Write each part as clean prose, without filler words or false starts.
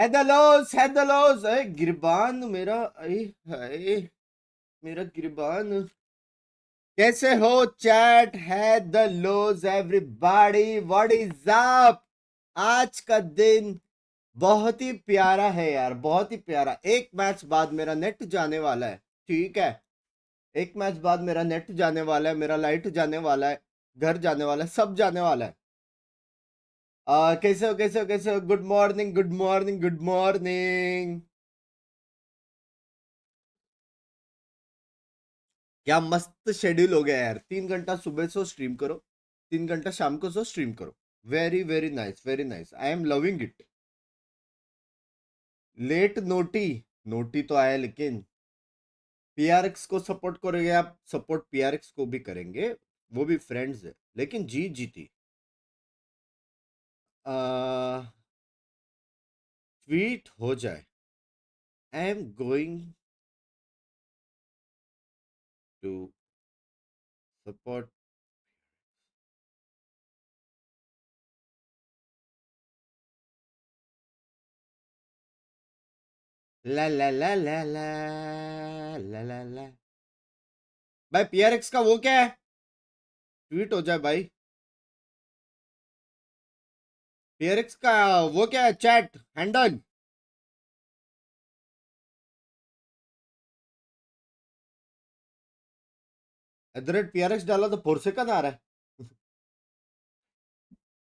हेदलोस गिरबान मेरा, मेरा गिरबान, कैसे हो चैट? हेदलोस एवरीबॉडी, व्हाट इज अप? आज का दिन बहुत ही प्यारा है यार, बहुत ही प्यारा। एक मैच बाद मेरा नेट जाने वाला है, ठीक है? एक मैच बाद मेरा नेट जाने वाला है, मेरा लाइट जाने वाला है, घर जाने वाला है, सब जाने वाला है। कैसे हो कैसे हो कैसे हो? Good morning good morning good morning. क्या मस्त शेड्यूल हो गया यार। 3 घंटा सुबह सो स्ट्रीम करो, 3 घंटा शाम को सो स्ट्रीम करो। Very very nice, very nice, I am loving it. Late नोटी, नोटी तो आया, लेकिन पीआरएक्स को सपोर्ट करोगे आप, सपोर्ट पीआरएक्स को भी करेंगे, वो भी फ्रेंड्स है। लेकिन जीती ट्वीट हो जाए, I am going to support. ला ला ला ला ला ला ला ला। भाई पीआरएक्स का वो क्या है? ट्वीट हो जाए भाई। पीआरएक्स का वो क्या है? चैट हैंडल @PRX डाला तो फोर्से का आ रहा है।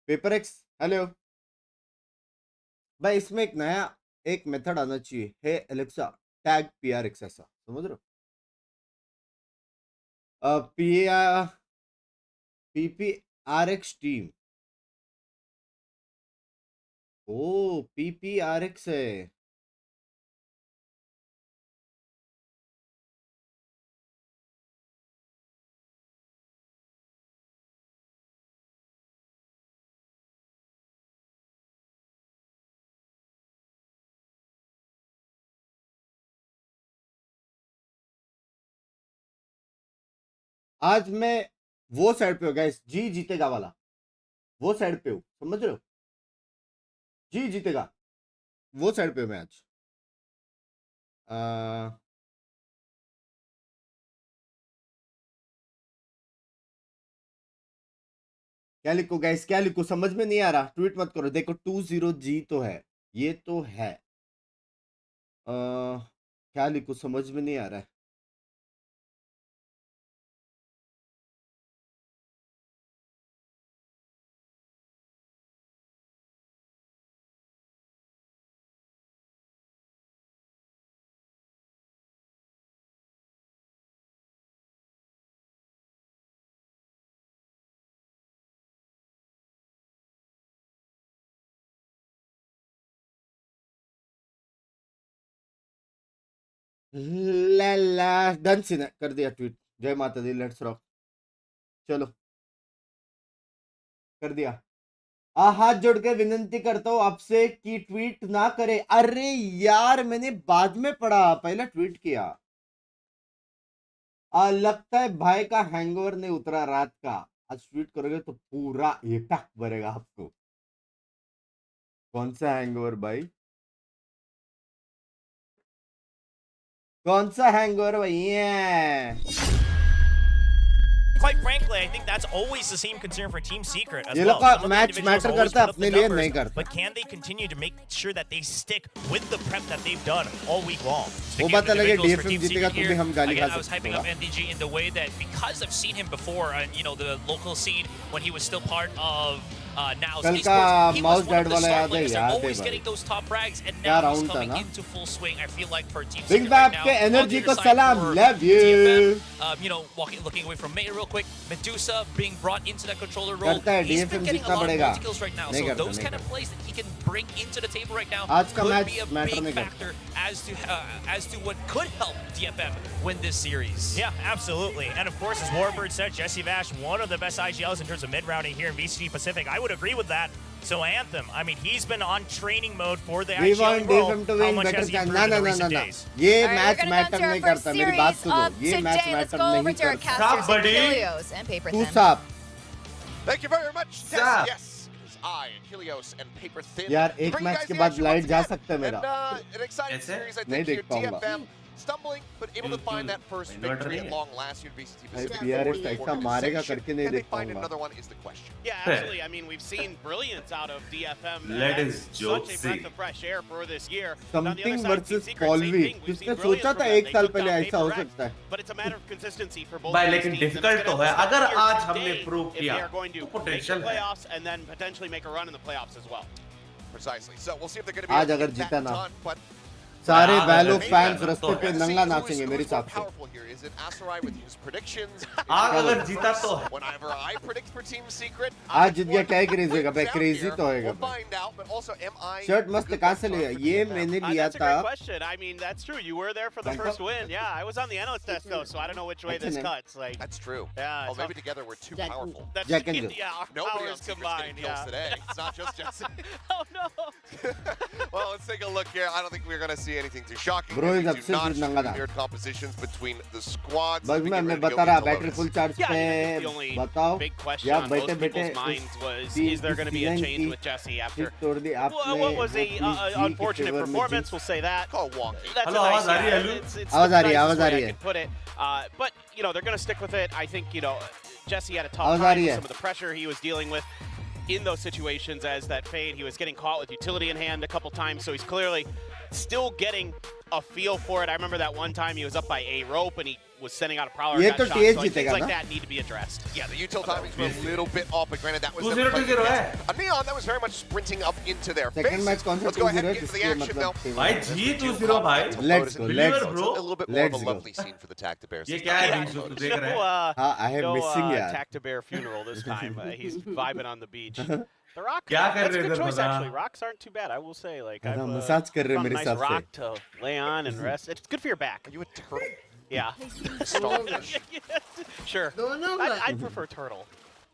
पेपर एक्स हेलो भाई। इसमें एक नया एक मेथड आना चाहिए, है एलेक्सा टैग पीआरएक्स, ऐसा समझ रहे हो? पीपीआरएक्स टीम, ओ पीपीआरएक्स है। आज मैं वो साइड पे हो गया, जी जीतेगा वाला, वो साइड पे हूँ, समझ रहे हो? जी जीतेगा वो साइड पे हूँ मैं आज। क्या लिखो गैस, क्या लिखो? समझ में नहीं आ रहा, ट्वीट मत करो। देखो 20G तो है, ये तो है। क्या लिखो, समझ में नहीं आ रहा है। ला डन सी ने कर दिया ट्वीट। जय माता दी, लेट्स रॉक। चलो कर दिया। हाथ जोड़ के विनंती करता हूँ आपसे कि ट्वीट ना करे। अरे यार मैंने बाद में पढ़ा, पहले ट्वीट किया। लगता है भाई का हैंगओवर नहीं उतरा रात का। आज ट्वीट करोगे तो पूरा इफेक्ट भरेगा आपको। कौन सा हैंगओवर भाई? कौन सा हैंगओवर भैया? Quite frankly, I think that's always the same concern for Team Secret as ये well. लोग का Some of the match individuals matter always करता है, put up अपने the लिए numbers, नहीं करता। but can they continue to make sure that they stick with the prep that they've done all week long? वो बात अलग है, DFM जीतेगा तो भी हम गाली खा I was hyping up सकते हैं। NDG in the way that because I've seen him before on the local scene when he was still part of Now's कल का Esports, he was mouse one of dad the वाला star याद है? players. They're याद है always भाई। getting those top frags, and क्या now he's round था coming ना? into full swing. I feel like for Team big Secret right bap now, के on एनर्जी the को other side सलाम, for love you. DFM, looking away from May real quick. Medusa being brought into that controller role. करता है, He's DFM been getting a जीतना lot of पड़ेगा। multi-kills right now. नहीं So करता, those नहीं kind of करता। plays that he can bring into the table right now आज का could match be a matter big नहीं करता। factor as to what could help DFM win this series. Yeah, absolutely. And of course, as Warbird said, Jesse Vash, one of the best IGLs in terms of mid-rounding here in VCG Pacific. I would agree with that. So Anthem, I mean, he's been on training mode for the We IGL want role. DFM to How win much better has he chance? improved ना in ना recent ना ना, days? ये All right, match we're gonna matter go नहीं into our करता, first मेरी बात series सुनो। of ये match today. Let's matter go over नहीं to our करता। casters and buddy. Helios and Paper तू Thin. साहब Thank you very much. Stop. Yes. I and Helios and Paper Thin. यार एक Bring you मैच guys के the बाद action light once जा again. सकता है मेरा And an exciting series, I नहीं think, here. देख पाऊंगा DFM stumbling, but able to find that first victory at long last here in VCT Pacific. PRX ऐसा मारेगा करके नहीं Can they देख find पाऊंगा another one is the question. Yeah, absolutely. I mean, we've seen brilliance out of DFM. Let and us such joke a see. breath of fresh air for this year. On the other something side, versus Secret, same पॉलवी thing. We've किसने seen सोचा brilliance था from एक them. साल They took पहले down ऐसा हो Paper सकता है X, but it's a matter of consistency for both भाई of these लेकिन teams, and it's difficult gonna तो है decide अगर here आज हमने today prove if किया they are going to तो make the potential है playoffs and then potentially make a run in the playoffs as well. Precisely. So we'll see if they're going to be आज able to अगर get that जीता ना done, but सारे हाँ, वैलो नहीं fans करना रास्ते तो पे है। नंगा who's नाचेंगे मेरे more हिसाब से powerful here? Is it Asarai with his predictions? आज अगर जीता तो है Whenever I predict for Team Secret, आज जीत गया क्या ही क्रेजी होगा भाई क्रेजी तो होएगा We'll find out, but also am I shirt a मस्त good कहाँ से luck लिया charm for ये DFM? मैंने लिया That's a था great question. I mean, that's true. You were there for the Bangkok? first win. Yeah, I was on the analyst test though, so I don't know which way this Excellent. cuts. Like, That's true. Yeah, Oh, it's maybe tough. together we're too Jack- powerful. that's Jack and Jill. yeah, our Nobody on powers Secret's getting combined. kills Yeah. today. It's not just Jesse. Oh no. Well, let's take a look here. I don't think we're going to see anything too shocking. Bro, We he's do upset not with see Nangada. weird compositions between the squads. बस We मैं get मैं ready to go बता रहा into battery Lotus. Full charge Yeah, I पे think the only बताओ big question या on बैठे most बैठे people's minds was, ती- is there going to be a season change की with Jesse after किक तोड़ दी आपने what was वो a प्लीज जी के unfortunate फेवर में performance? जी We'll say that. Call wonky. That's Hello, a आवाज nice, आ रही है, yeah, Hello? it's आवाज the आ रही है, nicest आवाज आ way रही I है। can put it. But you know they're going to stick with it. I think Jesse had a tough आवाज आ time रही with है। some of the pressure he was dealing with in those situations as that fade. He was getting caught with utility in hand a couple times, so he's clearly still getting a feel for it. I remember that one time he was up by a rope and he was sending out a prowler. ये got तो shot. TS So like, things जीतेगा like ना? that need to be addressed. Yeah, the util timings were a little bit off, but granted that was 2-0 them playing 2-0 against a Neon that was very much sprinting up into their second faces. Match कौन सा Let's go ahead 2-0 and get to the action now. भाई जी 2-0 भाई Let's go, Believer, let's go. bro. A little bit more of a Let's go. lovely scene for the Tacta Bears. ये क्या है Binks जो तू देख रहा है हाँ I am no missing यार Tacta-Bear funeral this time. He's vibing on the beach. The rock, क्या कर that's a रहे good थे choice बता? actually. Rocks aren't too bad, I will say. Like I've massage कर रहे हैं found a मेरे nice हिसाब rock से to lay on and rest. It's good for your back. Are you a turtle? Yeah, Starfish? sure. दोनों I'd prefer turtle.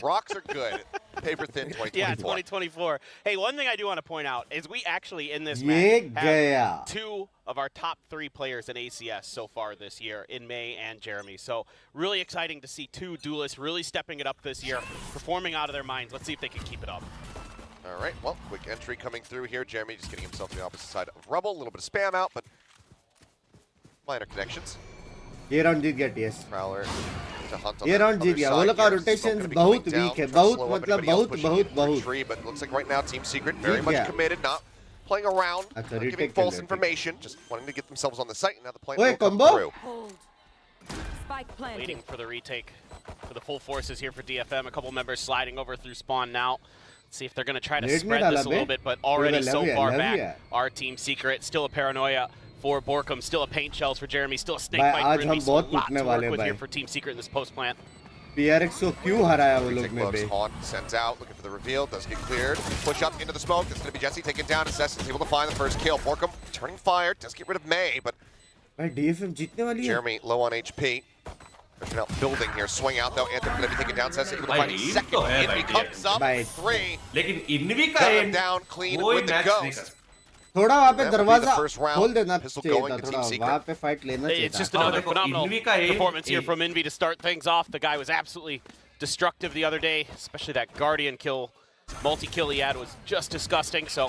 Rocks are good. Paper thin 2024. Yeah, 2024. Hey, one thing I do want to point out is we actually in this ये match have गया two of our top 3 players in ACS so far this year, in May and Jeremy. So really exciting to see two duelists really stepping it up this year, performing out of their minds. Let's see if they can keep it up. All right, well, quick entry coming through here. Jeremy just getting himself to the opposite side of Rubble. A little bit of spam out, but minor connections. ये round जीत गया TS Prowler to hunt on ये the round जीत other गया side वो लोग का here. Rotations Smoke gonna be बहुत coming down, वीक है trying to बहुत slow up मतलब anybody else बहुत pushing बहुत in through बहुत tree, but looks like right now Team Secret very Jeet much gaya. committed, not playing around, अच्छा, not retake giving कर false लिया, information, just wanting to get themselves on the site, and now the plan ओए, will come combo? through. Hold. Spike planted. Waiting for the retake for the full forces here for DFM. A couple members sliding over through spawn now. Let's see if they're going to try to Late spread में this a डाला little बे? bit, but already love so गया, far love back. गया। Our Team Secret, still a paranoia for Borkum, still a paint shells for Jeremy, still a snake भाई, bite आज for हम Envy, so a बहुत lot टूटने to वाले work with भाई। here for Team Secret in this post plant. पीआरएक्स को क्यों हराया वो लोग Retake ने gloves, bay Haunt sent out, looking for the reveal, does get cleared. Push up into the smoke, that's going to be Jesse taken down. Assassin's able to find the first kill. Borkum turning fire, does get rid of May, but भाई DFM जीतने वाली है Jeremy low on HP. Pushing out building here, swing out though. Anthem going to be taken down. Sessa able to भाई, find a ये second. तो है Envy भाई, comes up भाई। with 3. लेकिन इनवी का Got him and down clean कोई with the match नहीं ghost. कर थोड़ा वहाँ पे That would be the दरवाजा first round. खोल देना Pistol चाहिए going था to थोड़ा Team Secret. वहाँ पे फाइट लेना चाहिए It's just था another देखो, phenomenal Envy का aim- performance here aim. from Envy to start things off. The guy was absolutely destructive the other day, especially that Guardian kill. Multi-kill he had was just disgusting, so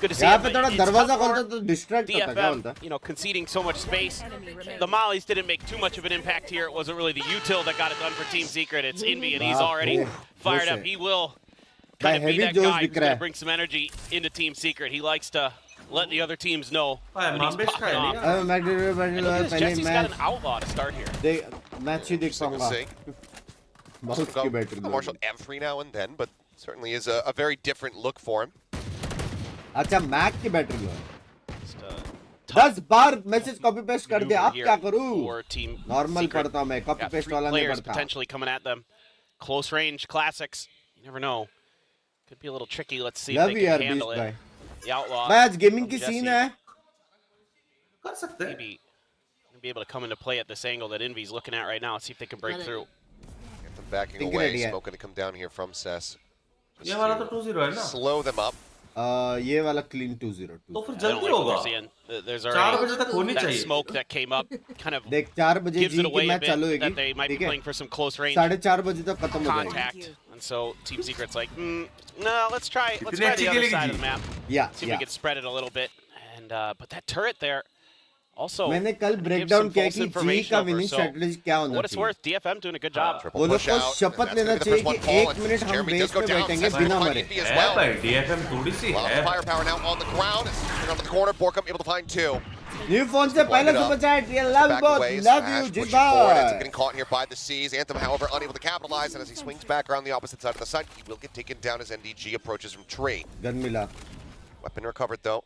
good to see यहाँ him. पे थोड़ा It's दरवाजा tough खोलता for तो distract होता क्या DFM, बोलता you know, conceding so much space. The mollies didn't make too much of an impact here. It wasn't really the util that got it done for Team Secret. It's Envy, and he's Wow. already Ooh, fired close up. it. He will By kind of be heavy that Joe's guy who's दिख going रहा to है। bring some energy into Team Secret. He likes to let the other teams know भाई when he's मामबेश का popping है off. नहीं अबे मैं And look at this, पहले Jesse's got match an outlaw to start here. Match ही देख Interesting पाऊंगा to see. बहुत Also की got battery the Marshall every now and then, but certainly is a very different look for him. अच्छा Mac की battery low Just, 10 बार message copy paste कर दिया maneuver अब here क्या करूं for Team नॉर्मल Secret. पढ़ता हूं मैं कॉपी Got पेस्ट 3 वाला नहीं players पढ़ता potentially coming at them. Close range classics. You never know. Could be a little tricky. Let's see if love they यार can handle बीस्ट भाई it. The outlaw. भाई आज गेमिंग की Jesse. Scene है कर सकते हैं Maybe gonna be able to come into play at this angle that Envy's looking at right now. Let's see if they can break through. Get them backing Think away. ready, yeah. Smoke going to come down here from Cess. ये वाला तो 2-0 है ना Slow them up. ये वाला clean 202 तो फिर I don't जल्दी like what होगा. they're seeing. There's 4 already बजे तक होनी that चाहिए. smoke that came up kind of देख 4 बजे gives जी it की away a मैच bit चालू होगी that they might be ठीक है playing for some close range 4:30 बजे तक खत्म हो जाएगी contact. And so Team Secret's like, no, let's try कितनी the अच्छी other खेलेगी side ji. of the map. या See if we can spread it a little bit. And but that turret there also मैंने कल gives breakdown some किया false कि जी information का over. Winning So strategy क्या for होना what it's चाहिए worth, DFM doing a good job. वो लोग को शपथ लेना चाहिए कि 1 मिनट हम Jeremy बेस does go पे down. बैठेंगे Sets बिना up मरे Indy as है well. भाई DFM थोड़ी सी Well, है. firepower now on the ground. It's onto the corner. Borkum able to find 2. New phone से पहले Wind it super up. Chat ये love Back both away. Love you Ash ji pushing forward. Anthem by getting caught here by the C's. Anthem, however, unable to capitalize. And as he swings back around the opposite side of the site, he will get taken down as NDG approaches from tree. Gun मिला Weapon recovered though.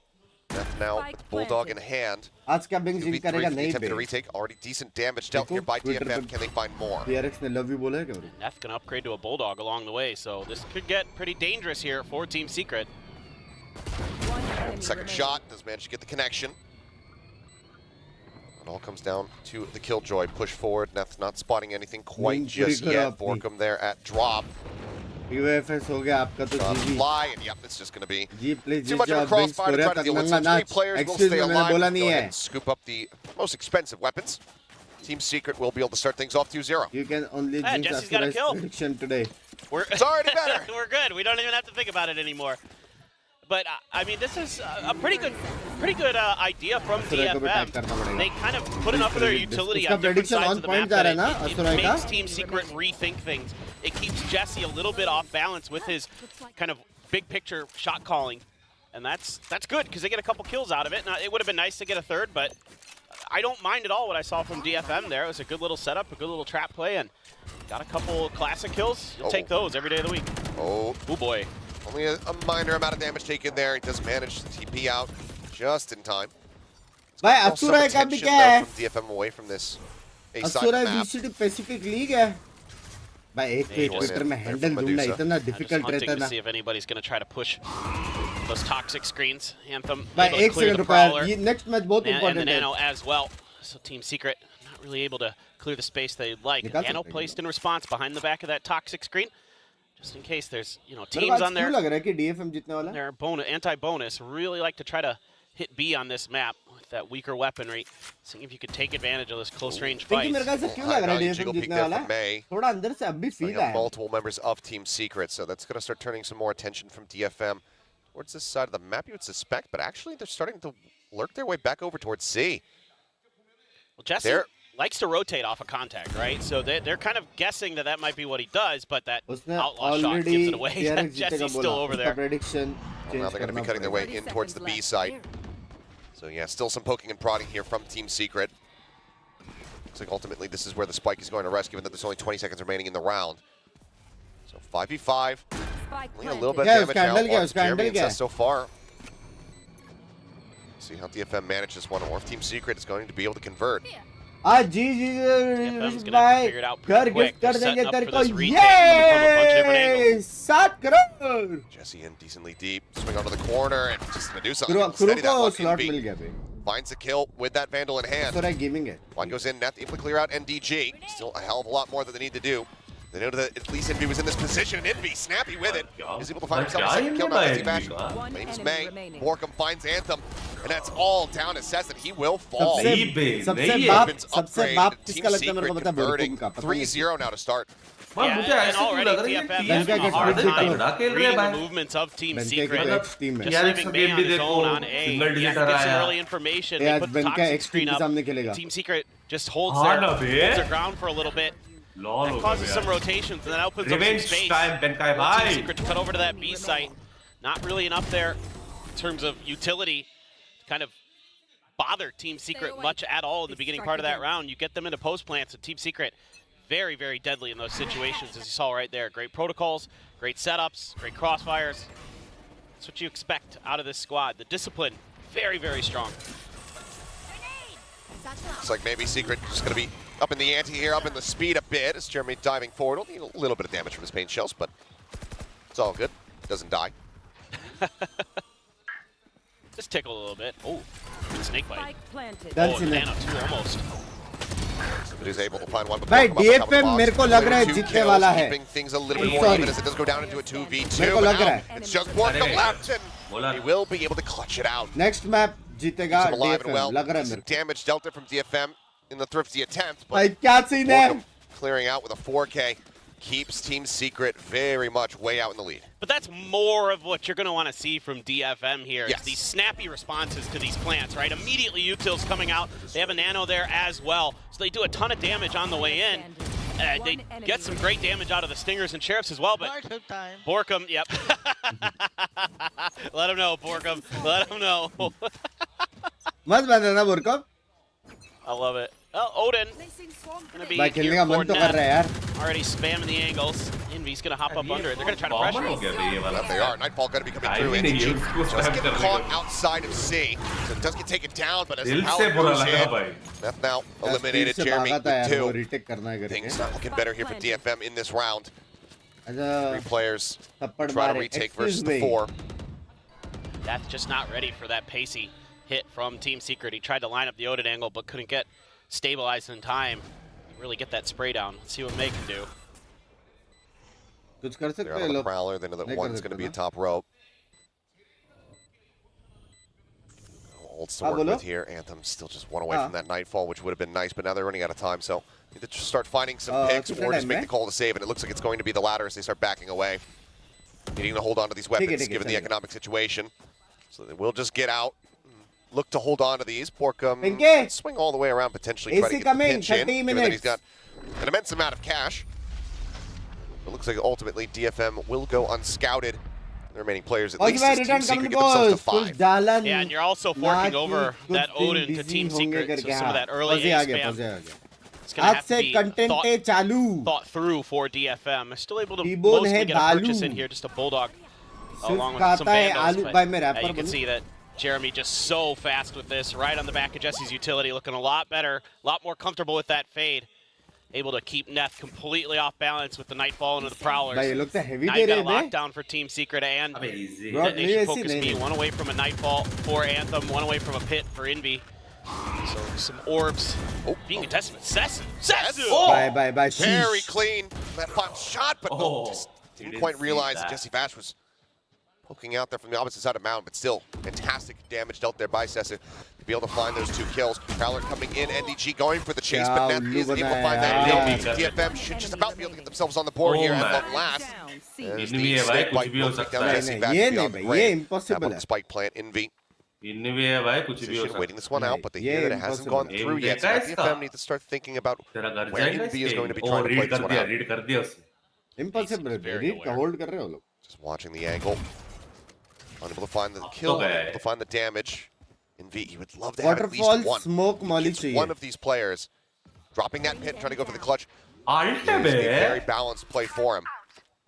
That's now with the Bulldog in hand. आज का Bing zinc 2v3 करेगा for the नहीं attempted bay retake. Already decent damage dealt here by Twitter DFM. पे- Can they find more? PRX ने love you बोला है क्या bro Neth gonna upgrade to a Bulldog along the way, so this could get pretty dangerous here for Team Secret. One enemy Second remaining. shot does manage to get the connection. It all comes down to the Killjoy. Push forward. Neth's not spotting anything quite Ning just puri yet. karo apni. Borkum there at drop. UFS हो गया आपका तो Shots जीजी fly, and yep, it's just going to be जी please too जी much of a बिंग crossfire to score try to deal with. So तक three players will excuse stay me मैंने alive. बोला Go नहीं ahead है and scoop up the most expensive weapons. Team Secret will be able to start things off 2-0. You can only Ah, jinx Jesse's got a Asura's kill. prediction today. We're It's already better. We're good. We don't even have to think about it anymore. But I mean, this is a pretty good idea from Asura को भी tag DFM. करना पड़ेगा. They kind of put enough of their utility उसका on different prediction sides on of the point map जा that रहा है ना, it Asura का? makes Team Secret rethink things. It keeps Jesse a little bit off balance with his kind of big picture shot calling, and that's good because they get a couple kills out of it. Now, it would have been nice to get a third, but I don't mind at all what I saw from DFM there. It was a good little setup, a good little trap play, and got a couple classic kills. You'll take those every day of the week. Oh, Oh boy. only a minor amount of damage taken there. He does manage to TP out just in time. भाई Also some asura का भी attention, क्या though, है from DFM away from this A side Asura map. VCT Pacific league है भाई एक Hey, Twitter में there handle from ढूंढना Medusa. इतना I'm just डिफिकल्ट hunting रहता to ना see if anybody's going to try to push those toxic screens. Anthem भाई able to एक clear सेकंड the रुका Prowler. ये नेक्स्ट मैच बहुत And the इंपॉर्टेंट है Nano as well. So Team Secret not really able to clear the space they'd like. Nical Nano सकते हैं placed in response behind the back of that toxic screen, just in case there's मेरे को teams आज on क्यों there. लग रहा है कि DFM जीतने वाला है Their anti-bonus really like to try to hit B on this map with that weaker weaponry, seeing if you could take advantage of this close range क्योंकि fight. मेरे को ऐसा क्यों High लग रहा है value DFM jiggle peek जीतने there वाला from है May. थोड़ा अंदर से अब भी Bring फील up है multiple members of Team Secret, so that's going to start turning some more attention from DFM towards this side of the map, you would suspect, but actually they're starting to lurk their way back over towards C. Well, Jesse They're- likes to rotate off of contact, right? So they're kind of guessing that that might be what he does, but that उसने outlaw shot already gives it away. PRX जीतेगा Jesse's बोला still over उसका there. Prediction Now change they're going to be करना cutting their way 30 in towards the seconds B left. site. So yeah, still some poking and prodding here from Team Secret. Looks like ultimately this is where the spike is going to rest, given that there's only 20 seconds remaining in the round. So 5v5, Spike only a little bit क्या of उसका damage handle now क्या on उसका Jeremy handle and क्या Seth so far. See how DFM manages one, or if Team Secret is going to be able to convert. आज जी DFM's जी gonna भाई figure it out घर pretty quick. Gift कर They're देंगे setting up तेरे for को this retake coming from a bunch of different ये angles. 7 crore Jesse in decently deep, swing onto the corner, and just gonna do something. Crew Steady that को one in slot B. मिल गया भाई Finds the kill with that Vandal in hand. Asura gaming है One goes in, Neth able to clear out NDG. Still a hell of a lot more that they need to do. They know that at least Envy was in this position, and Envy, snappy with it, is able to find himself a second kill. Now Jesse Bash One claims enemy May. remaining. Borkum finds Anthem, and that's all down to Sess, and he will fall. सबसे नहीं बे, सबसे नहीं है। बाप Weapons सबसे upgrade, बाप Team किसका लगता है मेरे को Secret पता है converting का पता नहीं 3-0 now to start. भाई Yeah, मुझे and ऐसे क्यों already लग रहा है TFM कि has Benka a के hard ट्विटर time तगड़ा खेल रहे हैं reading the भाई. movements of Team Benka Secret. के X team में Just यार leaving इसका May गेम on भी his देखो, own on A. Single digit Yeah, gets some हराया. early information. ये They आज put the Benka toxic X screen team के up. सामने खेलेगा Team Secret just holds हाँ their, ना बे. holds their ground for a little bit. Lol That हो causes गया some यार. rotations, and that opens up some Revenge space. time, Benkai for Team bhai. Secret to cut over to that B site. Not really enough there in terms of utility to kind of bother Team Secret much at all in the beginning part of that round. You get them into post plants, and Team Secret very, very deadly in those situations, as you saw right there. Great protocols, great setups, great crossfires. That's what you expect out of this squad. The discipline, very, very strong. Looks like maybe Secret just going to be up in the ante here, up in the speed a bit as Jeremy diving forward. He'll need a little bit of damage from his pain shells, but it's all good. Doesn't die. Just tickle a little bit. Oh, good snake bite. Spike planted. That's Oh, enough. Nano too, almost. But he's able to find one. भाई DFM मेरे को लग रहा है जीतने वाला है Keeping things a little bit more Sorry. even as it does go down into a 2v2. मेरे को but लग रहा now है it's just Borkum left, and बोला He will be able to clutch it out. Next map जीतेगा Keeps him alive and DFM well. लग रहा है Decent मेरे को। damage dealt there from DFM in the thrifty attempt, but भाई क्या scene है? Borkum clearing out with a 4K keeps Team Secret very much way out in the lead. But that's more of what you're going to want to see from DFM here. Yes. Is these snappy responses to these plants, right? Immediately Util's coming out. They have a nano there as well. So they do a ton of damage on the way in. They get some great damage out of the Stingers and Sheriffs as well, but Borkum, yep. Let him know, Borkum. Let him know. मत बनाना बुरकम। I love it. Oh, Odin gonna be भाई खेलने here का for मन तो कर रहा है यार। already spamming the angles. Envy's gonna hop up under it. They're gonna try to common pressure हो him. गया भाई ये वाला That they are. Nightfall going to be coming I through. mean, NTG he was just spam getting करने caught को। outside of C. So it does get taken down, but as दिल the से power बुरा goes लगा in, भाई। that's now speed eliminated से Jeremy भागा था with यार वो 2. रिटेक करना है करके। Things not looking better here for DFM in this round. अच्छा 3 players थप्पड़ try to मारे। retake Excuse versus the me। 4. That's just not ready for that pacey hit from Team Secret. He tried to line up the Odin angle, but couldn't get stabilized in time. Really get that spray down. Let's see what May can do. कुछ कर सकते They're हैं on the लोग। prowler. They know that नहीं कर one's going to सकते be a ना। top rope. Ults to हाँ, work बोलो। with here. Anthem still just one away हाँ। from that Nightfall, which would have been nice, but now they're running out of time, so need to just start finding some picks कितना or just time make है? the call to save, and it looks like it's going to be the latter as they start backing away. Needing to hold on to these weapons ठीक है, given the चलेगा। economic situation. So they will just get out. Look to hold on to these. Borkum Pinky! swing all the way around, potentially try to AC get the coming, pinch in, 30 given that he's minutes. got an immense amount of cash. It looks like ultimately DFM will go unscouted. The remaining players at least as Team Secret get themselves to 5. Yeah, and you're also forking over that Odin to Team Secret, so some of that early A spam. It's going to आज have से to be content चालू। thought through for DFM. Still able to T-bone mostly है get a purchase बालू। in here, just a bulldog सिर्फ along with some खाता है vandals. आलू But, भाई मैं रैपर you can बनूं। see that Jeremy just so fast with this, right on the back of Jesse's utility, looking a lot better, a lot more comfortable with that fade. Able to keep Neth completely off balance with the Nightfall into the Prowlers. भाई ये लोग तो heavy Now they you got रहे a हैं बे। lockdown for Team Secret and अबे easy। Bro, Detonation नहीं, Focus नहीं, B, नहीं। one away from a Nightfall for Anthem, one away from a pit for Envy. So some orbs being contested with Sessu. Sessu! Bye, Very sheesh। clean. That final shot, but just he didn't didn't quite see realize that that. Jesse Vash was poking out there from the opposite side of Mountain, but still fantastic damage dealt there by Sessu to be able to find those 2 kills. Prowler coming in, NDG going for the chase, but Yeah, Neth is able to Lubana, find yeah. that kill. DFM should just about be able to get themselves on the board here at long last. As इनमें the है भाई, snake कुछ bite भी हो will take सकता down है। Jesse नहीं, Vash ये beyond नहीं the भाई, ये grave. impossible Tap on है। the spike plant, Envy. इनमें भी है भाई कुछ भी हो Position, waiting this one सकता out, but they Yeah, hear that it hasn't gone impossible. through yet. So देखा इसका? DFM need to start thinking about तेरा घर where जाएगा Envy is going to be इसके। trying ओ to play रीड this कर one दिया out. Read कर दिया उसने। Impossible है very रीड का aware. होल्ड कर रहे हो लोग। Just watching the angle. Unable to find the kill, Okay. unable to find the damage. Envy, you would love to have at least Waterfall one. smoke molly Gets चाहिए। one of these players dropping that pit, trying to go for the clutch. Alt It's a very है balanced play for him.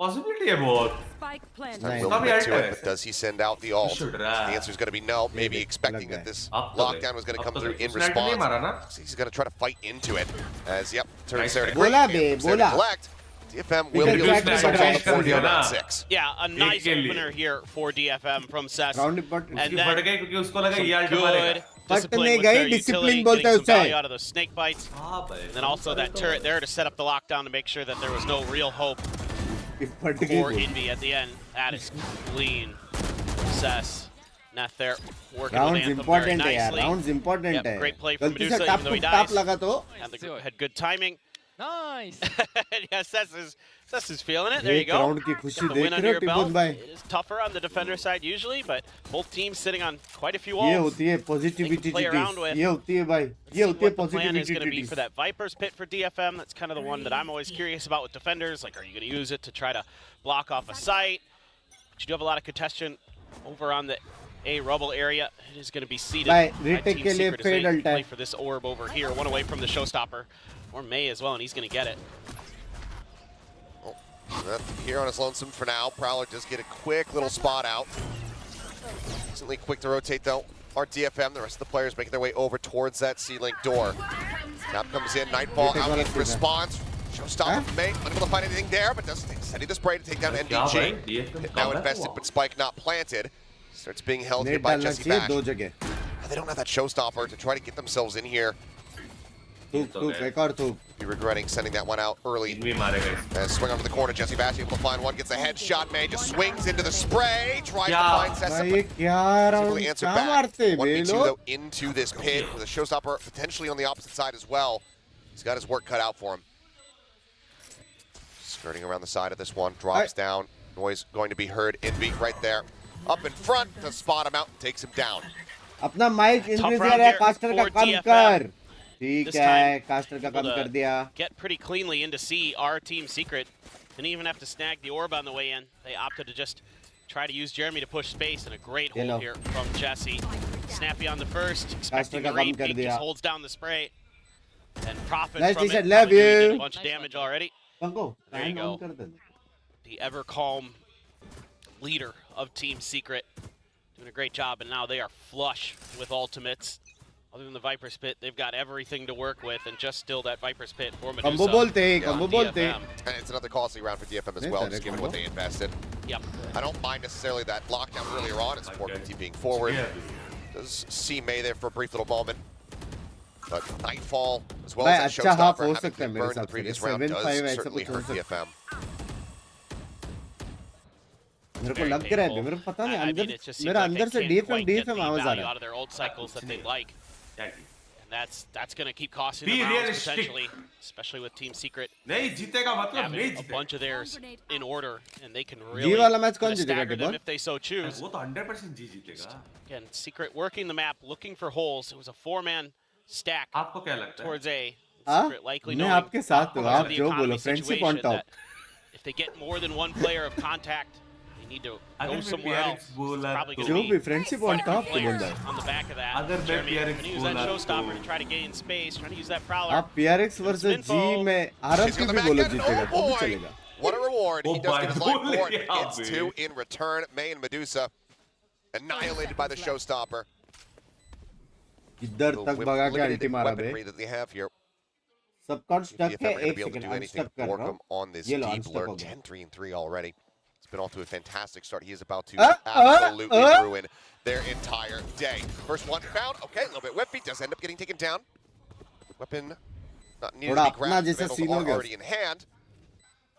Possibility है बहुत। Spike planted. Time Nice. will Probably commit to Ultimate. it, but does he send out the ult? should, The answer is going to be no. Maybe Maybe. expecting Like that this अब तो lockdown was going to come through in उसने नहीं मारा response. ना। So he's going to try to fight into it. As yep, turns Nice there to try. great. बोला and bay, turns there to बोला। collect. DFM will be able to Because get themselves on the Jack board here Jack around Jack 6. Yeah, a nice के लिए। opener here for DFM from Sess. Round important। And उसकी then फट गई क्योंकि उसको लगा some ये alt मारेगा। good But discipline नहीं with गई, their discipline utility, बोलते getting हैं some value उसे। out of those snake bites. हाँ भाई। And then also that turret there to set up the lockdown to make sure that there was no real hope फट गई for वो। Envy at the end. That is clean. Sess. Not there working Rounds with Anthem very important है यार, nicely. rounds important Yep, है। great play from गलती से Medusa, tub even though he tub dies. लगा तो Had good timing. Nice. Yeah, Sess is feeling it. There you एक go. Round की खुशी Got the देख win रहे under हो your टिपुन belt. भाई। It is tougher on the defender side usually, but both teams sitting on quite a few ये walls. होती है पॉजिटिविटी play around with. ये होती है भाई Let's ये see होती है what the plan is going to be positivity for that Viper's pit for DFM. That's kind of the one that I'm always curious about with defenders. Like, are you going to use it to try to block off a site? But you do have a lot of contention over on the A rubble area. It is going to be seated Bye. by Retake Team के लिए Secret as they fade ulti. play for this orb over here. One away from the showstopper. Or May as well, and he's going to get it. Here on his lonesome for now. Prowler does get a quick little spot out. Decently quick to rotate though. Our DFM, the rest of the players making their way over towards that C-Link door. Tap comes in, Nightfall out in response. Showstopper from May, unable to find anything there, but does steady the spray to take down NDG. Hit now invested, but Spike not planted. Starts being held here net by डालना Jesse चाहिए Bash. दो जगह। They don't have that showstopper to try to get themselves in here. थूक थूक एक और थूक। Be regretting sending that one out early. भी मारेगा इसको. Swing onto the corner, Jesse Bash able to find one, gets a headshot made, just swings into the spray, tries to Yeah. find Sessa, भाई but क्या doesn't really round answer क्या back. मारते हैं वे 1v2 लोग though into this pit with a showstopper potentially on the opposite side as well. He's got his work cut out for him. Skirting around the side of this one, drops down. Noise going to be heard in beat right there. Up in front to spot him out, takes him down. अपना mic increase round कर here caster का for come DFM. कर ठीक This है time, caster का able come to कर दिया Get pretty cleanly into C. Our team secret didn't even have to snag the orb on the way in. They opted to just try to use Jeremy to push space, and a great hold Hello. here from Jesse. Snappy on the first, expecting का the come read. कर Pink दिया. just holds down the spray and profits Nice from t-shirt, it. love Probably you. did a bunch of damage already. पंको There you fan go. On कर दे The ever calm leader of Team Secret doing a great job, and now they are flush with ultimates. Other than the Viper's Pit, they've got everything to work with, and just still that Viper's Pit for Medusa. Combo बोलते Yeah. Combo बोलते DFM. And it's another costly round for DFM as Yes, well, sir, just given combo. what they invested. Yep. I don't mind necessarily that lockdown earlier on. It's more BT being forward. Yeah. Does see May there for a brief little moment. But Nightfall, as well भाई as that अच्छा half showstopper, हो having सकता है been मेरे burned in हिसाब the से previous round 7-5 does ऐसा certainly कुछ हो hurt सकता DFM. मेरे को Very लग रहा है painful. मेरे को पता नहीं I mean, अंदर it just seems मेरा like अंदर they से can't DFM quite get the DFM आवाज आ value रहा out of their old cycles that they like. Exactly. And that's going to keep costing Be them rounds realistic. potentially, especially with Team Secret नहीं जीतेगा मतलब having नहीं a जीतेगा. bunch of theirs in order, and they can जी really वाला match कौन kinda जीतेगा stagger them टिबॉन if they so choose. वो तो 100% जीतेगा. Again, Secret working the map, looking for holes. It was a four-man stack आपको क्या लगता है? towards A. हाँ Secret likely मैं knowing आपके साथ हूँ because आप of the जो economy बोलो friendship on situation top that if they get more than one player of contact, they need to अगर go मैं somewhere PRX else. It's बोला probably तो- going जो to भी be friendship on quite a top few तो बोल players रहा है on the back of that. अगर मैं Jeremy PRX gonna use that बोला showstopper तो- to try to gain space, trying to use that prowler. आप PRX वर्सेस जी में आरएम She's की on the भी back बोलो end. जीतेगा Oh तो भी boy! चलेगा What a reward. He Oh, does get his life boy, reward. yeah, Gets baby. 2 in return. May and Medusa annihilated by the showstopper. इधर The तक भगा के limited अल्टी मारा बे weaponry that they have here. सबकॉन See if stuck DFM है are going to एक be able to second do anything unstuck to कर work रहा him हूँ on this ये लो deep अनस्टक हो alert. गया 10-3-3 already. It's been off to a fantastic start. He is about to Uh, absolutely ruin their entire day. First one found. Okay, a little bit whippy. Does end up getting taken down. Weapon not needed थोड़ा to be अपना grabbed. जैसा Vandals scene हो are गया already in hand.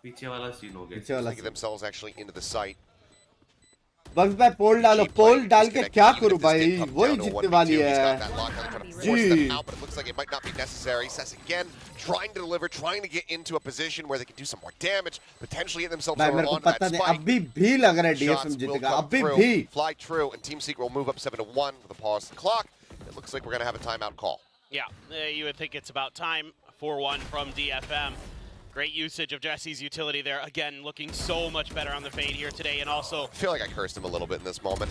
पीछे वाला scene हो गया. पीछे वाला Get themselves actually into the site. Bugs भाई पोल डालो Cheap पोल play, डाल के disconnect. क्या Even if करूं this भाई did come वही down to a जीतने 1v2, वाली he's है got that lockdown, trying to force them ji out, but it looks like it might not be necessary. Sess again trying to deliver, trying to get into a position where they can do some more damage, potentially get themselves भाई over मेरे को onto that पता नहीं spike. अभी भी लग रहा है डीएफएम Shots will जीतेगा come अभी through, भी fly true, and Team Secret will move up 7-1 with a pause to the clock. It looks like we're going to have a timeout call. Yeah, you would think it's about time. 4-1 from DFM. Great usage of Jesse's utility there. Again, looking so much better on the fade here today. And also, I feel like I cursed him a little bit in this moment.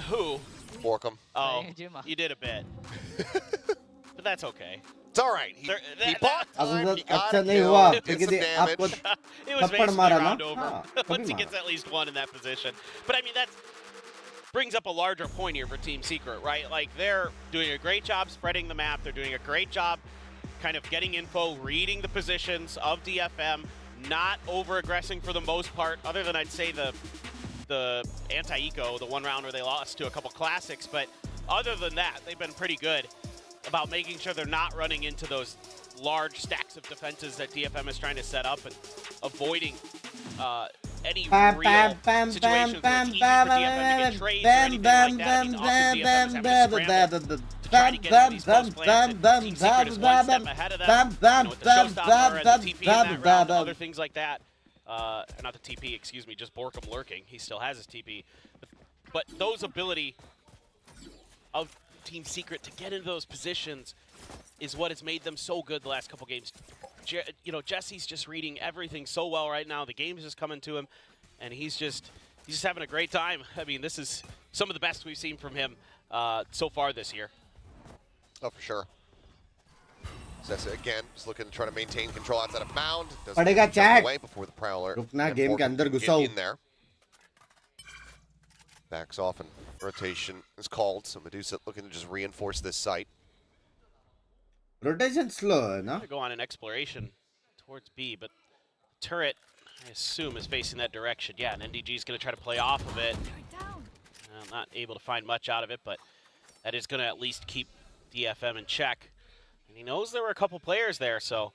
who? Borkham. Oh, you did a bit. But that's okay. It's all right. He bought time, he got अच्छा a नहीं kill, हुआ did some क्योंकि आपको damage. It was थप्पड़ basically मारा ना round over. हाँ, Once कभी he मारा gets at least one in that position. But I mean, that brings up a larger point here for Team Secret, right? Like, they're doing a great job spreading the map. They're doing a great job kind of getting info, reading the positions of DFM, not over-aggressing for the most part, other than I'd say the anti-eco, the one round where they lost to a couple classics. But other than that, they've been pretty good about making sure they're not running into those large stacks of defenses that DFM is trying to set up and avoiding any real situations where it's easy for DFM to get trades or anything like that. I mean, often DFM is having to scramble to try to get into these close plants, and Team Secret is one step ahead of them. You know, with the showstopper and the TP in that round, other things like that. Not the TP, excuse me, just Borkham lurking. He still has his TP. But those ability of Team Secret to get into those positions is what has made them so good the last couple games. You know, Jesse's just reading everything so well right now. The game's just coming to him, and he's just having a great time. I mean, this is some of the best we've seen from him so far this year. Oh, for sure. Sessa again, just looking to try to maintain control outside of Mound. Doesn't पड़ेगा jump chat away before the Prowler. रुकना and game के Borkham अंदर get घुसाओ in there. Backs off and rotation is called, so Medusa looking to just reinforce this site. Rotation slow है ना To go on an exploration towards B, but turret, I assume, is facing that direction. Yeah, and NDG is going to try to play off of it. Not able to find much out of it, but that is going to at least keep DFM in check. And he knows there were a couple players there, so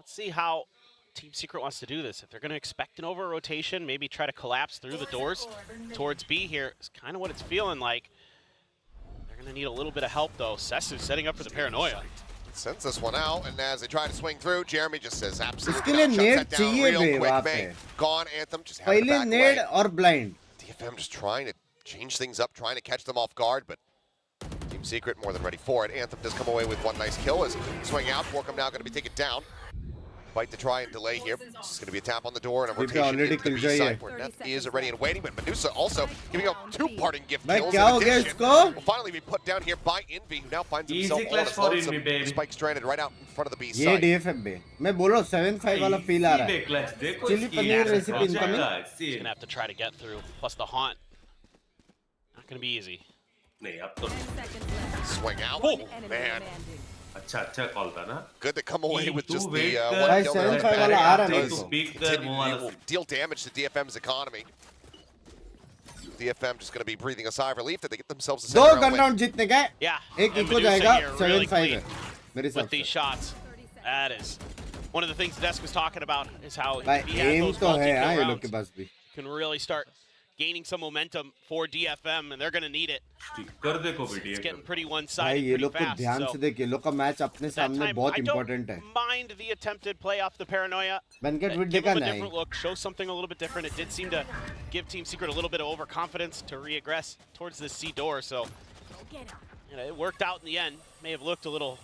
Let's see how Team Secret wants to do this. If they're going to expect an over rotation, maybe try to collapse through the doors towards B here. It's kind of what it's feeling like. They're going to need a little bit of help, though. Sesu setting up for the paranoia. Sends this one out, and as they try to swing through, Jeremy just says इसके absolutely लिए not. नेड Shuts that down चाहिए real बे quick. वहाँ May पे gone. Anthem just having to पहले back नेड away. और blind DFM just trying to change things up, trying to catch them off guard, but Team Secret more than ready for it. Anthem does come away with one nice kill as swing out. Borkum now going to be taken down. Fight to try and delay here. This is going to be a tap on the door and a rotation already into the B killjoy side hai. where Neth is already and waiting, but Medusa also giving up 2 parting gift भाई kills. क्या हो In गया addition, इसको? will finally be put down here by Envy, who now finds Easy himself all clash his for lonesome. Envy, baby. Spike stranded right out in front of the B ये side. DFM पे मैं बोल रहा हूँ 7-5 वाला feel आ रहा है Clutch, देखो चिली इसकी पनीर ass रेसिपी हो इनकमिंग जाएगा, He's see. going to have to try to get through. Plus the haunt. Not going to be easy. नहीं अब तो 10 seconds left. Swing out. One Oh, enemy man. remaining. अच्छा call था ना. Good to come away with तू just wait the कर, one भाई kill. 7-5 there. वाला आ रहा है तू मेरे को speak कर Continue, वो it वाला. will deal damage to DFM's economy. DFM just going to be breathing a sigh of relief that they get themselves a दो second gun round win. Round जीतने का है Yeah. एक and इको Medusa जाएगा here really 7-5 clean है मेरे हिसाब with these से shots. That is one of the things Desk was talking about is how भाई if he has एम those तो है हाँ multi-kill ये लोग के rounds, पास भी can really start gaining some momentum for DFM, and they're going to need it. कर देखो बेटी It's getting pretty भाई one-sided ये pretty लोग को fast. ध्यान So से देखिए लोग का मैच अपने that सामने time, बहुत I इंपॉर्टेंट है don't mind the attempted play off the paranoia. Banquet with Give देखा them a नहीं different look, show something a little bit different. It did seem to give Team Secret a little bit of overconfidence to regress towards this C door. So you know, it worked out in the end. May have looked a little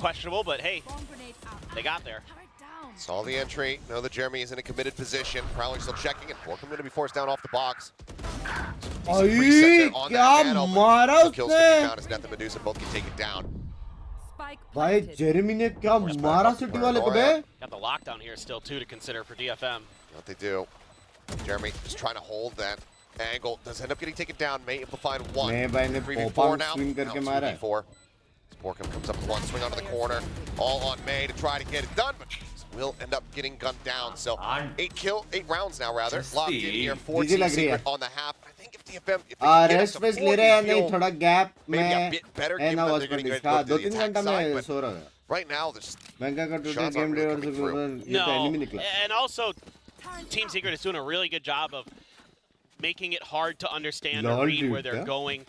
questionable, but hey, Bomb grenade out. they got there. Turret down. Saw the entry. Know that Jeremy is in a committed position. Prowling still checking, and Borkum going to be forced down off the box. अरे Preset on क्या that panel, but मारा the kills can be उसने found as Neth and Medusa both can take it down. Spike भाई planted. Jeremy ने क्या मारा city वाले को बे Got the lockdown here still too to consider for DFM. What they do. Jeremy just trying to hold that angle. Does end up getting taken down. May able to find one. मैं भाई ने 3v4 pop now. Swing करके Now मारा है 2v4. Borkum comes up with one swing onto the corner. All on May to try to get it done, but will end up getting gunned down. So 8 rounds now rather. Locked in here. 4 GG Team लग रही है Secret on the half. I think if DFM if they can get us rest to face 4, ले रहे हैं you नहीं feel थोड़ा gap maybe a में bit better है given ना that watch they're going to पर go to the 2-3 attack घंटा side, में but सो रहा है right now there's बैंका का total shots game aren't day really और coming through. ये तो एनिमी No, निकला and also Team Secret is doing a really good job of making it hard to understand or Lol, read where dude, they're yeah. going.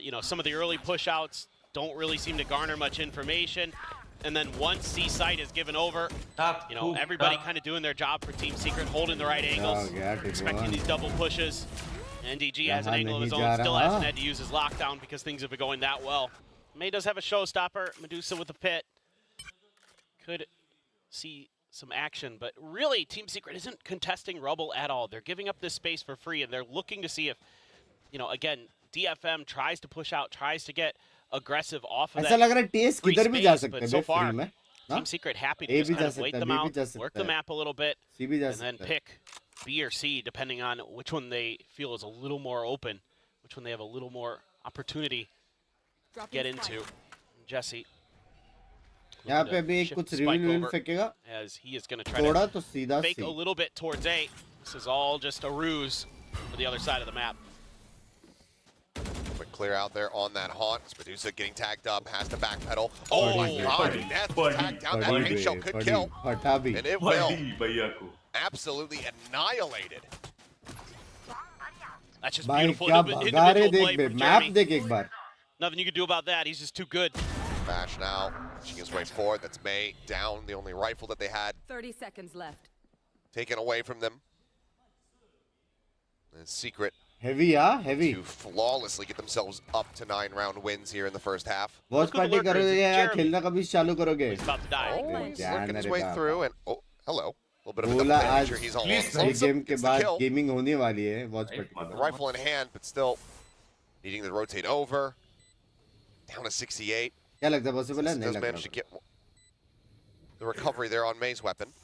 You know, some of the early push-outs don't really seem to garner much information. And then once C site is given over, you know, everybody kind of doing their job for Team Secret, holding the right angles, yeah, good expecting one. these double pushes. NDG has an Yahan angle of his nahi own, ja still raha. hasn't had to use his lockdown because things have been going that well. May does have a showstopper, Medusa with a pit. Could see some action, but really Team Secret isn't contesting rubble at all. They're giving up this space for free, and they're looking to see if, you know, again, DFM tries to push out, tries to get aggressive off of ऐसा that लग रहा है TS free किधर भी जा space, सकते but हैं so बे far, free में हाँ Team Secret happy A to just भी kind जा of wait सकता है, them B भी out, जा सकता work है। the map a little bit, सी भी जा and then सकता है pick B or C depending on which one they feel is a little more open, which one they have a little more opportunity to get into. Jesse. यहाँ looking पे to अभी shift कुछ the reveal spike विवील over फेंकेगा as he is going to try थोड़ा to तो सीधा fake C a little bit towards A. This is all just a ruse for the other side of the map. quick clear out there on that haunt. Medusa getting tagged up, has to backpedal. Oh my Buddy, god, buddy, Neth buddy, tagged down. That बड़ी bait shell bay, could बड़ी kill, फटा भी and it will बड़ी भैया को. absolutely annihilated. That's just भाई beautiful क्या individual भगा रहे play देख बे from मैप Jeremy. देख एक बार Nothing you can do about that. He's just too good. Bash now, pushing his way forward. That's May down, the only rifle that they had 30 seconds left. taken away from them. And Secret heavy हाँ heavy to flawlessly get themselves up to 9-round wins here in the first half. Watch Look at the party lurkers, करोगे या Jeremy. खेलना कभी चालू करोगे He's about to die. Oh, Right. he's Yeah, working his Narita. way through, and oh, hello. A little bit of a बोला double आज danger. He's all Please, on ये game के Gets the बाद kill. Gaming होने वाली है watch Right, party The rifle in hand, but still needing to rotate over. Down to 68. क्या लगता है पॉसिबल है नहीं Does लग manage to रहा get the recovery there on May's weapon.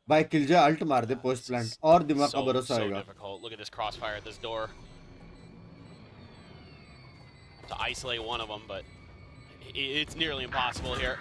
भाई किल जो अल्ट मार दे पोस्ट प्लांट और दिमाग का भरोसा so होगा difficult. Look at this crossfire at this door. To isolate one of them, but it's nearly impossible here.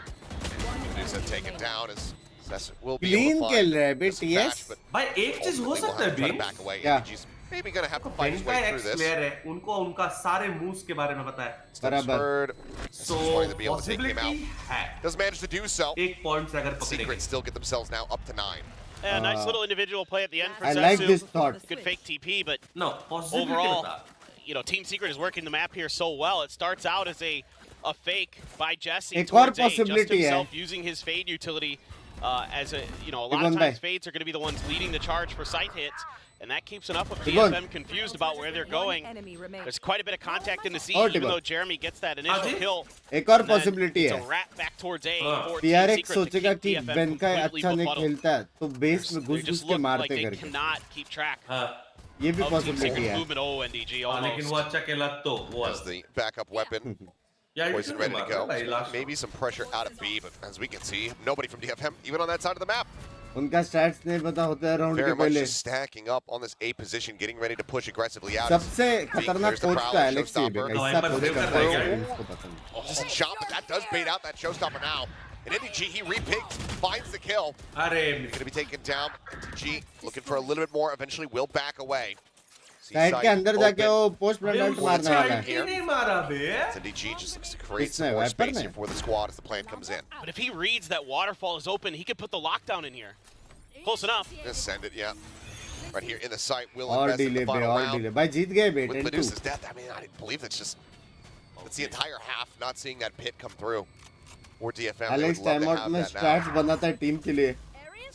Medusa taken down as Cesar will be clean able to खेल find रहा है बे this TS match, but भाई एक चीज हो ultimately will सकता have है to try to Binks. back away. क्या? MG's maybe gonna have to fight his इनका way through x this. Player है, उनको उनका सारे मूव्स के बारे में पता है. Steps बराबर forward. So going to be able to take him out. Possibility है Doesn't manage to do so. 1 point से अगर Secret पकड़ेंगे still get themselves now up to 9. Yeah, nice little individual play at the end for I Zetsu. like this thought. Good fake TP, but no possibility overall, बता you know, Team Secret is working the map here so well. It starts out as a fake by Jesse एक और towards A, just possibility है. himself using his fade utility as a, you know, a lot of Igon times bhai. fades are going to be the ones leading the charge for sight hits, and that keeps enough of Igon. DFM confused about where they're going. One enemy remains. There's quite a bit of contact in the C, Oh, even Igon. though Jeremy gets that initial Ajay? kill. एक और and then possibility it's है. a rat back towards A हाँ. for Team PRX Secret to सोचेगा keep कि DFM बेनकाई completely अच्छा नहीं befuddled. खेलता है तो बेस में They घुस घुस just के look like मारते they करके cannot keep track हाँ ये भी of Team possibility Secret's है. movement. Oh, NDG लेकिन वो almost. अच्छा खेला तो वो As the backup weapon. या Poison ready to go. Maybe some pressure out of B, but as we can see, nobody from DFM even on that side of the map. उनका stats नहीं पता होता है राउंड के Very much पहले. just stacking up on this A position, getting ready to push aggressively out. सबसे खतरनाक There's the coach Prowler, का एलेक्स ही है. Showstopper. ऐसा Viper कोच save करता कर रहा है है उसको पता नहीं. Just a shot, but that does bait out that showstopper now. And NDG, he repicked, finds the kill. अरे Going to be taken down. NDG looking for a little bit more, eventually will back away. See side के sight अंदर जाके open. वो post plant मारने वाला है. नहीं मारा बे NDG just looks to create Kisne, some more Viper space ne? here for the squad as the plan comes in. But if he reads that waterfall is open, he could put the lockdown in here. Close enough. Just send it, yeah. Right here in the site, will और invest in delay the पे final और round. Delay भाई जीत गए बे With 10-2. Medusa's death, I mean, I didn't believe that's just... That's the entire half, not seeing that pit come through. Or DFM, they Alex would love time to out have में that now. Stats बनाता है team के लिए.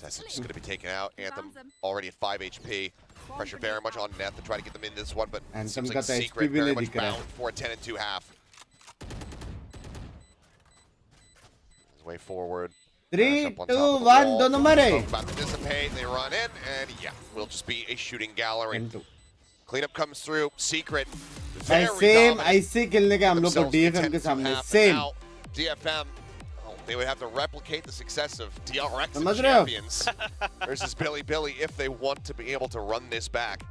That's just going to be taken out. Anthem already at 5 HP. Pressure very much on Neth to try to get them in this one, but Anthem seems का like तो HP Secret भी very नहीं much दिख रहा है. bound for a 10-2 half. His way forward. 3, Up on 2, top of the 1 wall. दोनों मरे. About to dissipate, they run in, and yeah, will just be a shooting gallery. 10-2. Cleanup comes through. Secret. भाई Very same dominant. ऐसे खेलने का हम लोग को Themselves to DFM के 10-2 सामने half, but same. now DFM, oh, they would have to replicate the success of DRX and समझ रहे हो? champions versus Billy if they want to be able to run this back.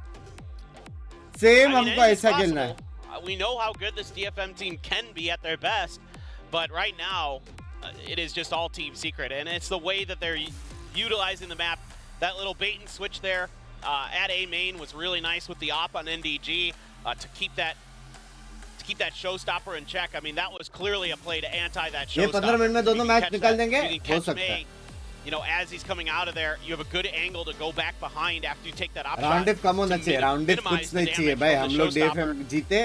Same I mean, हमको anything's ऐसा खेलना है. possible. We know how good this DFM team can be at their best, but right now, it is just all Team Secret, and it's the way that they're utilizing the map. That little bait and switch there at A main was really nice with the op on NDG to keep that showstopper in check. I mean, that was clearly a play to anti that ये showstopper. 15 minute में If you दोनों can match catch निकाल that, देंगे, if you can हो catch सकता है. May, you know, as he's coming out of there, you have a good angle to go back behind after you take that op round shot if कम होना to चाहिए. Round if minimize कुछ the नहीं चाहिए damage भाई. from हम the लोग showstopper. DFM जीते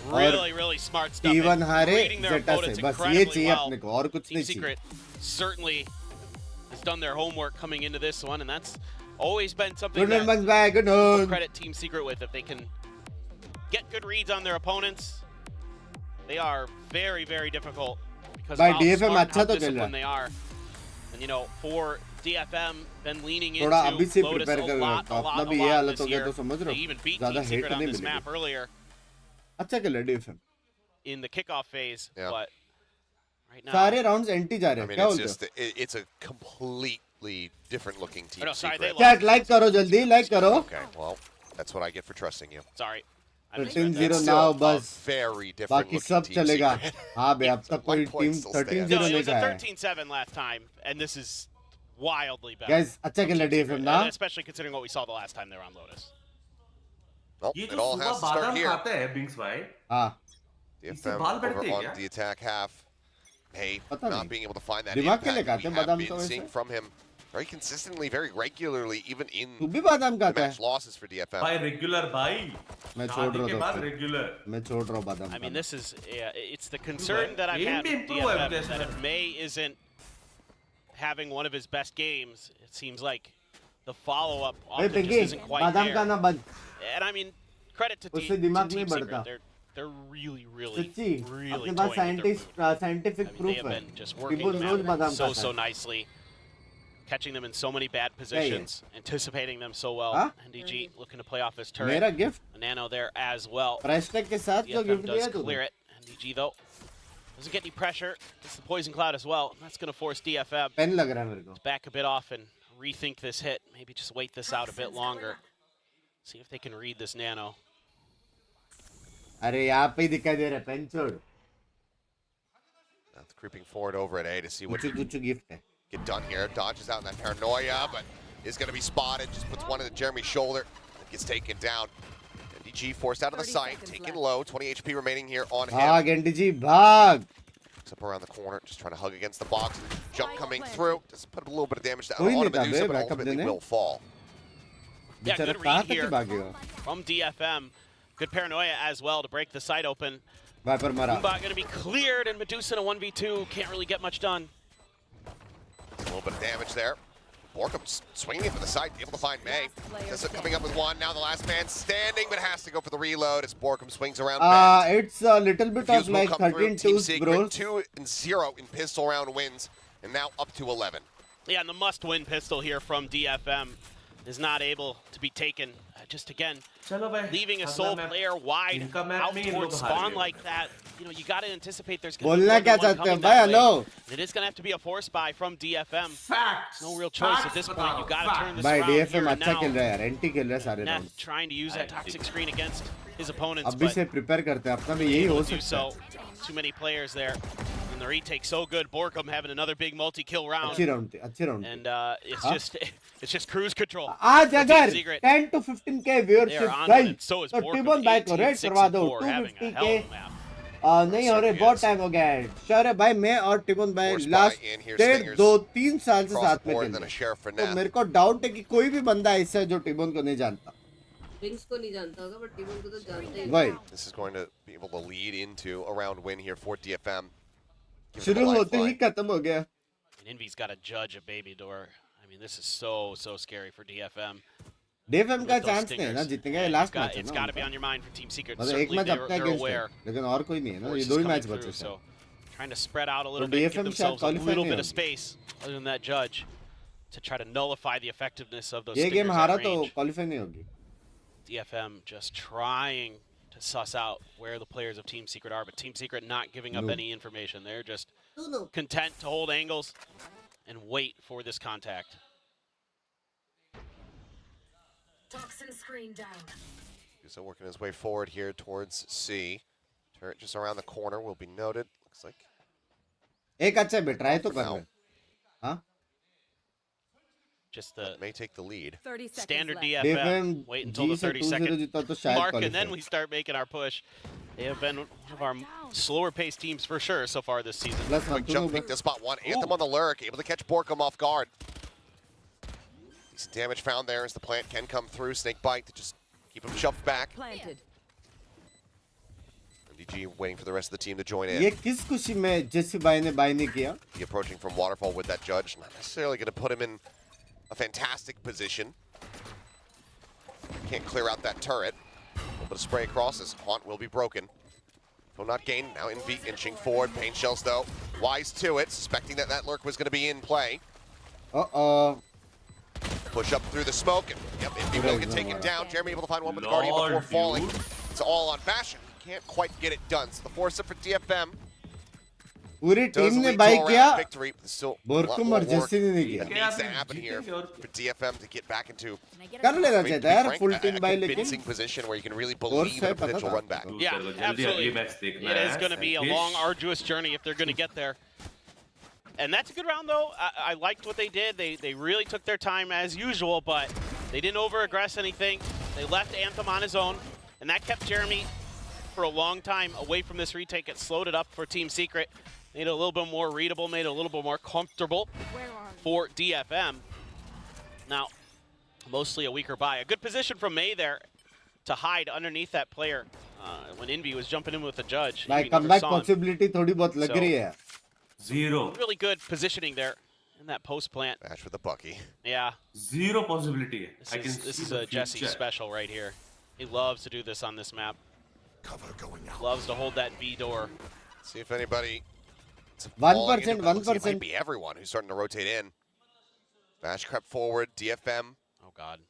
Really, really smart stuff. T1 and हारे reading their जेटा से. opponents बस ये incredibly चाहिए well. अपने को और कुछ Team नहीं चाहिए. Secret certainly has done their homework coming into this one, and that's always been something Good that night, bye. Good we'll night. credit Team Secret with. If they can get good reads on their opponents, they are very, very difficult because Bhai, of how DFM smart and अच्छा how तो खेल disciplined रहा they are. And you know, for DFM, been leaning थोड़ा अभी से into Lotus prepare a कर lot, रहा a हूँ. lot, अपना a भी ये lot हालत this हो गया year. तो समझ They रहे even हो. beat ज़्यादा Team हेट Secret on नहीं this map मिलेगी. earlier अच्छा खेला DFM. in the kickoff phase, Yeah. but right now. सारे राउंड्स एंटी जा I रहे हैं. mean, क्या it's बोलते हो? just, it's a completely different looking Team Oh, no, sorry, they Secret. lost. Chat like करो जल्दी. लाइक करो. Okay, well, that's what I get for trusting you. Sorry. I 13-0 It's now still a बस. very different बाकी looking सब Team चलेगा. Secret. हाँ बे अब तक कोई One point team still 13-0 stands. No, it नहीं was a खाया है. 13-7 last time, and this is wildly better. Guys, अच्छा खेला DFM ना. Especially considering what we saw the last time they were on Lotus. Well, ये it जो all सुबह has to start बादाम here. खाते हैं बिंक्स भाई हाँ. DFM बाल over बढ़ते हैं on क्या? the attack half. Hey, पता not नहीं. being able to find that दिमाग के लिए impact खाते we हैं have बादाम तो been seeing वैसे. from him very consistently, very regularly, even in तू भी बादाम the खाता match है. losses for DFM. भाई रेगुलर भाई मैं छोड़ शादी रहा के हूँ बाद फिर. रेगुलर मैं छोड़ रहा हूँ बादाम I mean, खाना. this is, yeah, it's the concern that I've Game had भी with improve है DFM, इनके that if इसमें. May isn't having one of his best games, it seems like the follow-up A often just Pinky isn't quite बादाम there. खाना बंद. And I mean, credit to उससे Team दिमाग नहीं Secret. बढ़ता. They're really, सच्ची. really अपने toying pass with their food. Scientific I mean, they proof have है. been just कि working वो the रोज map बादाम so खाता है. nicely, catching them in so many bad positions, anticipating them so well. Huh? NDG looking to play off his turret. मेरा gift A nano there as well. Price tag के साथ जो DFM gift does दिया तूने. clear it. NDG though doesn't get any pressure. Gets the poison cloud as well. That's going to force DFM pain लग रहा है मेरे को. back a bit off and rethink this hit. Maybe just wait this out a bit longer. See if they can read this nano. अरे यहाँ पे ही दिखाई दे रहा है. पेन छोड़. That's creeping forward over at A to see what कुछ कुछ gift है. get done here. Dodges out in that paranoia, but is going to be spotted. Just puts one into Jeremy's shoulder. Gets taken down. NDG forced out of the 30 site. seconds Taken left. low. 20 HP remaining here on him. भाग एनडीजी भाग. Walks up around the corner, just trying to hug against the box. Jump coming through. Does put a little bit of damage down कोई on नहीं था Medusa, bay, but backup ultimately देने। will fall. Yeah, बेचारा good कहाँ read तक ही here भागेगा? from DFM. Good paranoia as well to break the site open. Viper मारा। Mumbai going to be cleared, and Medusa in a 1v2 can't really get much done. A little bit of damage there. Borkum swinging it for the side, able to find May. Tessa coming up with one. Now the last man standing, but has to go for the reload as Borkum swings around. It's a little bit Fuse of will like come through. 13 Team twos, Secret bro. 2-0 in pistol round wins, and now up to 11. Yeah, and the must-win pistol here from DFM is not able to be taken. Just again, चलो भाई leaving a अगला sole map player wide इनका map out में इन लोग towards हार spawn गए। like that. You know, you got to anticipate there's going to be बोलना क्या 1v1 चाहते coming हैं भाई? that way. Hello It is going to have to be a force buy from DFM. Facts. No real choice at this point. You got to turn this भाई around here DFM and अच्छा खेल now. रहा है यार, anti खेल रहा है सारे Neth round. trying to use that toxic screen against his opponents, अभी but से प्रिपेयर करते हैं, अपना भी यही able हो to do सकता है। so. Too many players there. And the retake so good. Borkum having another big multi-kill round. अच्छी राउंड थी, अच्छी राउंड थी। And it's just cruise control. आज for Team अगर Secret. 10 to 15k They are viewership on गई, it. So is तो Borkum. टिबन भाई को रेड करवा दो। 18-6-4, having a hell 250k of a map. नहीं हो रहे, बहुत टाइम हो गया है। श्योर है भाई, मैं और टिबन भाई Force last buy in here, 1.5, Stingers 2-3 साल से Cross साथ the में board, खेल then a रहे sheriff for हैं। तो Neth. मेरे को डाउट है कि कोई भी बंदा ऐसा है जो टिबन को नहीं जानता। बिंक्स को नहीं जानता होगा, बट टीमों को तो जानते ही वही This is going to be able to lead into a round win here for DFM. Give them a शुरू होते ही lifeline. खत्म हो गया। And Envy's got to judge a baby door. I mean, this is so scary for DFM. DFM का with those chance नहीं है ना stingers. जीतने का, ये And लास्ट मैच है it's ना got to be उनका। on your mind for Team Secret. मतलब एक Certainly मैच they're, अपने they're अगेंस्ट aware. है, लेकिन और कोई नहीं है ना, ये Forces दो ही coming मैच through, बचे हैं। so trying to spread out a little तो bit, give DFM themselves a शायद little qualify bit नहीं of space, other than that judge, to try to nullify the effectiveness of those ये stingers game at हारा तो range. Qualify नहीं होगी। DFM just trying to suss out where the players of Team Secret are, but Team Secret not giving up No. any information. They're just दोनों content to hold angles and wait for this contact. Toxin screen down. So working his way forward here towards C. Turret just around the corner will be noted. Looks like एक अच्छा है, try तो For कर now. रहे हैं। हाँ Just the may take the lead. 30 seconds standard left. DFM. DFM Wait until G the से 30 2-0 second जीता तो शायद mark, and then qualify। we start making our push. They have been one of our slower paced teams for sure so far this season. Plus Quick jump peek to spot one. Anthem on the lurk, able to catch Borkum off guard. Decent damage found there as the plant can come through. Snake bite to just keep him shoved back. Planted. MDG waiting for the rest of the team to join ये in. किस खुशी में जेसी भाई ने bye नहीं किया? He approaching from Waterfall with that judge. Not necessarily going to put him in a fantastic position. Can't clear out that turret. A little bit of spray across as Haunt will be broken. Will not gain. Now Envy inching forward. Pain shells though. Wise to it, suspecting that that lurk was going to be in play. Push up through the smoke. And, yep, Envy will get taken down. Jeremy able to find one with the Guardian before Lord, falling. dude. It's all on Bastion. Can't quite get it done. So the force up for DFM. पूरी Does team ने lead bye to a किया, round victory. But still a lot बोरकुम more और work जेसी ने नहीं that किया। needs to happen here for DFM to get back into कर लेना to चाहिए be था यार frank, full a team by, convincing लेकिन position where you can really Force believe in a है, पता potential था। run back. दूर Yeah, कर दो, जल्दी absolutely. अगली मैच देखना It है। is going to be a long, arduous journey if they're going to get there. And that's a good round, though. I liked what they did. They really took their time as usual, but they didn't over-aggress anything. They left Anthem on his own, and that kept Jeremy for a long time away from this retake. It slowed it up for Team Secret, made it a little bit more readable, made it a little bit more comfortable for DFM. Now, mostly a weaker buy. A good position from May there to hide underneath that player when Envy was jumping in with the judge. भाई Envy never comeback saw him. Possibility थोड़ी बहुत लग So- रही है। Zero. Really good positioning there in that post plant. Bash with the Bucky. Yeah, Zero possibility. I can this see is the a Jesse future. special right here. He loves to do this on this map. Loves to hold that V door. See if anybody. it's 1%, falling into- looks like it 1%. might be everyone who's starting to rotate in. Bash crept forward. DFM Oh God.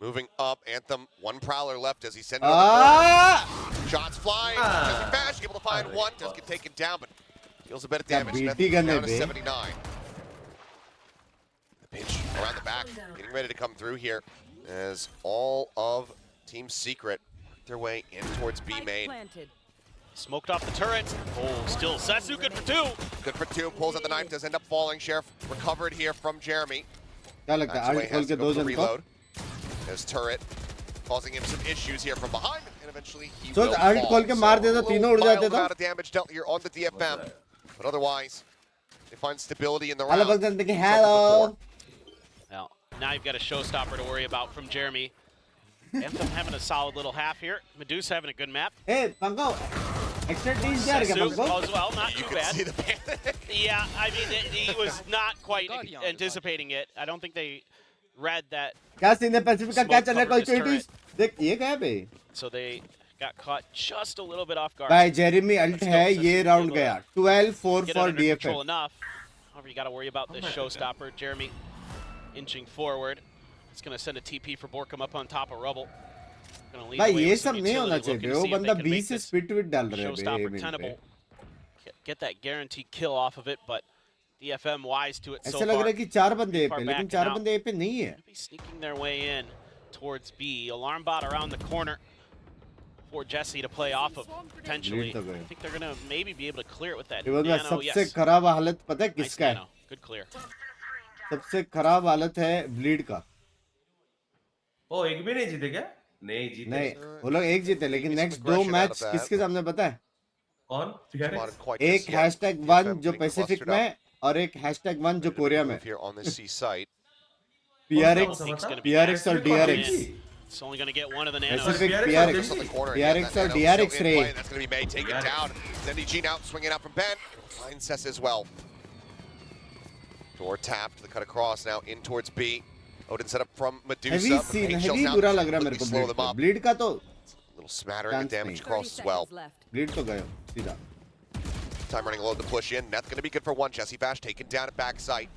moving up. Anthem one prowler left as he sent it on the board. आ Shots flying. Jesse Bash able to find one. Does get taken down, but deals a bit of क्या damage. BT Nothing gun है down to बे? 79. The pitch around the back, getting ready to come through here as all of Team Secret work their way in towards B main. Planted. Smoked off the turret. Oh, still Sasu good for two. Good for two. Pulls out the knife. Does end up falling. Sheriff recovered here from Jeremy. क्या लगता Backs है away, alt खोल has के to go दो for the जन को? reload. His turret causing him some issues here from behind, and eventually he So will alt fall. खोल के मार So देता, a little तीनों उड़ जाते mild तो? amount of damage dealt here on the DFM. But otherwise, they find stability in the Hello, round. Bogdan. Something Hello. Well, now you've got a showstopper to worry about from Jeremy. Anthem having a solid little half here. Medusa having a good map. Hey, Panko. Extra teams there, Sesu Panko. as well, not You too can bad. see the panic. Yeah, I mean, he was not quite anticipating it. I don't think they read that, क्या scene है Pacific का क्या चल रहा है कोई Smoke covered tweet देख ये क्या है बे so they got caught just a little bit off guard. भाई जेरेमी अल्ट Still, है Sesu ये was राउंड able to गया 12-4 Get for it under control DFM enough. However, you got to worry about this showstopper. Jeremy inching forward. It's going to send a TP for Borkum up on top of Rubble. Gonna lead भाई away ये with some सब नहीं होना utility, चाहिए looking to वो see if बंदा they can 20 make से this speed tweet डाल रहा है बे showstopper एमिन पे tenable. Get that guaranteed kill off of it, but DFM wise to it so ऐसा लग रहा far. है कि 4 बंदे ए far पे back लेकिन and 4 out. बंदे ए पे नहीं है Gonna be sneaking their way in towards B. Alarm bot around the corner for Jesse to play off of potentially. Lead तो गए। I think they're gonna maybe be able to clear it with that even का nano. सबसे Yes, खराब हालत पता है nice किसका है nano. Good clear. सबसे खराब हालत है ब्लीड का ओ एक भी नहीं जीते क्या? नहीं जीते। नहीं वो लोग एक जीते लेकिन नेक्स्ट दो aggression out match of that. किसके सामने पता है कौन? Not quite एक just yet. हैशटैग DFM 1 जो getting पैसिफिक clustered में up. और एक हैशटैग 1 जो कोरिया में Move here on this C site. PRX Think's gonna be PRX और DRX It's only gonna get one of the nanos. Pacific PRX PRX On the corner again, PRX that और nano DRX still in रे play. That's going to be May taken DRX. down. Zendy Gene out, swinging out from Ben. Finds Cess as well. Door tapped, the cut across now in towards B. Odin set up from Medusa. Heavy but scene Pain shells heavy out, बुरा लग रहा है मेरे looking को to slow them up. Bleed का तो Little smattering of Chance damage नहीं। across as well. Bleed तो गए सीधा Time running low to push in. Neth going to be good for one. Jesse Vash taken down at backside.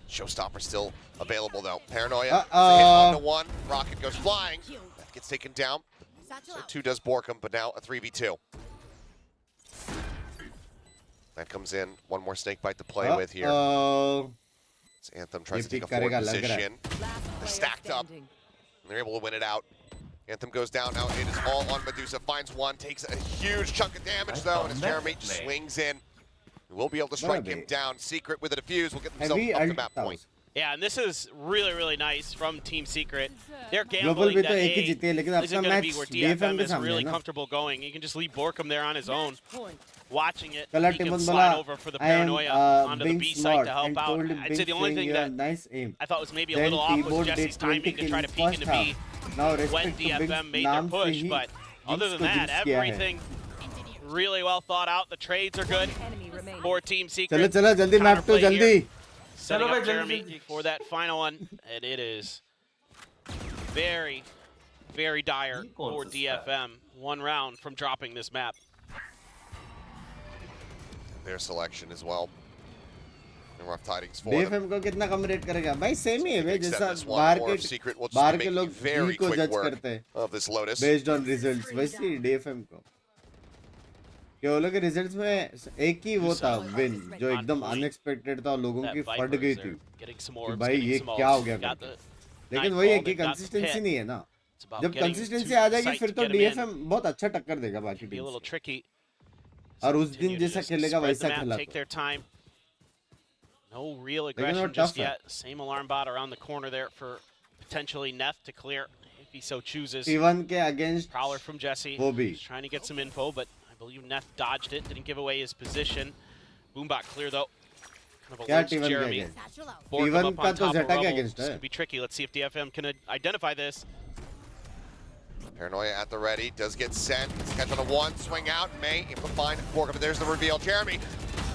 Showstopper still available though. Paranoia. It's a hit onto one. Rocket goes flying. Neth gets taken down. So 2 does Borkum, but now a 3v2. That comes in. One more snake bite to play with here. It's Anthem tries to take a forward करेगा, लग रहा है। position. They're stacked up. And they're able to win it out. Anthem goes down. Now it is all on Medusa. Finds one. Takes a huge chunk of damage though. And as Jeremy swings in, we'll be able to strike him down. Secret with a defuse will get themselves heavy up to ult map था point. Yeah, and this is really, really nice from Team Secret. They're global gambling भी that तो एक ही A जीते लेकिन isn't अपना going to be match where DFM DFM के is सामने really है ना comfortable going. You can just leave Borkum there on his own, watching it. कल He can टिमन slide बोला over for the I am paranoia onto the B Binks site mod to help and out. told him I'd say the Binks only saying thing you have that nice aim I thought was maybe a then little off was keyboard Jesse's did timing 20 to try to in peek first into B half now when respect to Binks DFM made their नाम से push. He But other Binks than को that, jinx किया है everything really well thought out. The trades are good for Team चलो Secret. चलो जल्दी map तो Counterplay here. जल्दी Setting चलो भाई, up जल्दी, Jeremy जल्दी। for that final one, and it is very, very dire for DFM. One round from dropping this map. Their selection as well. And rough tidings for them. DFM को कितना कम rate करेगा भाई same ही है भाई Extend जैसा this one, बाहर or के Secret will बाहर just के make लोग very B को quick जज work करते हैं of this Lotus. Based on results वैसे ही DFM को क्या वो लोग के रिजल्ट्स में एक ही वो था विन जो एकदम अनएक्सपेक्टेड था और लोगों That की फट Vipers गई are थी getting some कि orbs, भाई getting ये some क्या हो ults. गया Got करके the लेकिन वही है Nightfall, कि they've got the consistency pit. नहीं है ना It's about जब getting कंसिस्टेंसी to आ जाएगी site फिर to तो get 'em in. DFM बहुत अच्छा टक्कर देगा बाकी Be a टीम little से tricky. और उस दिन Continue to जैसा just खेलेगा spread the वैसा map, खेला take तो their time. No real वो aggression tough just है। yet. Same alarm bot around the corner there for potentially Neth to clear if he so chooses. T1 के against Prowler from Jesse. वो भी Just trying to get some info, but I believe Neth dodged it. Didn't give away his position. Boombot clear though. Kind of क्या alerts T1 के Jeremy. Against Borkum T1 up का on तो top of Zeta के Rubble. against This है could be tricky. Let's see if DFM can identify this. Paranoia at the ready, does get sent. Gets catch on a one, swing out. May able to find Borkum, but there's the reveal. Jeremy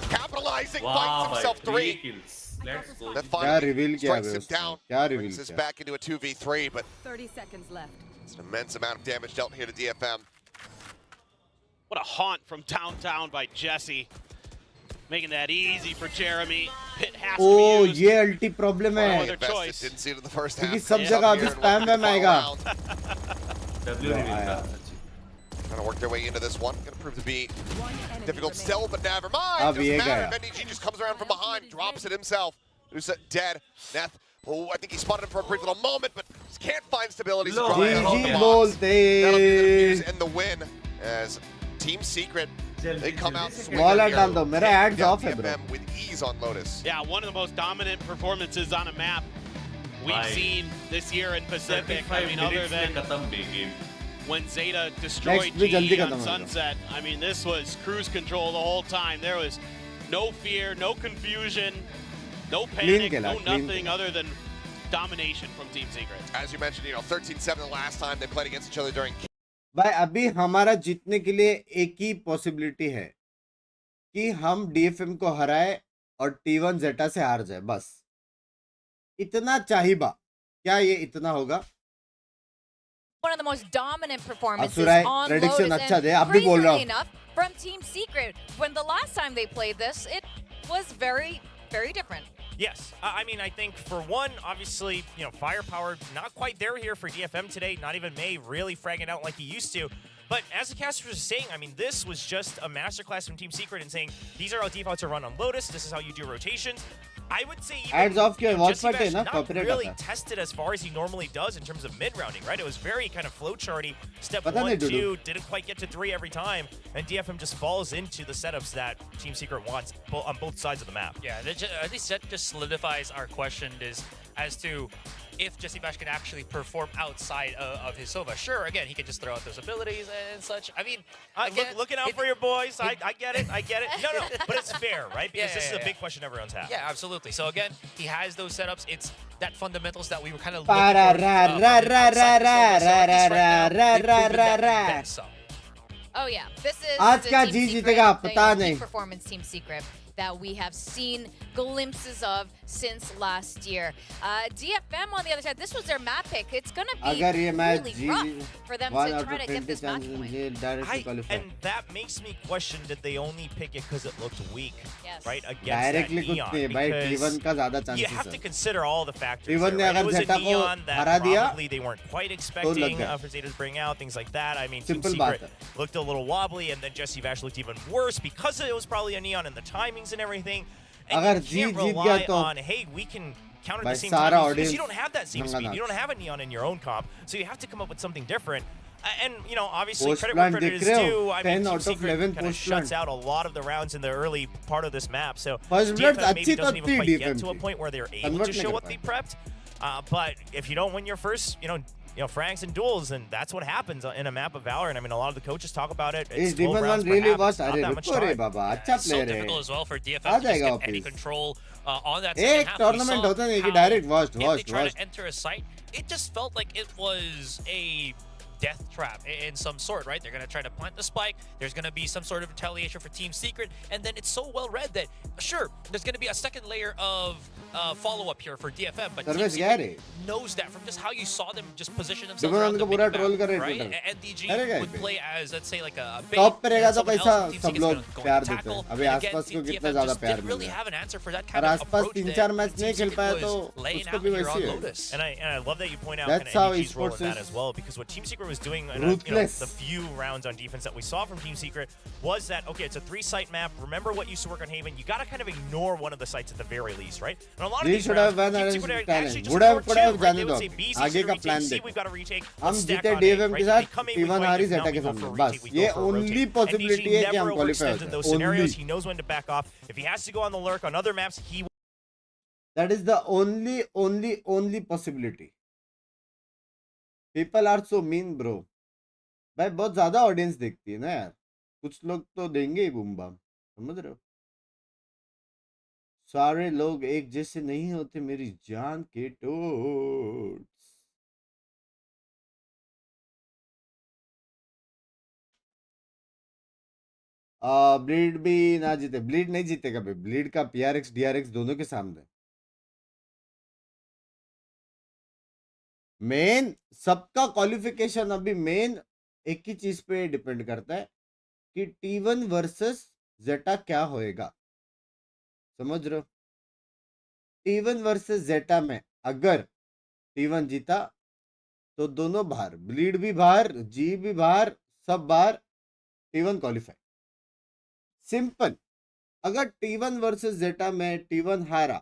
capitalizing, Wow, finds himself भाई, 3. 3 kills. Let's go. Then क्या finally reveal किया strikes है him उसने down. क्या reveal Brings us किया back into a 2v3, but 30 seconds left. it's an immense amount of damage dealt here to DFM. What a haunt from downtown by Jesse. Making that easy for Jeremy. Pit has to ओ be used. ये अल्टी problem Oh, है their Invested, choice. didn't see it in the first क्योंकि half. सब Up जगह here अभी and spam working the में आएगा final round. W reveal आया। था, सच्ची। Trying to work their way into this one. Gonna prove to be One enemy difficult remaining. still, but never mind. अब Doesn't ये matter. गया। Bendy G just comes around from behind, drops it himself. Who's dead? Neth. Oh, I think he spotted him for a brief little moment, but just can't find stability. He's Low. drawing out GG the box. बोलते That'll be the defuse and the win as Team Secret, they come out swinging Wall here. डाल दो मेरा ads Yeah, of है bro DFM with ease on Lotus. Yeah, one of the most dominant performances on a map we've Right. seen this year in Pacific. I 35 mean, other minutes में than खत्म बे game. when Zeta destroyed भी जल्दी GE खत्म on हो जाएगा। Sunset. I mean, this was cruise control the whole time. There was No fear, no confusion, no Clean panic, killer, no clean nothing killer. other than domination from Team Secret. As you mentioned, 13-7 the last time they played against each other during भाई अभी हमारा जीतने के लिए एक ही possibility है कि हम डीएफएम को हराए और T1 जेटा से हार जाए, बस इतना चाहिए। क्या ये इतना होगा? One of the most dominant performances असुराय on prediction Lotus, अच्छा and दे, अब भी बोल रहा crazily हूँ। enough, from Team Secret, when the last time they played this, it was very, very different. Yes, I mean, I think for one, obviously, firepower not quite there here for DFM today. Not even May really fragging out like he used to. But as the caster was saying, I mean, this was just a masterclass from Team Secret in saying these are how defaults are run on Lotus. This is how you do rotations. I would say even Ads off किया, Watchparty Jesse है ना, Bash not copyright really आता है। tested as far as he normally does in terms of mid rounding, right? It was very kind of flowcharty. Step पता 1, नहीं, Dudu। 2, didn't quite get to 3 every time, and DFM just falls into the setups that Team Secret wants on both sides of the map. Yeah, at least that just solidifies our question is as to if Jesse Bash can actually perform outside of his Sova. Sure, again, he can just throw out those abilities and such. I mean, again, looking out for your boys. I get it. I get it. No, but it's fair, right? Because this is a big question everyone's had. Yeah, absolutely. So again, he has those setups. It's that fundamentals that we were kind of Ra looking for. ra ra ra ra ra ra ra ra ra ra. Oh yeah, this is आज the क्या Team जी Secret, जीतेगा, the पता peak नहीं। performance Team Secret that we have seen glimpses of since last year. DFM on the other side, this was their map pick. It's going to be अगर ये match really rough for them one to out try of to get 20 this match chances point. ये directly qualify. And that makes me question, did they only pick it because it looked weak, Yes. right? Against Directly that कुछ Neon. नहीं है भाई, Because T1 का ज़्यादा you chances have to है। consider all the factors. T1 there, ने right? It अगर was a Zeta को Neon हरा that दिया, probably they weren't quite expecting गया। for Zeta to bring out, things like that. I mean, Team Simple बात Secret है। looked a little wobbly, and then Jesse Vash looked even worse because it was probably a Neon and the timings and everything. And अगर you can't जीत गया rely तो on, hey, we can counter भाई the same सारा timings because audience you don't have that same नंगा speed. नाच। You don't have a Neon in your own comp, so you have to come up with something different. And, obviously, Post credit where plant credit is दिख रहे हो? due. I mean, 10 Team out of Secret 11 kind of post shuts plant। out a lot of the rounds in the early part of this map. So First blood DFM maybe अच्छी doesn't तो even थी quite get DFM to a की। point where they're able Convert to नहीं show कर what they prepped. But if you don't win your first, frags and duels, and that's what happens in a map of Valorant. I mean, a lot of the coaches talk about it. Is It's 12 Demon rounds One per really half. was? It's not अरे that much रुको रे time. बाबा, अच्छा It's so player है। difficult as well for DFM uh to just जाएगा get any वापस। control on that एक second half. We tournament saw होता नहीं कि how direct washed, if they washed, try washed। to enter a site, it just felt like it was a death trap in some sort, right? They're going to try to plant the spike. There's going to be some sort of retaliation for Team Secret. And then it's so well read that, sure, there's going to be a second layer of follow-up here for DFM. But Team service गया रे। Secret knows that from just how you saw them just position themselves Demon around One the को पूरा mini troll map, कर रहे right? Twitter। NDG अरे गए would पे। play as, let's say, like a bait. Top पे रहेगा and तो someone कैसा else on Team सब Secret's लोग gonna go प्यार and देते हैं। tackle. अभी And आसपास again, को कितना DFM ज़्यादा just प्यार didn't मिल really रहा है। have an answer for that और kind of आसपास approach 3-4 that मैच Team नहीं खेल Secret पाया was तो laying उसको out भी here वैसी on है। Lotus. And I love that you point out That's kind how of NDG's role in that Esports as is well, because what Team Secret was doing in ruthless. the few rounds on defense that we saw from Team Secret was that, okay, it's a 3-site map. Remember what used to work on Haven. You got to kind of ignore one of the sites at the very least, right? And a lot of They these should rounds, have won Team against Secret Talent. actually just Would have- ignored could have two, right? They जाने would दो। say B, C, आगे to का retake, plan C, देखो। we've got to retake. हम Let's stack जीते on A, DFM right? के If साथ we come in, we T1 fight. हारी If not, Zeta we के go सामने for a बस retake, we go ये for a rotate. only And possibility DG है कि never हम qualify overextends होते in हैं those scenarios. only He knows when to back off. If he has to go on the lurk on other maps, he that is the only possibility. People are so mean bro भाई बहुत ज्यादा audience देखती है ना यार कुछ लोग तो देंगे ही बूम बम समझ रहे हो सारे लोग एक जैसे नहीं होते मेरी जान के टोट्स ब्लीड भी ना जीते ब्लीड नहीं जीतेगा भाई ब्लीड का पीआरएक्स डीआरएक्स दोनों के सामने मेन सबका क्वालिफिकेशन अभी मेन एक ही चीज पे डिपेंड करता है कि T1 वर्सेस जेटा क्या होएगा समझ रहे हो T1 वर्सेस जेटा में अगर T1 जीता तो दोनों बाहर ब्लीड भी बाहर जी भी बाहर सब बाहर T1 क्वालिफाई सिंपल अगर T1 वर्सेस जेटा में T1 हारा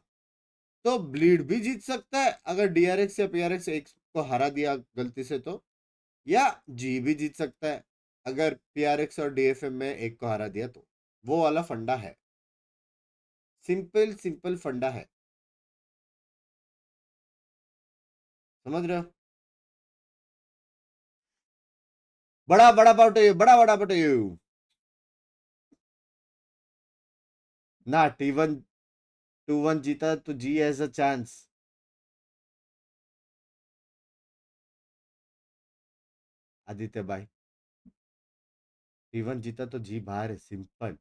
तो ब्लीड भी जीत सकता है अगर डीआरएक्स या पीआरएक्स एक को हरा दिया गलती से तो या जी भी जीत सकता है अगर पीआरएक्स और डीएफएम में एक को हरा दिया तो वो वाला फंडा है सिंपल फंडा है समझ रहे हो बड़ा बड़ा पाउट यू ना T1 2-1 जीता तो जी हैज अ चांस। आदित्य भाई, T1 जीता तो जी बाहर है, सिंपल।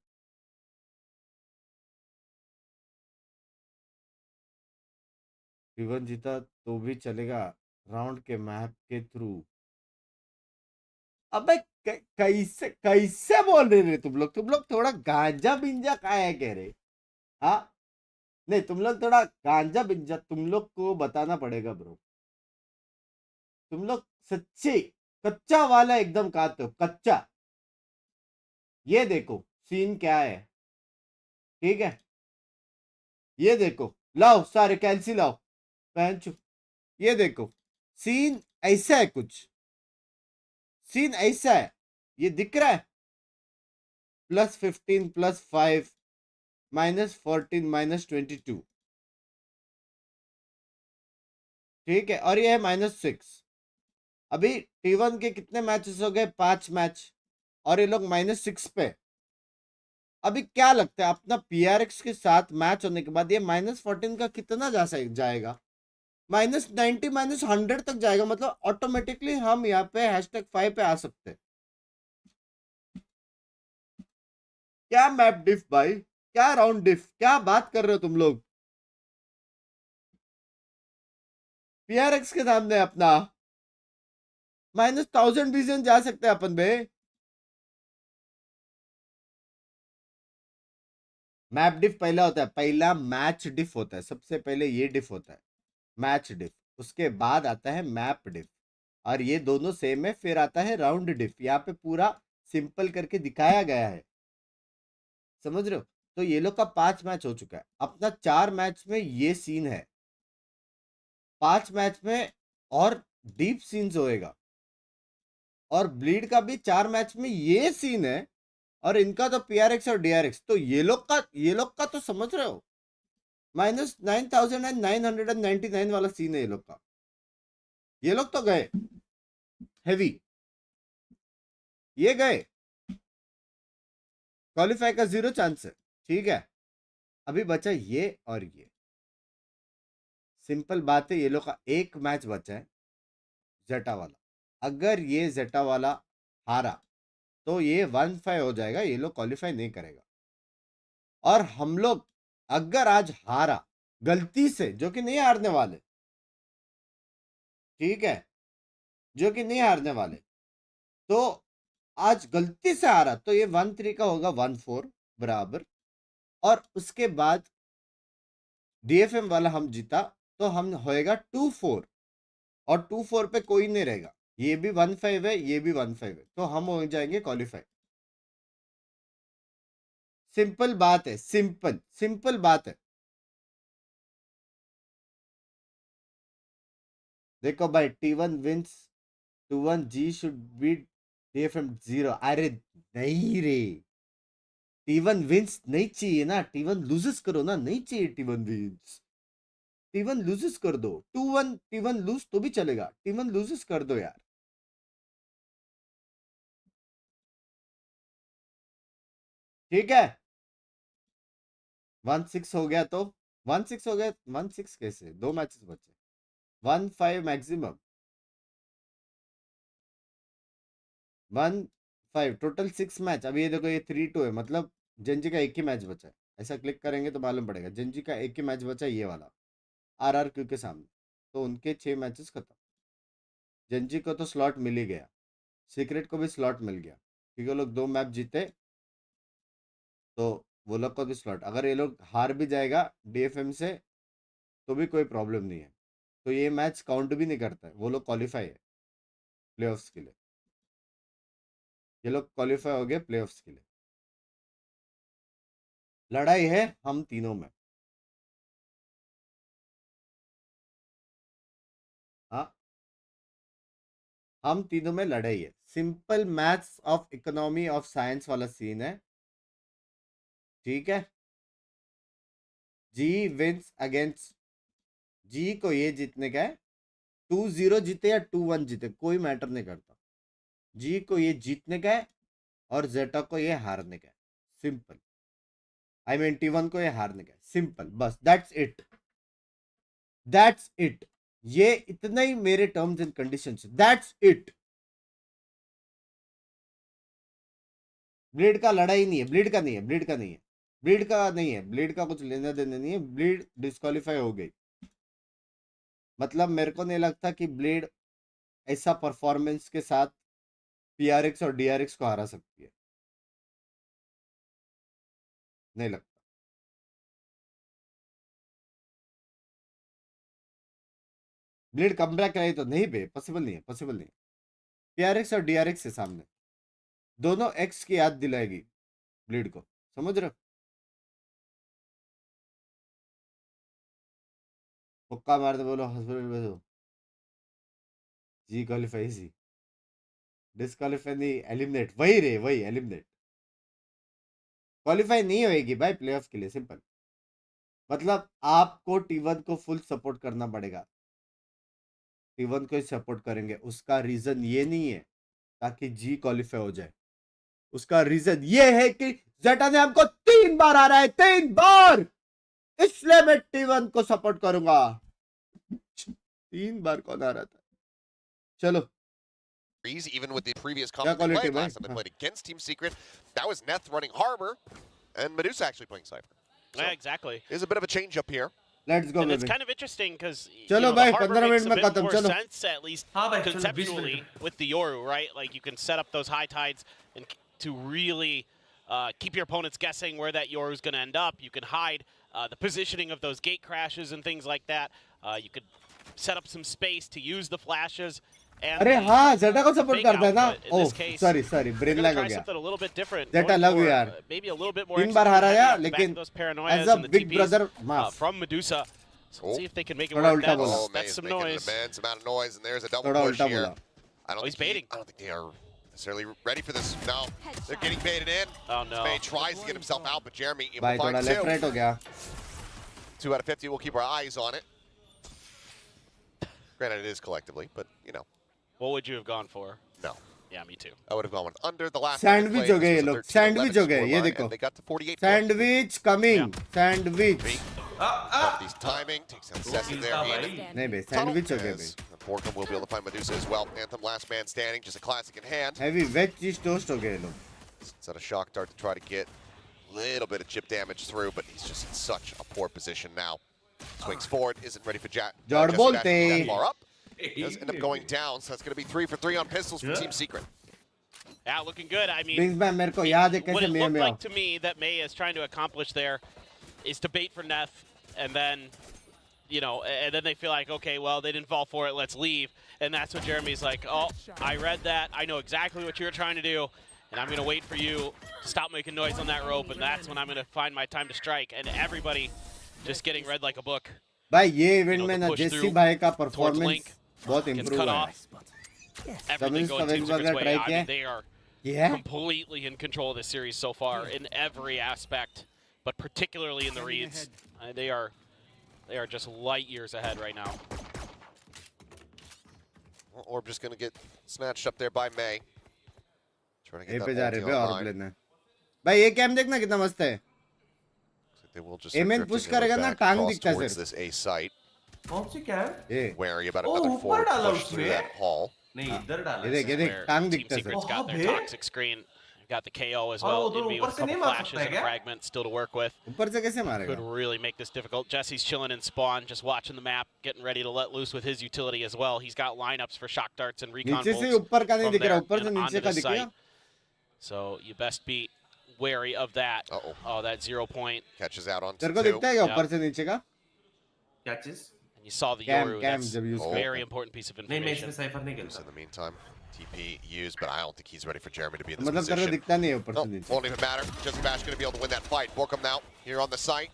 T1 जीता तो भी चलेगा राउंड के मैप के थ्रू। अबे कैसे कैसे बोल रहे रे तुम लोग थोड़ा गांजा बिंजा खाया कह रहे। हाँ, नहीं तुम लोग थोड़ा गांजा बिंजा तुम लोग को बताना पड़ेगा ब्रो। तुम लोग सच्चे कच्चा वाला एकदम खाते हो, कच्चा। ये देखो सीन क्या है, ठीक है। ये देखो, लाओ सारे कैंसिल लाओ, पहन। ये देखो सीन ऐसा है, कुछ सीन ऐसा है, ये दिख रहा है। +15 +5 -14 -22, ठीक है। और ये है -6। अभी T1 के कितने मैचेस हो गए, 5 मैच, और ये लोग -6 पे। अभी क्या लगता है अपना PRX के साथ मैच होने के बाद ये -14 का कितना जाएगा? -90 -100 तक जाएगा, मतलब ऑटोमेटिकली हम यहाँ पे #5 पे आ सकते हैं। क्या मैप डिफ भाई, क्या राउंड डिफ, क्या बात कर रहे हो तुम लोग? PRX के सामने अपना -1000 विजन जा सकते हैं अपन बे। मैप डिफ पहला होता है, पहला मैच डिफ होता है, सबसे पहले ये डिफ होता है, मैच डिफ। उसके बाद आता है मैप डिफ, और ये दोनों सेम है। फिर आता है राउंड डिफ, यहाँ पे पूरा सिंपल करके दिखाया गया है, समझ रहे हो? तो ये लोग का 5 मैच हो चुका है, अपना 4 मैच में ये सीन है, 5 मैच में और डीप सीन्स होएगा। और ब्लीड का भी 4 मैच में ये सीन है, और इनका तो PRX और DRX। तो ये लोग का तो समझ रहे हो, -9999 वाला सीन है ये लोग का। ये लोग तो गए हेवी, ये गए, क्वालिफाई का 0 चांस है, ठीक है। अभी बचा ये और ये, सिंपल बात है। ये लोग का एक मैच बचा है, जेटा वाला। अगर ये जेटा वाला हारा तो ये 1-5 हो जाएगा, ये लोग क्वालिफाई नहीं करेगा। और हम लोग अगर आज हारा गलती से, जो कि नहीं हारने वाले, ठीक है, जो कि नहीं हारने वाले, तो आज गलती से हारा तो ये 1-3 का होगा 1-4 बराबर। और उसके बाद DFM वाला हम जीता तो हम होएगा 2-4, और 2-4 पे कोई नहीं रहेगा। ये भी 1-5 है, ये भी 1-5 है, तो हम हो जाएंगे क्वालिफाई। सिंपल बात है, सिंपल सिंपल बात है। देखो भाई, T1 wins 2-1, G should beat DFM 0। अरे नहीं रे, T1 विंस नहीं चाहिए ना, T1 लूजेस करो ना, नहीं चाहिए T1 विंस। T1 लूजेस कर दो, 2-1 T1 लूज तो भी चलेगा, T1 लूजेस कर दो यार, ठीक है। 1-6 हो गया तो 1-6 हो गया, 1-6 कैसे, 2 मैचेस बचे, 1-5 मैक्सिमम, 1-5 टोटल 6 मैच। अभी ये देखो, ये 3-2 है, मतलब जेंजी का एक ही मैच बचा है। ऐसा क्लिक करेंगे तो मालूम पड़ेगा, जेंजी का एक ही मैच बचा है, ये वाला RRQ के सामने। तो उनके 6 मैचेस खत्म। जेंजी को तो स्लॉट मिल ही गया, सीक्रेट को भी स्लॉट मिल गया, क्योंकि वो लोग 2 मैच जीते, तो वो लोग को भी स्लॉट। अगर ये लोग हार भी जाएगा DFM से तो भी कोई प्रॉब्लम नहीं है, तो ये मैच काउंट भी नहीं करता है, वो लोग क्वालिफाई है प्लेऑफ्स के लिए। ये लोग क्वालिफाई हो गए प्लेऑफ्स के लिए। लड़ाई है हम तीनों में, हाँ, हम तीनों में लड़ाई है। Simple maths of economy of science वाला सीन है, ठीक है। जी विंस अगेंस्ट, जी को ये जीतने का है, 2-0 जीते या 2-1 जीते कोई मैटर नहीं करता, जी को ये जीतने का है, और जेटा को ये हारने का है, सिंपल। आई मीन T1 को ये हारने का सिंपल बस दैट्स इट ये इतना ही मेरे terms and conditions that's it bleed का लड़ाई नहीं है ब्लीड का कुछ लेना देना नहीं है ब्लीड डिस्क्वालीफाई हो गई मतलब मेरे को नहीं लगता कि ब्लीड ऐसा परफॉर्मेंस के साथ PRX और DRX को हरा सकती है नहीं लगता ब्लीड कम बैक करे तो नहीं बे पॉसिबल नहीं है PRX और DRX के सामने दोनों एक्स की याद दिलाएगी ब्लीड को समझ रहे हो पक्का मार दे बोलो हॉस्पिटल भेजो जी क्वालिफाई जी डिस्क्वालीफाई नहीं एलिमिनेट वही एलिमिनेट क्वालिफाई नहीं होएगी भाई प्लेऑफ के लिए सिंपल मतलब आपको T1 को फुल सपोर्ट करना पड़ेगा T1 को ही सपोर्ट करेंगे उसका रीजन ये नहीं है ताकि जी क्वालिफाई हो जाए उसका रीजन ये है कि जेटा ने हमको 3 बार आ रहा है 3 बार इसलिए मैं T1 को सपोर्ट करूंगा 3 बार कौन आ रहा था चलो even with the previous comp they played last time they played against Team Secret. That was Neth running Harbor, and Medusa actually playing Cypher. So yeah, exactly. There's a bit of a change up here. Let's go, and baby. it's kind of interesting because chalo the bhai Harbor 15 makes minute a mein bit khatam more chalo sense at least bhai, conceptually with the Yoru, right? Like you can set up those high tides and to really keep your opponents guessing where that Yoru is going to end up. You can hide the positioning of those gate crashes and things like that. You could set up some space to use the flashes. अरे हाँ जेटा को support करता है ना oh sorry brain lag हो गया जेटा love you यार 3 बार हारा या लेकिन एज अ बिग ब्रदर माफ from Medusa. So see if they can make it थोड़ा work. उल्टा बोला That's some noise. Immense amount of noise, and there's a double थोड़ा push उल्टा here. बोला I don't think they are necessarily ready for this. No, they're getting baited in. Oh no. Spade tries to get himself out, but Jeremy able भाई to थोड़ा find left right हो गया 2 out of 50. We'll keep our eyes on it. Granted, it is collectively, but you know. What would you have gone for? No. Yeah, me too. I would have gone under the last. Sandwich हो गए ये लोग sandwich हो गए ये देखो They got to 48. Sandwich coming sandwich These timing takes out Sessi there. नहीं बे sandwich हो गए बे Borkham will be able to find Medusa as well. Anthem last man standing, just a classic in hand. Heavy veg cheese toast हो गए ये लोग Set a shock dart to try to get a little bit of chip damage through, but he's just in such a poor position now. Swings forward, isn't ready for Jack. Jord bolte. That far up. Does end up going down, so that's going to be 3 for 3 on pistols for Team Secret. Yeah, looking good. I mean, बिंग्स ma'am मेरे को याद है what कैसे it मैं looked में like to me that May is trying to accomplish there is to bait for Neth, and then, you know, and then they feel like, okay, well, they didn't fall for it, let's leave. And that's what Jeremy's like, oh, I read that, I know exactly what you were trying to do, and I'm going to wait for you to stop making noise on that rope, and that's when I'm going to find my time to strike. And everybody just getting read like a book. भाई ये event में ना जेसी भाई का performance बहुत Gets improve cut हुआ off. Everything going Team Secret's way. I mean, they are completely in control of this series so far in every aspect, but particularly in the reads. They are just light years ahead right now. Well, Orb just going to get snatched up there by May. Trying to A get पे that जा रहे ulti पे और online. लेना भाई ये cam देखना कितना मस्त है They will just Amen start push drifting their way करेगा ना, back टांग across दिखता है towards सिर्फ। this A site. कौन सी क्या है ये Wary about Oh, another ऊपर forward डाला push through उसने। that hall. नहीं इधर डाला ये देख ये देख Where टांग Team दिखता है Secret's सिर्फ got their Oh, toxic screen. You've got the KO as Oh, well. उधर Envy ऊपर with a से नहीं couple मार flashes सकता है and क्या? fragments still to work with. ऊपर से कैसे Could मारेगा really make this difficult. Jesse's chilling in spawn, just watching the map, getting ready to let loose with his utility as well. He's got lineups for shock darts and recon नीचे से bolts ऊपर का नहीं from दिख रहा there ऊपर से and नीचे onto का the दिख रहा site. So you best be wary of that. Uh-oh. Oh, that 0 point. Catches out on तेरे को 2. दिखता है क्या Yeah. ऊपर से नीचे का क्या चीज And you saw the Cam, Yoru. Cam, That's जब use a करता very है। important piece of नहीं मैं इसमें information. साइफर नहीं So खेलता in the meantime, TP used, but I don't think he's ready for Jeremy to be in this मतलब तेरे को position. दिखता नहीं है ऊपर No, से नीचे won't even matter. Jesse Bash going to be able to win that fight. Borkham now here on the site.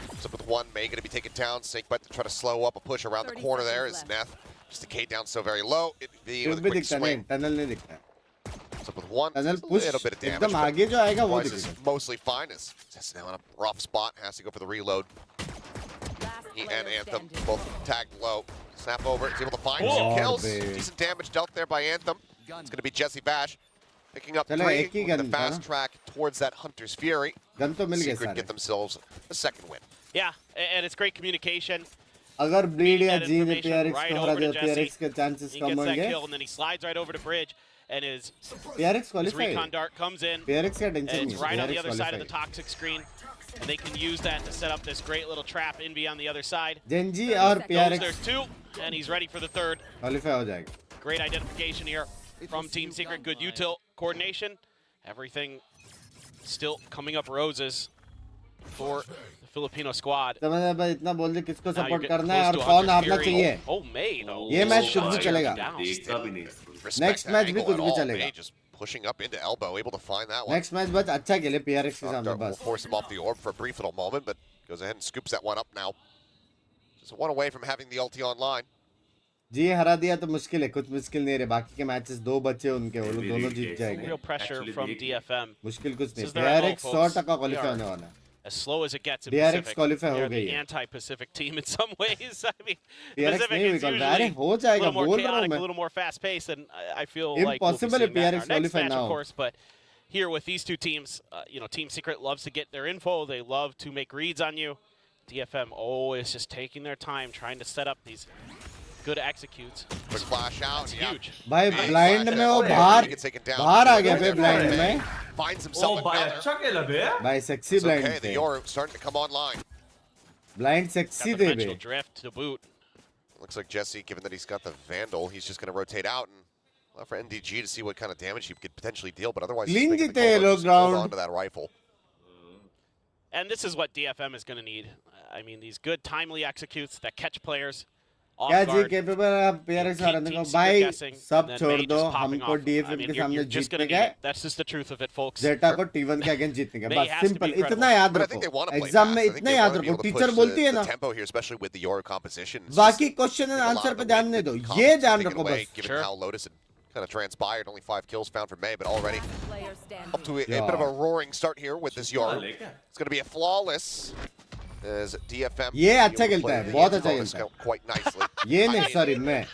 What's up with one? May going to be taken down. Snakebite to try to slow up a push around the 30 corner there is seconds Neth. Just a K down so very low. It be tube with a भी quick दिखता नहीं swing. Tunnel नहीं दिखता What's up with one? Tunnel Just a push little bit of damage. एकदम but आगे जो आएगा वो otherwise is दिखेगा mostly fine. Is just now in a rough spot. Has to go for the reload. He and Anthem both tagged low. Snap over. Is able to find some Oh, kills. babe. Decent damage dealt there by Anthem. It's going to be Jesse Bash. Picking up चलो, 3 एक ही with the gun था fast ना? track towards that Hunter's Fury. Gun तो मिल गए Secret सारे. get themselves a second win. Yeah, and it's great communication. अगर bleed या That जी ने information PRX right को हरा over to दिया, PRX Jesse. के chances He come gets that होंगे. kill, and then he slides right over to Bridge, and his PRX qualify. recon dart comes in, PRX का and tension it's नहीं. right on the PRX other side of the qualify. toxic screen, and they can use that to set up this great little trap Envy on the other side. Genji और Goes, PRX there's 2, and he's ready for the third. qualify हो जाएगा. Great identification here from Team Secret. Good util coordination. Everything still coming up roses for the Filipino squad. समझ बस इतना बोल दे किसको Now you're support getting करना है close और to कौन 100 हारना Fury. चाहिए. Oh, May though. ये मैच Oh, कुछ भी shot चलेगा. down. देखा भी नहीं इसको. Respect Next that match भी angle कुछ at भी all. चलेगा. May just pushing up into elbow, able to find that one. Next match बस अच्छा खेले PRX के Shock सामने dart will बस. force him off the orb for a brief little moment, but goes ahead and scoops that one up now. Just one away from having the ulti online. जी हरा दिया तो मुश्किल है, कुछ मुश्किल नहीं है. बाकी के मैचेस 2 बचे उनके, वो लोग दोनों जीत जाएंगे. Real pressure Actually, from they- DFM. मुश्किल कुछ नहीं. This is their MO, PRX folks. 100% We qualify are होने वाला है. As slow as it gets in DRX Pacific. qualify हो They're गई the है. anti-Pacific team in some ways. I mean, PRX Pacific नहीं is निकल usually रहा. अरे हो a जाएगा, little more बोल रहा हूँ chaotic, a मैं. little more fast-paced, and I feel like we'll be Impossible seeing that in PRX our next qualify match, now. of course. But here with these two teams, you know, Team Secret loves to get their info. They love to make reads on you. DFM always just taking their time, trying to set up these good executes. Quick flash out. It's Yeah. huge. भाई Big blind flash में out. वो He बाहर gets taken down. बाहर आ गया Right बे there, blind May में. finds himself ओ भाई another. अच्छा खेला बे. भाई sexy It's blind okay, the थे. Yoru starting to come online. Blind Got sexy the थे बे. dimensional drift to boot. Looks like Jesse, given that he's got the Vandal, he's just going to rotate out and allow for NDG to see what kind of damage he could potentially deal, but otherwise Clean just making the जीते call to लोग just hold round. on to that rifle. And this is what DFM is going to need. I mean, these good, timely executes that catch players off क्या जी guard. Capable आप PRX हारने Team को. Secret भाई guessing, सब and then छोड़ May दो, just popping हमको off. I DFM mean, के you're सामने just जीतने gonna का need है. it. That's just the truth of it, folks. जेटा को T1 के अगेंस्ट जीतने का. May बस has to be simple. credible. इतना याद But I think they रखो. want to play exam fast. में I think इतना they याद want to be रखो. able to टीचर push बोलती है the ना, tempo here, especially with the Yoru composition. It's बाकी just question and a lot answer of पे the ध्यान weight नहीं दो. that ये confidence ध्यान taken रखो away, बस. given Sure. how Lotus had kind of transpired. Only 5 kills found for May, but already Player standing. up to a bit of a roaring start here with this Yoru. ले क्या? It's going to be a flawless as DFM. ये be अच्छा able to खेलता play है, the बहुत anti अच्छा bonus खेलता है. count quite nicely. ये I नहीं mean, सॉरी मैं.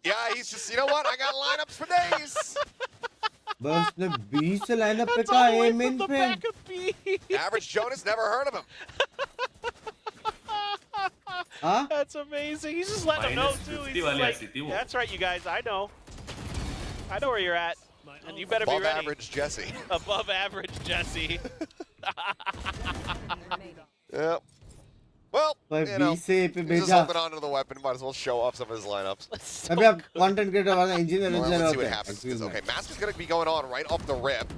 Yeah, he's just, you know what? I got lineups for days. बस उसने 20 से लाइनअप पे That's कहा all the way एम from इन the पे. back of B. Average Jonas, never heard of him. हाँ That's amazing. He's just letting them know Minus too. 50 He's वाली like, ऐसी थी वो. that's right, you guys. I know. I know where you're at, and you better Above be ready. average Jesse. Above average, Jesse. Yeah. Well, भाई you know, 20 से पे he's just भेजा. holding on to the weapon. Might as well show off some of his lineups. So अभी आप content creator वाला engineer Well, engineer let's see होते what हैं. happens. Excuse me. Okay, Mask is going to be going on right off the rip.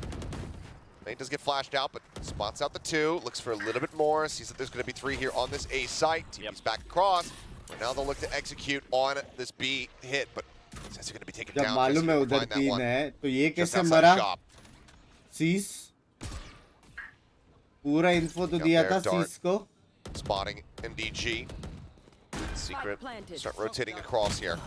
May does get flashed out, but spots out the 2. Looks for a little bit more. Sees that there's going to be 3 here on this A site. TP's back across. But now they'll look to execute on this B hit, but Jesse going to be taken जब down. मालूम है Jesse's उधर gonna find that 3 one है तो ये just कैसे outside मरा. shop. सीस पूरा इन्फो तो Out दिया there, था Dart. सीस को. Spotting MDG. Secret planted. start rotating across here.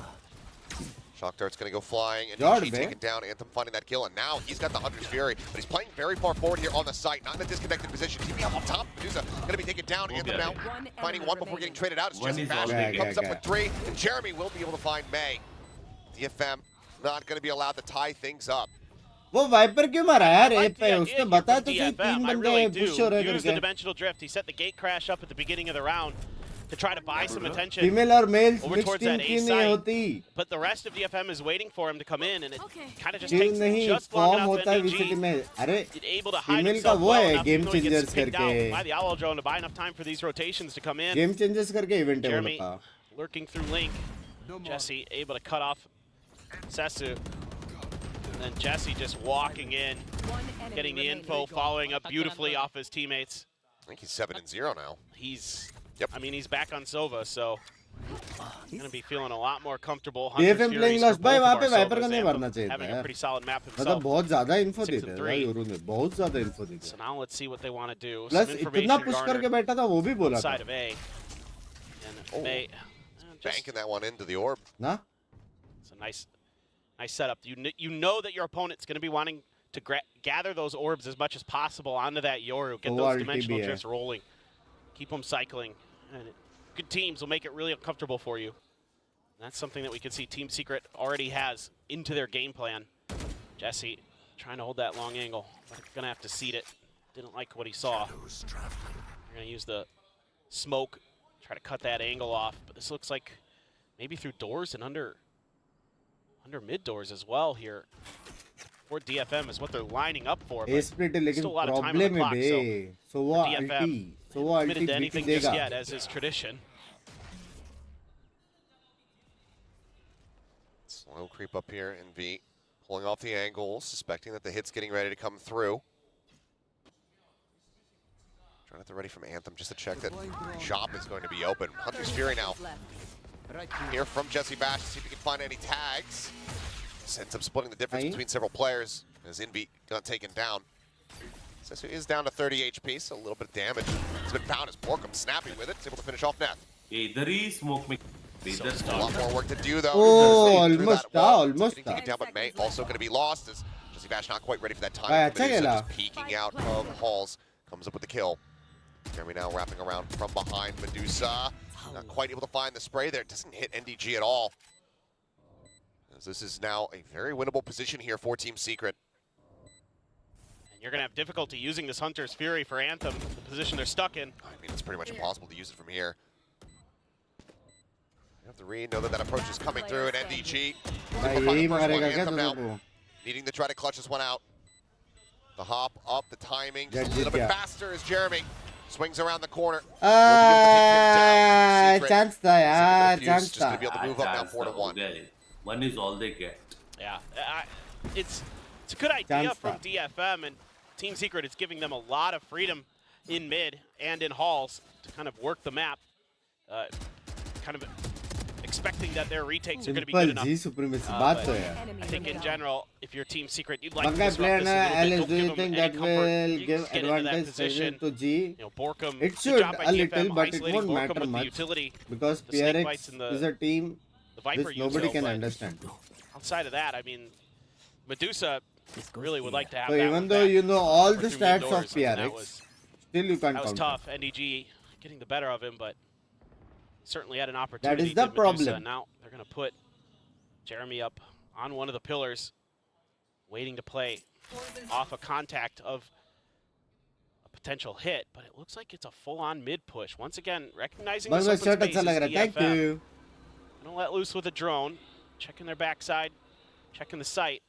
Shock Dart's going to go flying, and Dart, DG man. taken down. Anthem finding that kill, and now he's got the Hunter's Fury, but he's playing very far forward here on the site, not in a disconnected position. TP up on top. Medusa going to be taken down. Anthem now One finding enemy one before getting remaining. traded out. As One Jesse is Fashion all big. comes up Yeah. with 3, and Jeremy will be able to find May. DFM not going to be allowed to tie things up. वो wiper क्यों मारा यार I A like the पे. idea उसने here बताया from तो सही DFM. 3 I बंदे really do. पुश हो रहे Use the करके. dimensional drift. He set the gate crash up at the beginning of the round to try to buy some attention. Female और male Over mix towards team that की A नहीं site. होती. But the rest of DFM is waiting for him to come in, and it Okay. kind of just team takes नहीं just long form enough होता है for VCT NDG में. अरे able to hide female का himself वो well है enough, game even though he gets changers picked out करके. by the Owl Drone to buy enough time for these rotations to come in. Game changers करके event है वो Jeremy लोग का. lurking through Link. Jesse able to cut off Sesu. And then Jesse just walking in, One enemy getting the remaining. info, following up beautifully off his teammates. I think he's 7-0 now. He's, Yep. I mean, he's back on Sova, so going to be feeling a lot more comfortable. DFM Hunter's playing Furies lost for भाई both वहाँ of पे our wiper का Sovas. नहीं Anthem भरना चाहिए having था a pretty solid map मतलब himself. बहुत ज्यादा इन्फो 6 देते and हैं 3. योरू ने बहुत ज्यादा इन्फो देते So हैं. now let's see what they want to do. Plus Some इतना information पुश करके garnered बैठा था वो भी बोला था side of A. And May, just, Banking that one into the orb. ना. it's a nice setup. You know that your opponent's going to be wanting to gather those orbs as much as possible onto that Yoru. Get those dimensional TBA. drifts rolling. Keep them cycling. And good teams will make it really uncomfortable for you. That's something that we can see Team Secret already has into their game plan. Jesse trying to hold that long angle, but gonna have to seat it. Didn't like what he saw. They're gonna use the smoke, try to cut that angle off, but this looks like maybe through doors and under mid doors as well here. For DFM is what they're lining up for. But split लेकिन still a lot of time on problem the है clock, बे so so वो DFM अल्टी so वो अल्टी committed to beat anything just देगा yet, as is tradition. Slow creep up here in V, pulling off the angle, suspecting that the hit's getting ready to come through. Trying to get ready from Anthem just to check that shop is going to be open. Hunter's Fury now. Here from Jesse Bash to see if he can find any tags. Ends up splitting the difference between several players as Envy got taken down. Sesu is down to 30 HP, so a little bit of damage has been found as Borkum snappy with it. He's able to finish off Neth. इधर ही smoke में A lot more work to do though. Oh, Through almost that wall. almost Getting taken down, but May also going to be lost as Jesse Bash not quite ready for that time. Aye, Medusa अच्छा just peeking out of Halls, comes up with the kill. Jeremy now wrapping around from behind Medusa. Not quite able to find the spray there. Doesn't hit NDG at all. As this is now a very winnable position here for Team Secret. And you're going to have difficulty using this Hunter's Fury for Anthem, the position they're stuck in. I mean, it's pretty much impossible to use it from here. You have to know that that approach is coming through, and NDG भाई looking for यही the first one. मारेगा क्या Anthem now तुझको needing to try to clutch this one out. The hop up, the timing, just a Judge little bit yeah. faster as Jeremy swings around the corner. Will be able to take him down. Secret. Chance था यार Secret chance just going था to be able to move up now 4-1. One is all they get. Yeah, it's a good idea Chance from that. DFM, and Team Secret is giving them a lot of freedom in mid and in halls to kind of work the map. Kind of expecting that their retakes are going to be good simple enough. G supremacy बात तो है I think in general, if you're Team Secret, you'd like to Bunga disrupt player this na a little Alice, bit. do you Don't think give that them any comfort. will You give just get into that advantage position. to G? You know, Borkum, It good should job by a DFM little, but it isolating won't Borkum matter with the much utility. because the snake PRX bites and is a team the Viper which nobody util, can but understand. outside of that, I mean, Medusa really would like to have So that even one though back you know all or the through stats mid-doors. of I mean, PRX, still you can't that was count. tough. NDG getting the better of him, but certainly had an opportunity. is the to Medusa. problem. Now they're going to put Jeremy up on one of the pillars, waiting to play off a contact of a potential hit, but it looks like it's a full-on mid push. Once again, recognizing बस this बस open shirt space अच्छा लग is रहा है. Thank DFM. you. Gonna let loose with a drone, checking their backside, checking the site,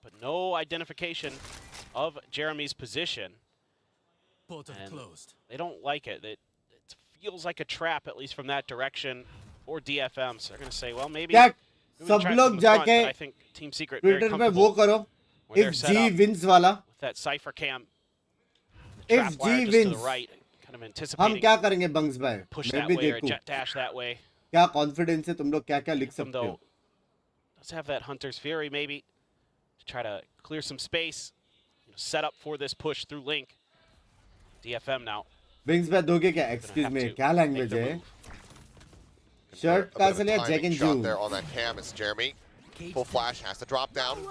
but no identification of Jeremy's position. And they don't like it. It feels like a trap, at least from that direction, for DFM. So they're gonna say, well, maybe. क्या we can सब try लोग from the front, जाके but I think Team Secret very Twitter पे वो comfortable करो where they're if set G up wins वाला with that cipher cam. The If trap wire G just to the wins, right, kind of हम anticipating क्या करेंगे बंग्स भाई push मैं that भी way or देखूं jet dash that way. क्या confidence से तुम लोग क्या क्या लिख Anthem, सकते हो though, does have that Hunter's Fury maybe to try to clear some space, set up for this push through Link. DFM now. Wings पे दोगे क्या एक्सक्यूज have में to क्या make लैंग्वेज the है move. शर्ट A कहाँ bit से of a लिया timing Jack and shot जू there on that cam as Jeremy. Full flash has to drop down.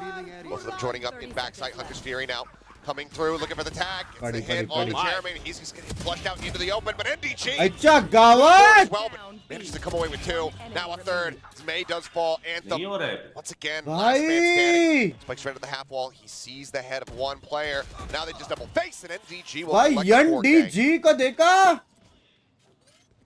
Both of them joining up in backside. Hunter's Fury now coming through, looking for the tag. Gets Buddy, the hit buddy, on buddy. Jeremy, and he's just getting flushed out into the open. But NDG अच्छा गावत as well, but manages to come away with two. Now a third. As May does fall. Anthem नहीं हो रहा है. once again. Last man standing. भाई Spikes right at the half wall. He sees the head of one player. Now they just double face, and NDG will भाई collect the 4K. NDG को देखा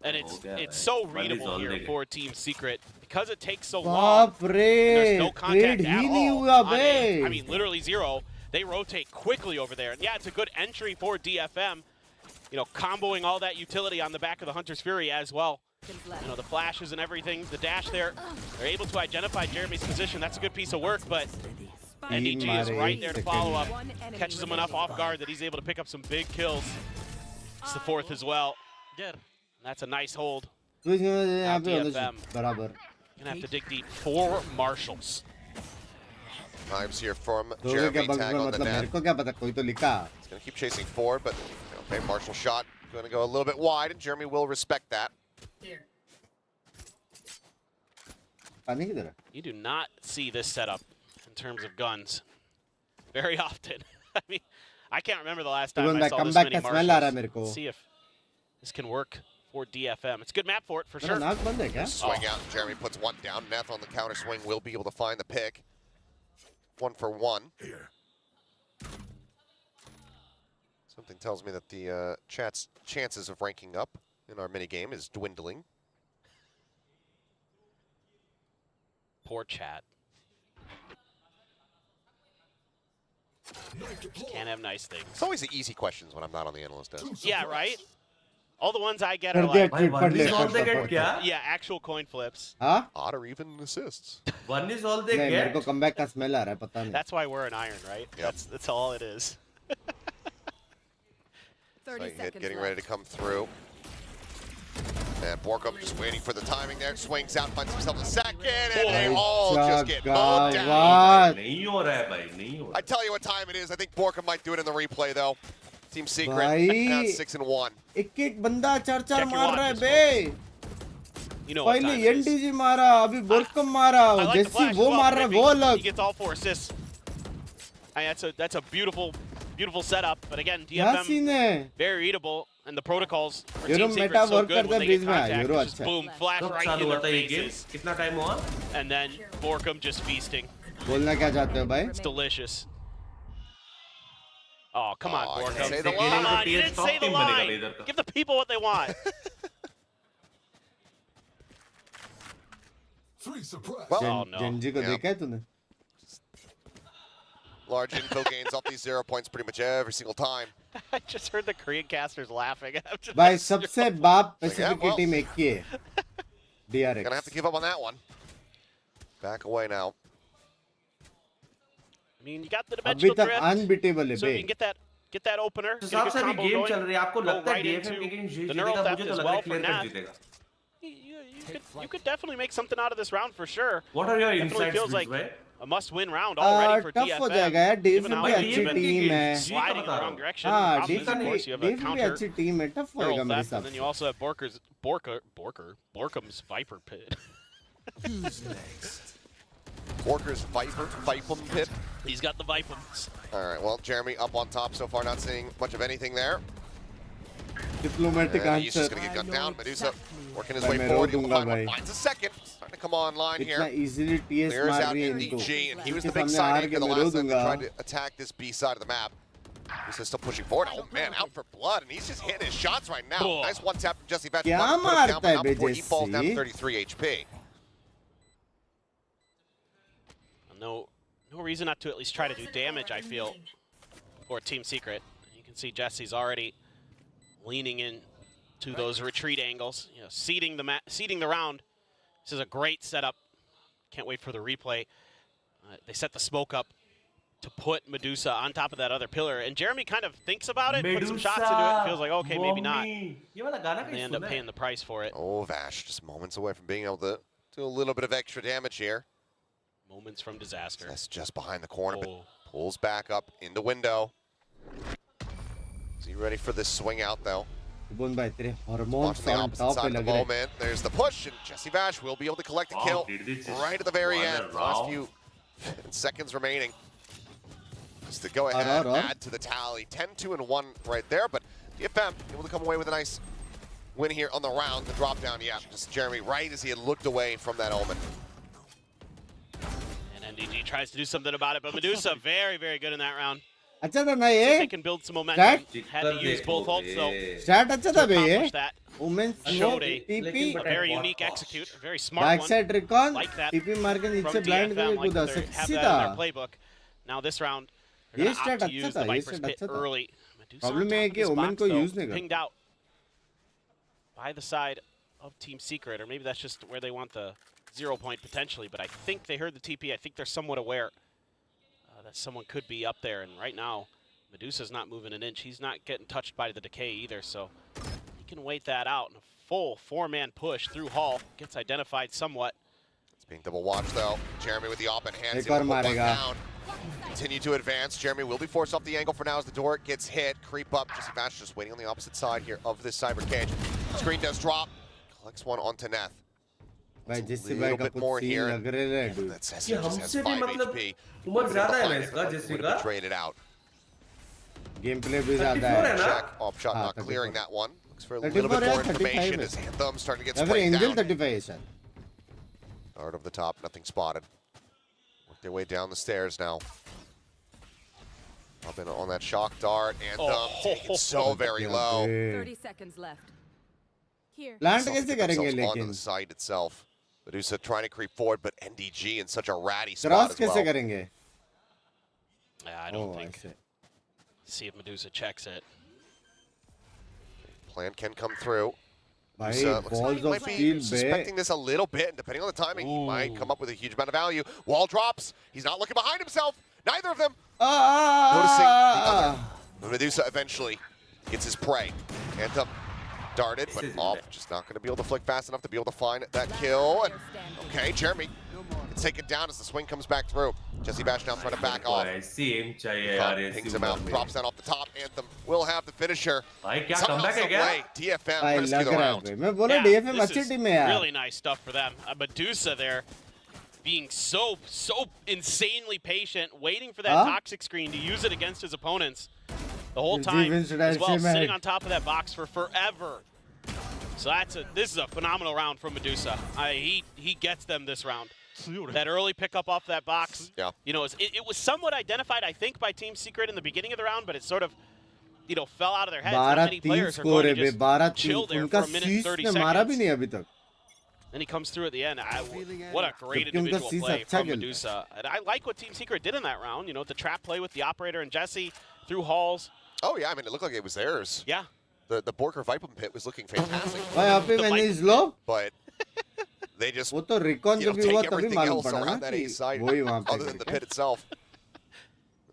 And it's so One is readable all here they get. for Team Secret because it takes so long. बाप and रे There's no contact trade at ही नहीं all हुआ on A. I bay mean, literally zero. They rotate quickly over there. And yeah, it's a good entry for DFM. You know, comboing all that utility on the back of the Hunter's Fury as well. You know, the flashes and everything, the dash there. They're able to identify Jeremy's position. That's a good piece of work, but NDG is right there to follow up. Catches him enough off guard that he's able to pick up some big kills. It's the fourth as well. And that's a nice hold. यहाँ पे होना DFM. चाहिए बराबर Gonna have to dig deep. 4 marshals. Times here from दोगे क्या Jeremy. बंग्स Tag में on the मतलब मेरे net. को क्या पता कोई तो लिखा He's going to keep chasing forward, but okay, Marshall shot going to go a little bit wide, and Jeremy will respect that. पानी किधर है You do not see this setup in terms of guns very often. I mean, I can't remember the last time Even I the saw this comeback many का smell आ रहा है marshals. मेरे को Let's see if this can work for DFM. It's a good map for it, for मेरा sure. नाक बंद है क्या Swing out, Jeremy puts one down. Neth on the counter swing will be able to find the pick. 1 for 1. Something tells me that the chat's chances of ranking up in our minigame is dwindling. Poor chat. Can't have nice things. It's always the easy questions when I'm not on the analyst desk. Yeah, right? All the ones I get are कर दिया like, भाई tweet पढ़ one ले is all they get क्या? yeah, actual coin flips. हाँ Odd or even assists. One is all they नहीं मेरे get. को कमबैक का स्मेल आ रहा है पता नहीं That's why we're an iron, right? Yep. That's all it is. 30 Hit seconds getting left. ready to come through. And Borkum just waiting for the timing there. Swings out, finds himself a second, and they all just get mowed down. गावात नहीं हो रहा है भाई, नहीं हो रहा I tell you what time it is. I think Borkum might do it in the replay, though. Team Secret, भाई। now it's 6 and 1. एक एक बंदा चार चार Check your मार रहा है watches, bay You know what पहले time it is. एनडीजी मारा अभी बोरकम मारा I like the जैसी flash वो as well मार from रहा है Binks. वो He अलग gets all 4 assists. And that's a beautiful setup. But again, क्या DFM सीन है very readable, and the protocols for Euro Team Secret meta so work good करता when है they get बीच में, contact. Euro It's just अच्छा है। boom, flash कब right चालू in हुआ their था ये गेम? faces, कितना टाइम हुआ? and then Borkum just feasting. बोलना क्या चाहते हो भाई It's delicious. Oh, come on, Oh, Borkum. say the Come line. on, you didn't Top say the team बनेगा line. Razer का. Give the people what they want. Well, Oh, no. Gen Z को Yeah. देखा है तूने large info gains off these 0 points pretty much every single time. I just heard the Korean casters laughing. I'm just- भाई सबसे बाप Yeah, Pacific well. Team एक ही है Gonna have to DRX give up on that one. Back away now. I mean, you got the अभी dimensional तक drift, unbeatable है so you बे can get that opener. तो Get a साहब good से अभी combo गेम going, चल रही है, आपको go लगता है right DFM into की गेम the जीतेगा? neural मुझे theft तो as लग रहा well है for क्लियर कट Nath. जीतेगा. You could definitely make something out of this round for sure. What are your Definitely insights, feels like भाई? a must-win round already for tough हो DFM. जाएगा यार given DFM how भी they've अच्छी been team है sliding in the wrong direction. हाँ Problem is, of course, you have a DFM भी counter अच्छी टीम है टफ होएगा neural मेरे theft, हिसाब and then से you also have Borkum's Viper Pit. Borker's Vipum pit. He's got the Vipums. All right, well, Jeremy up on top so far, not seeing much of anything there. Diplomatic And he's just answer going to get gunned down. Medusa working his भाई way मैं forward. रो He'll दूंगा find one, भाई finds a second. Starting to come online इतना here. Easily TS Clears मार out रही है इनको NDG, and he was इसके the big सामने sign हार for के the मैं रो last time they दूंगा tried to attack this B side of the map. Medusa's still pushing forward. Oh man, out for blood, and he's just hitting his shots right now. Oh. Nice one tap from Jesse Vetch. क्या Put him down, मारता but है not bay before he falls down to JC 33 HP. No reason not to at least try to do damage, I feel, for Team Secret. You can see Jesse's already leaning in to those retreat angles, you know, seeding the round. This is a great setup. Can't wait for the replay. They set the smoke up to put Medusa on top of that other pillar, and Jeremy kind of thinks about it, puts some shots into it, and feels like, okay, maybe not. ये वाला गाना And they कहीं end up सुना है? paying the price for it. Oh, Vash, just moments away from being able to do a little bit of extra damage here. Moments from disaster. That's just behind the corner, but Oh. pulls back up into window. Is he ready for this swing out, though? बोल भाई तेरे hormones Watching the on opposite top side पे of the लग रहे हैं moment. There's the push, and Jesse Vash will be able to collect a Wow, kill did this just right at the very run end. around? Last few seconds remaining. Just to go ahead and Or. add to the tally. 10-2-1 right there, but DFM able to come away with a nice win here on the round. The drop down, yeah, just Jeremy right as he had looked away from that omen. And NDG tries to do something about it, but Medusa very, very good in that round. अच्छा था ना See if they ये can build some momentum. Stat? Had to use both ults though start अच्छा to था बे ये accomplish that. Women's Showed a TP A very unique execute, a very smart back one. Side recon Like that TP मार के नीचे From blind DFM, करके like कूदा they have sexy that था in their playbook. Now this round, they're ये gonna start opt to अच्छा use था the ये Viper's स्टार्ट Pit अच्छा था early. Medusa on problem top ये है of कि this ओमेन box, को though, यूज नहीं pinged करता out by the side of Team Secret, or maybe that's just where they want the 0 point potentially, but I think they heard the TP. I think they're somewhat aware that someone could be up there, and right now, Medusa's not moving an inch. He's not getting touched by the decay either, so he can wait that out. And a full 4-man push through Hall gets identified somewhat. It's being double watched, though. Jeremy with the op in hand. एक और मारेगा Continue to advance. Jeremy will be forced off the angle for now as the door gets hit. Creep up. Jesse Vash just waiting on the opposite side here of this cyber cage. Screen does drop. Collects one onto Neth. भाई It's a जिससे little भाई का bit कुछ more scene here. लग रहे हैं dude That says ये he just has हमसे भी 5 मतलब HP. उम्र ज्यादा है ना Behind it, इसका but जेसी would का have traded out. Game play भी ज्यादा 34 है है ना? Check. Op shot हाँ, not 34. clearing that one. Looks for a 34 little bit या more 35 information है। as Anthem starting to get या फिर sprayed एंजल down. 35 है शायद Guard of the top, nothing spotted. Worked their way down the stairs now. Up in on that shock dart, and taken so very low. 30 seconds left. Here. Plant Themselves कैसे करेंगे onto लेकिन the site itself. Medusa trying to creep forward, but NDG in such a ratty spot cross as कैसे well. करेंगे? Yeah, I don't Oh, think. ऐसे. See if Medusa checks it. Plan can come through. भाई Medusa looks like balls he of might be steel suspecting बे. this a little bit, and depending on the timing, he might come up with a huge amount of value. Wall drops. He's not looking behind himself. Neither of them noticing the other. But Medusa eventually gets his prey. Anthem darted, but off. Just not going to be able to flick fast enough to be able to find that kill. And, okay, Jeremy gets taken down as the swing comes back through. Jesse Bash now trying to back off. Same चाहिए यार ऐसी Pings him out, उम्र में। drops down off the top. Anthem will have the finisher. भाई क्या Somehow, comeback है some क्या? way, DFM भाई rescue लग the रहा है round. बे. मैं बोला Yeah, DFM this अच्छी is टीम है यार. really nice stuff for them. Medusa there being so insanely patient, waiting for that toxic screen to use it against his opponents the whole time as well, sitting on top of that box for forever. So this is a phenomenal round from Medusa. He gets them this round. That early pickup off that box, you know, it was somewhat identified, I think, by Team Secret in the beginning of the round, but it sort of, you know, fell out of their heads. Not many 12-3 players are score going है to bay. just 12-3 chill there उनका for a minute and शीश 30 ने मारा भी seconds. नहीं अभी तक. Then he comes through at the end. What a great जबकि उनका individual शीश play अच्छा from खेलता है. Medusa. And I like what Team Secret did in that round. You know, the trap play with the operator and Jesse through halls. Oh, yeah, I mean, it looked like it was theirs. Yeah. The Borker Viper pit was looking fantastic. भाई यहाँ पे मैंने इस लो. But they just वो तो recon you जब know, भी हुआ take तभी everything मालूम else पड़ा ना around that A कि side वही वहाँ पे. other than the pit itself.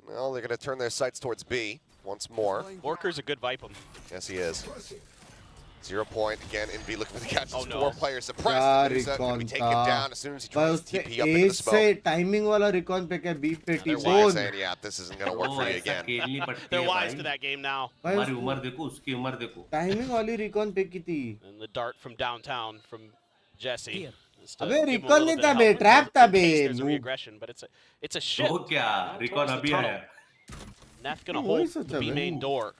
Well, they're going to turn their sights towards B once more. Walker's a good Viper. Yes, he is. 0 point again. Envy looking for the catch. Oh, no. 4 players suppressed. क्या Medusa going to be recon taken था. down as soon as he भाई tries to उसने TP up into A the से smoke. Timing वाला recon पे क्या B पे They're T wise बोन. saying, yeah, this isn't going to work ओ for you ऐसा again. खेलनी पड़ती They're है wise भाई. to that game now. भाई हमारी उसको उम्र देखो उसकी उम्र देखो. टाइमिंग वाली रिकॉन पे की थी. And the dart from downtown from Jesse. Just to अबे give him a recon little नहीं bit था of बे, help. ट्रैप था In बे. case there's a noob. re-aggression, but it's a shift. तो क्या रिकॉर्ड towards the अभी tunnel. आया. Neth gonna वही hold सोचा the B मैं. main door.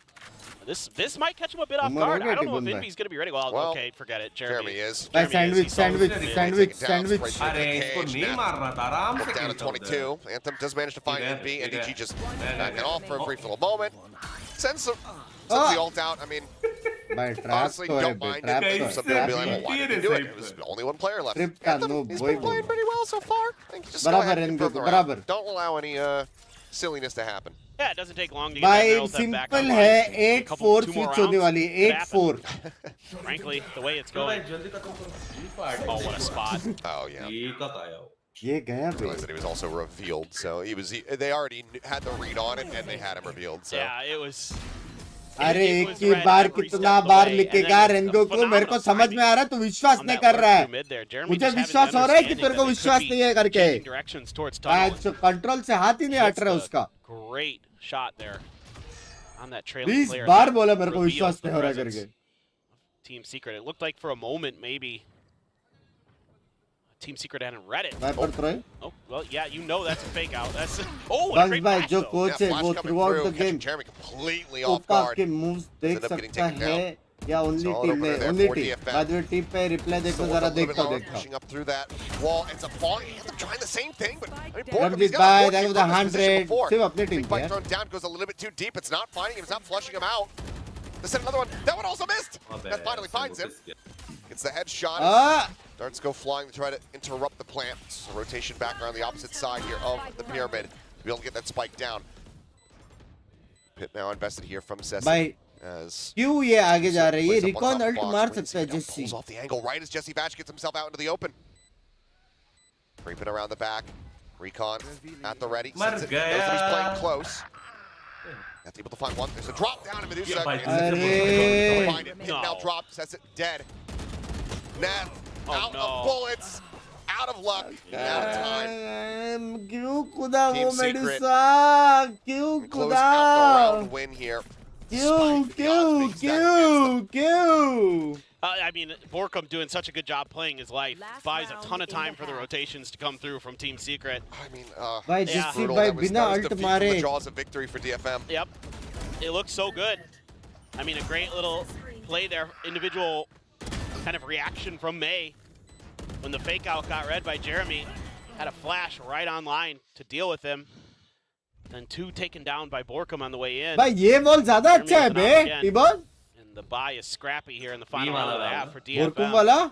This might catch him a bit off उम्र guard. हो गया I don't know if टिबुन भाई. Envy's gonna be ready. Well, Well, okay, forget it. Jeremy is. भाई Jeremy is. Sandwich He's sandwich solid. Sandwich Taken down, sandwich. straight अरे to the इसको cage नहीं now. मार रहा था आराम से Look down to खेलता उधर. 22. Anthem does manage to find Yeah, NB. NDG yeah. just Yeah, backing yeah. off for a Oh. brief little moment. Sends the ult out. I mean, भाई trap honestly, तो है don't बे, mind trap it. तो Some है. people will be like, well, why did you do it? Trip It was only one player left. Trip का Anthem, noob, he's वही been playing बोल. pretty well so far. I think just go बराबर ahead है and इनको confirm तो, the round. बराबर. Don't allow any silliness to happen. Yeah, it doesn't take long to get भाई that barrel set back simple online. है A 8-4 couple- two more switch होने rounds वाली है. could happen. 8-4. Frankly, the way it's तो भाई going. जल्दी खत्म करो. Oh, what a spot. Oh, yeah. ठीक का आया हो. ये गया बे. Realized that he was also revealed, so they already had the read on it, and they had him revealed. So Yeah, it was. अरे it एक was he read bar every कितना step of the bar way, लिखेगा and then रेंगो a को मेरे को phenomenal समझ में आ रहा है तू विश्वास on नहीं that कर work रहा through है. mid there. Jeremy मुझे just having विश्वास the हो रहा है कि understanding तेरे को that they विश्वास could नहीं be है करके. changing directions towards tunnel. आज कंट्रोल से हाथ ही नहीं हट रहा है उसका. Great shot there on that trailing 20 player. Bar that बोला मेरे को reveals विश्वास the नहीं हो रहा है presence. करके. Team Secret. It looked like for a moment maybe Team Secret hadn't read it. Viper throw है. Oh, well, yeah, you know that's a fake out. That's oh, what a बंस great भाई flash, जो though. Coach है flash वो coming through out through, the catching game Jeremy completely off ओपा guard. के moves देख Ended up getting सकता taken है या ओनली Solid टीम over ने there only for team. DFM. बाद में टीम पे रिप्लाई देखो So जरा a little bit देखो longer, देखो. pushing up through that wall. It's a fall. Anthem trying the same thing, but I mean, Ramjeet he's got bhai, a that was a 100. सिर्फ अपनी team Big पे bite है. thrown down, goes a little bit too deep. It's not finding him. It's not flushing him out. They sent another one. That one also missed. That finally finds him. Gets the headshot. Ah! Darts go flying to try to interrupt the plant. So rotation back around the opposite side here of the pyramid to be able to get that spike down. Pit now invested here from Sessi. भाई As क्यों ये आगे जा रही है? plays up on recon top ult box, मार Lindsay सकता है now JC. pulls off the angle right as Jesse Batch gets himself out into the open. Creeping around the back. Recon at the ready. Mar Knows that he's gaya. playing close. That's able to find one. There's a drop down in Medusa. Yeah, Can't Arre. find it. Pit now No. dropped. Sets it dead. Nat Oh, out no. of bullets. Out of luck. Out of time. क्यों कूदा Team वो Secret. Medusa? क्यों Close out the round कूदा? win here. क्यों Despite the odds being stacked क्यों क्यों? I mean, Borkum doing such a good job playing his life. Last Buys a round ton of in time the for the half. rotations to come through from Team Secret. I mean, भाई Yeah. जेसी brutal. भाई That was बिना defeat alt from the मारे. jaws of victory for DFM. Yep. It looked so good. I mean, a great little play there. Individual kind of reaction from May when the fake out got read by Jeremy. Had a flash right online to deal with him. Then 2 taken down by Borkum on the way in. भाई ये ball ज्यादा अच्छा है बे टिबन And the buy is scrappy here in the final wala round of the wala. half for बोरकुम DFM. वाला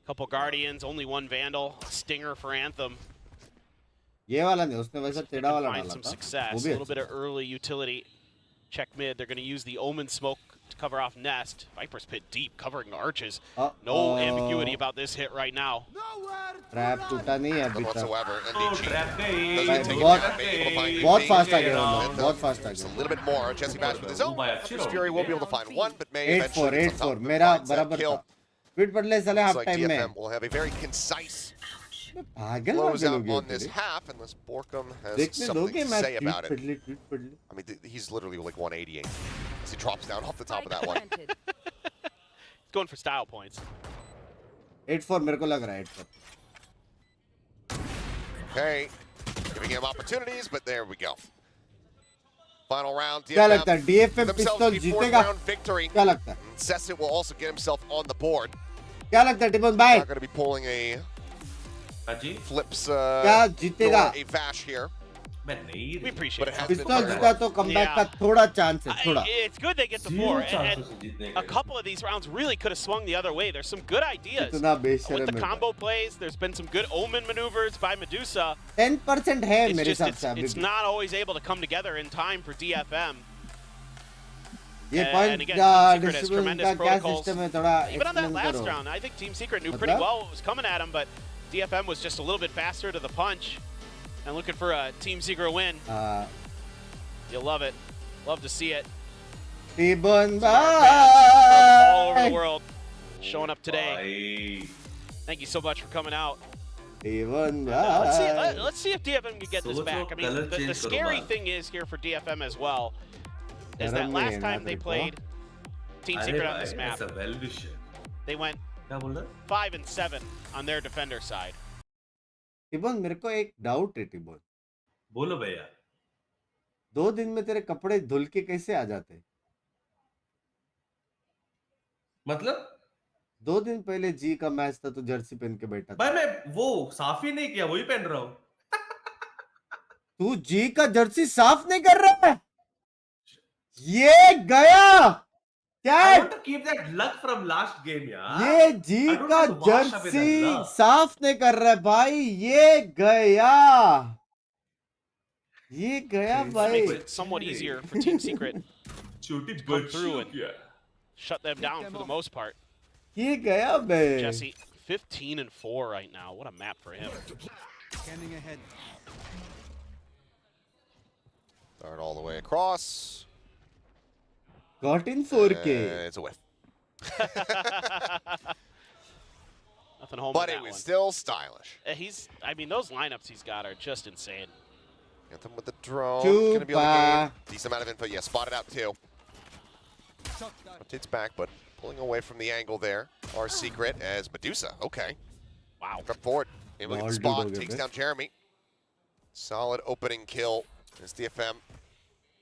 Couple Guardians, only 1 Vandal, Stinger for Anthem. ये वाला नहीं उसने वैसा टेढ़ा वाला Find डाला some था success. वो A भी little bit of early utility. Check mid. They're going to use the Omen smoke to cover off Nest. Viper's Pit deep, covering arches. No ambiguity about this hit right now. Trap टूटा नहीं है अभी None तक whatsoever. Oh, NDG trap गई. doesn't take बहुत- it, maybe able to find बहुत UV. Fast आ गया वो लोग बहुत फास्ट आ Just a गया little bit more. Jesse Bash with his own. His Fury will be able to find one, but may 8-4 eventually get 8-4 some top. मेरा Finds that बराबर kill. था tweet पढ़ ले साले Looks हाफ like टाइम में DFM will have a very concise पागल close वागल हो out गया on this half, unless Borkum has देखने something दोगे to मैं say about ट्वीट it. पढ़ ले ट्वीट पढ़ ले I mean, he's literally like 188 as he drops down off the top of that one. Planted. Going for style points. 8-4 मेरे को लग रहा है 8-4 Okay, giving him opportunities, but there we go. Final round. क्या लगता है DFM themselves पिस्तौल a fourth जीतेगा round victory. क्या लगता है Sessit will also get himself on the board. क्या लगता है टिबन भाई Not going to be pulling a Haji flips क्या जीतेगा nor a vash here, मैं नहीं We रही. appreciate but it it. has been पिस्तौल very जीता well. तो कमबैक Yeah. का थोड़ा चांस है थोड़ा It's good they get the Zero 4. chances And से जीतने a के. couple of these rounds really could have swung the other way. There's some good ideas. इतना With बेशरम the है combo plays, there's been some good Omen maneuvers by Medusa. 10% है It's मेरे just हिसाब से अभी it's भी not always able to come together in time for DFM. ये and point again, Team Secret has distribution tremendous का क्या protocols. System है थोड़ा Even on that explain last करो round, I think Team Secret knew pretty well what was coming at him, but DFM was just a little bit faster to the punch and looking for a Team Secret win. You'll love it. Love to see it. टिबन From all over भाई the world showing up today. भाई. Thank you so much for coming out. टिबन Let's see. भाई Let's see if DFM can get this Socho back. I mean, color the change scary करो thing is here for DFM as well is that गरम last नहीं है time ना they तेरे को? played Team अरे Secret on भाई, this map, ऐसा well wisher. they went क्या बोल रहा? 5 and 7 on their defender side. टिबन मेरे को एक डाउट है टिबन बोलो भैया. 2 दिन में तेरे कपड़े धुल के कैसे आ जाते मतलब 2 दिन पहले जी का मैच था तो जर्सी पहन के बैठा था भाई मैं वो साफ ही नहीं किया वही पहन रहा हूँ. तू जी का जर्सी साफ नहीं कर रहा है ये गया I क्या want to keep that luck from last game यार. ये जी I don't का want to wash away that Jersey luck. साफ नहीं कर रहा है भाई ये गया That भाई makes it somewhat easier for Team Secret. छोटी come बच्ची through हो and- गया. Shut them down for the most part. ये गया बे Jesse, 15 and 4 right now. What a map for him. Start all the way across. Got in 4K It's a whiff. Nothing home But on it that was one. still stylish. I mean, those lineups he's got are just insane. Anthem with the drone. Gonna be able to Chupa. gain decent amount of info. Yeah, spotted out too. Rotates back, but pulling away from the angle there. Our secret as Medusa. Okay. Wow. Up forward. Able to get the Ball spot. dude, Takes okay. down Jeremy. Solid opening kill. As DFM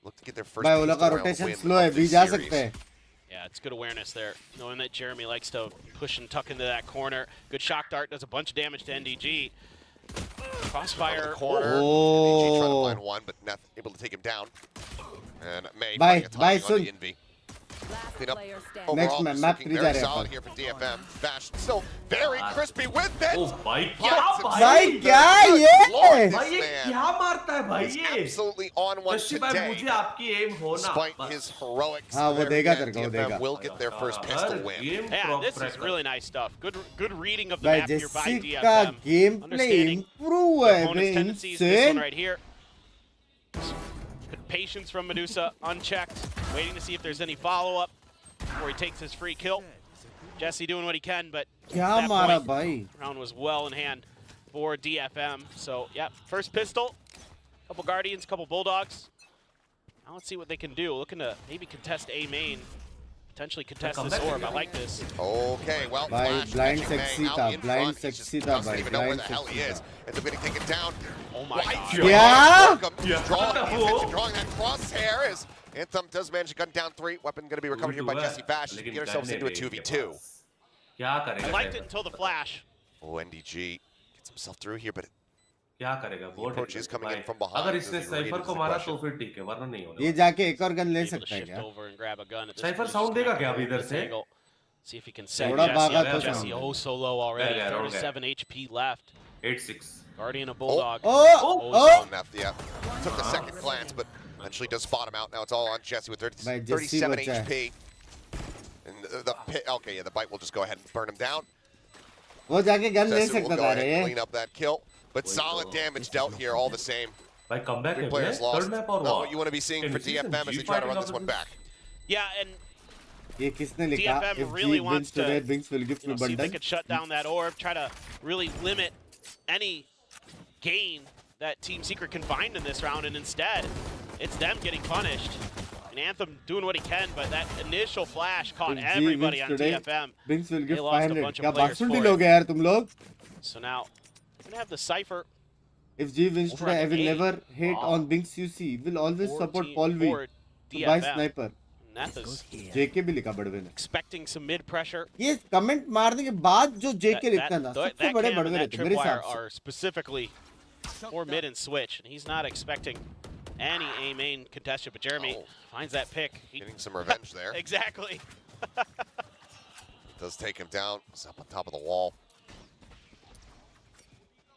look to get their first भाई वो लोग का pistol round rotation win slow है of भी this जा series. सकते हैं Yeah, it's good awareness there. Knowing that Jeremy likes to push and tuck into that corner. Good shock dart. Does a bunch of damage to NDG. Over Crossfire. the corner. Oh. NDG trying to find one, but not able to take him down. And May Bye, finding a bye, timing on the Sun. Envy. Last Clean up. player standing. Overall, Next just map looking 3 very जा रहे हैं solid upon. here for DFM. Bash still very crispy with it. ओ भाई क्या Finds himself भाई भाई. क्या Good ये Lord, this भाई ये man क्या मारता है भाई is ये. absolutely on one जशी भाई today. मुझे आपकी एम होना. Despite बस. his heroics, हाँ, वो there देगा again, तेरे को, वो DFM देगा। will get their first her pistol win. game Yeah, prop this is tracker. really nice stuff. Good reading of the भाई map here by जेसी का DFM. Game play Understanding improve the है opponent's bay tendencies. This one इनसे right here. Good patience from Medusa, unchecked, waiting to see if there's any follow-up before he takes his free kill. Jesse doing what he can, but क्या at that मारा point, भाई round was well in hand for DFM. So, yeah, first pistol, couple Guardians, couple Bulldogs. Now let's see what they can do. Looking to maybe contest A main, potentially contest this orb. I like this. Okay, well, भाई Flash blind catching sexy May out था in blind front. He just sexy था doesn't भाई even know where blind the hell he sexy is. था Ends up getting taken down. Oh my Right god. here. क्या Welcome. Yeah. Drawing the attention, drawing that crosshair as Anthem does manage to gun down 3. Weapon going to be recovered here by Jesse Bash. लेकिन Get ourselves करने into a दे इनके 2v2. पास. क्या करेगा I liked Cypher? it until the flash. Oh, NDG gets himself through here, but क्या करेगा वो approach is coming in भाई, from behind. अगर Does इसने he read it cipher is को the मारा question. तो फिर ठीक है, वरना नहीं होने ये वाला। जाके एक और गन ले Able to सकता है shift क्या? over and grab a gun at this cipher point. Sound देगा क्या अभी This इधर से? angle. See if he can set थोड़ा Jesse भागा up. तो Jesse सामने। oh so low already. गया, रोड गया। 37 HP left. 8-6 Guardian of Bulldog. Oh! Oh, enough, yeah. Took the second glance, but eventually does spot him out. Now it's all on Jesse with 30, By Jesse 37 बचा है। HP. And the pit, okay, yeah, the bite will just go ahead and burn him down. वो जाके gun ले Jesse will सकता go था ahead and रे। clean up that kill. But solid damage dealt here all the same. भाई comeback Three है players third lost. Map और Not what? what you want to be seeing Can for you see some DFM as they G try to fighting run this out of one this? back. Yeah, and ये किसने लिखा? DFM If really G wants wins to, today, Binks will give you me know, see if they bundle. could shut down that orb, try to really limit any gain that Team Secret can find in this round, and instead, it's them getting punished. And Anthem doing what he can, but that initial flash caught If G everybody wins on today, DFM. Binks will give They lost a 500. bunch of क्या players बासुंडी for it. लोग हैं यार तुम लोग? So now, we're gonna have the Cypher. If G wins Over today, I at will eight. never hate Wow. on Binks UC. Will always support 14 Paul V for to buy DFM. sniper. Nethas JK भी लिखा बड़वे ने। expecting some mid pressure. ये comment मारने के बाद जो JK लिखता ना that सबसे बड़े cam and बड़वे that रहते मेरे tripwire हिसाब से। are specifically for mid and switch, and he's not expecting any A main contested, but Jeremy Oh. finds that pick. Getting some revenge there. Exactly. Does take him down. He's up on top of the wall.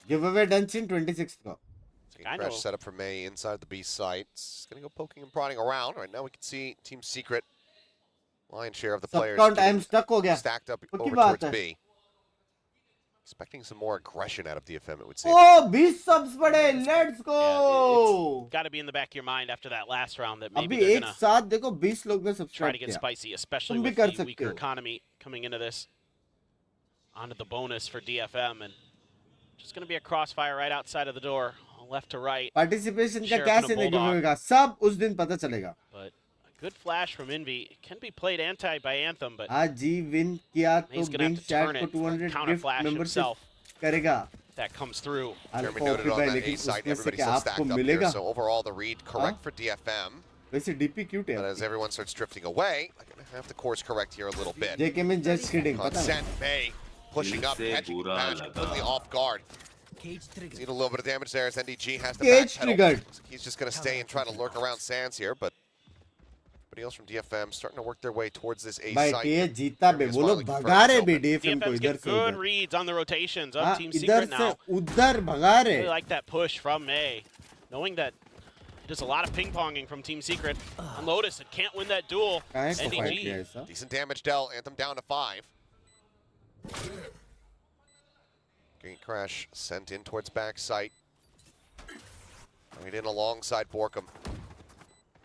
Giveaway done in 26th को। I Crash know. set up for May inside the B site. It's going to go poking and prodding around. Right now we can see Team Secret, lion's share of the Sub players count I am getting stuck हो गया। stacked up पक्की over बात towards है। B. Expecting some more aggression out of DFM, it would seem. O 20 subs पड़े, let's go। Got to be in the back of your mind after that last round that maybe अभी they're एक gonna साथ देखो 20 लोग ने try subscribe to get किया। spicy, especially तुम भी with कर the सकते weaker हो। economy coming into this. Onto the bonus for DFM, and just gonna be a crossfire right outside of the door, left to right. Participation का Sheriff क्या and a scene है Bulldog. गिवेअवे का सब उस दिन पता चलेगा। But a good flash from Envy. It can be played anti by Anthem, but आज जी विन किया तो he's gonna have Binks to turn chat को it, 200 counter gift flash membership himself. करेगा। That comes through. Jeremy alpha noted okay on भाई that A लेकिन site, उसमें से everybody's क्या still आपको stacked up here. मिलेगा? So overall, the read correct for DFM. वैसे डीपी क्यूट But है। as everyone starts drifting away, I'm going to have to course correct here a little bit. जेके में just kidding पता है। Consent May pushing up, Ilse catching बुरा Bash लगा। completely off guard. Seen a little bit of damage there as NDG has to Cage backpedal. triggered. Looks like he's just going to stay and try to lurk around Sands here, but everybody else from DFM starting to work their way towards this A भाई site. TA जीता बे वो लोग भगा रहे बे DFM को DFM's इधर get से good उधर। reads on the rotations of हाँ Team इधर Secret से now. उधर भगा Really रहे। like that push from May, knowing that there's a lot of ping-ponging from Team Secret. And Lotus, it can't win that duel. काहे को fight किया NDG, ऐसा? Decent damage dealt. Anthem down to 5. Getting Crash sent in towards back site. Right in alongside Borkum.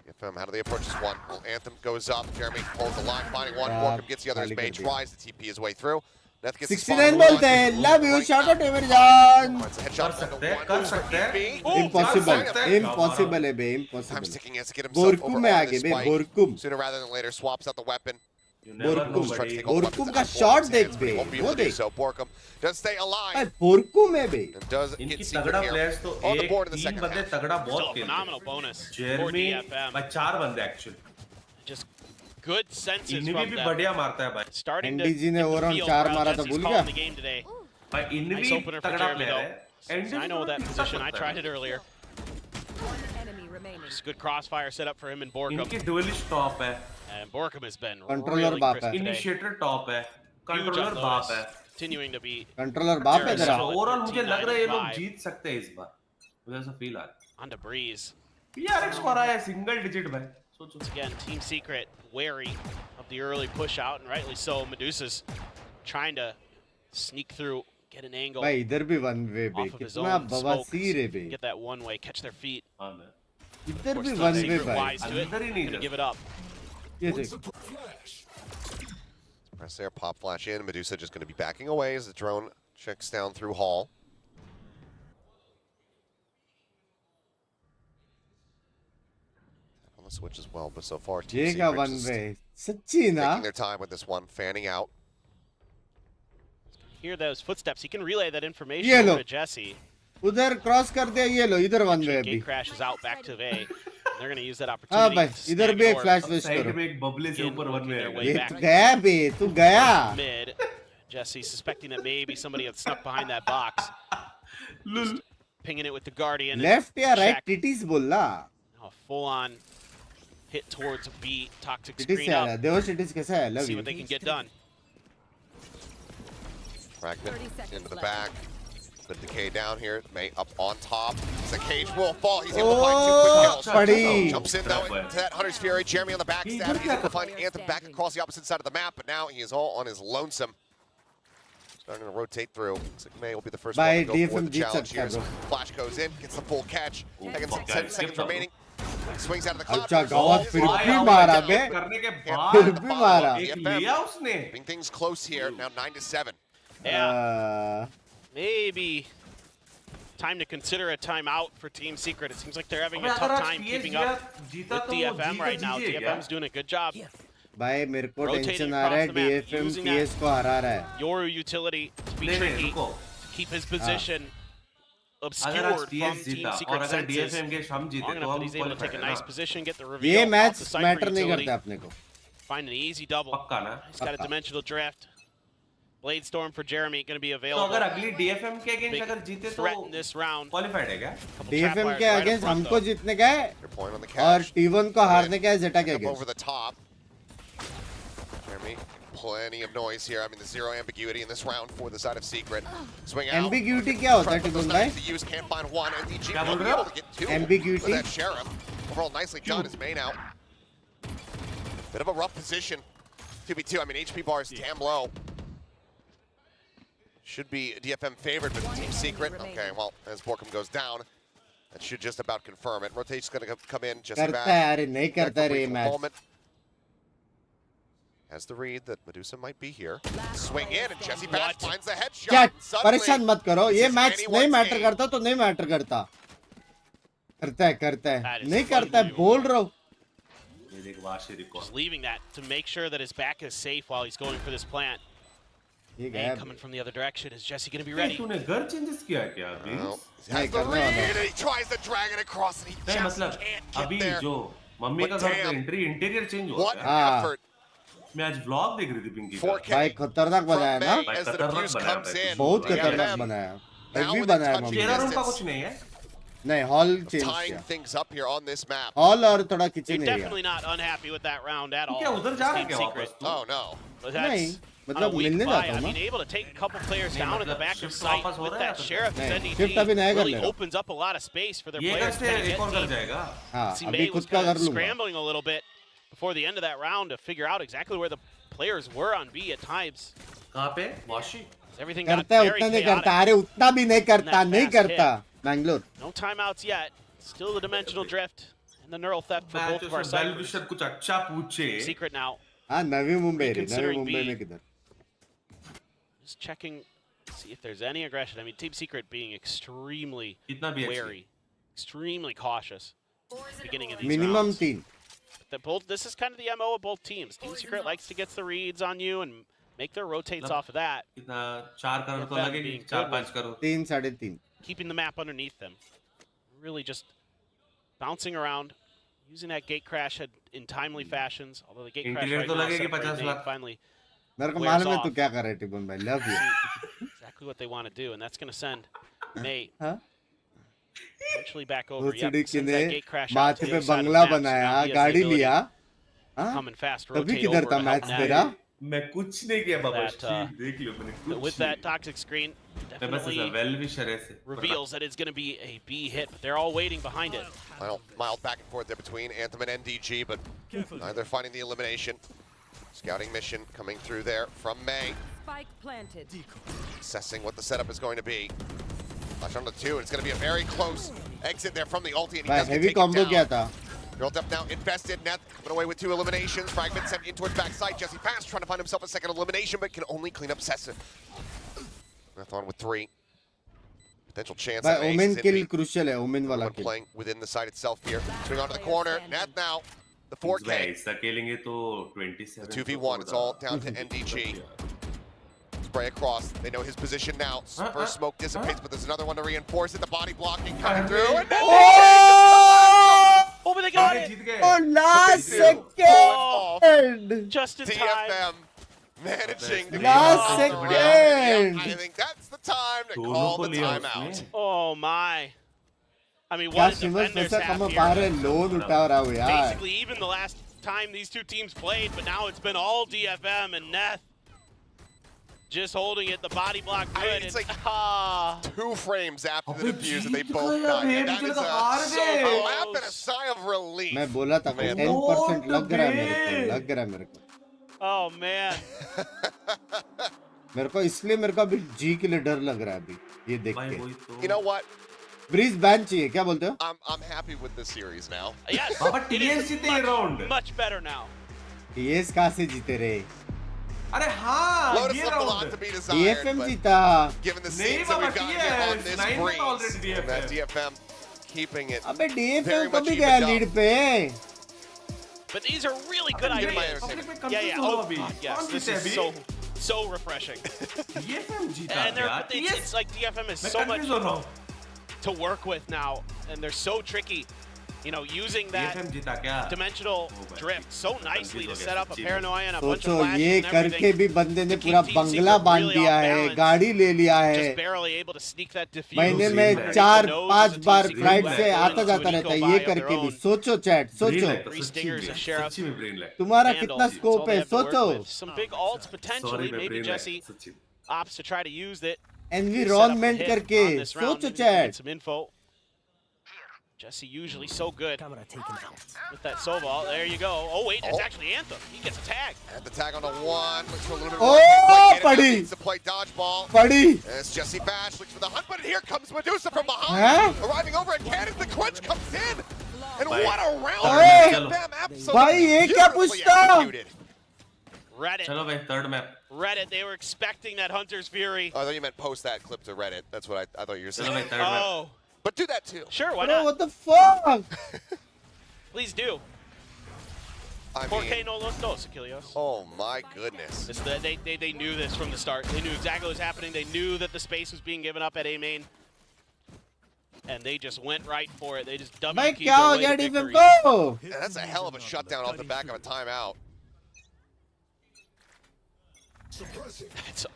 DFM, how do they approach this one? Well, Anthem goes up. Jeremy holds the line, finding one. Borkum gets the other as खाली May कर दिया। tries to TP his way through. Neth gets the 69 spot on बोलते हैं, one. love you, Right shout out now. Ever जान। Finds the कर headshot on सकते the हैं one. कर सकते हैं Impossible, कर सकते हैं। impossible है बे, Time's impossible। ticking as to get himself over बोरकुम में on आगे this बे, spike. बोरकुम। Sooner rather than later, swaps out the weapon. You never know, बोरकुम, Tries to buddy. take all the बोरकुम weapons का out of shot Borkum's देख hands, but he bay, won't be वो able to do देख। so. Borkum does stay alive. भाई बोरकुम है बे। And does इनकी get Secret तगड़ा here players तो on the एक board in the तीन second बंदे half. तगड़ा still बहुत a खेलते phenomenal हैं। bonus for Jeremy DFM. भाई 4 बंदे actually. Just good senses env from भी them. बढ़िया मारता है भाई। Starting to NDG ने get the overall feel 4 for how मारा था, Jesse's भूल calling गया? the game today. भाई इनवी Nice opener for तगड़ा Jeremy प्लेयर though. है। I know that position. I tried it earlier. One enemy remaining. Just good crossfire set up for him and Borkum. इनकी dualist top है। And Borkum has been Controller really बाप crisp है। today. Initiator top है। Huge controller on बाप Lotus, है। continuing to be controller बाप है Very तेरा। solid. ओवरऑल मुझे लग रहा है ये लोग 13-9-5. जीत सकते हैं इस बार। मुझे ऐसा फील आ रहा है। onto Breeze. पीआरएक्स को रहा है सिंगल डिजिट भाई। सोचो। Once again, Team Secret wary of the early push out, and rightly so. Medusa's trying to sneak through, get an angle भाई इधर भी वन वे बे, off of his कितना own smokes, बवासीर है बे। get that one way, catch their feet. हाँ मैं। इधर Of भी course, वन Team वे Secret भाई। wise to it, अंदर ही नहीं gonna जा give it up. ये देख। Press there, pop flash in. Medusa just going to be backing away as the drone checks down through Hall. On the switch as well, but so far Team ये क्या Secret one just वे? सच्ची ना? taking their time with this one, fanning out. Hear those footsteps. He can relay that information ये over low. to Jesse. उधर cross कर दिया ये लो इधर वन वे Gate अभी। crashes out back to A. And they're going to use that हाँ opportunity भाई to इधर snag भी an एक orb. फ्लैश वेस्ट साइड करो। में एक बबले से Again, ऊपर वन working में their है। way ये back तो गया बे, तू गया। mid. Jesse suspecting that maybe somebody had snuck behind that box. लुल pinging it with the Guardian. Left या राइट Check. टिटीज बोलला A full-on hit towards B. Toxic टिटीज screen से up. आया देवश टिटीज कैसा है love See you what they can get done. Fragment 30 seconds into the left. back. The decay down here. May up on top. The cage will fall. He's able to find 2 quick kills. पड़ी Jumps in though into that Hunter's Fury. Jeremy on the backstab. He's able to find Anthem back across the opposite side of the map, but now he is all on his lonesome. Starting to rotate through. Looks like May will be the first By one to go for DFM the Jeet challenge सकता है here. bro Flash goes in, gets the full catch. Seconds, 7 seconds remaining. Swings out of the cloud. अच्छा burst. गावत फिर भाई, भी आओ, मारा check बे करने के फिर बाद भी मारा एक लिया उसने Keeping things close here. Now 9-7. Yeah. Maybe time to consider a timeout for Team Secret. It seems like they're having a अबे tough अगर आज time PS keeping up जीता with तो वो DFM जीता right now. जीजिए क्या? DFM's doing a good job. भाई मेरे को Rotating टेंशन आ रहा है across the map, DFM using that. PS को हरा रहा है Yoru utility to be नहीं नहीं tricky, रुको to keep his position अगर आज obscured from PS Team जीता और Secret अगर senses. DFM के हम जीते Long तो enough that हम he's able to take a qualified है nice ना position, get the ये reveal off match the Cypher matter नहीं utility, करता अपने को find an easy double. पक्का ना He's got a पक्का। dimensional drift. Blade Storm for Jeremy going to be तो available. अगर अगली DFM के Big अगेंस्ट अगर जीते तो threat in this round. Qualified है क्या Couple डीएफएम trapwires के right up अगेंस्ट front, हमको though. जीतने का है Your point on the और catch. टी1 को हारने का है जेटा के Up over against the top. Jeremy, plenty of noise here. I mean, the zero ambiguity in this round for the side of Secret. Swing out. Ambiguity क्या होता है Trying to put टिपुन those भाई knives to use, can't find one. NDG क्या will बोल be रहे हो? able to get 2 Ambiguity? with that Sheriff. Overall, nicely done. His main out. Bit of a rough position. 2v2. I mean, HP bar is damn low. Should be DFM favored, but Team Secret. Okay, well, as Borkum goes down, that should just about confirm it. Rotation's going to come in. Jesse करता back. है अरे नहीं Back करता for a रे brief match moment. Has the read that Medusa might be here. Swing in, and Jesse Bash finds the headshot. क्या Suddenly, परेशान मत करो ये this is मैच नहीं anyone's मैटर game. करता तो नहीं मैटर करता करता है That is नहीं करता है unbelievable. बोल रहा हूँ ये देख Vashi record Just leaving that to make sure that his back is safe while he's going for this plant. ये And गया coming from the other direction. Is Jesse going to be ये ready? तूने घर चेंजेस किया क्या Well, Binks? has the करने वाला read, है। and he tries to drag it across, and he नहीं just मतलब can't get अभी there. जो मम्मी का But घर damn. एंट्री इंटीरियर चेंज हुआ What क्या? an हाँ। effort. मैं आज व्लॉग देख रही थी पिंकी का 4K भाई खतरनाक from बनाया ना May as the खतरनाक defuse बनाया comes भाई। in. बहुत DFM खतरनाक बनाया now हेवी within बनाया touching मम्मी चेहरा रूम का distance. कुछ नहीं है नहीं हॉल चेंज Tying किया things up here on this map. Hall और थोड़ा You're kitchen area definitely not unhappy with that round at तू all. क्या उधर जा रहा है Team क्या Secret. वापस तू? Oh no. But नहीं that's on a मतलब weak मिलने buy. जाता I हूँ mean, ना able to take a couple players नहीं, down at the मतलब back of shift sight वापस हो with रहा है that या Sheriff नहीं, as shift अभी नहीं NDG कर really ले रहा। opens up a lot of space for their ये players घर to से kind of एक और घर get deep. जाएगा हाँ See, अभी May खुद was का kind कर of लूंगा scrambling a little bit before the end of that round to figure out exactly where the players were on B at times. कहाँ पे वाशी Everything got करता है very उतना नहीं chaotic. करता अरे उतना भी नहीं करता that नहीं fast करता Bangalore No timeouts yet. Still the dimensional drift and the neural theft for both of our बेल cyphers. विशर कुछ अच्छा पूछे Secret now. हाँ नवी मुंबई रे नवी Reconsidering मुंबई B. में किधर Just checking, see if there's any aggression. I mean, Team Secret being extremely कितना भी अच्छी wary, extremely cautious. Beginning of these minimum rounds. 3 This is kind of the MO of both teams. Team Secret likes to get the reads on you and make their rotates off of that, कितना 4 करोड़ तो That लगेगी being 4-5 crore 3 3.5 keeping the map underneath them. Really just bouncing around, using that gate crash in timely fashions. Although the gate crash Interior right तो now लगेगी set up for 50 Nate lakh. finally मेरे को Wears मालूम है off. तू क्या कर रहा है टिपुन भाई love you exactly what they want to do, and that's going to send Nate हाँ eventually back over. Yep, भोसड़ी sends ने that gate crash out माथे to the पे other side of the Bangla map, so बनाया now he has the गाड़ी ability लिया to हाँ come and fast तभी rotate किधर over था to मैच help तेरा navigate. मैं कुछ नहीं किया बाबा That, ठीक देख लियो मैंने But कुछ with that toxic screen, मैं बस ऐसा definitely वेल विशर ऐसे reveals that it's going to be a B hit, but they're all waiting behind it. Well, mild back and forth there between Anthem and NDG, but neither finding the elimination. Scouting mission coming through there from May, Spike planted. assessing what the setup is going to be. Flash on the 2, and it's going to be a very close exit there from the ulti, and he भाई does get heavy taken combo क्या down. था Built up now, invested. Neth coming away with 2 eliminations. Fragment sent in towards backside. Jesse Pass trying to find himself a second elimination, but can only clean up Sessa. Neth on with 3. Potential chance भाई at an ace Omen is kill in crucial है Omen वाला Everyone kill playing within the site itself here. Swing onto the corner. Neth now. The 4K. ऐसा खेलेंगे तो 27 The 2v1, it's all down to NDG. Spray across. They know his position now. First smoke dissipates, but there's another one to reinforce it. The body blocking coming through. And Oh, but they got it! जीत गए और last Oh, second just in time. DFM managing to Last close out the round. second. moment. I think that's the time to दोनों call को the लिया timeout. उसने। Oh my. I mean, क्या what did Simas defenders पैसा have come here? पा रहे loan उठा रहा हूँ यार. Basically, even the last time these two teams played, but now it's been all DFM and Neth just holding it. The body block I good. mean, it's and- like 2 frames after the अबे defuse and they Jeet both गया died. Bay, That मुझे is लगा हार a गए। laugh and a sigh of relief. मैं बोला था Man. 10% लग रहा है मेरे को, What? लग रहा है मेरे को. Oh man. मेरे को इसलिए मेरे को अभी जी के लिए डर लग रहा है अभी ये देख भाई के. वही तो। You know what? Breeze ban चाहिए क्या बोलते हो? I'm happy with this series now. Yes. Baba it TS is जीते ये राउंड। much better now. ये कहाँ से जीते रहे? अरे हाँ Lotus ये left a lot round. to be desired, DFM but जीता. given the नहीं scenes that we've Baba, got here on TS, this 9 breeze, already and that DFM. DFM keeping it. अबे Very DFM much कभी evened गया up. Lead पे? But these are really good Get my ideas. understanding. Public में Yeah, confuse yeah. हो Oh, अभी। God, yes. कौन This जीते is अभी? so refreshing. DFM जीता And they're, यार। it's like DFM is मैं so much कंफ्यूज हो रहा हूँ। to work with now, and they're so tricky. You know, using that DFM जीता क्या? dimensional भाई। drift so nicely to set up a सच्ची में। paranoia and a bunch of सोचो flashes ये and करके everything. भी बंदे ने to keep पूरा Team बंगला Secret बांध really दिया off है, balance. गाड़ी ले लिया है. Just barely able to sneak that diffuse. महीने Use में it. 4-5 bar Team flight Secret से going आता into जाता an रहता है. eco ये buy of करके their भी own. सोचो चैट, Brain सोचो lag, Three सच्ची stingers, में, a sheriff. सच्ची में brain lag। तुम्हारा Handle. कितना That's स्कोप all है, they have to work सोचो. with. Some big ults potentially. Sorry, मैं Maybe brain lag, Jesse सच्ची। opts to try to use it. Environment Set up a hit करके on this round. सोचो Maybe we can chat. get some info. Jesse usually so good with that Sobal. There you go. Oh wait, it's Oh. actually Anthem. He gets a tag. And the tag on the 1. Looks for a little bit Oh, more. Can't quite get it. buddy. Needs to play dodgeball. पड़ी. As Jesse Bash looks for the hunt, but here comes Medusa from behind. Huh? Arriving over and cannon. The crunch comes in. And Bye. what a round. Hey. DFM absolutely भाई, ये क्या beautifully पूछता? executed. Reddit. चलो भाई third map। Reddit. They were expecting that Hunter's Fury. Oh, I thought you meant post that clip to Reddit. That's what I thought you were चलो saying. भाई third map। Oh, But do that too. sure. Why Bro, not? what the fuck? Please do. I 4K mean, no los dos, Achilles. oh my goodness. They knew this from the start. They knew exactly what was happening. They knew that the space was being given up at A main. And they just went right for it. They just भाई W keyed क्या हो their गया way to DFM victory. को? Yeah, that's a hell of a shutdown off the back of a timeout. It's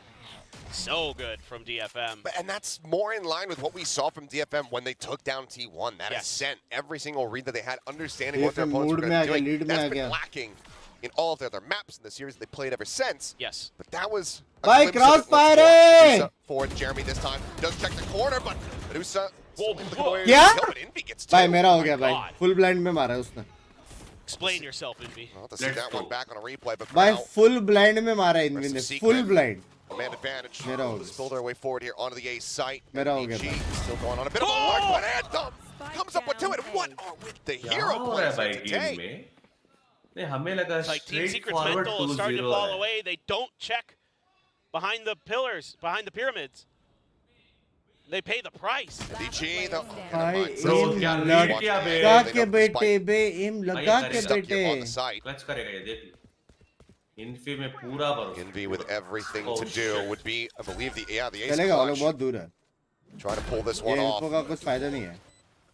so good from DFM. And that's more in line with what we saw from DFM when they took down T1. That Yes. ascent, every single read that they had, understanding what their DFM opponents were mood going में to uh be गया, doing. lead में आ That's been गया. lacking in all of the other maps in the series they played ever since. Yes. But that was a Bye, glimpse of it once crossfire! more. Medusa for Jeremy this time. Does check the corner, but Medusa Whoa, still whoa. away with क्या? the kill, but Envy gets two. भाई मेरा हो my गया भाई. God. Full blind में मारा है उसने. Explain yourself, Envy. I'll have to see Let's that one go. back on a replay, but भाई now फुल ब्लाइंड में मारा है इनवी Rest ने. of Secret. Full blind. man advantage. मेरा हो Let's गया. build our way forward here onto the A site. मेरा हो गया BG भाई. still going on a bit of a Oh! lark, but Anthem comes up with two. And what are with the क्या hero हो रहा है plays भाई of game today? में? नहीं हमें लगा It's like Team straight Secret's forward mental is starting to 2-0 fall है। away. They don't check behind the pillars, behind the pyramids. They pay the price. BG though. भाई Bro, M क्या लगा lead किया बे? के बेटे बे एम लगा भाई, के Stuck बेटे. here on the site. Clutch करेगा ये देख लो। इन्फी में पूरा भरोसा। Envy with everything Oh, to do shit. would be, I believe, the ace चलेगा वो लोग clutch. बहुत दूर है. Trying to pull this ये one इनको off. का कुछ फायदा नहीं है.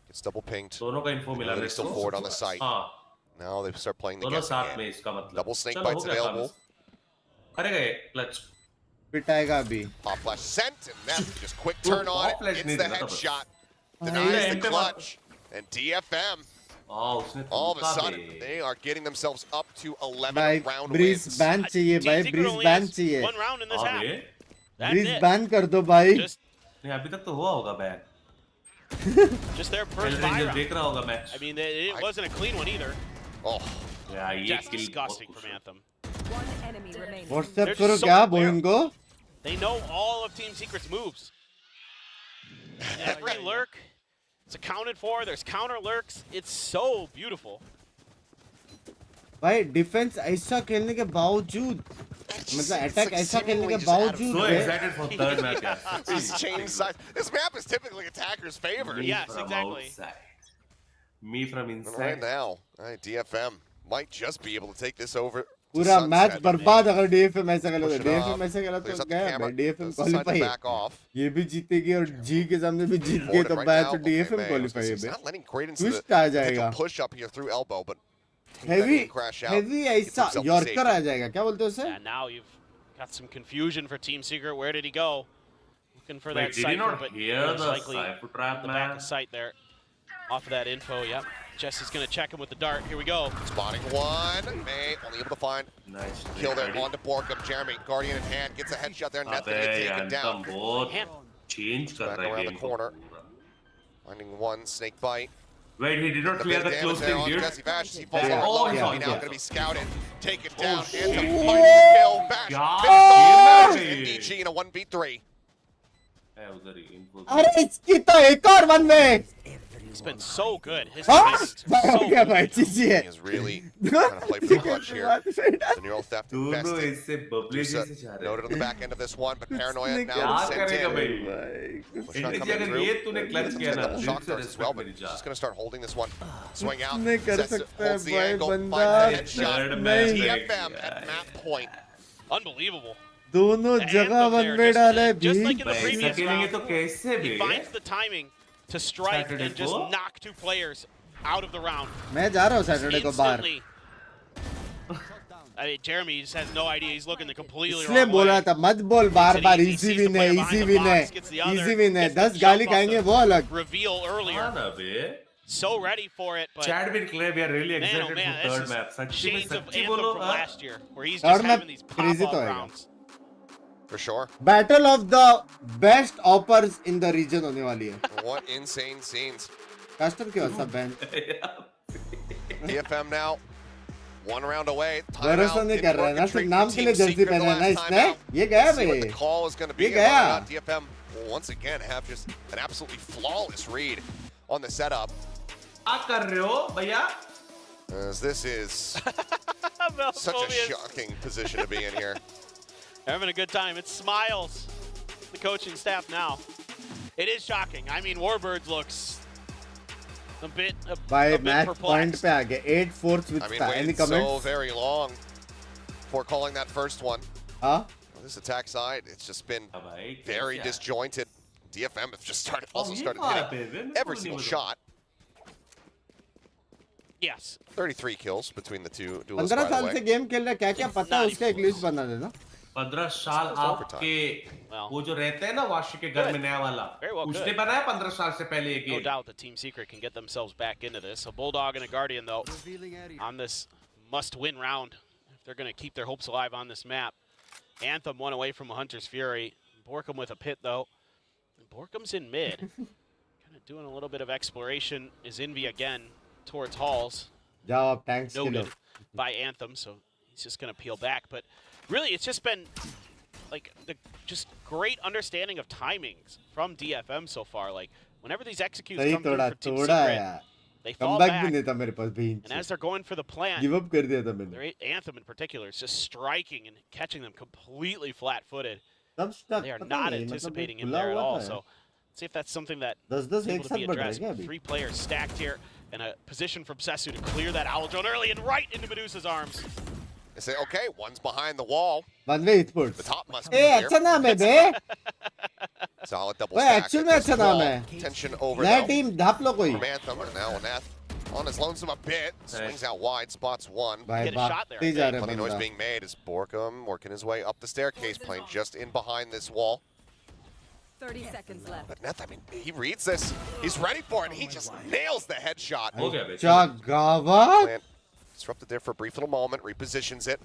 Gets double pinged. दोनों का इन्फो मिला Really मेरे still को। forward on the site. हाँ, Now they start playing the दोनों guessing साथ में game. इसका मतलब। Double snake चलो, bites हो गया काम। available. करेगा ये क्लच। पिटाएगा अभी. Pop flash sent, and that's just quick turn on it. Pop flash Hits नहीं the देना था बस। headshot. भाई, Denies the एंटे clutch. And DFM, हाँ, उसने all of a थूका sudden, bay. they are getting themselves up to 11 भाई round Breeze wins. Ban चाहिए Team भाई. Secret Breeze only ban has चाहिए. one round in this हाँ half. बे। That's Breeze it. Ban कर दो भाई. Just, नहीं अभी तक तो हुआ होगा ban. just their first buy एलरेंजर round. देख रहा होगा match. I mean, it wasn't a clean one either. Oh, यार ये Just kill disgusting बहुत from Anthem. One enemy remaining. WhatsApp They're करो just so क्या aware. बोइन को. They know all of Team Secret's moves. Every lurk, it's accounted for. There's counter lurks. It's so beautiful. भाई defence ऐसा खेलने के बावजूद मतलब अटैक ऐसा खेलने के बावजूद So है. excited for third map यार। these chain sides. This map is typically attacker's favorite. Me Yes, from exactly. outside. Me from And inside. right now, DFM might just be able to take this over. to पूरा match sunset. बर्बाद अगर DFM ऐसा खेला Push तो it off. DFM ऐसा खेला Clears तो out the गया camera. भाई. DFM Does decide to qualify back off. ये भी जीतेगी और जी के सामने भी जीत गए तो Right match now, DFM okay, qualify है he's बे. not letting Creighton to the twist आ potential जाएगा. push up here through elbow, but heavy crash out. Heavy Gets ऐसा himself to यॉर्कर safety. आ जाएगा. क्या बोलते हो उसे? And now you've Got some confusion for Team Secret. Where did he go? Looking for that Wait, did you Cypher, not but hear most the likely Cypher at trap, the back man? of sight there. Off of that info, yep. Jesse's gonna check him with the dart. Here we go. Spotting one. May only able to find Nice. kill there onto Borkum. Jeremy, Guardian in hand, gets a headshot there. Neth gonna get taken down. बहुत Man, change कर Back रहा है around the game को corner. पूरा. Finding one snake bite. Wait, he did not The clear big the damage close there thing, on dude. Jesse Bash. He falls Yeah. over low. Oh, He's yeah, now yeah. going to be scouted. Taken down. shit. Anthem fights the kill. Bash Yeah. finishes the Yeah. match. DG in a 1v3. है उधर ही info. अरे इसकी तो एक और one में he's been so good. His हाँ timing's भाई हो so गया good भाई right now. चीज़ी है He is really trying to play for the clutch here. The neural theft दोनों invested. इससे बबले Juice जैसे जा रहे noted on the back end of this one, but paranoia नहीं now क्या sent करेगा in. भाई? Push not इंडिया coming अगर through. ये तूने clutch किया ना, Double दिल shock से darts as well, respect but मेरी he's जा. just going to start holding this one. Swing out. नहीं कर Sets it, सकता है holds the भाई angle, बंदा finds the headshot. Third नहीं match. TFM at map point. Unbelievable. दोनों The जगह anthem वन there, में डाले just like in the भाई previous ऐसा खेलेंगे round. तो कैसे He भी? finds the timing to strike Saturday and just को? knock two players out of the round. मैं जा रहा हूँ सैटरडे को बाहर Instantly. I mean, Jeremy just has no idea. He's looking the completely इसलिए wrong बोला way. था मत बोल बार It's bar an easy easy sees win the है player easy behind the win है box, gets the other, easy win है gets the 10 गाली jump off खाएंगे the वो अलग Reveal earlier. हाँ ना बे. So ready for it, but Chad been clear, we are really man, excited oh for man, third this map. is सच्ची में shades of सच्ची Anthem बोलो from हाँ? last year, where he's Third just map having these crazy pop-up तो आएगा. rounds. For sure. Battle of the best opers in the region होने वाली है. What insane scenes. कस्टम क्यों सब ban TFM now. One round away. भरोसा नहीं कर रहा है ना सिर्फ नाम के लिए Team जर्सी Secret the पहना है ना last time इसने out. ये गया Let's see what भाई the call is going to be. ये गया. and whether or not TFM will once again have just an absolutely flawless read on the setup. क्या कर रहे हो भैया? As this is such a shocking position to be in here. Having a good time. It's Smiles, the coaching staff now. It is shocking. I mean, Warbirds looks a bit भाई bit match point perplexed. पे आ गए 8-4 I with mean, any waited so comments very long before calling that first one. हाँ This attack side, it's just been हाँ भाई, very कैसे? disjointed. DFM have just started, Oh, also ये started बात hitting है, मैं every तो single नहीं shot. Yes. 33 kills between the two duelists, 15 by the साल से way. गेम खेल रहा है क्या क्या पता है उसका एक लिस्ट बना देना 15 साल आपके Well, वो जो रहते हैं ना वाशी के घर में नया वाला Very well उसने good. बनाया 15 साल से पहले ये no game. doubt that Team Secret can get themselves back into this. A Bulldog and a Guardian, though, on this must-win round, if they're going to keep their hopes alive on this map. Anthem one away from a Hunter's Fury. Borkum with a pit, though. Borkum's in mid. Kind of doing a little bit of exploration. Is Envy again towards Halls. जाओ आप tanks के Noted लिए by Anthem, so he's just going to peel back. But really, it's just been like the just great understanding of timings from DFM so far. Like whenever these executes सही come through तोड़ा for Team तोड़ा Secret, यार they fall comeback भी back, नहीं था मेरे पास भी and as they're going for the plant, give up कर दिया था मैंने their Anthem in particular is just striking and catching them completely flat-footed. तब स्टक They are पता not नहीं मतलब anticipating him खुला there at हुआ all. था So see if that's something that 10-10 is एक able to साथ be बढ़ रहा है addressed. क्या अभी 3 players stacked here and a position from Sesu to clear that Owl Drone early and right into Medusa's arms. They say, okay, one's behind the wall. One way sports The top must be A here. अच्छा नाम है बे Solid double Wait, stack. actually at this अच्छा नाम wall. है Tension over नया now team धाप लो कोई from Anthem. And now Nath on his lonesome a bit. Swings out wide, spots one. भाई Get a shot there, भागते I जा think. रहे Plenty of noise बंदा being made as Borkum working his way up the staircase, playing just in behind this wall. 30 seconds left. But Neth, I mean, he reads this. He's ready for it. And he just nails the headshot. हो गया बे. अच्छा गावा Plant disrupted there for a brief little moment, repositions it.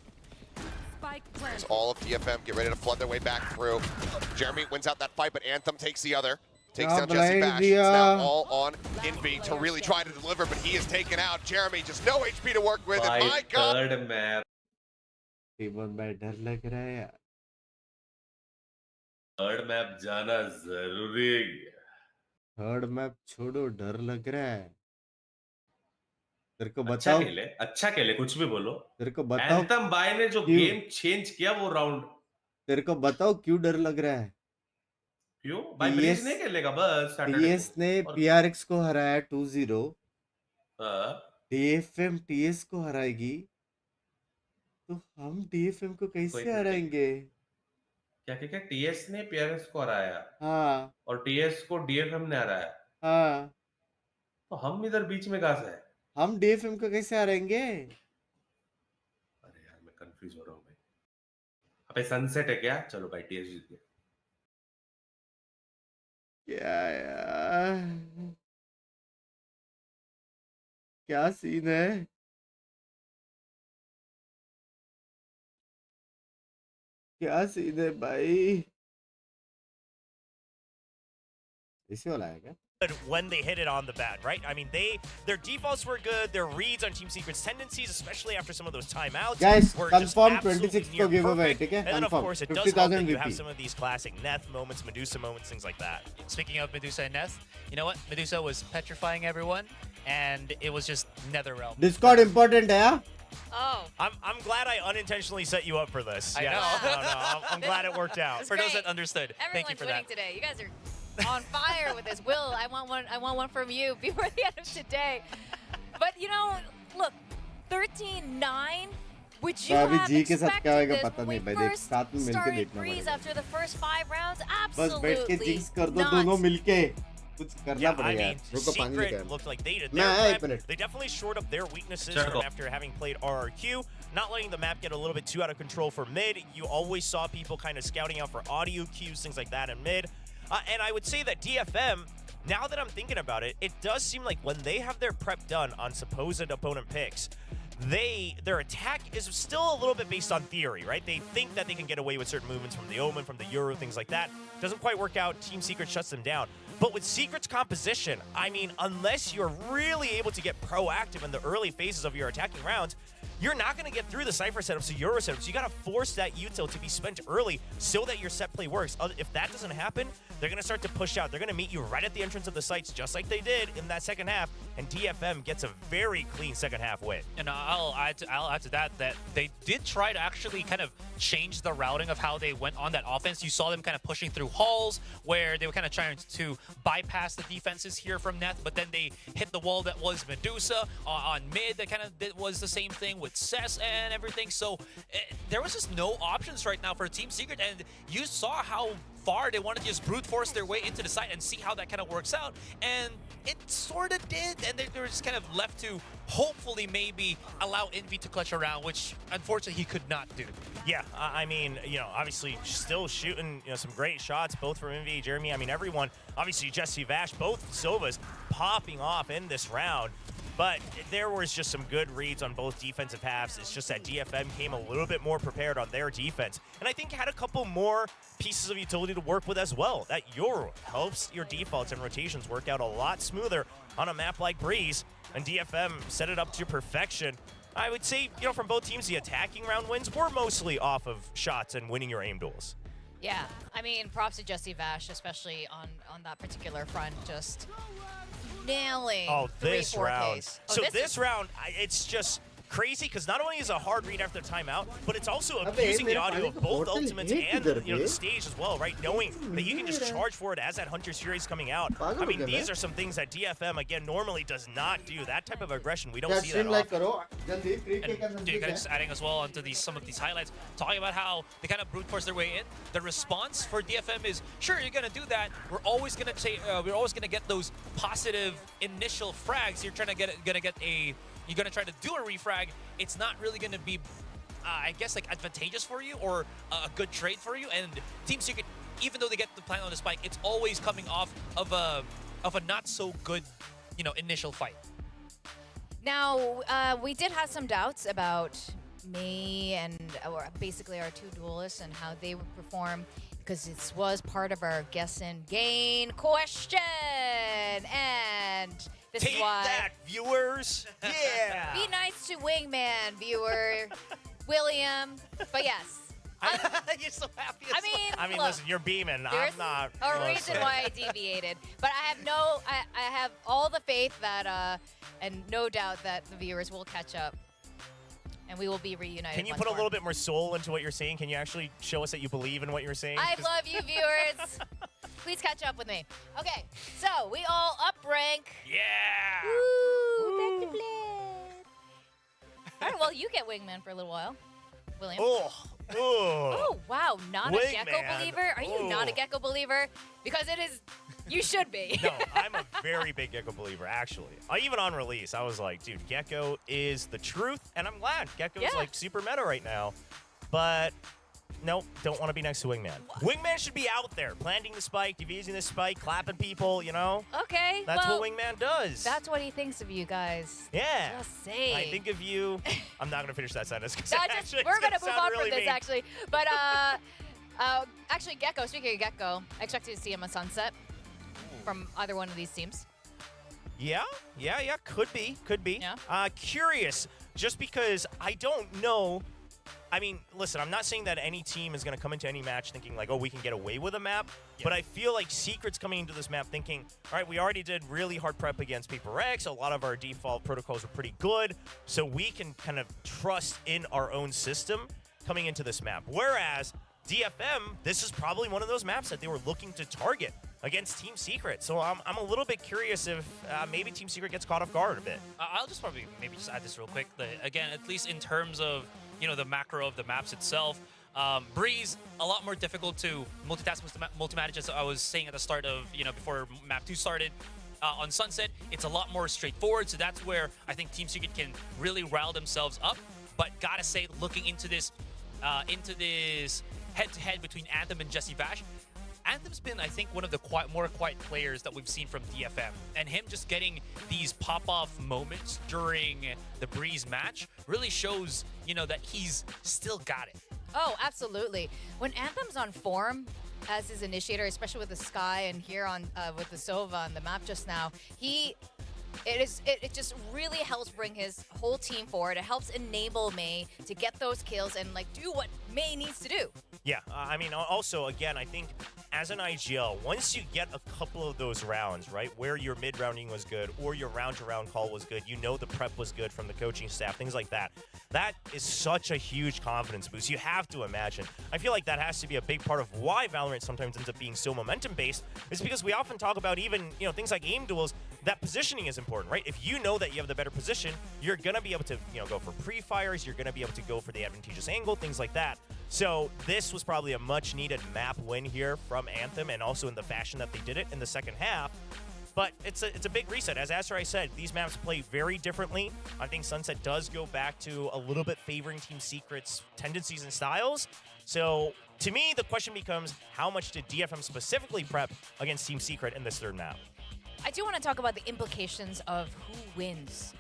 Spike As planted. all of TFM get ready to flood their way back through. Jeremy wins out that fight, but Anthem takes the other. Takes Yeah, down Jesse blind Bash. It's now diya. all on Envy to really try to deliver, but he is taken out. Jeremy, just no HP to work with. And my भाई God. third map. Team में डर लग रहा है यार third map जाना जरूरी है. थर्ड मैप छोड़ो डर लग रहा है तेरे को अच्छा बताओ खेले कुछ भी बोलो. तेरे को बताओ एंथम बाय ने जो क्यों? गेम चेंज किया वो राउंड. तेरे को बताओ क्यों डर लग रहा है क्यों भाई TS ब्रिज नहीं खेलेगा बस सैटरडे टीएस ने पीआरएक्स को हराया 2-0 डीएफएम टीएस को हराएगी तो हम डीएफएम को कोई कैसे नहीं. हराएंगे क्या क्या क्या टीएस ने पीआरएस को हराया हाँ और टीएस को डीएफएम ने हराया. हाँ तो हम इधर बीच में कहां से है? हम डीएफएम को कैसे हराएंगे अरे यार मैं कंफ्यूज हो रहा हूँ भाई. पे सनसेट है क्या? चलो भाई टीएस जीत गया। क्या यार, क्या सीन है? क्या सीन है भाई? इसी वाला है क्या? When they hit it on the bat, right? I mean, their defaults were good. Their reads on Team Secret's tendencies, especially after some of those timeouts, Guys, were just confirm absolutely 26 near को giveaway, perfect. ठीक है? And then, of Confirm. course, it does help 50,000 that you have VP. some of these classic Neth moments, Medusa moments, things like that. Speaking of Medusa and Neth, you know what? Medusa was petrifying everyone, and it was just Netherrealm. Discord important है हाँ? Oh. I'm glad I unintentionally set you up for this. I Yes. know. No, I'm glad it worked out. For those great. that understood, thank you Everyone's for winning that. today. You guys are on fire with this. Will, I want one from you before the end of today. But you know, look, 13-9. Would you अभी have जी के साथ क्या expected होएगा this पता when नहीं we भाई, देख first साथ में मिलके started देखना Breeze पड़ेगा। after the first 5 rounds? बस बैठ के Absolutely जिंक्स कर दो not. दोनों मिलके, कुछ करना Yeah, I पड़ेगा। mean, रुको पानी लेके Secret आया। looked like they did मैं their आया prep. 1 minute। They definitely shored up their weaknesses Sure. from after having played RRQ, not letting the map get a little bit too out of control for mid. You always saw people kind of scouting out for audio cues, things like that in mid. And I would say that DFM, now that I'm thinking about it, it does seem like when they have their prep done on supposed opponent picks, their attack is still a little bit based on theory, right? They think that they can get away with certain movements from the Omen, from the Euro, things like that. Doesn't quite work out. Team Secret shuts them down. But with Secret's composition, I mean, unless you're really able to get proactive in the early phases of your attacking rounds, you're not going to get through the Cypher setups, the Euro setups. You got to force that util to be spent early so that your set play works. If that doesn't happen, they're going to start to push out. They're going to meet you right at the entrance of the sites, just like they did in that second half. And DFM gets a very clean second half win. And I'll add to that they did try to actually kind of change the routing of how they went on that offense. You saw them kind of pushing through halls where they were kind of trying to bypass the defenses here from Neth, but then they hit the wall that was Medusa on mid. That kind of was the same thing with Cess and everything. So there was just no options right now for Team Secret, and you saw how far they wanted to just brute force their way into the site and see how that kind of works out, and it sort of did, and they were just kind of left to hopefully maybe allow Envy to clutch around, which unfortunately he could not do. Yeah, I mean, you know, obviously still shooting, you know, some great shots, both from Envy, Jeremy. I mean, everyone, obviously Jesse Vash, both Sovas popping off in this round. But there was just some good reads on both defensive halves. It's just that DFM came a little bit more prepared on their defense. And I think had a couple more pieces of utility to work with as well. That Euro helps your defaults and rotations work out a lot smoother on a map like Breeze. And DFM set it up to perfection. I would say, you know, from both teams, the attacking round wins were mostly off of shots and winning your aim duels. Yeah, I mean, props to Jesse Vash, especially on that particular front, just nailing. Oh, this 3-4 round. Ks. So this round, it's just crazy because not only is it a hard read after timeout, but it's also abusing the audio of both ultimates and the stage as well, right? Knowing that you can just charge for it as that Hunter's Fury is coming out. I mean, these are some things that DFM again normally does not do. That type of aggression, we don't see that often. And dude, just adding as well onto some of these highlights, talking about how they kind of brute force their way in. The response for DFM is, sure, you're gonna do that. We're always gonna get those positive initial frags. You're trying to you're gonna try to do a refrag. It's not really gonna be, I guess, like advantageous for you or a good trade for you. And Team Secret, even though they get the plan on the spike, it's always coming off of a not so good, you know, initial fight. Now, we did have some doubts about me and basically our two duelists and how they would perform, because this was part of our guess and gain question. And this Take is why. that, viewers! Yeah! Be nice to Wingman, viewer William. But yes. You're so happy. I mean, Look, listen, you're beaming. There's I'm not. a reason why I deviated, but I have all the faith that and no doubt that the viewers will catch up, and we will be reunited. Can you once put a more. little bit more soul into what you're saying? Can you actually show us that you believe in what you're saying? I love you, viewers. Please catch up with me. Okay, so we all up rank. Yeah. Woo, back to blade. All right, well, you get Wingman for a little while, William. Oh. Oh, wow, not a Gecko Wingman. believer? Are you not a Gecko believer? Because it is, you should be. No, I'm a very big Gecko believer, actually. Even on release, I was like, dude, Gecko is the truth, and I'm glad. Gecko's like super meta right now. But Nope, don't want to be next to Wingman. Wingman should be out there, planting the spike, defusing the spike, clapping people, you know? Okay, That's well, what Wingman does. that's what he thinks of you guys. Yeah. Just saying. I think of you. I'm not going to finish that sentence. 'Cause No, we're going gonna move on from this actually. But actually, Gecko. Speaking of Gecko, I expected to see him on Sunset from either one of these teams. Yeah, could be. Yeah. Curious, just because I don't know. I mean, listen, I'm not saying that any team is going to come into any match thinking like, oh, we can get away with a map, but I feel like Secret's coming into this map thinking, all right, we already did really hard prep against Paper X. A lot of our default protocols are pretty good, so we can kind of trust in our own system coming into this map. Whereas DFM, this is probably one of those maps that they were looking to target against Team Secret. So I'm a little bit curious if maybe Team Secret gets caught off guard a bit. I'll just probably maybe just add this real quick. Again, at least in terms of, you know, the macro of the maps itself, Breeze, a lot more difficult to multitask multi-manage, as I was saying at the start of, you know, before map 2 started. On Sunset, it's a lot more straightforward, so that's where I think Team Secret can really rile themselves up. But gotta say, looking into this head-to-head between Anthem and Jesse Vash, Anthem's been, I think, one of the more quiet players that we've seen from DFM. And him just getting these pop-off moments during the Breeze match really shows, you know, that he's still got it. Oh, absolutely. When Anthem's on form as his initiator, especially with the Sky and here on with the Sova on the map just now, it just really helps bring his whole team forward. It helps enable May to get those kills and like do what May needs to do. Yeah, I mean, also, again, I think as an IGL, once you get a couple of those rounds, right, where your mid-rounding was good or your round-to-round call was good, you know the prep was good from the coaching staff, things like that. That is such a huge confidence boost. You have to imagine. I feel like that has to be a big part of why Valorant sometimes ends up being so momentum-based, is because we often talk about even, you know, things like aim duels, that positioning is important, right? If you know that you have the better position, you're going to be able to, you know, go for pre-fires, you're going to be able to go for the advantageous angle, things like that. So this was probably a much-needed map win here from Anthem, and also in the fashion that they did it in the second half. But it's a big reset. As Asteroid said, these maps play very differently. I think Sunset does go back to a little bit favoring Team Secret's tendencies and styles. So to me, the question becomes, how much did DFM specifically prep against Team Secret in this third map? I do want to talk about the implications of who wins,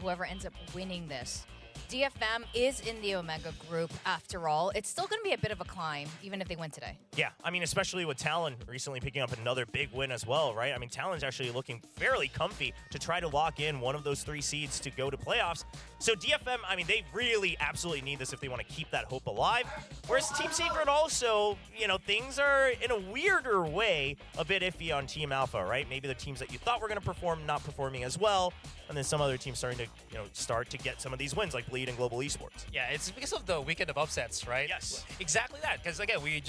whoever ends up winning this. DFM is in the Omega group after all. It's still going to be a bit of a climb, even if they win today. Yeah, I mean, especially with Talon recently picking up another big win as well, right? I mean, Talon's actually looking fairly comfy to try to lock in one of those 3 seeds to go to playoffs. So DFM, I mean, they really absolutely need this if they want to keep that hope alive. Whereas Team Secret also, you know, things are in a weirder way a bit iffy on Team Alpha, right? Maybe the teams that you thought were going to perform not performing as well, and then some other teams starting to, you know, start to get some of these wins, like Bleed and Global Esports. Yeah, it's because of the weekend of upsets, right? Yes. Exactly that, because again, we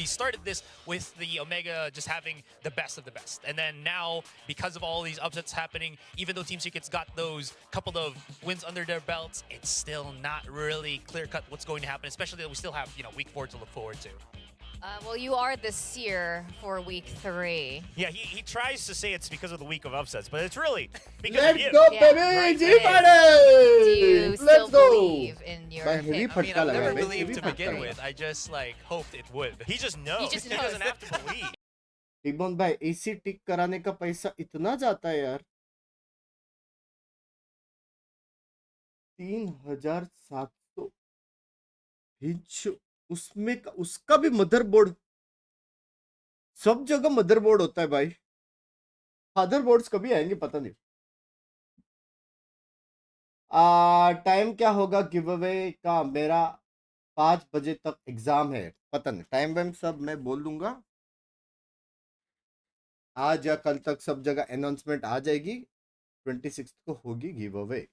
started this with the Omega just having the best of the best. And then now, because of all these upsets happening, even though Team Secret's got those couple of wins under their belts, it's still not really clear-cut what's going to happen, especially that we still have, you know, week 4 to look forward to. Well, you are the seer for week 3 Yeah, he tries to say it's because of the week of upsets, but it's really because of Let's you. go, Yeah. baby! Do you G-Party! still Let's go! believe in your By heavy hit? I mean, I've never Heavy believed to फटका begin लगा। with. I just, like, hoped it would. He just knows. He just knows. doesn't have to believe. Iqbal भाई AC टिक कराने का पैसा इतना जाता है यार 3700 उसमें उसका भी मदरबोर्ड सब जगह मदरबोर्ड होता है भाई फादरबोर्ड्स कभी आएंगे पता नहीं टाइम क्या होगा गिव अवे का मेरा 5 बजे तक एग्जाम है पता नहीं टाइम वाइम सब मैं बोल दूंगा आज या कल तक सब जगह अनाउंसमेंट आ जाएगी 26 को होगी give away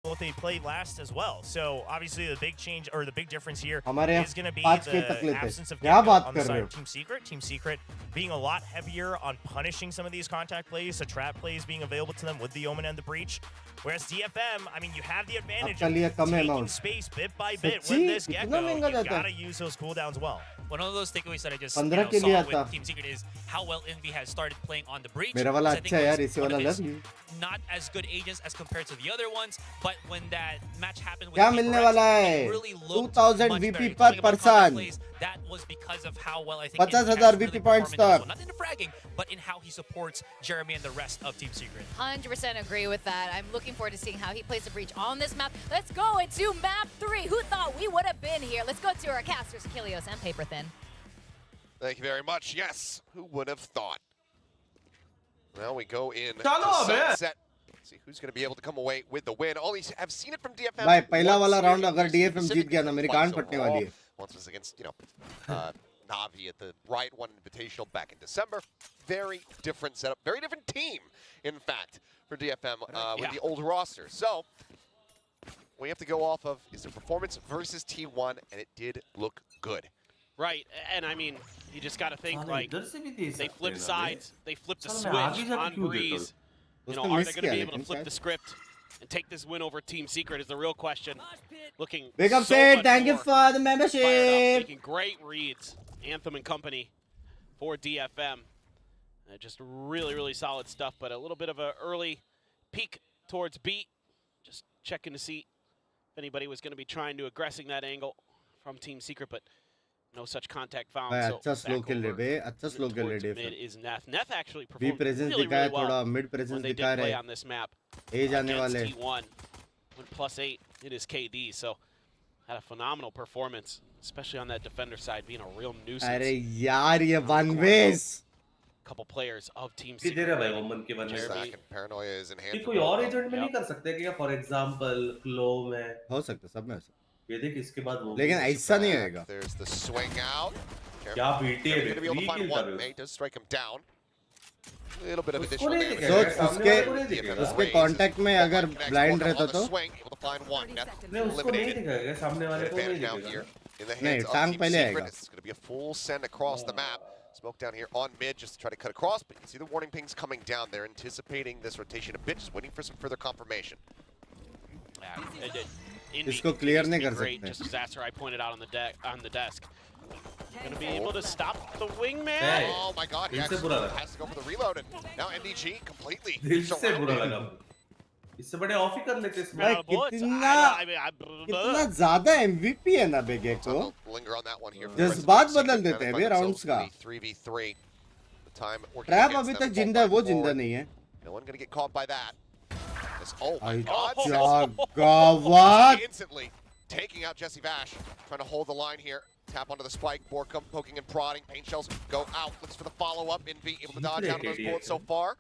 What they played last as well. So obviously the big change or the big difference here हमारे is going to be 5 के the तक लेते absence of क्या Gecko बात on the कर रहे side हो of Team Secret. Team Secret being a lot heavier on punishing some of these contact plays, the trap plays being available to them with the Omen and the Breach. Whereas DFM, I mean, you have the advantage आपका लिए of कम है taking amount space bit by bit सच्ची with this इतना Gecko. महंगा You जाता gotta है use those cooldowns well. one of those takeaways that I just 15 के saw लिए with आता Team Secret is how well Envy has started playing on the breach. मेरा वाला which I think अच्छा है यार, was इसी one वाला of his love you not as good agents as compared to the other ones, but when that match happened with क्या the मिलने Reds, वाला it है really looked 2000 much VP better. per Talking about person combat plays, that was because of how well I think 50,000 Envy has VP really points performed in this तक one. Not in the fragging, but in how he supports Jeremy and the rest of Team Secret. 100% agree with that. I'm looking forward to seeing how he plays the breach on this map. Let's go into map 3. Who thought we would have been here? Let's go to our casters, Kilios and Paper Thin. Thank you very much. Yes, who would have thought? Well, we go in to Chalo, man. sunset. See who's going to be able to come away with the win. Only have seen it from DFM. भाई पहला once वाला here round in अगर this DFM Jeet specific गया ना मेरी fight कान फटने वाली है Once was against, Navi at the Riot 1 Invitational back in December. Very different setup, very different team, in fact, for DFM with the old roster. So, we have to go off of is the performance versus T1, and it did look good. Right, and I mean, you just got to think like इधर से भी दे they सकते flip हैं ना sides, they flip the साला मैं आगे switch जाके on क्यों देता Breeze. You know, उसने are miss they going to किया be able to लेकिन flip शायद the script and take this win over Team Secret is the real question. Looking Big up so said much thank you more for the fired up, membership making great reads. Anthem and company for DFM. Just really, really solid stuff, but a little bit of an early peek towards B. Just checking to see if anybody was going to be trying to aggressing that angle from Team Secret, but no such contact found. भाई So अच्छा slow back खेल रहे over बे अच्छा slow खेल रहे towards mid DFM is Neth. Neth actually बी performed presence really, दिखाया really well थोड़ा मिड when प्रेजेंस they दिखा did play रहे on this map ए जाने against वाले T1. Went +8 in his KD, so had a phenomenal performance, especially on that defender side, being a real nuisance. अरे यार ये one वेस Couple players of Team किधर Secret. है भाई वोमन के बनने Jeremy. Stack and Paranoia is in hand. ये for कोई और Borgo. एजेंट में नहीं कर सकते क्या फॉर एग्जांपल क्लो में हो सकता सब में हो सकता ये देख इसके बाद वो लेकिन ऐसा नहीं Back, होएगा There's the swing out. क्या बीटी है Going to be able to free find kill one. कर रहे May does strike him down. A little bit of उसको additional नहीं damage. दिखेगा So, सामने उसके- वाले को नहीं दिखेगा उसके कांटेक्ट में अगर ब्लाइंड रहता तो Swing, able to find one. Net नहीं उसको नहीं eliminated. दिखेगा सामने वाले को नहीं Advantage now here दिखेगा in the नहीं, hands of टांग Team पहले Secret. आएगा। It's going to be a full send across the map. Smoke down here on mid just to try to cut across, but you can see the warning pings coming down. They're anticipating this rotation a bit, just waiting for some further confirmation. Yeah, it did. Indy इसको clear continues to नहीं be कर great, सकते। just as after I pointed out on the desk. Going to be able to stop the wingman. Hey. Oh my god, he दिल से actually बुरा लगा has to go for the reload, and now NDG completely दिल से बुरा surrounded. लगा इससे बड़े ऑफ ही कर लेते इसमें भाई Out of bullets. कितना I mean, कितना ज्यादा एमवीपी है ना बेगे को So they'll linger on that one here. जज्बात बदल देते हैं बे राउंड्स का 3v3. The time working trap against अभी them. तक जिंदा है वो Forward. जिंदा नहीं है No one gonna get caught by that. Oh my I god. क्या गावत Instantly taking out Jesse Vash. Trying to hold the line here. Tap onto the spike. Borkum poking and prodding. Paint shells go out. Looks for the follow-up. Envy able to dodge out of those bullets so far.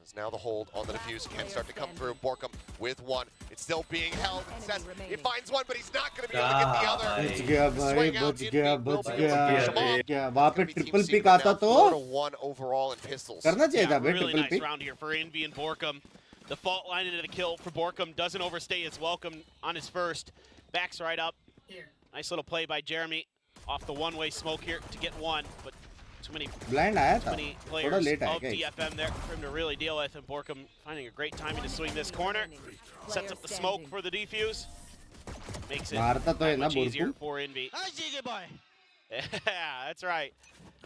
As now the hold on the defuse can start to come through. Borkum with one. It's still being held. It says it finds one, but he's not going to be able to get the other. बच गया भाई Swing out. बच गया Envy will बच be able to finish him गया off. क्या वहां पे It's gonna be Team triple Secret pick आता now, तो 4-1 overall in pistols. करना चाहिए था Yeah, बे really triple nice pick round here for Envy and Borkum. The fault line into the kill for Borkum doesn't overstay his welcome on his first. Backs right up. Nice little play by Jeremy off the one-way smoke here to get one, but too many blind आया था many थोड़ा players late आया of क्या DFM there for him to really deal with, and Borkum finding a great timing to swing this corner. Sets up the smoke for the defuse. Makes it मारता तो है that ना much easier बोरकू for Envy. Yeah, that's right.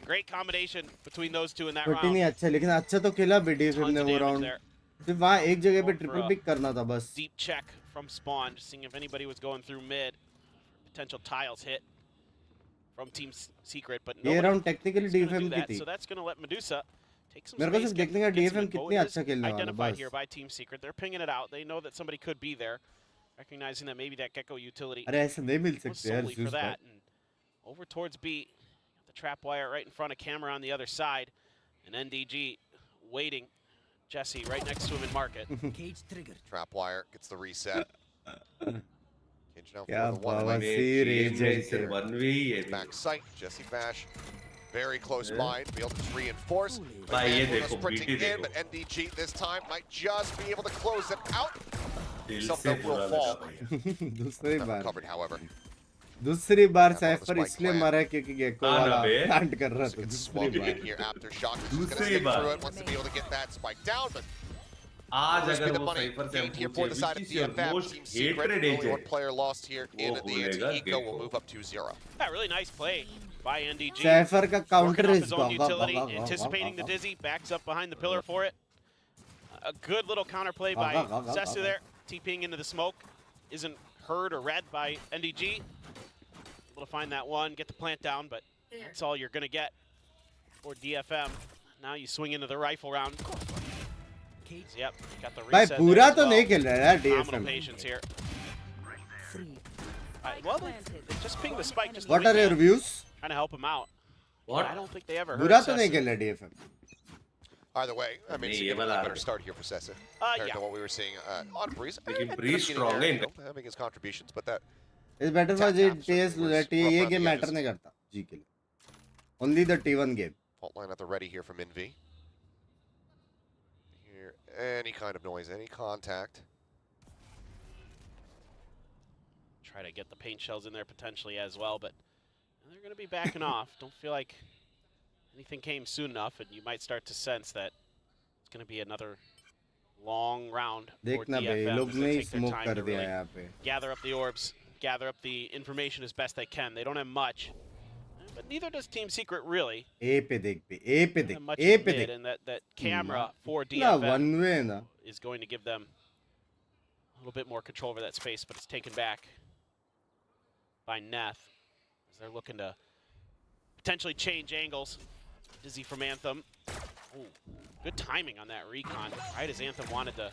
Great combination between those two in that छोटी नहीं round. अच्छा लेकिन अच्छा तो खेला बीडीएफ Tons ने of वो damage राउंड there. सिर्फ वहाँ एक जगह पे Going for triple a pick करना था बस Deep check from spawn, just seeing if anybody was going through mid. Potential tiles hit from Team Secret, but ये nobody round technically is gonna DFM do की that. थी So that's going to let Medusa take some मेरे को space, सिर्फ get देखने का some DFM info. कितनी It अच्छा is खेलने वाला identified बस here by Team Secret. They're pinging it out. They know that somebody could be there, recognizing that maybe that Gecko utility अरे ऐसे नहीं मिल was सकते यार solely for जूस भाई that. And over towards B, the trap wire right in front of camera on the other side, and NDG waiting. Jesse right next to him in market. Trap wire gets the reset. Cage now क्या for the one Baba away. सी में Regent से one way ही है Back sight, Jesse Bash very close by to be able to reinforce. भाई ये Again, देखो sprinting BT in, देखो but NDG this time might just be able to close it out. दिल Some से that बुरा will लगा fall. भाई दूसरी Not बार covered, however. दूसरी बार Yeah, साइफर spike इसलिए plant. मारा है क्योंकि गेको हाँ ना वाला बे। प्लांट कर रहा So था gets दूसरी swung bar in here after shock. He's just gonna दूसरी stick bar. through it, wants to be able to get that spike down, but आज Must be अगर the वो money साइफर से हम gained here for the पूछे side which of is your DFM. most Team Secret, hated only one agent, player lost here in वो the बोलेगा anti-eco will Gecko. move up 2-0. Yeah, really nice play by NDG. Cypher का counter Working off is his own utility, anticipating the dizzy, backs up behind the pillar for it. A good little counter play by Sesu there, TPing into the smoke. Isn't heard or read by NDG. Able to find that one, get the plant down, but that's all you're gonna get for DFM. Now you swing into the rifle round. Yep, got the भाई reset पूरा there as तो well. नहीं खेल रहा है यार Phenomenal DFM. patience here. Well, they just pinged the spike. Just What are your views? trying to help him out. What? I don't think they ever heard बुरा तो नहीं Sesu. खेल रहा DFM. Either way, I mean, नहीं, ये significantly वाला better start here for Sessa compared yeah. to what we were seeing on Breeze. लेकिन Breeze strong है इनका. Having his contributions, but that It's better for Tap G tap TS certainly was T rough ये around game the matter edges. नहीं करता G के लिए. Only the T1 game. fault line at the ready here from Envy. Hear any kind of noise, any contact. Try to get the paint shells in there potentially as well, but they're going to be backing off. Don't feel like anything came soon enough, and you might start to sense that it's going to be another long round for देखना भाई DFM लोग as ने they he take their smoke time कर to दिया really यहाँ पे. gather up the orbs, gather up the information as best they can. They don't have much, but neither does Team Secret really. A पे देख पे A पे They don't देख have much A in पे mid, देख. and that camera for ना DFM one way ना. is going to give them a little bit more control over that space, but it's taken back by Neth as they're looking to potentially change angles. Dizzy from Anthem. Ooh, good timing on that recon. Right as Anthem wanted to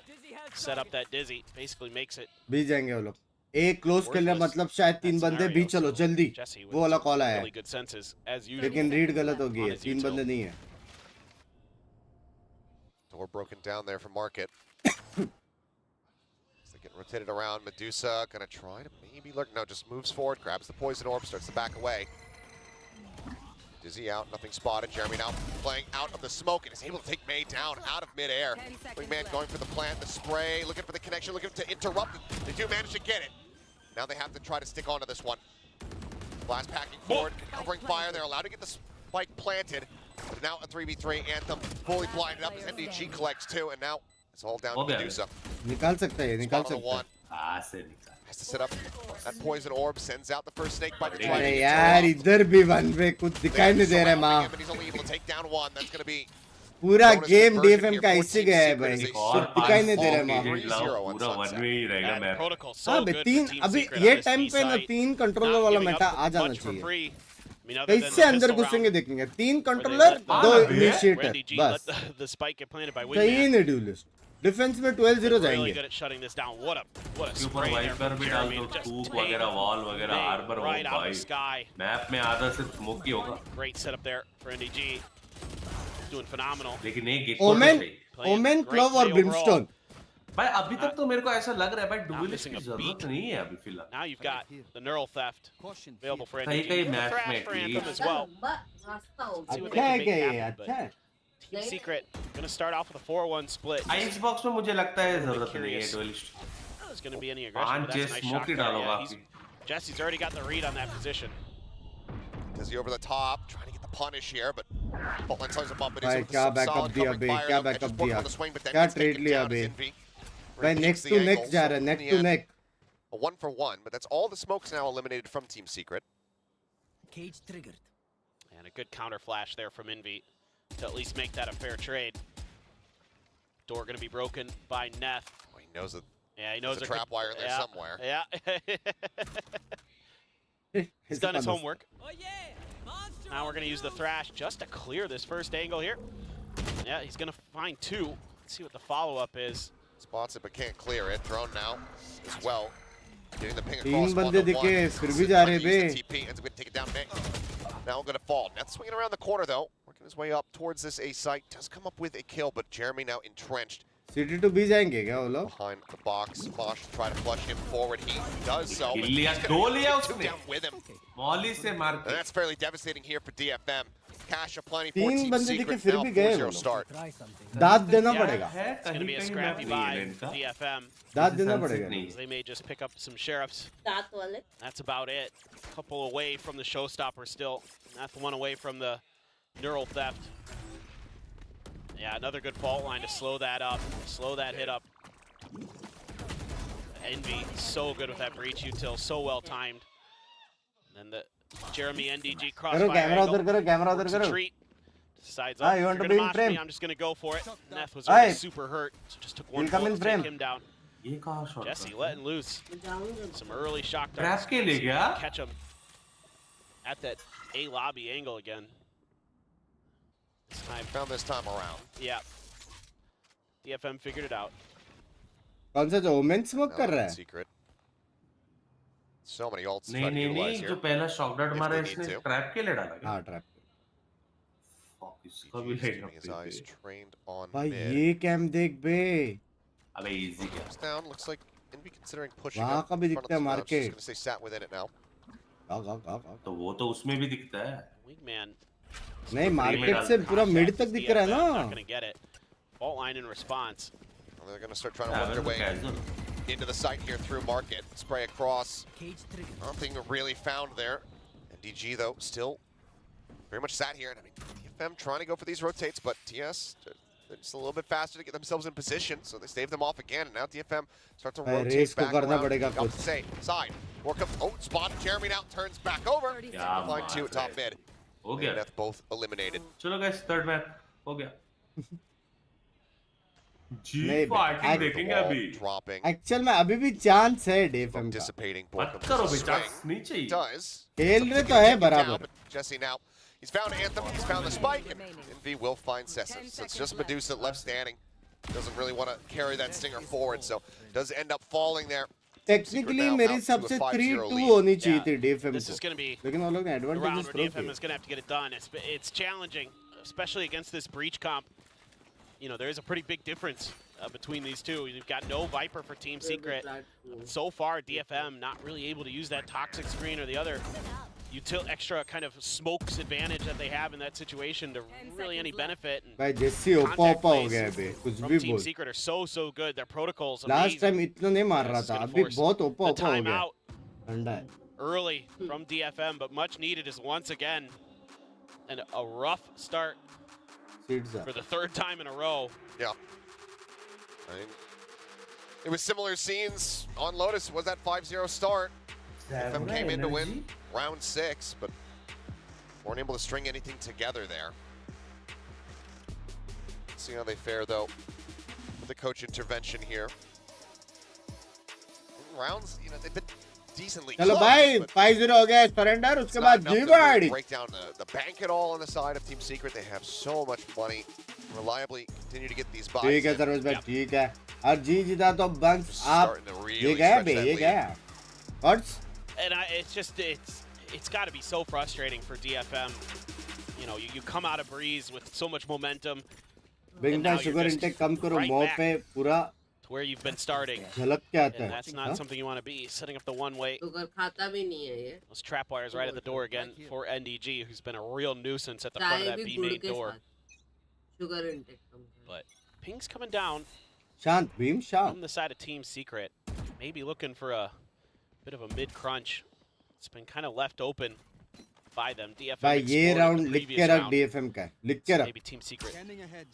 set up that Dizzy, basically makes it. भी जाएंगे वो लोग. A close खेल रहा मतलब शायद तीन बंदे भी चलो जल्दी. Jesse with वो वाला कॉल आया really है. good senses as usual. लेकिन रीड गलत हो गई on है. his तीन util. बंदे नहीं है. Door broken down there from Market. As they get rotated around, Medusa gonna try to maybe lurk. No, just moves forward, grabs the poison orb, starts to back away. Dizzy out, nothing spotted. Jeremy now playing out of the smoke and is able to take May down out of midair. Wingman going for the plant, the spray, looking for the connection, looking to interrupt. They do manage to get it. Now they have to try to stick onto this one. Blast packing forward, covering fire. They're allowed to get the spike planted. But now a 3v3. Anthem fully blinded up as MDG collects two, and now it's all down to Okay. Medusa. निकाल सकता है निकाल Spot on the सकता one. है. से निकाल. Has to set up that poison orb, sends out the first snake bite to try to अरे get यार interrupt. इधर भी वन पे कुछ They दिखाई are नहीं दे रहा है surrounding माँ. him, and he's only able to take down one. That's going to be पूरा bonus game conversion DFM here का for इससे Team गया है Secret भाई. as they और कुछ दिखाई नहीं दे रहा है माँ. 3-0 on पूरा वन sunset. वे ही रहेगा And मैप. protocol so हाँ good बे for तीन Team अभी Secret ये on this टाइम B पे ना site. तीन Not कंट्रोलर वाला giving मेटा up आ जाना much for चाहिए. free. I mean, other than कैसे the अंदर pistol घुसेंगे round, देखेंगे. तीन where they कंट्रोलर let दो हाँ, इनिशिएटर NDG बस. let the spike get planted by सही Wingman. नहीं ड्यूलिस्ट. डिफेंस में 12-0 Really जाएंगे. good at shutting this down. What a के ऊपर spray there वाइपर from भी डाल Jeremy दो, to just टूक take वगैरह, वॉल वगैरह, May हार्बर हो right out of भाई. the sky. मैप में आधा सिर्फ स्मोक ही होगा. Great setup there for NDG. Doing phenomenal. लेकिन एक गेको ओमेन से Playing ओमेन great क्लव और play overall. ब्रिमस्टोन. भाई अभी तक तो मेरे को ऐसा लग रहा है भाई डुएलिस्ट missing की a जरूरत beat. नहीं है अभी फिलहाल. Now you've got the neural theft available for कहीं NDG. कहीं The match thrash में for Anthem at as well. रास्ता हो See what अच्छा they है can क्या make ये? happen, but अच्छा है. Team Secret going to start off with a 4-1 split. Ice box में मुझे लगता है Really जरूरत नहीं है curious. Duellist. There's going to be any aggression, but पांच that's a nice smoke shot he there. डालोगा Yeah, Jesse's already got the read on that position. Dizzy over the top, trying to get the punish here, but fault line tells him up. But भाई he's क्या some backup solid दिया covering बे, fire. क्या They'll catch backup us both दिया. on the swing, but then क्या gets taken trade लिया down as बे. Envy भाई retakes next the to angle. Next जा रहा है. So in neck the to end, neck. a 1-for-1, but that's all the smokes now eliminated from Team Secret. Cage triggered. And a good counter flash there from Envy to at least make that a fair trade. Door going to be broken by Neth. Oh, he knows that Yeah, he knows there's a there trap could- wire in there yeah, somewhere. Yeah. He's done his homework. Now we're going to use the thrash just to clear this first angle here. Yeah, he's going to find two. Let's see what the follow-up is. Spots it but can't clear it. Drone now as well. Getting the ping तीन across बंदे 1-1. दिखे, फिर भी Trying जा to रहे use the बे. TP, ends up going to take it down next. Now going to fall. Neth swinging around the corner though. Working his way up towards this A site. Does come up with a kill, but Jeremy now entrenched city to B जाएंगे क्या वो लोग? behind the box. Bosch try to flush him forward. He does so. but लिया, he's दो gonna लिया get two उसने. down with him. Molly से मार And के. that's fairly devastating here for DFM. Cash aplenty for तीन Team बंदे दिखे, Secret. फिर Now भी गए 4-0 वो लोग. start. Try something. दाद देना क्या पड़ेगा. है It's going to be a कहीं scrappy मैप buy नहीं है for इनका. DFM. दाद देना Sunset पड़ेगा. नहीं है. They may just pick up some sheriffs. दांत वाले. That's about it. A couple away from the showstopper still. That's one away from the neural theft. Yeah, another good fault line to slow that up, slow that hit up. Envy, so good with that breach util, so well timed. And then the Jeremy NDG crossfire camera angle. udhar karo, camera udhar Works a karo. treat. Decides, Ah, oh, you if want you're to gonna be in mosh frame? me, I'm just gonna go for it. Neth was Aye. already super hurt, so just took one He'll come bullet in to take frame. him down. ये कहाँ shot Jesse था? letting loose some early shock Trap darts. के लिए See if क्या? he can catch him at that A lobby angle again. This time, Found this time around. yeah. DFM figured it out. कौन सा जो women smoke Now कर रहा in है? secret. So many ults to नहीं try to नहीं utilize नहीं here. जो पहला shock dart If मारा they need इसने to. trap के लिए डाला क्या? हाँ ट्रैप. Fuck, इसका भी GG's leg keeping his up eyes पे. trained on भाई mid. ये कैम देख बे. अबे easy क्या? Comes down, looks like Envy considering pushing वहाँ up का in भी front of दिखता है the मार smoke. के. Just gonna stay sat within it now. तो वो तो उसमें भी दिखता है. Wingman. नहीं मार्केट डाल से दे. पूरा मिड तक DFM, दिख रहा है Not ना. gonna get it. Fault line in response. Well, they're gonna start trying to work their way Casual. into the site here through market. Spray across. Cage triggered. Nothing really found there. And DG though still very much sat here. And I mean, TFM trying to go for these rotates, but TS they're just a little bit faster to get themselves in position, so they stave them off again. And now TFM start to भाई rotate race को back करना around. पड़ेगा Up कुछ. to say side. Work up. Oh, spot. Jeremy now turns back over. क्या Line two बात top है. mid. हो And गया. that's both eliminated. चलो guys third map हो गया. G नहीं, fighting I- देखेंगे The wall अभी. dropping. एक्चुअल में अभी भी चांस है From DFM का. dissipating. मत Borkum करो does बे swing. चांस नहीं चाहिए. Does. खेल रहे तो Something है to take it down, बराबर. but Jesse now, he's found Anthem, he's found the spike, and Envy will find Sessa. So it's just Medusa left standing. Doesn't really want to carry that stinger forward, so does end up falling there. Technically now मेरे out to a हिसाब से 5-0 3-2 lead. होनी चाहिए Yeah, थी DFM This is को. gonna be लेकिन वो लोग ने the round advantages where prove DFM किए. is gonna have to get it done. It's challenging, especially against this breach comp. You know, there is a pretty big difference between these two. You've got no Viper for Team Secret. So far, DFM not really able to use that toxic screen or the other extra kind of smokes advantage that they have in that situation to really any benefit. And भाई जेसी ओपा contact ओपा हो plays गया अभी कुछ from भी Team बोल. Secret are so good. Their protocols last amazing. Time इतना नहीं मार रहा This is था. gonna अभी force बहुत ओपा the ओपा हो गया. timeout ठंडा है. early from DFM, but much needed is once again and a rough start seats for the third time in a row. Yeah. I mean, it was similar scenes on Lotus. Was that 5-0 start? FM came in to win round 6, but weren't able to string anything together there. See how they fare though with the coach intervention here. Rounds, you know, they've been decently चलो close, भाई but 5-0 हो गया surrender. it's उसके not बाद enough to ji really बाड़ी. break down the bank at all on the side of Team Secret. They have so much money. Reliably continue to get these buys. ठीक है in. Service भाई ठीक है. और जी जीता तो बंक्स आप Starting to really ये गया stretch बे that ये lead. गया. What's And it's got to be so frustrating for DFM. You know, you come out of Breeze with so much momentum बिंग now का you're शुगर just इंटेक कम करो. right मुंह back. पे पूरा to where you've been starting. झलक के आता And है. that's not हाँ? something you want to be. Setting up the one-way. Sugar खाता भी नहीं है ये. Those trap wires right at the door again for NDG, who's been a real nuisance at the front of चाय that भी B गुड़ main के door. साथ. शुगर इंटेक कम है. But Ping's coming down शांत भीम शांत. from the side of Team Secret. Maybe looking for a bit of a mid-crunch. It's been kind of left open by them. DFM भाई ये explored round the लिख previous के रख round. DFM का. लिख के So रख. maybe Team Secret.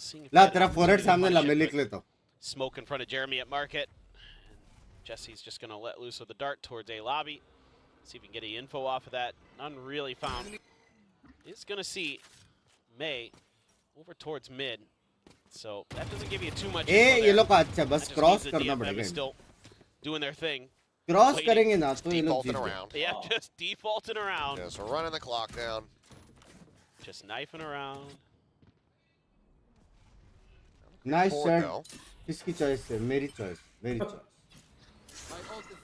Seeing if ला they तेरा have फोरहेड to सामने ला punish मैं it, लिख but लेता हूँ. Smoke in front of Jeremy at market. And Jesse's just going to let loose with the dart towards A lobby. See if we can get any info off of that. None really found. Is going to see May over towards mid. So that doesn't give you too much A info ये there. लोग का अच्छा That बस just cross means that करना DFM पड़ेगा. is still doing their thing. Cross waiting, करेंगे ना तो ये लोग Defaulting जीत गए. around. Yeah, just defaulting around. Yeah, so running the clock down. Just knifing around. Nice Forward, shot. though. किसकी choice है? मेरी चॉइस. मेरी choice.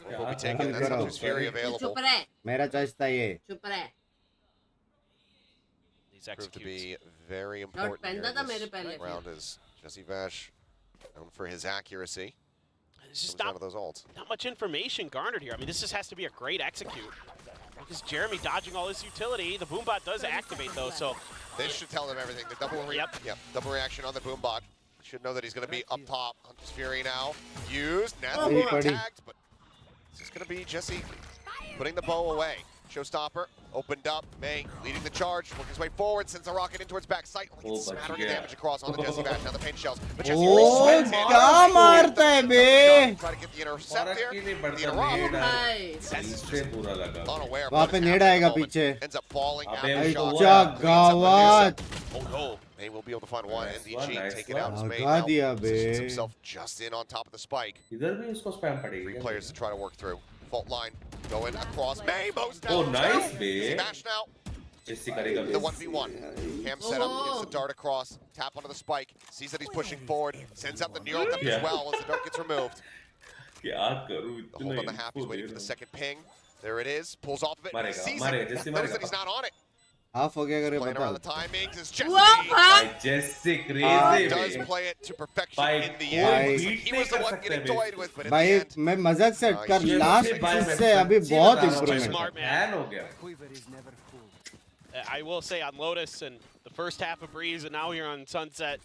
We'll be taking Yeah, this. yeah. There's Fury available. चुप रहे. मेरा choice था ये. चुप रहे. These Proved to executes. be very important here पहनता था in मेरे this पहले. round as Jesse Vash, known for his accuracy, It's just comes down not to those ults. not much information garnered here. I mean, this just has to be a great execute. Because Jeremy dodging all this utility. The boombot does activate, though, so This should tell them everything. The double reaction on the boombot. Should know that he's going to be up top. Hunter's Fury now used. Neth Hey, buddy. tagged, but it's just going to be Jesse putting the bow away. Showstopper opened up. May leading the charge, working his way forward, sends a rocket in towards back sight. Only gets smattering of damage across on the Jesse Bash. Now the pain shells. But Jesse Oh, really sweats क्या मारता है बे? Try to get the intercept there. The फर्क interrupt. इससे पूरा लगा Unaware of वहाँ what पे is Ned happening आएगा at the moment. पीछे. Ends up falling अबे after वो shot. तो अच्छा गावात. Oh no. May will be able to find one. Nice NDG one, nice take it out as one. May भगा now दिया positions bay. himself just in on top of the spike. इधर भी उसको spam पड़ेगी 3 players to try to work through. Fault line going across. May mows down. Oh, nice, two. babe. Smash now. जैसे करेगा The 1v1. Cam set up, gets the dart across, tap onto the spike, sees that he's pushing forward, sends out the neural depth Yeah. as well as the dart gets removed. क्या करूँ The hold on the half, he's waiting for the second ping. There it is, pulls off of it, मारेगा, sees मारेगा, it, जैसे knows मारेगा. that he's not on it. Half हो गया करे Playing around the बता. timings is Jesse. Wow, जैसे He crazy does play it to perfection By in the कोई end. Looks beat like he नहीं was the कर one सकता getting है toyed with, but in the भाई end, मैं मजाक सेट कर ये लास्ट बाय से अभी बहुत सच्ची इम्प्रूवमेंट Smart है. man. फैन हो गया Quiver is never full. I will say on Lotus and the first half of Breeze and now here on Sunset,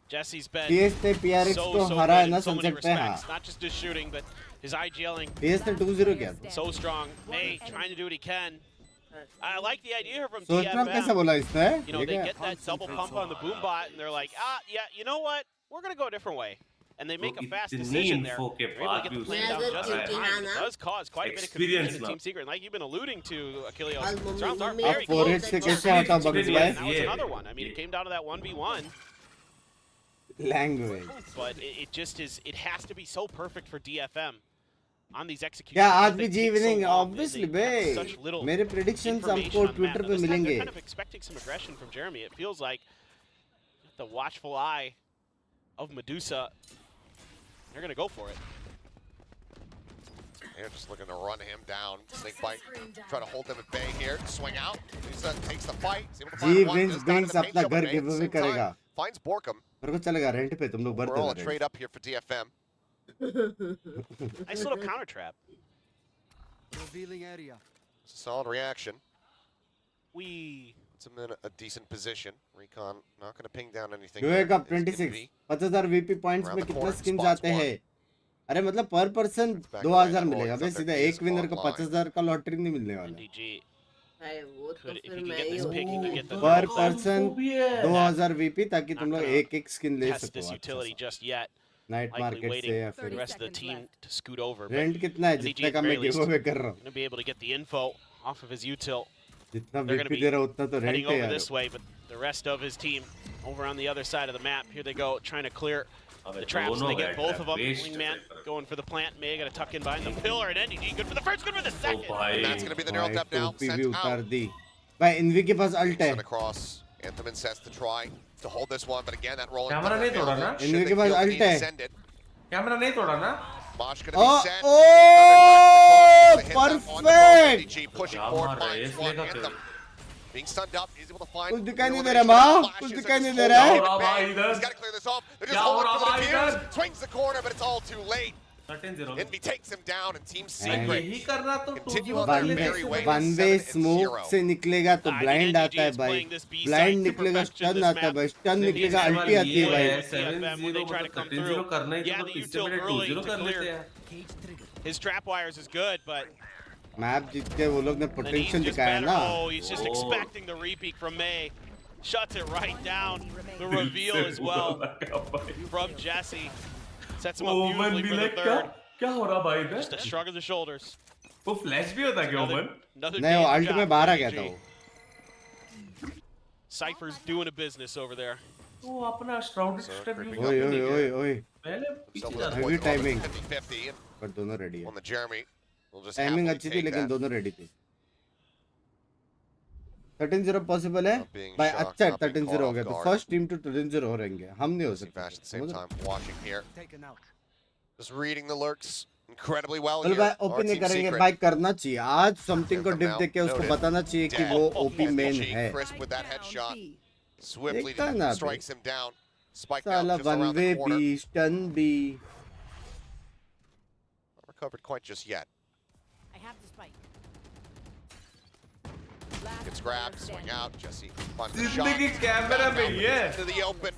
Jesse's been PS ने PRX so को good हरा है in ना so many sunset पे. हाँ respects. Not just his shooting, but his IGLing PS ने 2-0 किया था. so strong. May trying to do what he can. I like the idea here from सोच रहा हूँ कैसा DFM. बोला इसने. You know, they get that double pump on the boom bot and they're like, yeah, you know what? We're going to go a different way. And they make a fast इतनी decision there. info के They're able to get the बाद plan भी down उसने just in किया time. It ना. does cause quite a bit of Experience confusion in ना. Team Secret. Like you've been alluding to, Achilles, Al these rounds are mummy very अब 4-8 close. से कैसे हटा बग्स And भाई. that was Yeah. another one. I mean, it came down to that 1v1. Language. But it just is, it has to be so perfect for DFM on these executions. क्या आज They भी take जी so winning long and obviously they बे. have such little मेरे predictions information आपको on the map. Twitter Now, पे this time मिलेंगे. they're kind of expecting some aggression from Jeremy. It feels like the watchful eye of Medusa. They're going to go for it. They're just looking to run him down. Snake bite, try to hold him at bay here. Swing out. Medusa takes the fight. He's able to जी find one. Wins Goes down बिंक्स to the paint अपना shell, घर but at the give away same time, करेगा. finds Borkum. मेरे को चलेगा rent पे तुम लोग We're बढ़ते all a हो. trade up here for DFM. Nice little counter trap. Revealing area. It's a solid reaction. We Puts him in a decent position. Recon not going to ping down anything. जो here. एक अब It's gonna 26 be 50,000 VP points Around में the कितने corner, skins spots आते one. हैं. अरे मतलब पर पर्सन back 2000 away, मिलेगा बे. Thunder सीधा is एक विनर को online. 50,000 का लॉटरी नहीं मिलने वाला. NDG भाई वो तो could, if फिर he can मैं get ही this हूँ. pick, he could get the पर double पर्सन 2000 वीपी ताकि तुम Not लोग gonna एक एक स्किन ले test सको. this utility just yet. Night Likely market waiting से या for फिर the rest of the seconds team left. to scoot over. But rent कितना है NDG जितने at का the मैं very गिव least अवे कर रहा हूँ. going to be able to get the info off of his util. जितना They're gonna VP be दे रहा हूँ उतना तो Heading रेंट है over यार. this way, but the rest of his team over on the other side of the map. Here they go, trying to clear the traps. And they get both of them. Wingman going for the plant. May got to tuck in behind the pillar. And NDG good for the first, good for the second. And that's going to be the neural भाई depth now. टोपी भी Sent उतार out. दी. भाई env के पास alt है. Sent across. Anthem and sets to try to hold this one, but again that rolling. Camera नहीं तोड़ा ना? Should इनके they pass feel the ult need to है. send it? कैमरा नहीं तोड़ा ना? Mosh going to be sent. Oh, Thunder cracks across, gets the hits up on the perfect. NDG pushing क्या forward, मार रहा है? finds इसलिए one. का Anthem being stunned up, he's able to find. कुछ दिखाई नहीं the दे रहा, elimination माँ. flashes कुछ and दिखाई just नहीं दे holds रहा है. on to क्या हो रहा Bay. भाई इधर? He's got to clear this off. They're क्या just हो holding रहा for the भाई defuse. इधर? Swings the corner, but it's all too late. 13-0 Envy takes him down, and Team Nice. Secret यही करना तो continue 2-0 on कर their वन लेते merry way. हैं। One way 7-0. स्मोक से निकलेगा तो I think ब्लाइंड NDG आता है is भाई. playing this B-side blind to निकलेगा, perfection स्टन this आता है map. भाई. स्टन These निकलेगा, guys अल्टी are आती है ये भाई. है. DFM when they try to come 13-0 through. करना ही Yeah, तो the इससे util पहले early 2-0 to कर clear. लेते हैं। Cage trigger. His trapwires is good, but map जीत के वो लोग ने then he's पोटेंशियल just दिखाया better. ना. Oh, he's just expecting the repeat from May. Shuts it right down. The reveal as well from Jesse. Sets him up ओमन beautifully भी for the like क्या third. क्या हो रहा भाई Just a इधर? shrug of the shoulders. वो flash भी होता क्या ओमन? Another नहीं वो game अल्ट job में for बाहर आ गया NDG. था वो. Cypher's doing a business over there. वो अपना shrouded So step creeping use up ओए in the ओए air. ओए ओए. पहले Himself पीछे with जा a रहा Heavy point on timing. 50-50, and पर दोनों रेडी है. on the Jeremy, we'll just timing happily अच्छी थी take लेकिन that. दोनों रेडी थे. 13-0 पॉसिबल है Not being भाई. shocked, अच्छा है not being 13-0 हो caught गया off तो guard. फर्स्ट टीम टू 13-0 हो रहेंगे. हम नहीं हो Jesse सकते. Bash at the same समझ रहे हो? time watching here. Taken out. Just reading the lurks incredibly well बोल here. भाई Our ओपी नहीं Team करेंगे Secret. भाई. करना चाहिए आज समथिंग को Anthem डिप now देके उसको noted. बताना चाहिए कि Dead. वो ओपी मेन NDG है. crisp with that headshot. Swiftly देखा ना बे. strikes him down. Spike now साला just one around way the corner. भी स्टन भी. Not recovered quite just yet. I have the spike. Gets grabbed, swing out. Jesse finds the shot. जिंदगी camera में ही है। To the open,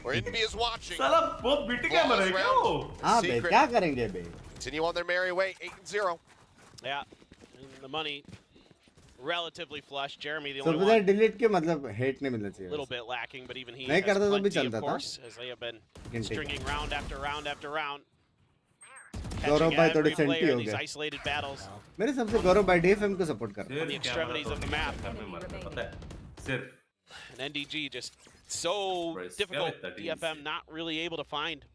where Envy is watching. साला बहुत BT camera है क्या वो? हाँ बे Secret क्या करेंगे बे. continue on their merry way, 8-0. Yeah, and the money relatively flush. Jeremy, the So only मुझे one delete के मतलब hate नहीं मिलना a चाहिए. little bit lacking, but even he नहीं has करता तो भी plenty, चलता of था. course, as they have been Can take stringing round after round after round. Gaurav Catching भाई थोड़े every सेंटी player हो in these गए. isolated battles. मेरे सबसे गौरव भाई DFM को सपोर्ट कर रहा है. On the extremities of the map. पता है सिर्फ And NDG just so Bryce, difficult. yeah, that DFM is- not really able to find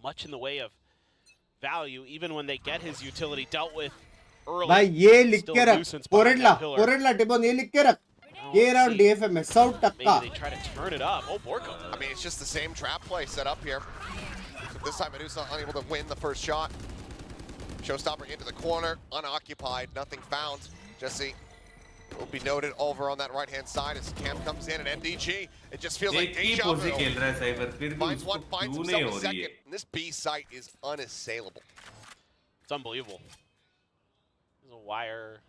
much in the way of value, even when they get his utility dealt with early. भाई ये लिख Still के a रख. nuisance behind that pillar. पोरेडला टिबोन ये लिख के रख. Now ये let's राउंड see. DFM है 100%. Maybe they try to turn it up. Oh, Borko. I mean, it's just the same trap play set up here. So this time Medusa unable to win the first shot. Showstopper into the corner, unoccupied, nothing found. Jesse will be noted over on that right-hand side as Cam comes in, and MDG, it just feels like एक ही deja pose से vu. खेल रहा है cyber फिर भी Finds उसको one, finds क्यों नहीं himself हो a रही है second. And this B site is unassailable. It's unbelievable. There's a wire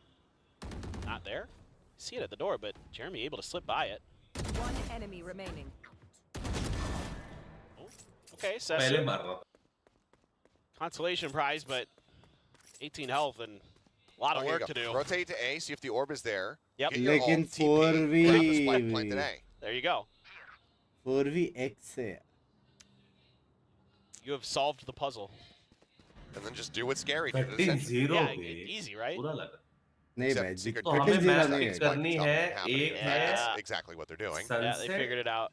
not there. See it at the door, but Jeremy able to slip by it. One enemy remaining. Oh, okay, पहले Sessa. मार रहा था Consolation prize, but 18 health and a lot of here you work go. to do. Rotate to A, see if the orb is there. Yep. Get your ult, लेकिन TP, grab the spike, 4v plant it A. There you go. 4vx है. You have solved the puzzle. And then just do what's scary. did, 13-0 essentially. Yeah, पे easy, right? बुरा लगा नहीं Except भाई secret तो trick हमें is match that नहीं it's है. करनी not है happening. एक And है that's exactly what they're doing. Yeah, they sunset figured it out.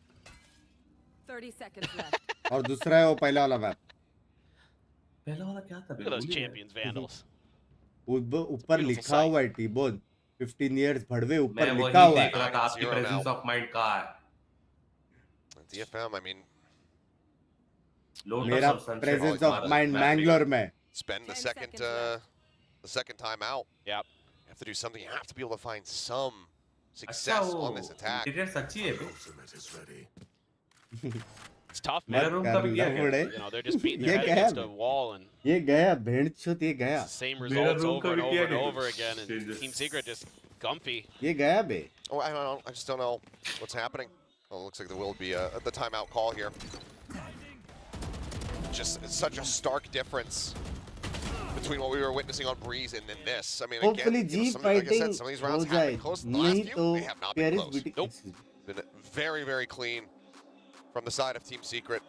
30 seconds left. और दूसरा है वो पहला वाला मैप. पहला वाला क्या था Look at those भूल ही गया। champions, Vandals. ऊपर beautiful लिखा हुआ है टीबोन 15 years भड़वे मैं ऊपर वही लिखा हुआ देख है. रहा था आपकी 9-0 प्रेजेंस now. ऑफ माइंड कहाँ है DFM, I mean, लोटस मेरा और सनसेट प्रेजेंस और ऑफ माइंड मैप मैंगलोर में. spend the 10 second seconds left. the second time out. Yep. You have to do something. You have to be able to find some अच्छा success वो on this attack. Interior अच्छी है बे It's tough, मेरा man. Room का भी करना क्या है पड़े. You know, they're just beating ये their head क्या है? against a wall and ये गया भेड़चोद ये गया. it's the same मेरा results रूम over का and भी over किया and नहीं. over again. And Changes. Team Secret just gumpy. ये गया बे. Oh, I don't know. I just don't know what's happening. Oh, it looks like there will be the timeout call here. Just it's such a stark difference between what we were witnessing on Breeze and then this. I mean, Hopefully again, G some, like I fighting said, some of these हो rounds have जाए. been close. The last नहीं few, तो they have not been Paris close. BT. Nope. Been very, very clean from the side of Team Secret.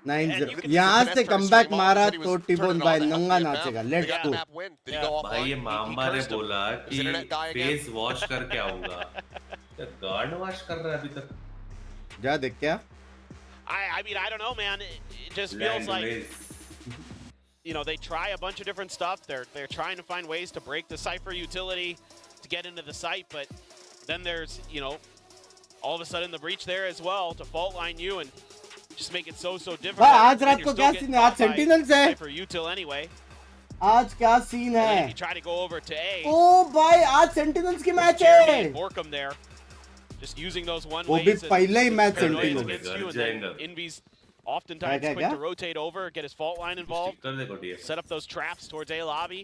9-0 यहाँ से comeback मारा तो T-bone भाई नंगा नाचेगा. They Let's got the go. map win. Did he Yeah. go offline? भाई ये मामा ने cursed him. बोला His internet die कि again? फेस वॉश करके आऊंगा क्या गार्ड वॉश कर रहा है अभी तक जा देख क्या. I mean, I don't know, man. It just feels land like, वेज you know, they try a bunch of different stuff. They're trying to find ways to break the Cypher utility to get into the site, but then there's, you know, all of a sudden the breach there as well to fault line you and just make it so difficult. भाई आज And रात you're को still क्या getting scene है. आज caught by sentinels है. Cypher util anyway. आज क्या सीन And then if है. you try to go over to A, ओ भाई आज सेंटिनल्स की मैच Jeremy है. and Borkum there, just using those one वो भी ways. पहले ही match Paranoia Sentinels. against you, and then जाएंगे. Envy's oftentimes क्या, quick क्या? to rotate over, get his fault line involved, कर देखो DF set up those traps towards A lobby.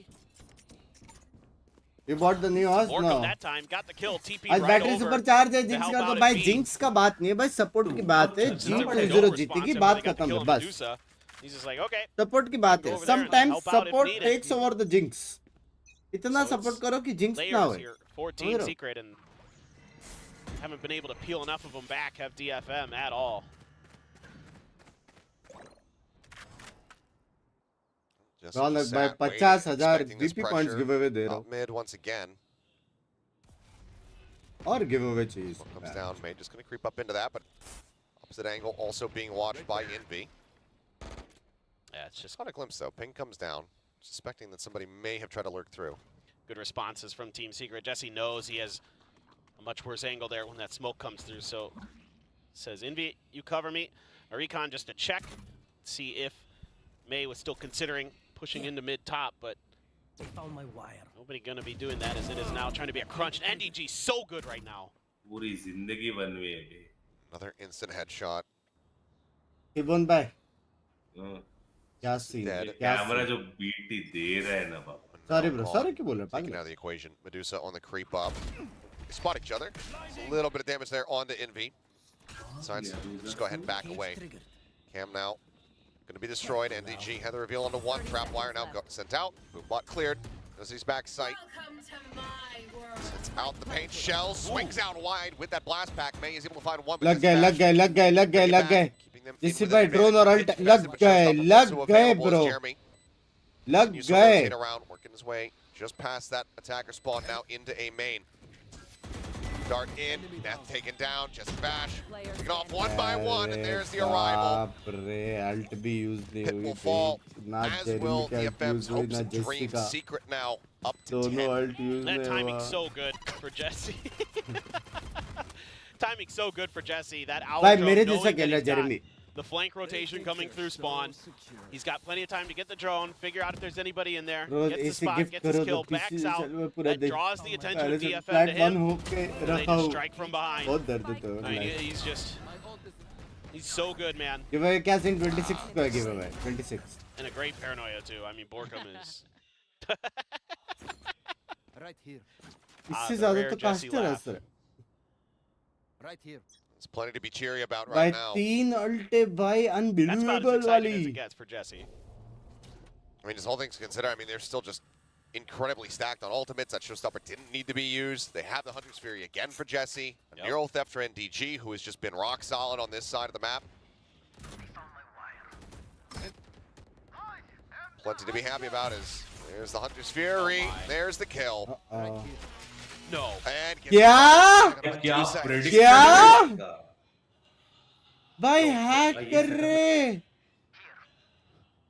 You bought the new house? Borkum No. that time got the kill, TP आज right battery over. Super charge है. to jinx help का तो out भाई at B. Jinx का बात नहीं है भाई. सपोर्ट की बात है. Since they were G20 no जीतेगी. responsive बात when they got the खत्म kill है on बस. Medusa. He's just like, okay, support की बात Go है. over there and Sometimes help out if support needed. takes over the jinx. इतना So support it's करो कि जिंक्स ना layers होए. here for समझ Team रहे हो? Secret, and haven't been able to peel enough of them back, have DFM at all. Just रौनक भाई sat, waiting, 50,000 expecting this VP points pressure. Give away they रहा Top mid once again. हूँ. और give away चाहिए. Smoke comes down. May just going to creep up into that, but opposite angle also being watched by Envy. Yeah, it's just Caught a glimpse though. Ping comes down, suspecting that somebody may have tried to lurk through. good responses from Team Secret. Jesse knows he has a much worse angle there when that smoke comes through, so says, Envy, you cover me. A recon just to check, see if May was still considering pushing into mid-top, but They found my wire. nobody gonna be doing that as it is now trying to be a crunch. And NDG so good right now. पूरी जिंदगी बन हुई है बे Another instant headshot. टिबोन भाई हाँ, क्या scene है. Dead. क्या कैमरा सीन. जो बीटी दे रहा है ना बाबा सॉरी ब्रो. Ball सॉरी क्यों बोल रहे taken out of the equation. Medusa on the creep up. They spot each other. A little bit of damage there onto Envy. Sides, just go ahead and back away. Cam now going to be destroyed. NDG had the reveal onto one. Trap wire now got sent out. Boombot cleared. Jesse's back sight. Sets out the paint shell, swings out wide with that blast pack. May is able to find one. लग गए जिससे भाई drone और alt लग गए bro लग गए working his way just past that attacker spawn now into a main. Dart in, Neth taken down, just bash, taken off one by one, and there's the arrival. Ult भी use नहीं Hit हुई will fall, ना as जेरी will का DFM's use हुई hopes ना and JC dreams. का Secret now up to दोनों 10. अल्ट यूज That नहीं timing's हुआ so good for Jesse. Timing's so good for Jesse. That भाई outro, मेरे knowing जैसा that खेलना he's got Jeremy the flank rotation coming through spawn. He's got plenty of time to get the drone, figure out if there's anybody in there, रोज gets the ऐसे spot, gift gets his करो kill, तो backs किसी out. चल में पूरा That देख draws the attention पहले of से DFM flat to one him. होके And they रखा just हूँ strike from behind. बहुत दर्द होता I mean, है he's just, he's so good, man. Give away क्या सीन 26 का give away 26 And a great paranoia too. I mean, Borkum is Right here. इससे the ज्यादा rare तो Jesse कास्टर है laugh. Sir Right here. There's plenty to be cheery about भाई right now. 3 अल्टे भाई that's about as unbelievable exciting वाली as it gets for Jesse. I mean, just all things considered, I mean, they're still just incredibly stacked on ultimates. That showstopper didn't need to be used. They have the Hunter's Fury again for Jesse. A Neural Theft for NDG, who has just been rock solid on this side of the map. Plenty to be happy about is there's the Hunter's Fury, there's the kill. No. And क्या क्या क्या भाई hack कर रहे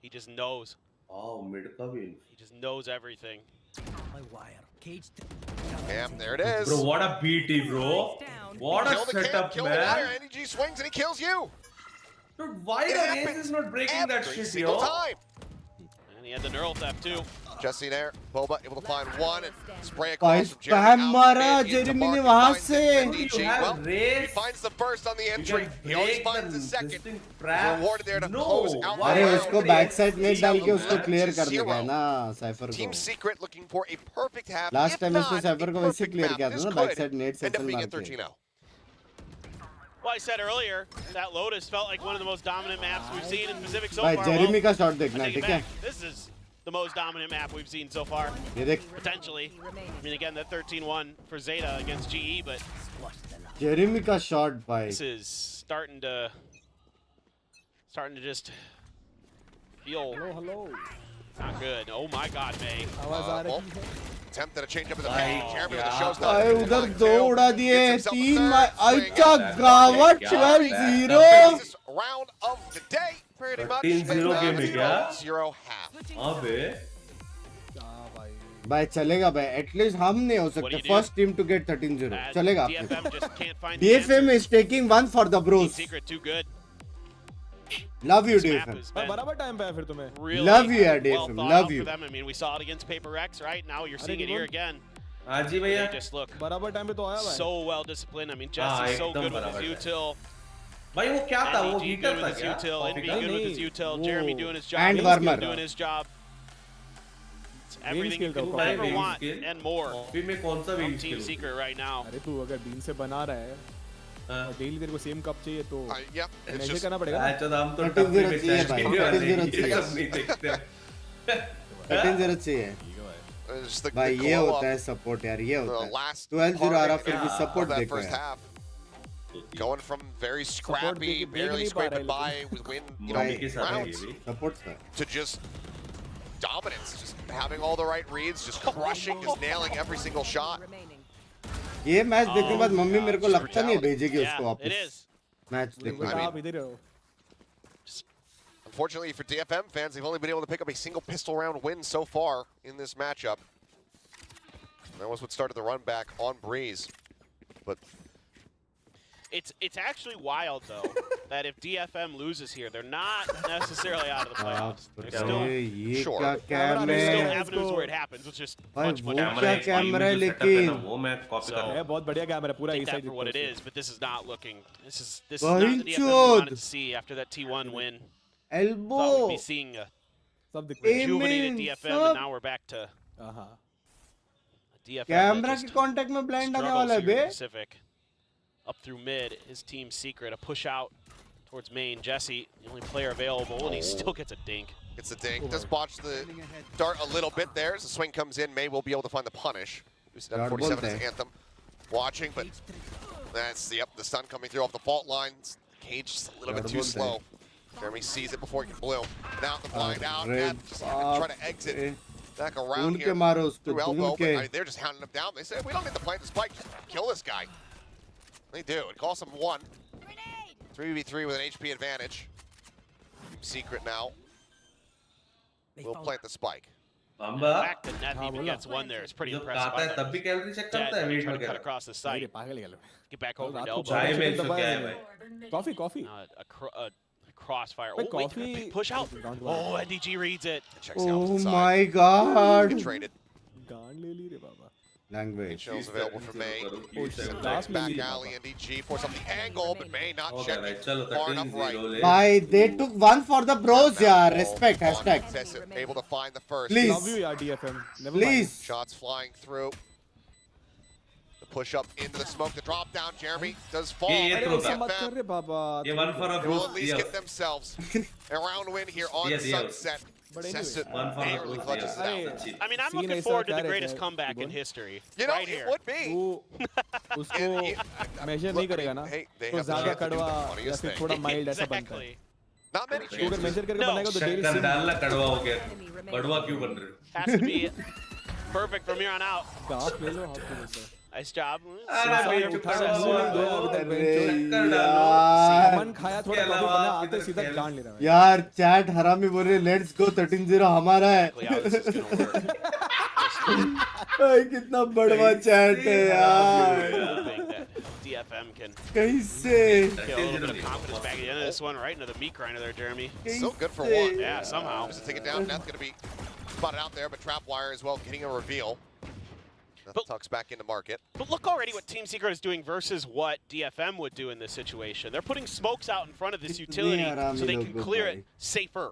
He just knows. Mid का भी He just knows everything. My wire. Caged. Damn, there it is. Bro, what a BT, bro. What a Kill the kid, setup, kill the wire, man. NDG swings and he kills you. Dude, why It the Raze happens is not breaking that every shit, single yo? time. And he had the neural theft too. Jesse there, Boba able to find one and spray भाई across from Jeremy spam out मारा mid into Jeremy ने Mark, वहां finds से it, Dude, NDG, you have well, he Raze. finds the burst on the You entry. can He always break finds the this second. thing He's trap. rewarded there to No, close out why अरे are उसको you back side net डाल के Team उसको clear कर zero. देगा ना cipher Team को Secret looking for a perfect half. Last if time उसने not साइफर a को वैसे perfect क्लियर map. किया था This ना back could side net end up session being मार a के 13-0. Well, I said earlier that Lotus felt like one of the most dominant maps we've seen in Pacific so भाई far. Jeremy का shot I देखना take it ठीक है back. This is the most dominant map we've seen so far, ये देख potentially. I mean, again, that 13-1 for Zeta against GE, but Jeremy का shot भाई this is starting to just feel not good. Oh my God, May. Well, attempt at a change up in the paint. Jeremy with the भाई showstopper. उधर दो उड़ा दिए Gets himself a तीन third, अच्छा swing. गावट क्या 12-0 Fastest round of the day, pretty much. 13-0 game है क्या? 0 half. हाँ बे भाई चलेगा भाई एटलीस्ट हम नहीं हो सकते do you do? First team to get 13-0 As चलेगा DFM just can't find the DFM answers. is taking one for the Team bros Secret too good. love you This map DFM has been बराबर time पे है फिर तुम्हें really Love you, well DFM, thought love out you. for them. I mean, we saw it against Paper Rex, right? Now you're seeing it good here one. again. हाँ जी भैया They just look बराबर time पे तो आया भाई so well disciplined. I mean, Ah, Jesse's so एकदम good with बराबर his है। util. भाई वो क्या था वो NDG हीटर good था with his क्या util. Coffee NB का? good with his नहीं, util. वो Jeremy doing his job. And Binks warmer. doing his job. It's everything you skill could का ever Wing want skill. and more Coffee में कौन सा from wing Team skill? Secret right now. अरे तू अगर been से बना रहा है हाँ। और डेली तेरे को सेम कप चाहिए तो Yeah, it's मैनेज just करना पड़ेगा ना। अच्छा तो हम तो 13-0 टप्पी में चाहिए चैट भाई, करने वाले हैं, 13-0 ये सब नहीं देखते 13-0 चाहिए it's the भाई ये glow होता up, है सपोर्ट यार ये the होता है last 12-0 आ रहा part फिर भी of सपोर्ट that देखो first यार half. Going from very scrappy, देख barely नहीं पा रहा scraping by है with win, you भाई know, के साथ है rounds, ये भी सपोर्ट था to just dominance, just having all the right reads, just crushing, just nailing every single shot. remaining. ये मैच देखने के बाद मम्मी मेरे को just लगता नहीं है भेजेगी Yeah, उसको it वापस is. मैच देखने बेटा के आप इधर हो Unfortunately for DFM fans, they've only been able to pick up a single pistol round win so far in this matchup. That was what started the run back on Breeze. But It's actually wild though that if DFM loses here, they're not necessarily out of the playoffs. They're still, अरे ये Sure. क्या cam there's still है avenues where it happens, which is भाई much वो much क्या better. Camera है जो setup है लेकिन ना, वो मैं कॉपी कर रहा है बहुत बढ़िया कैमरा है पूरा Take इस that side for what it is, but this is not looking. This is not the Bahut DFM we wanted to chod. see after that T1 win. Elbow Thought we'd be seeing a सब दिख रहा है rejuvenated Amen, DFM, सब. and now we're back to हां a DFM camera that के just contact में blind आने struggles वाला है here in bay the Pacific. Up through mid, his Team Secret, a push out towards main. Jesse, the only player available, and he still gets a dink. Gets the dink. Does botch the dart a little bit there. As the swing comes in, May will be able to find the punish. Boosted down to 47 as Anthem. Watching, but that's the stun coming through off the fault lines. Cage just a little bit too slow. Jeremy sees it before he can bloom. Now the blind out. Just try to exit back around here through elbow. But they're just hounding him down. They say, we don't need to plant the spike. Just kill this guy. They do. It costs them 1. 3v3 with an HP advantage. Secret now. We'll plant the spike. The fact that Neff even gets one there is pretty impressive. तब भी calorie check करता है wait Trying to cut वगैरह across the site. Get back over to रात को elbow. चाय में इसको क्या है भाई coffee A crossfire. Wait, Oh, wait, coffee- big push out. Oh, NDG reads it. Checks out to Oh the side. my god. Get traded. गांड ले ली रे बाबा Language. Shells available for May. last Back minute. alley, NDG force up the angle, but May not Okay, checking right. चलो far enough 13-0 right. ले Bhai, they took one for the bros, yeah. Respect, On hashtag. Excessive, able to find the first. Please. love you यार DFM never Please. Shots flying through. The push up into the smoke, the drop down. Jeremy does fall. ये throw ऐसा था मत कर रे बाबा ये 1 for a They will boost at least दिया get themselves a round win here on Yeah, yeah. Sunset. But anyway. Sesset 1 for a narrowly boost clutches it दिया out. सच्ची I mean, I'm Scene looking ऐसा forward to क्या the रहता greatest है, comeback in Tibon? history. You know, Right it here. would be. वो उसको measure नहीं करेगा ना Hey, they तो have the ज्यादा chance to do the कड़वा या funniest फिर thing. थोड़ा mild ऐसा बनता है Exactly. Not many तो अगर chances. measure करके No. बनाएगा तो daily शक्कर sim डालना कड़वा हो गया कड़वा क्यों बन रहे हो Has to be perfect from here on out. Half ले लो हाफ ले लो Nice job. अरे भाई उठा चलो अभी तक अरे शक्कर डालो यार मन खाया थोड़ा इसके कॉफी अलावा बना आते इधर सीधा खेल। गांड ले रहा है यार चैट हरामी बोल रहे लेट्स गो 13-0 हमारा है Exactly how this is gonna work. भाई कितना बड़वा चैट है यार Hoping that DFM can कैसे get a little bit of confidence back at the end of this one. Right into the meat grinder there, Jeremy. Still good for one. Yeah, somehow. Just to take it down. Neth's going to be spotted out there, but Trapwire as well getting a reveal. Neth tucks back into market. But look already what Team Secret is doing versus what DFM would do in this situation. They're putting smokes out in front of this utility so they can clear it safer.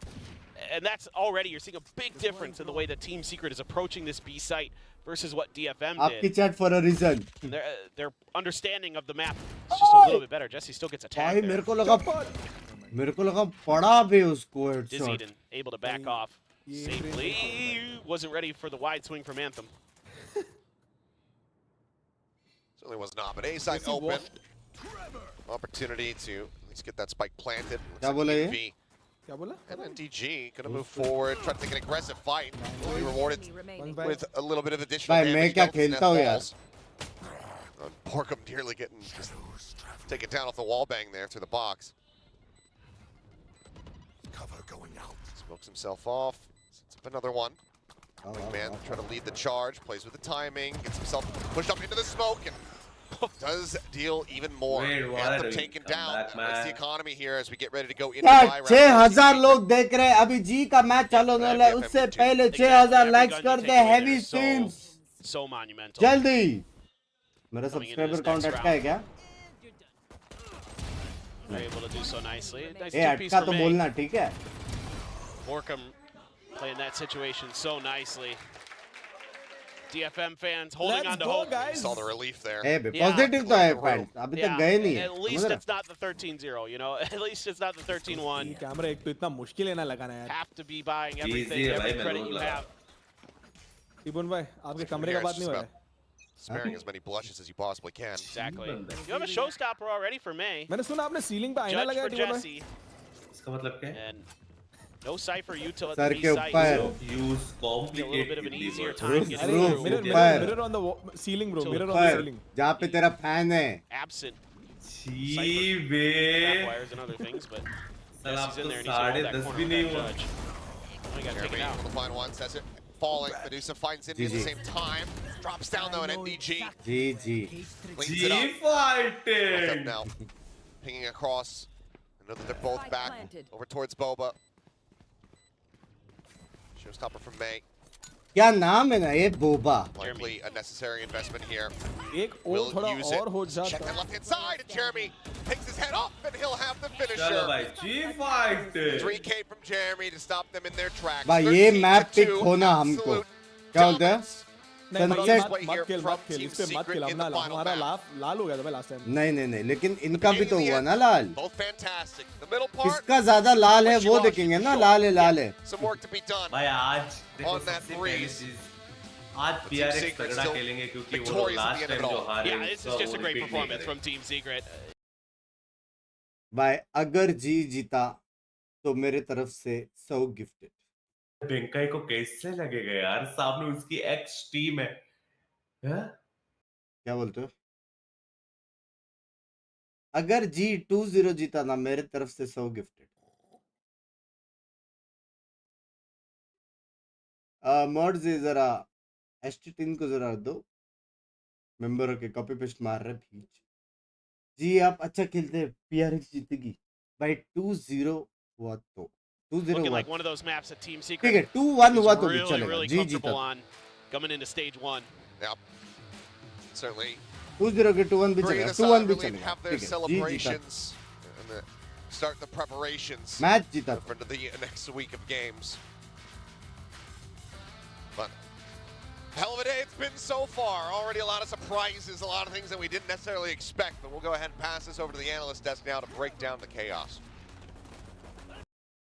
And that's already, you're seeing a big difference in the way that Team Secret is approaching this B site versus what DFM आपकी did. Chat for a reason And their understanding of the map is just a little bit better. Jesse still gets attacked भाई there. मेरे को लगा पड़ा भी उसको Dizzied headshot and able to back off safely. Wasn't ready for the wide swing from Anthem. Certainly was not, but A side open. Opportunity to at least get that spike planted. क्या बोला ये? V. क्या बोला And then DG gonna move forward, try to take an aggressive fight. Will be rewarded with a little bit of additional भाई मैं damage. क्या Don't snap खेलता हूँ यार balls. Porkham nearly getting just taken down off the wall bang there through the box. Cover going out. Smokes himself off. Sets up another one. Man trying to lead the charge, plays with the timing, gets himself pushed up into the smoke, and does deal even more. Wait, what Anthem are we? taken Come down. back, That's the man. economy here as we get ready to go into यार buy round. 6000 लोग देख रहे हैं अभी जी का match चालू होने वाला है उससे पहले 6000 लाइक्स कर दे हैवी स्ट्रीम्स So monumental. जल्दी मेरा Coming into subscriber this count next अटका है क्या They're able to do so nicely. Nice A two-piece अटका for तो May. बोलना ठीक है Borkham playing that situation so nicely. DFM fans holding Let's on to go, hope. guys. Saw the relief there. ए बे Yeah. पॉजिटिव तो है fans अभी तक गए नहीं है At समझ least रहे it's not the 13-0, you know? At least it's not the 13-1. ये कैमरा एक तो इतना मुश्किल है ना लगाना यार Have to be buying everything, Easy है every भाई, credit मैं you रोज have. तिबुन भाई आपके कमरे का बात नहीं हो रहा है Sparing as many blushes as you possibly can. Exactly. You have a showstopper already for May. मैंने सुना आपने सीलिंग पे आईना Judge लगाया for तिबुन भाई Jesse. इसका मतलब क्या है And no Cypher util at sir the के B site. ऊपर So use a little bit complicated of an easier keyword time getting अरे through. mirror, mirror on the ceiling bro mirror on the पर ceiling जहाँ पे तेरा fan है Absent छी बे wires and other things, but साला आप Jesse's in तो there and he's gonna hold that 10:30 corner भी with नहीं that हुआ judge. Oh, he got Jeremy taken out. able to find one, says it. Falling, Medusa finds Indy at the GG. same time. Drops down though, and MDG जी जी cleans it जी up. Fighting Now, pinging across. I know that they're both back over towards Boba. Showstopper from May. क्या नाम है ना ये Boba Likely a necessary investment here. एक और Will थोड़ा use और हो it. Check जाता that left hand side, and Jeremy takes his head up, and he'll have the चलो finisher. भाई जी fighting 3K from Jeremy to stop them in their tracks. भाई ये 13 मैप to पिक 2, होना हमको absolute क्या बोलते हैं dominance नहीं भाई, Sunset- मत मत खेल from मत खेल Team इस पे मत Secret खेल in the अपना final हमारा map. लाल हो गया था भाई लास्ट टाइम. नहीं, लेकिन इनका भी तो हुआ ना लाल. Both fantastic. The middle part. किसका ज्यादा लाल है वो wishy-washy देखेंगे for ना. sure. लाल है. Some work to be done. भाई आज देखो On that सबसे पहली breeze. चीज आज Team पीआरएक्स Secret तगड़ा still खेलेंगे क्योंकि वो victorious at the last end of time it जो all. हारे Yeah, this is just a great performance from Team Secret. भाई अगर जी जीता तो मेरे तरफ से 100 गिफ्टेड. बेंकाई को कैसे लगेगा यार, सामने उसकी एक्स टीम है. हाँ? क्या बोलते हो? अगर जी 2-0 जीता ना मेरे तरफ से 100 गिफ्टेड. मॉड्स ये जरा एस्टिटिन को जरा दो. मेंबर के कॉपी पेस्ट मार रहे भीच. जी आप अच्छा खेलते हैं. पीआरएक्स जीतेगी भाई. 2-0 हुआ तो 2-0 Looking हुआ like one of those maps that Team ठीक है. Secret 2-1 is हुआ तो भी really, चलेगा. really जी जीता comfortable तो. on coming into stage 1. Yep. Certainly 2-0 के 2-1 भी breathe चलेगा. a sigh 2-1 of भी relief, चलेगा. have their ठीक है. जी जीता. celebrations and start the preparations match जीता. for the next week of games. But hell of a day it's been so far. Already a lot of surprises, a lot of things that we didn't necessarily expect. But we'll go ahead and pass this over to the analyst desk now to break down the chaos.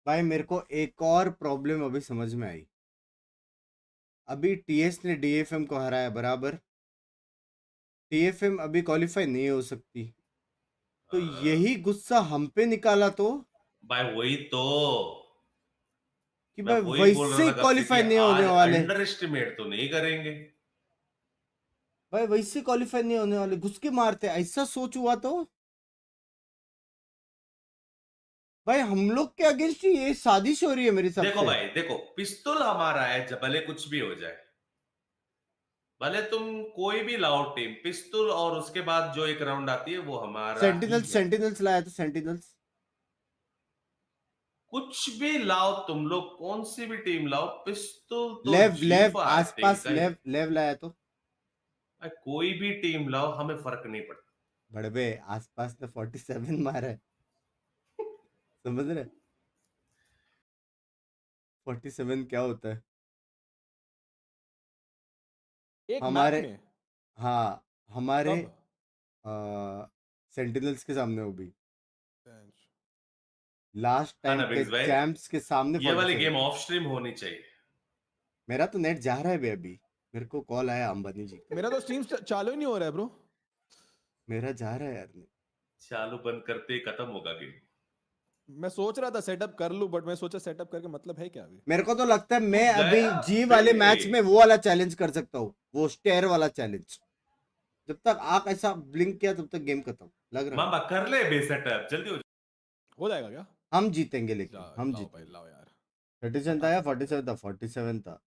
भाई मेरे को एक और problem अभी समझ में आई. अभी TS ने डीएफएम को हराया बराबर. टीएफएम अभी क्वालिफाई नहीं हो सकती. तो यही गुस्सा हम पे निकाला तो भाई वही तो कि मैं भाई वही बोल रहा वैसे था क्वालिफाई नहीं होने वाले. अंडर एस्टिमेट तो नहीं करेंगे भाई वैसे क्वालिफाई नहीं होने वाले. घुस के मारते. ऐसा सोच हुआ तो भाई हम लोग के अगेंस्ट ही ये साजिश हो रही है मेरे हिसाब से. देखो भाई देखो, पिस्तौल हमारा है, भले कुछ भी हो जाए, भले तुम कोई भी लाओ टीम, पिस्तौल और उसके बाद जो एक राउंड आती है वो हमारा सेंटिनल्स लाया तो सेंटिनल्स. कुछ भी लाओ तुम लोग, कौन सी भी टीम लाओ, पिस्तौल तो लेव G5 आसपास टीम का ही। लेव लाया तो भाई कोई भी टीम लाओ हमें फर्क नहीं पड़ता. बड़बे आसपास ने 47 मारा है. समझ रहे? 47 क्या होता है? एक हमारे मैच में हाँ हमारे कब? सेंटिनल्स के सामने वो भी लास्ट हाँ टाइम ना के बिग्स भाई, चैंप्स के सामने ये वाली 47. गेम ऑफ स्ट्रीम होनी चाहिए. मेरा तो नेट जा रहा है बे अभी. मेरे को कॉल आया अंबानी जी का. मेरा तो स्ट्रीम चालू ही नहीं हो रहा है ब्रो. मेरा जा रहा है यार. चालू बंद करते ही खत्म होगा गेम. मैं सोच रहा था सेटअप कर लूं, बट मैं सोचा सेटअप करके मतलब है क्या अभी. मेरे को तो लगता है मैं अभी गया जी वाले फिर मैच भी। में वो वाला चैलेंज कर सकता हूँ. वो स्टेयर वाला चैलेंज. जब तक आंख ऐसा ब्लिंक किया तब तक गेम खत्म लग रहा है. मामा कर ले बे सेटअप, जल्दी हो जाएगा क्या? हम जीतेंगे लेकिन हम लाओ जीतेंगे. भाई लाओ यार. 37 था या 47 था? 47 था.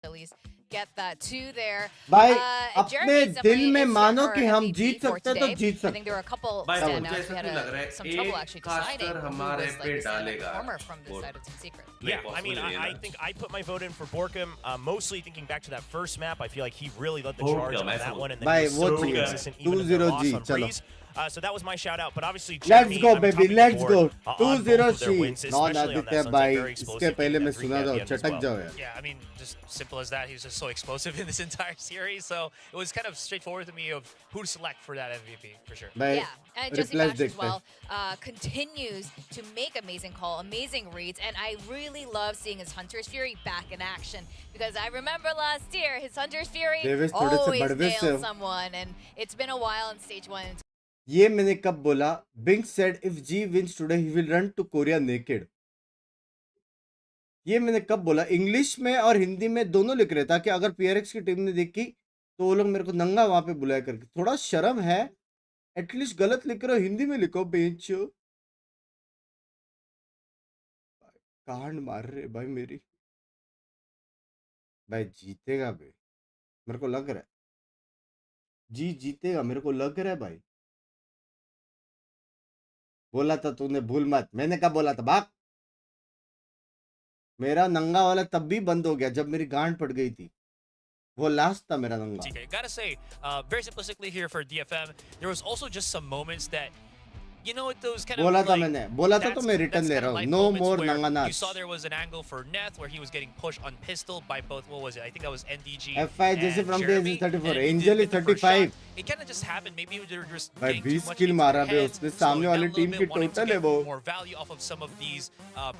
At least get that two there. भाई Jeremy अपने Zimri दिल में is मानो our कि हम MVP जीत for सकते हैं तो today. जीत I सकते think there were a couple भाई मुझे standouts. ऐसा We had नहीं लग रहा है some trouble एक actually deciding caster who हमारे was like पे the standout डालेगा performer from this vote. side of Team Secret. Yeah, I mean, I think I put my vote in for Borkum, mostly thinking back to that first map. I feel like he really led the Borkum, charge on ऐसा that one, and भाई, then he वो was so चाहिए. consistent even in their 2-0 loss जी, on चलो. Breeze. So that was my shout out. But obviously, Let's Jeremy, go I'm baby, topping the let's board, go. on both of 2-0 their she. wins, non especially on Aditya that Sunset, भाई. very इसके explosive पहले game मैं at सुना 3 था at the end as चटक well. जाओ यार. Yeah, I mean, just simple as that. He was just so explosive in this entire series. So it was kind of straightforward to me of who to select for that MVP, for sure. भाई Yeah, and Jesse reply Bash as देखते हैं. well continues to make amazing call, amazing reads, and I really love seeing his Hunter's Fury back in action because I remember last year his Hunter's Fury Devesh थोड़े से always बड़वे से हो. nailed someone, and it's been a while in stage 1. ये मैंने कब बोला? Binks said if G wins today he will run to Korea naked. ये मैंने कब बोला? इंग्लिश में और हिंदी में दोनों लिख रहे ताकि अगर पीआरएक्स की टीम ने देखी तो वो लोग मेरे को नंगा वहां पे बुलाया करके. थोड़ा शर्म है. एटलीस्ट गलत लिख रहे हो हिंदी में लिखो बेंचो. कांड मार रहे भाई मेरी. भाई जीतेगा बे. मेरे को लग रहा है जी जीतेगा. मेरे को लग रहा है भाई. बोला था तूने भूल मत. मैंने कब बोला था? बाप मेरा नंगा वाला तब भी बंद हो गया जब मेरी गांड पड़ गई थी. वो लास्ट था मेरा नंगा. TK, gotta say, very simplistically here for DFM, there was also just some moments that you know what those kind of बोला था like, मैंने बोला था तो that's- मैं रिटर्न that's ले kind रहा of हूँ life no moments more where You नंगानाच saw there was an angle for Neth where he was getting pushed on pistol by both, what was it? I think that was NDG FI जैसे and from Jeremy, is 34 and he Angel didn't is get the first 35 shot. It kind of just happened. Maybe they were just भाई getting too 20 much किल into मारा their bay heads, उसने slowing सामने down वाली a little team bit, की wanting to total है get वो more value off of some of these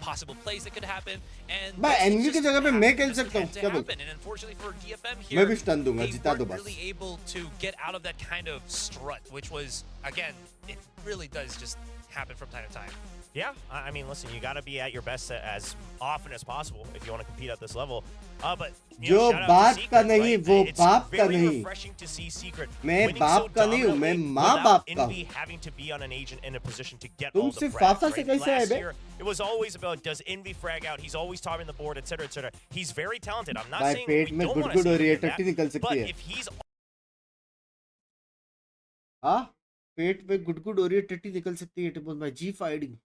possible plays that could happen. And भाई those things N V की just जगह पे happen, मैं खेल just सकता हूँ tend to क्या बोल happen. And unfortunately for DFM मैं here, भी स्टन दूंगा they जिता दो weren't बस really able to get out of that kind of strut, which was, again, it really does just happen from time to time. Yeah, I mean, listen, you got to be at your best as often as possible if you want to compete at this level. But you जो know, shout out to बाप Secret, का नहीं right? वो It's बाप का very नहीं refreshing to see Secret मैं winning बाप so का नहीं हूँ मैं dominantly माँ without बाप का Envy हूँ having to be on an agent in a position to get तुम all the सिर्फ frags, फाफा से right? कैसे आए Last bay year, it was always about does Envy frag out? He's always topping the board, etc., etc. He's very talented. I'm not भाई saying pet we में don't good want to good हो रही see है him do टट्टी निकल that, सकती but है if he's हाँ पेट में गुड गुड हो रही है टट्टी निकल सकती है टेबल भाई जी fighting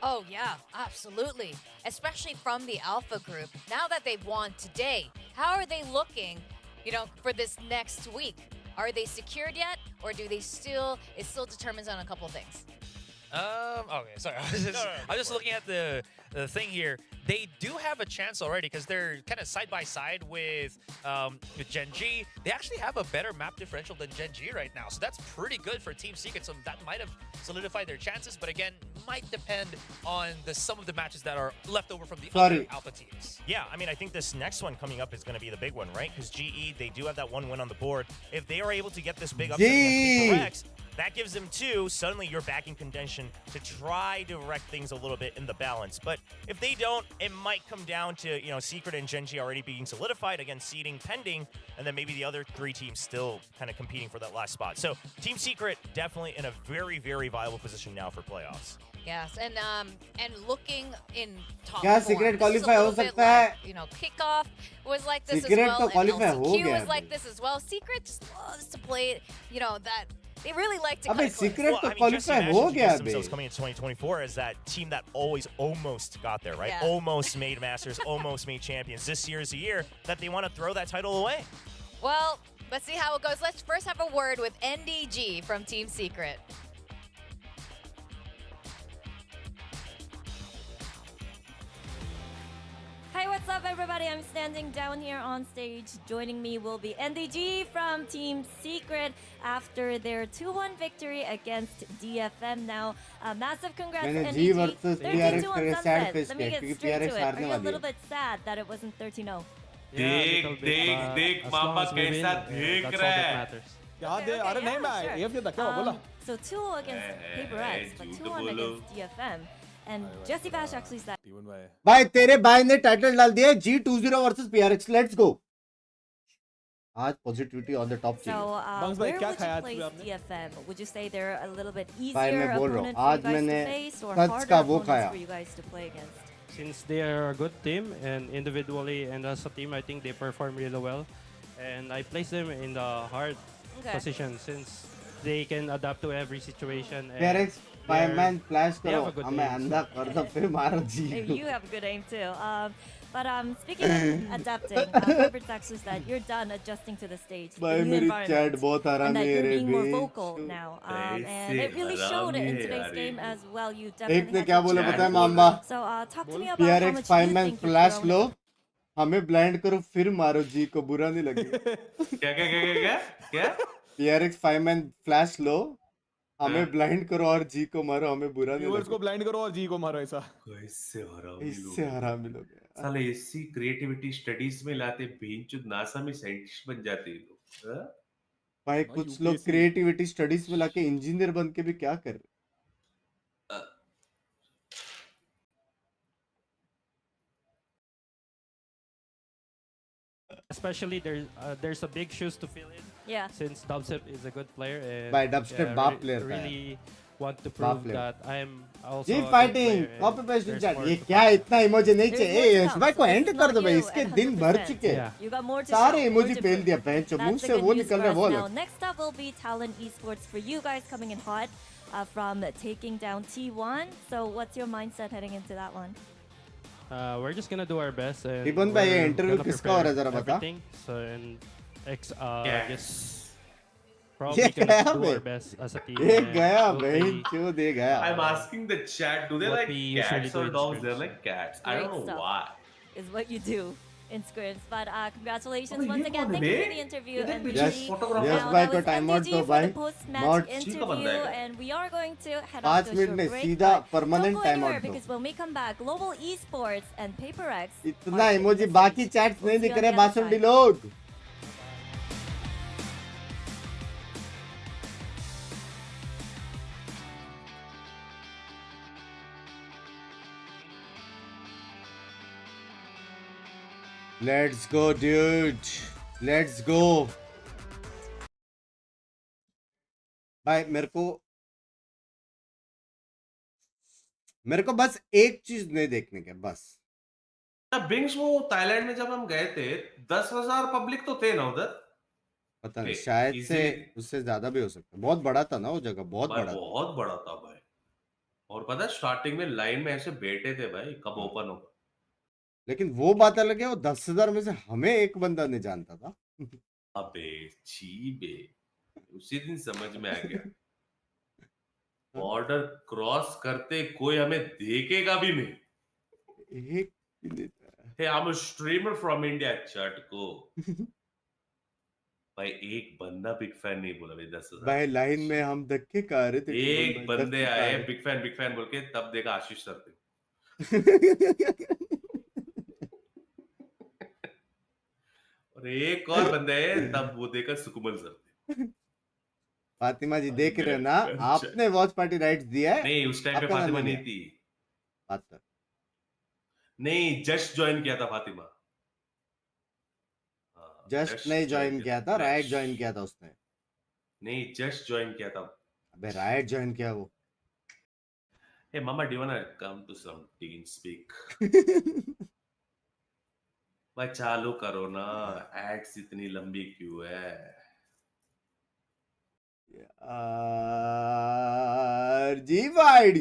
Oh yeah, absolutely. Especially from the Alpha group. Now that they've won today, how are they looking, for this next week? Are they secured yet, or do they still? It still determines on a couple things. Okay, sorry. I was just looking at the thing here. They do have a chance already because they're kind of side by side with Gen G. They actually have a better map differential than Gen G right now, so that's pretty good for Team Secret. So that might have solidified their chances, but again, might depend on some of the matches that are left over from the other Alpha teams. Yeah, I mean, I think this next one coming up is going to be the big one, right? Because GE, they do have that one win on the board. If they are able to get this big upset against People Rex, that gives them 2. Suddenly, you're back in contention to try to wreck things a little bit in the balance. But if they don't, it might come down to, Secret and Genji already being solidified, again, seeding pending, and then maybe the other 3 teams still kind of competing for that last spot. So Team Secret definitely in a very, very viable position now for playoffs. Yes, and looking in top क्या form, Secret this is a qualify हो little bit सकता है? like, kickoff was like this Secret as well, तो and qualify हो LCQ गया was है like भाई। this as well. Secret just loves to play, that they really like to. अबे cut corners. Secret तो just qualify imagine हो if गया themselves bay coming in 2024 as that team that always almost got there, right? Yeah. Almost made Masters, almost made champions. This year is the year that they want to throw that title away. Well, let's see how it goes. Let's first have a word with NDG from Team Secret. Hi, what's up, everybody? I'm standing down here on stage. Joining me will be NDG from Team Secret after their 2-1 victory against DFM. Now, massive congrats to मैंने NDG. G versus They're PRX 2-2 on का Sunset. sad face Let me किया get क्योंकि straight PRX to it. Are हारने you a वाली little है bit sad that it wasn't 13-0? देख मामा कैसा देख रहा है क्या दे Okay, अरे नहीं मैं sure. AFK था क्या बोला So 2 against Paper X, but 2-1 against DFM. And Jesse Vash actually said, T1 भाई भाई तेरे भाई ने टाइटल डाल दिया G20 versus PRX let's go आज positivity on the top so Bunks भाई, where क्या would खाया you आज place सुबह आपने? DFM? Would you say they're a little bit भाई easier मैं बोल रहा हूँ opponent for आज you guys मैंने to face or such harder का वो opponents खाया for you guys to play against? Since they are a good team and individually and as a team, I think they perform really well. And I place them in the hard position since they can adapt to every situation. And PRX fireman flash they करो have a good हमें aim. अंधा कर दो फिर मारो जी You have a good aim too. But speaking of adapting, Robert's actually said you're done adjusting to the stage, the भाई new मेरी environment, chat बहुत and हरामी that है you're रे being more bay vocal now. And it really ऐसे showed it in हरामी है today's यार game ये। as well. You एक definitely ने had क्या to बोला choose. पता है मामा So talk to me about how PRX much you fireman think you've flash grown low in. हमें ब्लाइंड करो फिर मारो जी को बुरा नहीं लगे क्या क्या क्या क्या क्या PRX फायरमैन फ्लैश लो हमें हाँ। ब्लाइंड करो और जी को मारो हमें बुरा नहीं व्यूअर्स को लगे ब्लाइंड करो और जी को मारो ऐसा कैसे हरामी इससे लोग हरामी लोग हैं। साले इसी क्रिएटिविटी स्टडीज में लाते बेंच नासा में साइंटिस्ट बन जाते हैं लोग हाँ? भाई हाँ, कुछ लोग UPSC क्रिएटिविटी स्टडीज में लाके इंजीनियर बन के भी क्या कर रहे Especially there's a big shoes to fill in. Yeah. Since Dubstep is a good player and भाई Dubstep बाप player था यार। really want to बाप prove player। that I am also जी a good fighting player copy and paste there's chat more ये to क्या come. इतना emoji नहीं There's चाहिए more to इस come. भाई को So this एंड is कर not दो भाई you इसके at दिन भर 100%. चुके हैं Yeah. You got more to सारे show, more emoji to fail prove. दिया बहन चो मुंह That's से the वो good news निकल for रहा है us वो now. अलग Next up will be Talon Esports for you guys coming in hot from taking down T1. So what's your mindset heading into that one? We're just gonna do our best and ribbon भाई ये we're interview gonna किसका हो रहा है prepare जरा बता everything. So and just ये probably gonna गया do bay, our best as a team, ये and गया we'll बहन play चोद, ये गया. I'm asking the chat, do they what like we usually cats do or in dogs? They're scrims. like cats. I Great don't know stuff. why. Is what you do in scrims. But congratulations अबे once ये again. कौन है Thank you bay? for the interview, ये देख MDG. पीछे Yes, photographer. yes Now भाई that को was time out MDG दो for भाई. the post-match Mods. ठीक है बंदा interview, है क्या? and we are going to head off 5 to a minute short नहीं, break. सीधा But don't permanent go time anywhere out दो. because when we come back, Global Esports and PaperX इतना are emoji taking the बाकी stage. Chats We'll नहीं see दिख you on रहे the other बासुंडी side. लोग. Let's go dude, let's go. भाई मेरे को बस एक चीज नहीं देखने के बस. बिंक्स वो थाईलैंड में जब हम गए थे 10,000 पब्लिक तो थे ना उधर. पता नहीं, Okay, शायद से easily. उससे ज्यादा भी हो सकता है. बहुत बड़ा था ना वो जगह, बहुत भाई बड़ा था. बहुत बड़ा था भाई. और पता है स्टार्टिंग में लाइन में ऐसे बैठे थे भाई कब हाँ. ओपन होगा. लेकिन वो बात अलग है, वो 10,000 में से हमें एक बंदा नहीं जानता था. अबे छी बे, उसी दिन समझ में आ गया. बॉर्डर क्रॉस करते कोई हमें देखेगा भी नहीं. एक भी नहीं था. Hey I am a streamer from India chat को. भाई एक बंदा बिग फैन नहीं बोला भाई 10,000. भाई लाइन में हम धक्के खा रहे थे. एक बंदे धक्के खा आए रहे. बिग फैन बोल के, तब देखा आशीष सर थे. और एक और बंदे आए तब वो देखा सुकुमल सर थे. फातिमा जी देख रहे हो ना, अच्छा. आपने वॉच पार्टी राइट्स दिया है. नहीं उस टाइम पे आपका नाम फातिमा नहीं नहीं है. थी. बात कर. नहीं जस्ट ज्वाइन किया था फातिमा. जस्ट नहीं ज्वाइन किया था, राइट ज्वाइन किया था उसने. नहीं जस्ट ज्वाइन किया था. अबे राइट ज्वाइन किया वो. Hey mama do you wanna come to some team speak. भाई चालू करो ना, एड्स इतनी लंबी क्यों है. जी वाइड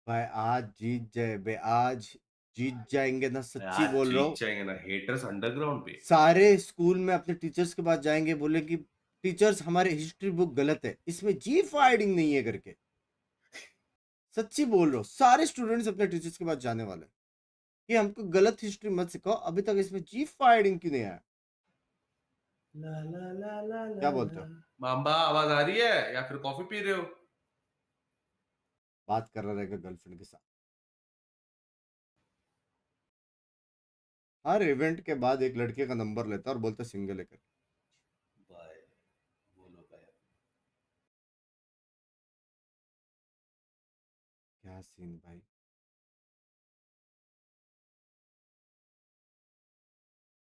भाई आज जीत जाए बे, आज जीत जाएंगे ना, सच्ची बोल रहा हूँ. जाएंगे ना, हेटर्स अंडरग्राउंड पे सारे स्कूल में अपने टीचर्स के पास जाएंगे, बोले कि टीचर्स हमारे हिस्ट्री बुक गलत है, इसमें जी फाइडिंग नहीं है करके. सच्ची बोल रहा हूँ, सारे स्टूडेंट्स अपने टीचर्स के पास जाने वाले कि हमको गलत हिस्ट्री मत सिखाओ, अभी तक इसमें जी फाइडिंग क्यों नहीं आया. ला ला ला ला क्या बोलते हो? मामा आवाज आ रही है या फिर कॉफी पी रहे हो. बात कर रहा रहेगा गर्लफ्रेंड के साथ. हर इवेंट के बाद एक लड़के का नंबर लेता और बोलता सिंगल है कर. बाय बोलो बाय. क्या सीन भाई.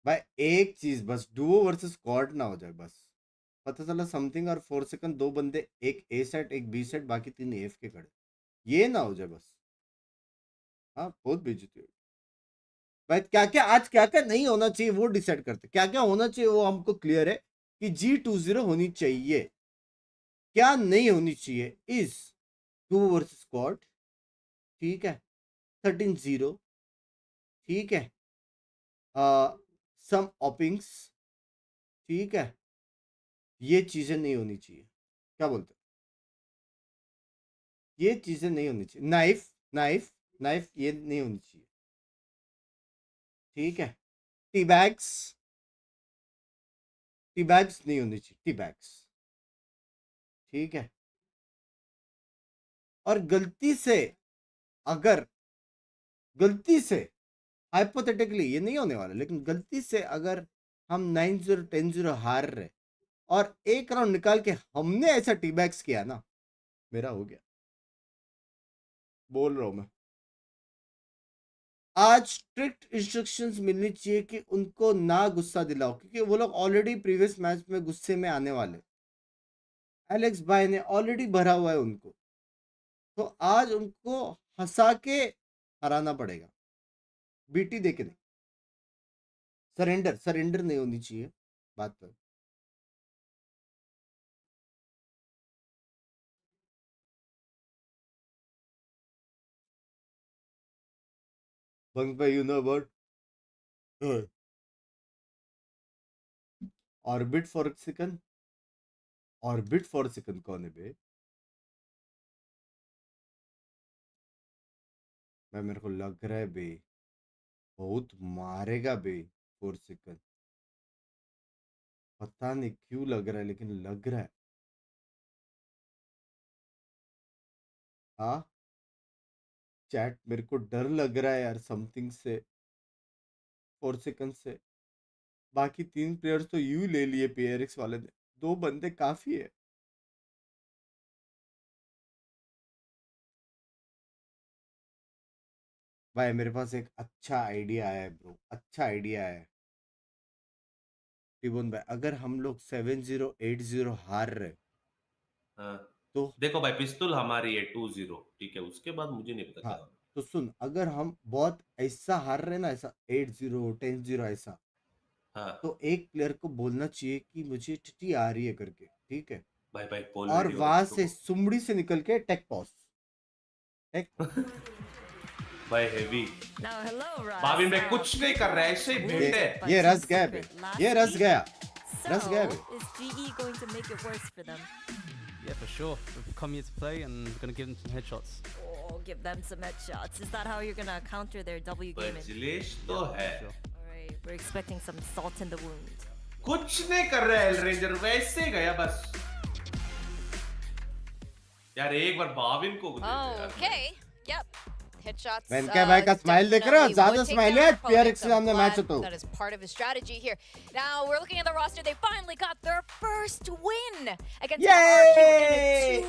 भाई एक चीज बस, डुओ वर्सेस स्क्वाड ना हो जाए बस. पता चला समथिंग और 4 सेकंड दो बंदे, एक ए सेट एक बी सेट बाकी 3 एफ के खड़े, ये ना हो जाए बस. हाँ बहुत बेइज्जती होगी भाई. क्या क्या आज क्या क्या नहीं होना चाहिए वो डिसाइड करते. क्या क्या होना चाहिए वो हमको क्लियर है कि G20 होनी चाहिए. क्या नहीं होनी चाहिए इज डुओ वर्सेस स्क्वाड. ठीक है. 13-0. ठीक है. सम ओपिंग्स. ठीक है. ये चीजें नहीं होनी चाहिए. क्या बोलते हो? ये चीजें नहीं होनी चाहिए. नाइफ नाइफ नाइफ ये नहीं होनी चाहिए. ठीक है. टी बैग्स नहीं होनी चाहिए. Tea bags. ठीक है. और गलती से हाइपोथेटिकली ये नहीं होने वाला, लेकिन गलती से अगर हम 9-0 10-0 हार रहे और एक राउंड निकाल के हमने ऐसा टी बैग्स किया ना, मेरा हो गया. बोल रहा हूं मैं. आज स्ट्रिक्ट इंस्ट्रक्शंस मिलनी चाहिए कि उनको ना गुस्सा दिलाओ, क्योंकि वो लोग ऑलरेडी प्रीवियस मैच में गुस्से में आने वाले. एलेक्स भाई ने ऑलरेडी भरा हुआ है उनको, तो आज उनको हंसा के हराना पड़ेगा. बीटी देके नहीं. सरेंडर नहीं होनी चाहिए. बात पर Bunks भाई, you know about ऑर्बिट फॉर्सिकन कौन है बे? भाई मेरे को लग रहा है बे बहुत मारेगा बे फॉर्सिकन, पता नहीं क्यों लग रहा है लेकिन लग रहा है। हाँ चैट, मेरे को डर लग रहा है यार समथिंग से, फॉर्सिकन से। बाकी 3 प्लेयर्स तो यू ले लिए पीआरएक्स वाले ने, 2 बंदे काफी है। भाई मेरे पास एक अच्छा आइडिया है ब्रो, अच्छा आइडिया है टिबोन भाई। अगर हम लोग 7080 हार रहे हाँ तो देखो भाई, पिस्तौल हमारी है 2-0, ठीक है, उसके बाद मुझे नहीं पता क्या हाँ होना। तो सुन, अगर हम बहुत ऐसा हार रहे ना, ऐसा 80 10-0 ऐसा, हाँ तो एक प्लेयर को बोलना चाहिए कि मुझे टिटी आ रही है करके, ठीक है, भाई भाई बोल और रेडी हो वहां भाई, से सुमड़ी से निकल के टेक पॉस भाई heavy. Now, hello, Russ. Bobbin भाई कुछ नहीं कर रहा है, ऐसे ही भेंट है। ये रस गया बे, ये रस गया, रस गया बे। Is GE going to make it worse for them? Yeah, for sure. We've come here to play and we're going to give them some headshots. Oh, give them some headshots. Is that how you're going to counter their W gaming? बजलेश तो है, Alright, we're expecting some salt in the wound. कुछ नहीं कर रहा है एलरेंजर, वैसे ही गया बस। यार एक बार बाबिन को दे दे यार। Okay. Yep. Headshots. वेंकैया भाई का स्माइल देख रहे हो? ज्यादा स्माइल है पीआरएक्स के सामने मैच तो। That is part of his strategy here. Now we're looking at the roster. They finally got their first win against Yay!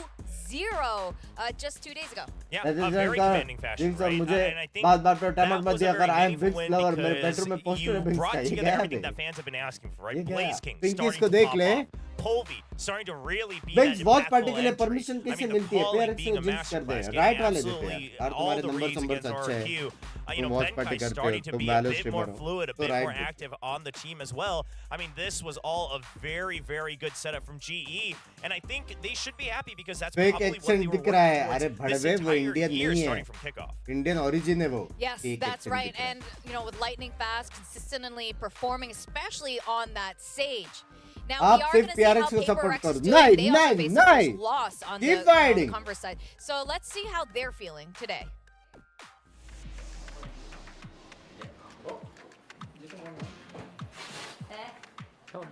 2-0 just 2 days ago. Yeah, a very commanding fashion, right? मुझे And I think बार-बार पे time that मत was दिया a कर, very I am meaningful बिंक्स win lover, मेरे because bedroom में poster है you बिंक्स brought का, ये together गया everything बे। that fans have been asking for, ये right? गया। Blaze King पिंकीस starting को to देख pop ले। off. Polvi starting to really be Binks that watch impactful party के लिए entry. परमिशन I कैसे mean, मिलती है? Appalling पीआरएक्स being को a जिंक्स कर दे, masterclass राइट game, वाले देते हैं absolutely यार, all तुम्हारे the नंबर reads संबर्स against अच्छे हैं, RQ. You तुम know, वॉच पार्टी Benkai करते हो, starting to तुम be a वैलो bit more streamer हो, fluid, a तो bit more right active on the team as well. I mean, this was all a very, very good setup from GE, and I think they should be happy because that's fake probably what accent they were दिख रहा है। working अरे towards this भड़वे वो entire Indian year नहीं है, starting from kickoff. Indian origin है वो। Yes, fake that's accent right. दिख रहा है। And, you know, with lightning fast, consistently performing, especially on that stage. Now, आप we are सिर्फ going to see how PRX को Paper support Rex करो। is doing. नहीं, They also नहीं, faced the नहीं। first loss on Keep the fighting. Converse side. So let's see how they're feeling today.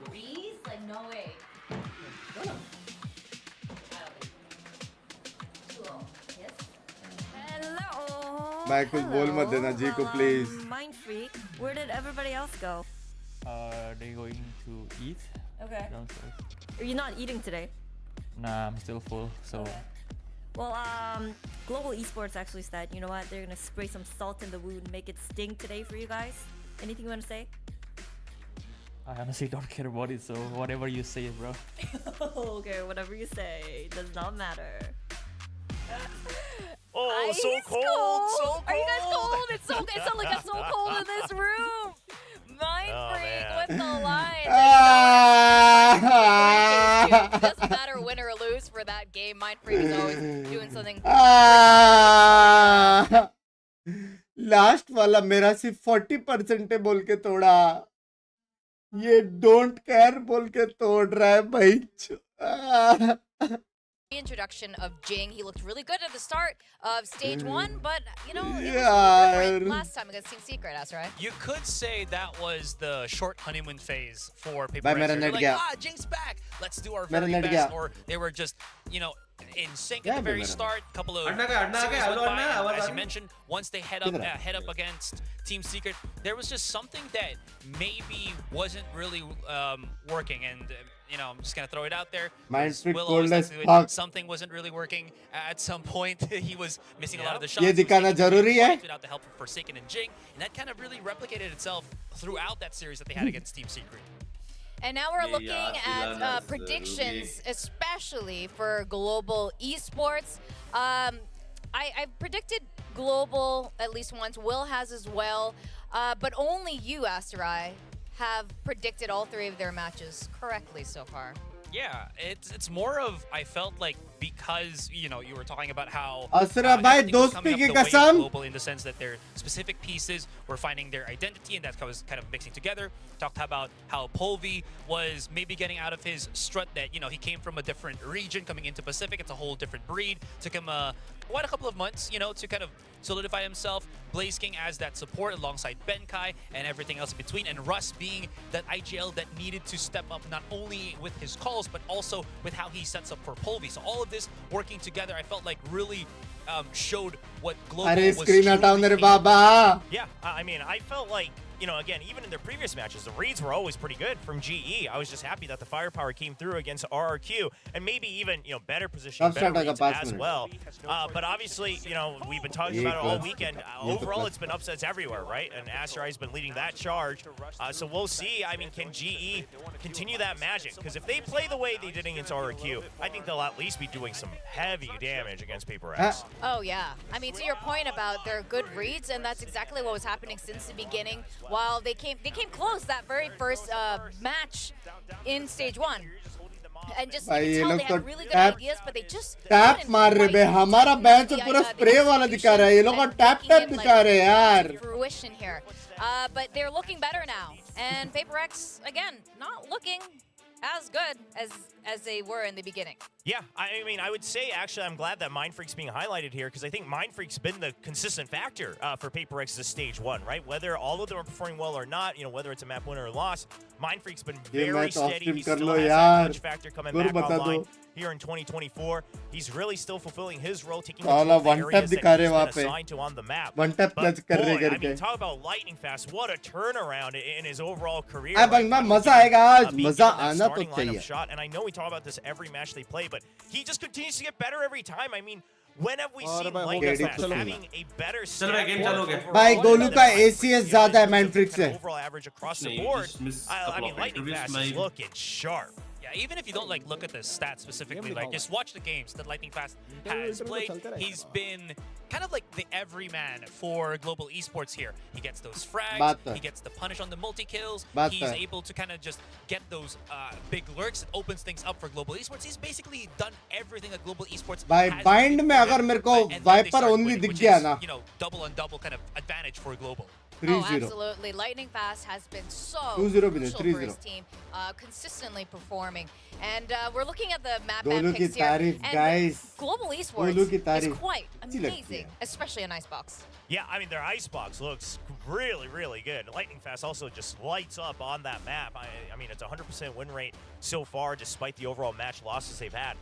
Breeze? Like, no way. Hello. भाई कुछ बोल मत देना जी को please. Mind Freak, where did everybody else go? They going to eat Okay. downstairs. Are you not eating today? Nah, I'm still full, so Well, Global Esports actually said, you know what, they're gonna spray some salt in the wound, make it sting today for you guys. Anything you wanna say? I honestly don't care about it, so whatever you say, bro. Okay, whatever you say, does not matter. Oh, so Ice cold, so cold. Are you guys cold? It's so like it's so cold in this room. Mind Oh, Freak man. with the lines. It doesn't matter win or lose for that game. Mind Freak is always doing something. Last वाला मेरा सिर्फ 40% है बोल के तोड़ा, ये don't care बोल के तोड़ रहा है भाई। The introduction of Jing, he looked really good at the start of stage 1, but you know, it was Yeah. different last time against Team Secret, that's right. You could say that was the short honeymoon phase for Paper Bhai, Rex. mera They're net like, gaya. Jinx back. Let's do our Mera very net best. gaya. Or they were just, you know, in sync Yeah, at the very mera. start. Couple of Anna gaya, series hello, went by, Anna, and आवाज as uh you रही? mentioned, once they head up against Team Secret, there was just something that maybe wasn't really working. And you know, I'm just gonna throw it out there. Mind Freak Will cold always as likes to fuck. something wasn't really working at some point. He was missing a lot of the ये shots. He was दिखाना taking जरूरी है। fights without the help of Forsaken and Jing, and that kind of really replicated itself throughout that series that they had against Team Secret. And now we're Yeah, looking at Dilanas, predictions, especially for Global Esports. I've predicted Global at least once. Will has as well. But only you, Asterai, have predicted all 3 of their matches correctly so far. Yeah, it's more of, I felt like because, you know, you were talking about how असरा भाई everything was दोस्ती coming की up the way of कसम global in the sense that their specific pieces were finding their identity, and that was kind of mixing together. Talked about how Polvi was maybe getting out of his strut that, you know, he came from a different region coming into Pacific. It's a whole different breed. Took him quite a couple of months, you know, to kind of solidify himself. Blaze King as that support alongside Benkai and everything else in between, and Russ being that IGL that needed to step up not only with his calls but also with how he sets up for Polvi. So all of this working together, I felt like really showed what global अरे was screen हटाओ truly मेरे capable. Baba Yeah, I mean, I felt like, you know, again, even in their previous matches, the reads were always pretty good from GE. I was just happy that the firepower came through against RRQ, and maybe even, you know, better position, Kab better start hoga? reads 5 as minutes. well. But obviously, you know, we've been talking about it all weekend. Overall, it's been upsets everywhere, right? And Asteroid's been leading that charge. So we'll see. I mean, can GE continue that magic? Because if they play the way they did against RRQ, I think they'll at least be doing some heavy damage against Paper X. Oh yeah, I mean, to your point about their good reads, and that's exactly what was happening since the beginning. While they came close that very first match in stage 1, and just you भाई could ये tell लोग they तो had really good tap ideas, but they just tap couldn't मार रहे quite बे हमारा take bench the, पूरा the spray वाला दिखा रहा है ये लोग execution tap and tap making it, दिखा रहे हैं यार to fruition here. But they're looking better now, and Paper X again not looking as good as they were in the beginning. Yeah, I mean, I would say, actually, I'm glad that Mind Freak's being highlighted here, because I think Mind Freak's been the consistent factor for Paper X's stage 1, right? Whether all of them are performing well or not, you know, whether it's a map win or a loss, Mind Freak's been very steady. He still has that clutch factor coming back online here in 2024. He's really still fulfilling his role, taking control of the areas that he's been assigned to on the map. But boy, I mean, talk about lightning fast. What a turnaround in his overall career. मजा आएगा आज मजा आना तो चाहिए shot, and I know we talk about this every match they play, but he just continues to get better every time. I mean, when have we seen lightning fast having a better stat भाई गोलू का ACS ज्यादा है mind फ्रिक से overall average across the board? I mean, lightning fast is looking sharp. Yeah, even if you don't like look at the stats specifically, like just watch the games that Lightning Fast has played. He's been kind of like the everyman for global esports here. He gets those frags, he gets the punish on the multi-kills, he's able to kind of just get those big lurks. It opens things up for global esports. He's basically done everything that global esports भाई has bind में अगर मेरे को wiper only दिख गया ना, you know, double on double kind of advantage for global. Oh, absolutely. Lightning Fast has been so 2-0 crucial for his team, consistently performing. And we're looking at the map Golu and की picks here. तारीफ And guys global Golu esports की is तारीफ quite अच्छी लगती amazing, है especially an icebox. Yeah, I mean, their icebox looks really, really good. Lightning Fast also just lights up on that map. I mean, it's a 100% win rate so far, despite the overall match losses they've had.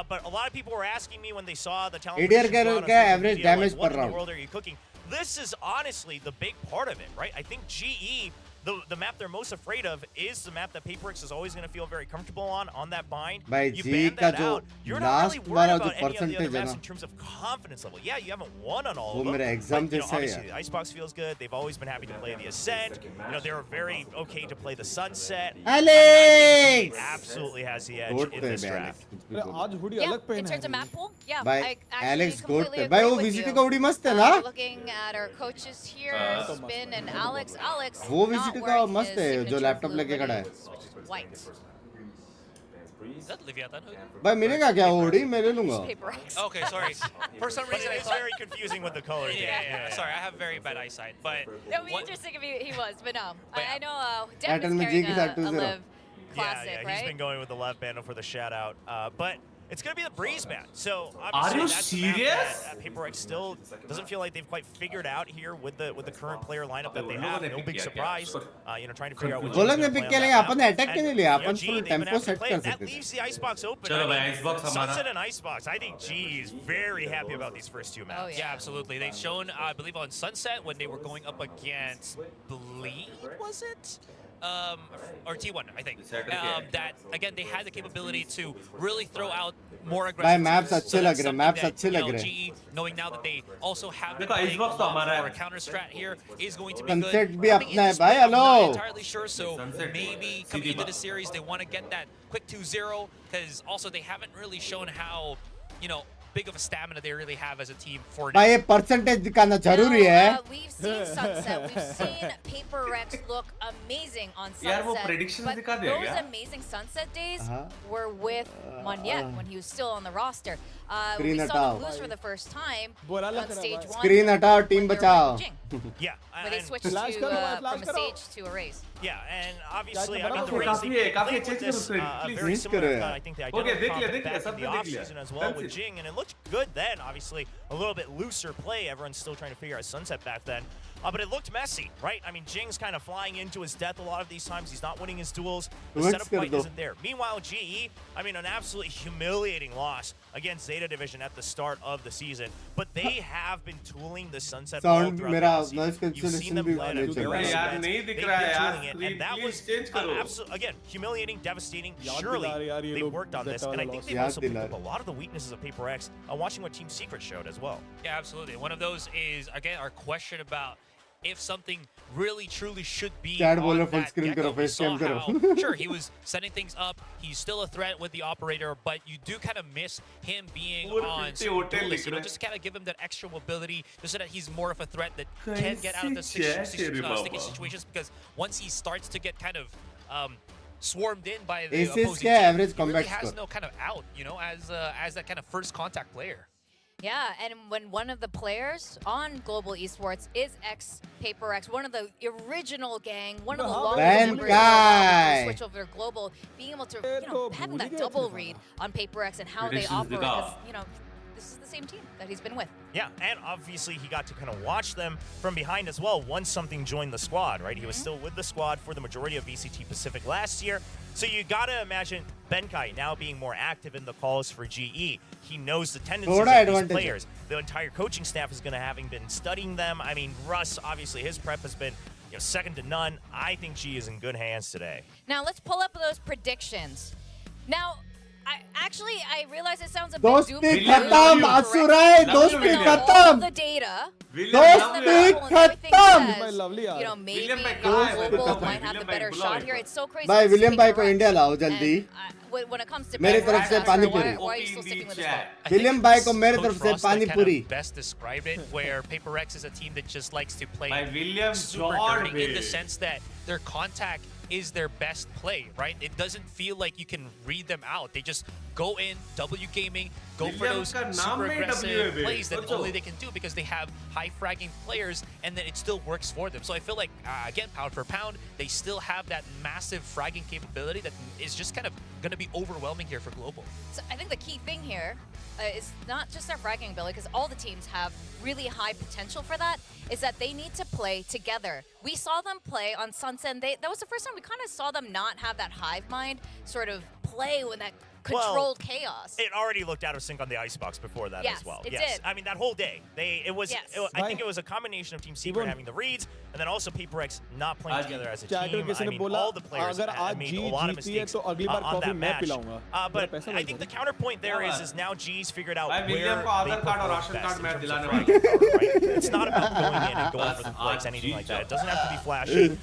But a lot of people were asking me when they saw the talent ADR position का on social average media, damage like, what per in the round. world are you cooking? This is honestly the big part of it, right? I think GE, the map they're most afraid of is the map that PaperX is always going to feel very comfortable on that bind. भाई You ji ban का that जो out. You're not really last worried वाला जो about any of the other percentage है maps ना in terms of confidence level. Yeah, you haven't won on all वो of them. मेरा exam But, you know, जैसा है obviously, यार the Icebox feels good. They've always been happy to play the Ascent. You know, they were very okay to play the Sunset. Alex Absolutely has the edge goat in पे this है draft. आज hoodie Yeah, अलग in पहना terms of है map pool, yeah, भाई I actually Alex goat completely पे भाई agree वो with विजिट you. का उड़ी मस्त है ना Looking at our coaches here, Spin and Alex. Alex वो not विजिट का wearing मस्त his है जो signature लैपटॉप blue लेके खड़ा है hoodie, which is white. Is that Leviathan hoodie? भाई मिलेगा क्या वो उड़ी मैं ले लूंगा Paper X. Okay, sorry. For some But reason, it I is thought. very confusing with the colors. Yeah. Sorry, I have very bad eyesight. But That would be interesting if he was, but no. But I know Devin Pattern is में carrying G के साथ a 2-0. live classic, yeah, right? he's been going with the left bundle for the shout out. But it's going to be the Breeze man. So Are obviously you that's the map serious? that PaperX still doesn't feel like they've quite figured out here with the current player lineup that they have. No big surprise. You know, trying to figure out which गोलक one's ने gonna pick play किया on लेकिन that upon map. Attack क्यों नहीं And, लिया you know, upon G, full they've been tempo asked to set play कर it. That सकते थे leaves the icebox open. चलो I भाई, mean, Icebox हमारा। Sunset and Icebox. I think G is very happy about these first two maps. Oh, yeah, absolutely. They've shown, I believe, on Sunset when they were going up against Bleed, was it? Or T1, I think. That again, they had the capability to really throw out more aggressive. भाई maps teams. अच्छे So लग that's रहे हैं something maps that, अच्छे you लग know, रहे हैं GE, knowing now that they also have been देखो, playing a Icebox तो lot हमारा more है। a counter strat here is going to be Sunset good. भी Coming अपना है into भाई, split, I'm not hello। entirely sure, so Sunset maybe coming into the series they want to get that quick 2-0 because also they haven't really shown how, you know, big of a stamina they really have as a team for now. भाई ये percentage दिखाना जरूरी है. We've seen Sunset. We've seen Paper Rex look amazing on Sunset. यार वो predictions but दिखा दिया those क्या? amazing Sunset days were with Nayak when he was still on the roster. Screen We saw हटाओ. them lose for the first time बोला on लग रहा stage है. one. Screen हटाओ, team when they were बचाओ. Jing, Yeah, where they and- switched Flash to, करो भाई, flash from a करो. stage to a raise. Yeah, and obviously, Charge I mean, the बढ़ाओ. Rays, काफी they है, काफी played है, with change this करो screen, please. very Change similar, करो यार. I think they Okay, identified देख लिया, it देख लिया, back in सब the देख लिया. offseason as well That's with it. Jing, and it looked good then. Obviously, a little bit looser play. Everyone's still trying to figure out Sunset back then. But it looked messy, right? I mean, Jing's kind of flying into his death a lot of these times. He's not winning his duels. The Let's setup get quite though. isn't there. Meanwhile, GE, I mean, an absolutely humiliating loss against Zeta Division at the start of the season. But they have been tooling the Sunset ball Sound throughout मेरा the noise offseason. You've cancellation seen them भी play at नहीं a चल good रहा है. rate. यार, नहीं दिख They've रहा been है यार. tooling it, and that Please was change करो. again humiliating, devastating. याद Surely दिला रहे यार ये they लोग worked on this, Zeta and I वाला think loss. they've याद also picked दिला up a रहे. lot of the weaknesses of Paper X. Watching what Team Secret showed as well. Yeah, absolutely. One of those is, again, our question about if something really truly should be Chat on बोलो, that full screen get-go. करो, We face saw cam करो. how, sure, he was setting things up. He's still a threat with the operator, but you do kind of miss him being Poor on 50 certain hotel duelists, लिख रहा है. just kind of give him that extra mobility, just so that he's more of a threat that can get out of the कैसे sticky Baba. situations, because once he starts to get kind of swarmed in by the Aces opposing क्या team, average he really comeback has score? no kind of out, as that kind of first contact player. Yeah, and when one of the players on Global Esports is ex-Paper X, one of the original gang, one of the longest Ben members Kai. to switch over to Global, being able to, having that double read on Paper X and how they Predictions operate, दिखा. because, this is the same team that he's been with. Yeah, and obviously he got to kind of watch them from behind as well once something joined the squad, right? He was still with the squad for the majority of VCT Pacific last year. So you got to imagine Benkai now being more active in the calls for GE. He knows the tendencies Thoda of these advantage players. The entire coaching staff is going to having been studying them. I mean, Russ, obviously his prep has been second to none. I think GE is in good hands today. Now let's pull up those predictions. Now, I realize it sounds a bit दोस्ती doom-and-gloom, खत्म, correct? असुराय, Even दोस्ती though all खत्म. the data, दोस्ती खत्म. My lovely यार. you know, maybe William भाई कहाँ है? Global William might have भाई, the better बुलाओ shot एक here. Bar. It's so crazy. भाई It's विलियम भाई को Paper इंडिया X. लाओ जल्दी. And when it comes to मेरे Paper तरफ X, से पानी पूरी. why are you still sticking with this one? I think William भाई को it's मेरे Coach तरफ से Frost that पानी kind पूरी. of best described it, where Paper X is a team that just likes to play By William super Jordan. dirty in the sense that their contact is their best play, right? It doesn't feel like you can read them out. They just go in, W gaming, go for William those का नाम super में aggressive W है बे. plays that सोचो. only they can do because they have high fragging players, and then it still works for them. So I feel like, again, pound for pound, they still have that massive fragging capability that is just kind of going to be overwhelming here for Global. So I think the key thing here is not just their fragging ability, because all the teams have really high potential for that, is that they need to play together. We saw them play on Sunset, and that was the first time we kind of saw them not have that hive mind sort of play with that controlled chaos. It already looked out of sync on the icebox before that Yes, as well. it yes, did. I mean that whole day. Yes. I think it was a combination of Team Secret having the reads, and then also Paper X not playing together as a team. किसी I ने mean, बोला all the players अगर आज made ji a lot of जीती है mistakes तो अगली बार on coffee that मैं match. पिलाऊंगा. But पैसा I think the counterpoint there is now G's figured out भाई where विलियम को they आधार कार्ड और perform ration best card in मैं terms of दिलाने fragging वाला हूँ. power, right? It's not about going in and going for the flex, anything like that. It doesn't have to be flashy.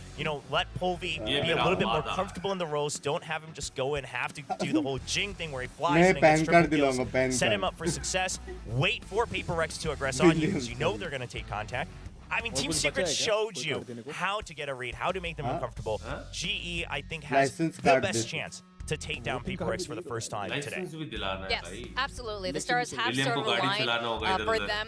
Let Polvi be a little bit more comfortable in the roles. Don't have him just go in, have to do the whole Jing thing where he flies मैं in and gets PAN triple card kills. दिलाऊंगा, PAN Set him card. up for success. Wait for Paper X to aggress on you because you know they're going to take contact. I mean, Team कुछ Secret बचा है क्या? showed कोई you card देने को? how to get a read, how to make them uncomfortable. GE, I think, has License the card best they. chance to take down Paper X for the first time today. Licence भी दिलाना है Yes, भाई. absolutely. The Stars have William sort of को गाड़ी aligned चलाना होगा for इधर-उधर. them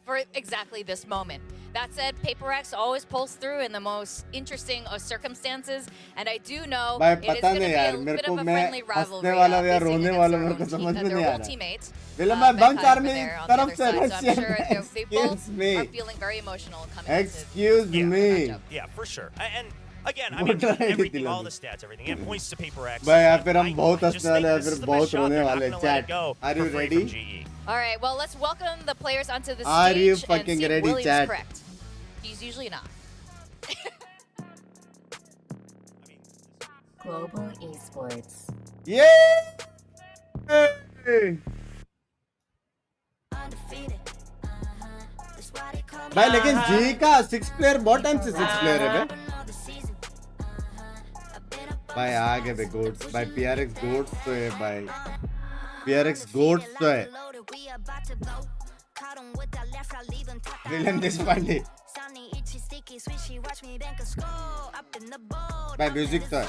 for exactly this moment. That said, Paper X always pulls through in the most interesting of circumstances, and I do know भाई it is पता going to नहीं be यार a मेरे bit को of a मैं friendly हंसने rivalry वाला या facing रोने against वाला their मेरे को old समझ में their नहीं आ old रहा. teammates. विलियम भाई Benkai bunk over army there on the तरफ other से side, so I'm Russian. sure they both Excuse me. are feeling very emotional coming into Excuse Yeah. me. matchup. Yeah, for sure. And again, I mean, What did I everything, do? all the stats, everything. It points to Paper X. भाई यार फिर हम I बहुत just हंसने वाले हैं think this फिर is the बहुत best shot. रोने They're not वाले हैं. gonna let it Chat, go are you for free ready? from GE. All right, well, let's welcome the players onto the Are stage you and fucking see if ready, William's chat? correct. He's usually not. Global Esports. Yeah. भाई लेकिन जी का 6 player बहुत time से 6 player है बे. भाई आगे बे goats भाई PRX goats तो है भाई PRX गोट्स तो है. William Deshpande. भाई म्यूजिक तो है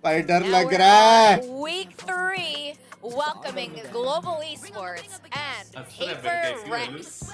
भाई डर लग रहा है Week 3, welcoming Global Esports and PaperX.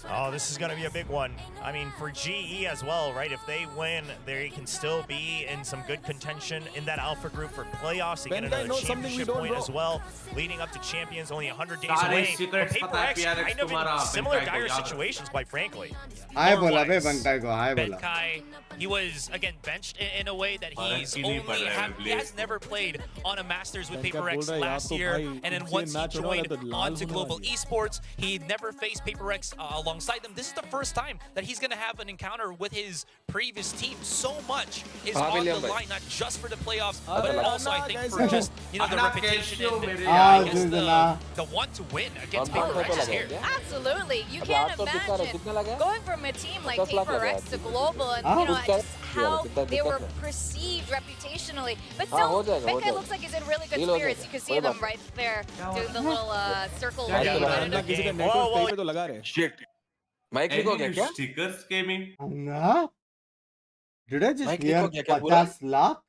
Oh, this is going to be a big one. I mean, for GE as well, right? If they win, they can still be in some good contention in that alpha group for playoffs to get another championship point as well. Leading up to champions, only 100 days away. But PaperX kind of in similar dire situations, quite frankly. हाय बोला बे bankai को हाय बोला Benkai, he was again benched in a way that he has never played on a Masters with PaperX last year, and then once he joined onto Global Esports, he never faced PaperX alongside them. This is the first time that he's going to have an encounter with his previous team. So much is on the line, not just for the playoffs, but also I think for just the reputation and I guess the want to win against PaperX is here. Absolutely. You can't imagine going from a team like PaperX to Global and just how they were perceived reputationally. But still, Benkai looks like he's in really good spirits. You can see them right there doing the little circle. Shit. Mike को क्या क्या? Stickers came in. ना? Did I just hear 50 lakh?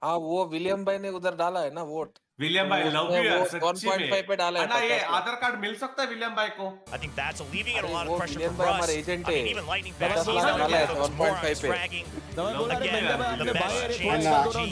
हाँ वो William भाई ने उधर डाला है ना वोट. विलियम भाई लव यू यार सच्ची 1.5 पे डाला है. अन्ना ये आधार कार्ड मिल सकता है विलियम भाई को? I think that's alleviating a lot of pressure William from भाई Russ. हमारे I एजेंट mean, है. even Lightning Fast, he's 50 lakh not डाला है getting those 1.5 morons पे. bragging. Again, the best chance ना for GE.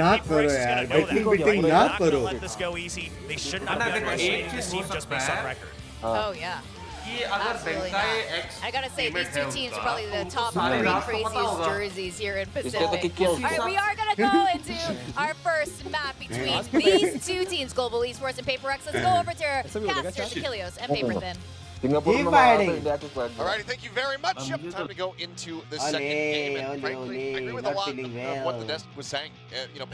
ना करो यार बैटिंग बैटिंग ना करो Let this go easy. They should not be underestimating this team just based on record. Oh, yeah. कि अगर Absolutely Benkai not. X I gotta say, these two teams are probably the top सारे 3 रात को पता craziest होगा. jerseys here in इसके तो Pacific. किक्के Alright, we are gonna go into our first map between these two teams, Global Esports and PaperX. Let's go over to Caster, Achilles, and Paperthin. Singapore में fighting. India की squad. Alrighty, thank you very much. Yep, time to go into the second game. And frankly, I agree with a lot of what the desk was saying.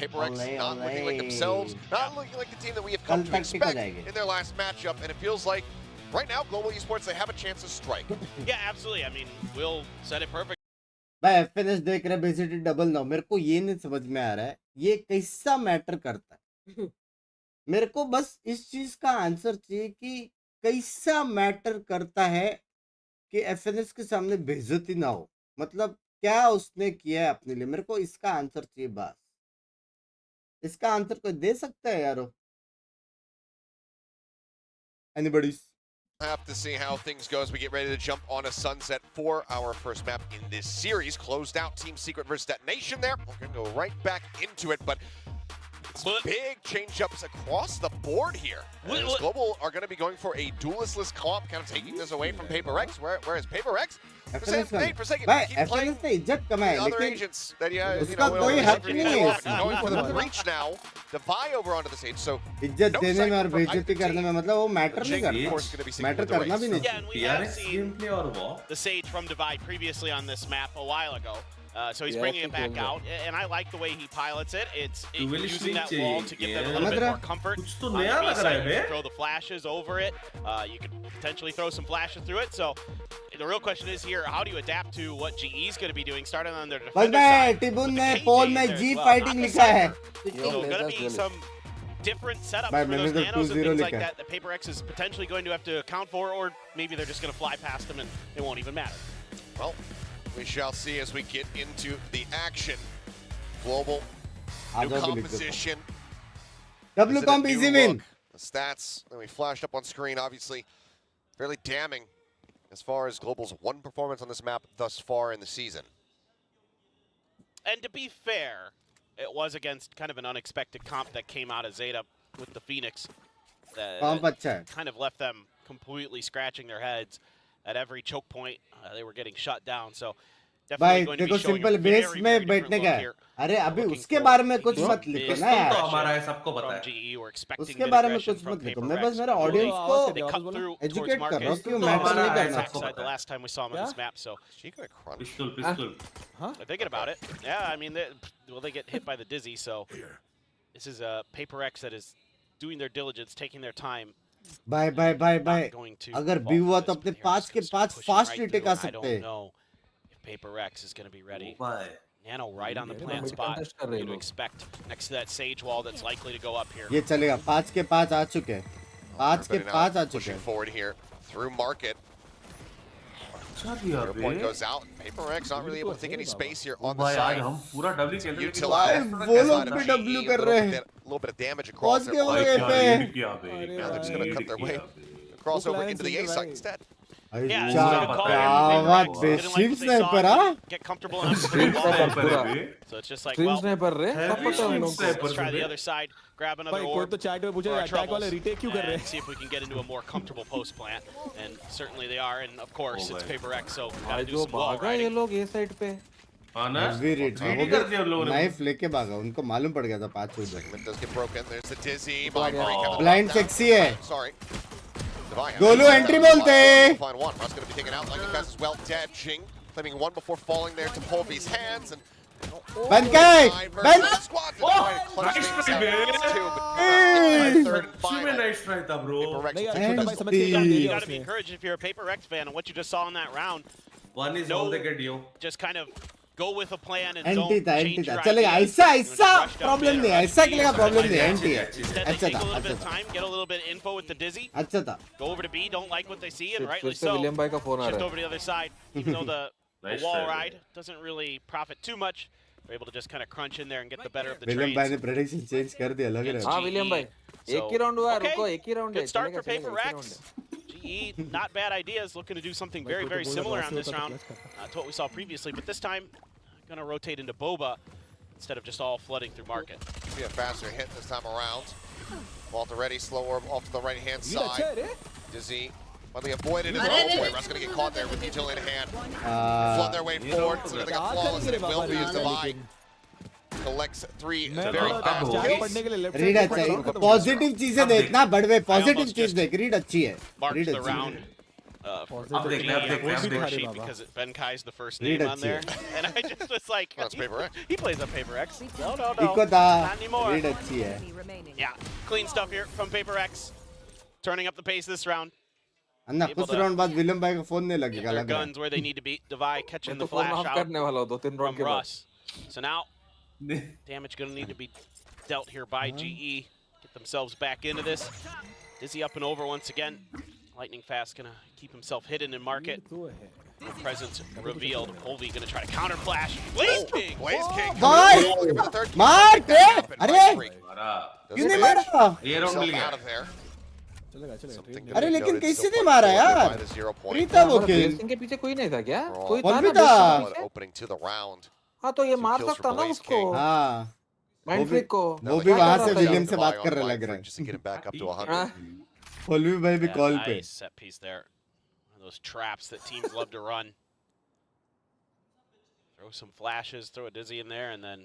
PaperX not looking like themselves, not looking like the team that we have come to expect in their last matchup. And it feels like right now, Global Esports, they have a chance to strike. Yeah, absolutely. I mean, Will said it perfect. भाई FNS देख रहे basically double now मेरे को ये नहीं समझ में आ रहा है ये कैसा मैटर करता है मेरे को बस इस चीज का आंसर चाहिए कि कैसा मैटर करता है कि एफएनएस के सामने बेइज्जती ना हो मतलब क्या उसने किया है अपने लिए मेरे को इसका आंसर चाहिए बस इसका आंसर कोई दे सकता है यारो anybody Have to see how things go as we get ready to jump on a sunset for our first map in this series. Closed out Team Secret versus Detonation there. We're going to go right back into it, but big change-ups across the board here. As Global are going to be going for a duelistless comp, kind of taking this away from PaperX, whereas PaperX, for second, keep playing the other agents that उसका कोई हक नहीं है going for the breach now, the Vi over onto the stage, so इज्जत देने में और बेइज्जती करने में मतलब वो मैटर नहीं करता मैटर करना भी नहीं Yeah, and we have seen the Sage from Divide previously on this map a while ago. So he's bringing it back out, and I like the way he pilots it. It's using that wall to give them a little bit more comfort. On the B side, you can throw the flashes over it. You could potentially throw some flashes through it. So the real question is here, how do you adapt to what GE is going to be doing, starting on their defender side? टिबुन ने पोल में जी fighting लिखा है So going to be some different setups for those nanos and things like that PaperX is potentially going to have to account for, or maybe they're just going to fly past them and it won't even matter. Well, we shall see as we get into the action. Global, new composition. W comp easy win. The stats that we flashed up on screen, obviously fairly damning as far as Global's one performance on this map thus far in the season. And to be fair, it was against kind of an unexpected comp that came out of Zeta with the Phoenix. That kind of left them completely scratching their heads at every choke point. They were getting shut down. So भाई देखो simple base में बैठने का है अरे अभी उसके बारे में कुछ मत लिखो ना यार सबको पता है उसके बारे में कुछ मत लिखो मैं बस मेरा ऑडियंस को एजुकेट कर रहा हूँ क्यों मैटर नहीं करना the last time we saw him on this map. So pistol thinking about it. Yeah, I mean, they get hit by the Dizzy. So this is a PaperX that is doing their diligence, taking their time. Bye bye bye bye अगर भी हुआ तो अपने 5 के 5 fast retake आ सकते हैं PaperX is going to be ready. Nano right on the plant spot. You'd expect next to that sage wall that's likely to go up here. ये चलेगा 5 के 5 आ चुके हैं 5 के 5 आ चुके Pushing हैं forward here through market. Your point goes out. PaperX not really able to take any space here on the side. Utilize वो लोग भी W कर रहे हैं a little bit of damage across their पहुंच line. गए पे Now they're just going to cut their way across over into the A site instead. Yeah, it's अच्छा a good call. क्या Didn't like बेसिम what they sniper saw, हाँ get comfortable enough to move on. So it's just like, stream well, sniper रे सब पता है उन लोगों को let's try the other side, grab another भाई कोई orb तो चैट में पूछे for our अटैक वाले troubles, रीटेक क्यों कर रहे and see if we can get into a more comfortable post plant. And certainly they are, and of course it's PaperX, so we gotta do जो some wall भागा ये riding. लोग ए side पे heavy rate वो भी knife लेके भागा उनको मालूम पड़ गया था 5 हो जाएगा Segment does get broken. There's the Dizzy. Mind Freak having the blind knockdown. Sexy है Sorry. Divine. गोलू एंट्री बोलते Find one. Russ going to be taken out. Lightning Fast as well. Dead. Ching claiming one before falling there to Polvy's hands. And बन गए बन squad to try to clutch things out. It's two, but third and final. Nice try था bro PaperX नहीं will यार take छोटा this भाई समझ के काम दे You दिया gotta be उसने encouraged if you're a PaperX fan, and what you just saw in that round, one is No. All the get you just kind of go with a plan and anti don't था change anti था your चलेगा ideas. ऐसा You know, ऐसा just rush down problem mid नहीं or है rush ऐसा B के लिए or प्रॉब्लम something नहीं है like एंटी that. है Instead, they अच्छा take था a little अच्छा bit of था time, get a little bit of info with the Dizzy, अच्छा था go over to B, don't like what they see, and फिर rightly से so. William भाई का फोन आ Shift रहा over to the other side, even though the Nice wall try, ride doesn't really profit too much. They're able to just kind of crunch in there and get the better of the William भाई trades. ने prediction change कर दिया लग रहा हाँ है William भाई So, एक ही राउंड हुआ है okay, रुको एक ही राउंड है Good start चलेगा for चलेगा एक ही PaperX. राउंड है GE, not bad ideas, looking to do something very, very similar on this round to what we saw previously, but this time going to rotate into Boba instead of just all flooding through market. Be a faster hit this time around. Walter ready, slow orb off to the right hand ये अच्छा है side. रे Dizzy. But they avoided it. Oh boy, Russ gonna get caught there with utility in hand. Flood their way forward. So they got flawless and it will be as Divine. Collects three मैं very थोड़ा fast chat kills. पढ़ने के लिए left read अच्छा है positive चीजें देखना बड़वे पॉजिटिव almost चीज just देख रीड अच्छी है Marked रीड the अच्छी है round for अब देख ले, अब देख ले, अब score देख sheet ले। because Benkai is the first Read name it on to there, and I just was like, That's PaperX. he plays on PaperX. No, eco था not anymore. रीड अच्छी है Enemy remaining. Yeah, clean stuff here from PaperX, turning up the pace this round. Anna Able कुछ to round बाद William भाई का phone नहीं Get लगेगा their लग रहा है guns where they need to be. Divide catching मैं the तो फोन flash ऑफ out करने वाला हूँ 2-3 राउंड from के बाद Russ. So now damage going to need to be dealt here by GE. Get themselves back into this. Dizzy up and over once again. Lightning Fast going to keep himself hidden in market. तो है No presence revealed. Polvy going to try to counter flash. Blaze King! Blaze King. Bye. Looking for the third. मार के अरे मारा क्यों नहीं मारा ये राउंड मिल Himself गया out of there. चलेगा चलेगा Something ट्रेन gonna अरे be लेकिन noted. कैसे Still नहीं put मारा forward यार by the 0 point. फ्री था वो हमारा किल ब्लेसिंग के पीछे कोई नहीं था क्या Bro, कोई था ना Polvy था। ब्लेसिंग के Solid पीछे opening to the round. हाँ तो ये 2 मार kills for सकता ना Blaze उसको King. हाँ माइंड फ्रीक को वो भी क्या वहां कर से रहा था विलियम ये? से बात कर रहा लग रहा है Just to get him back up to 100. हाँ? पोलवी भाई भी Yeah, कॉल पे nice set piece there. One of those traps that teams love to run. Throw some flashes, throw a Dizzy in there, and then,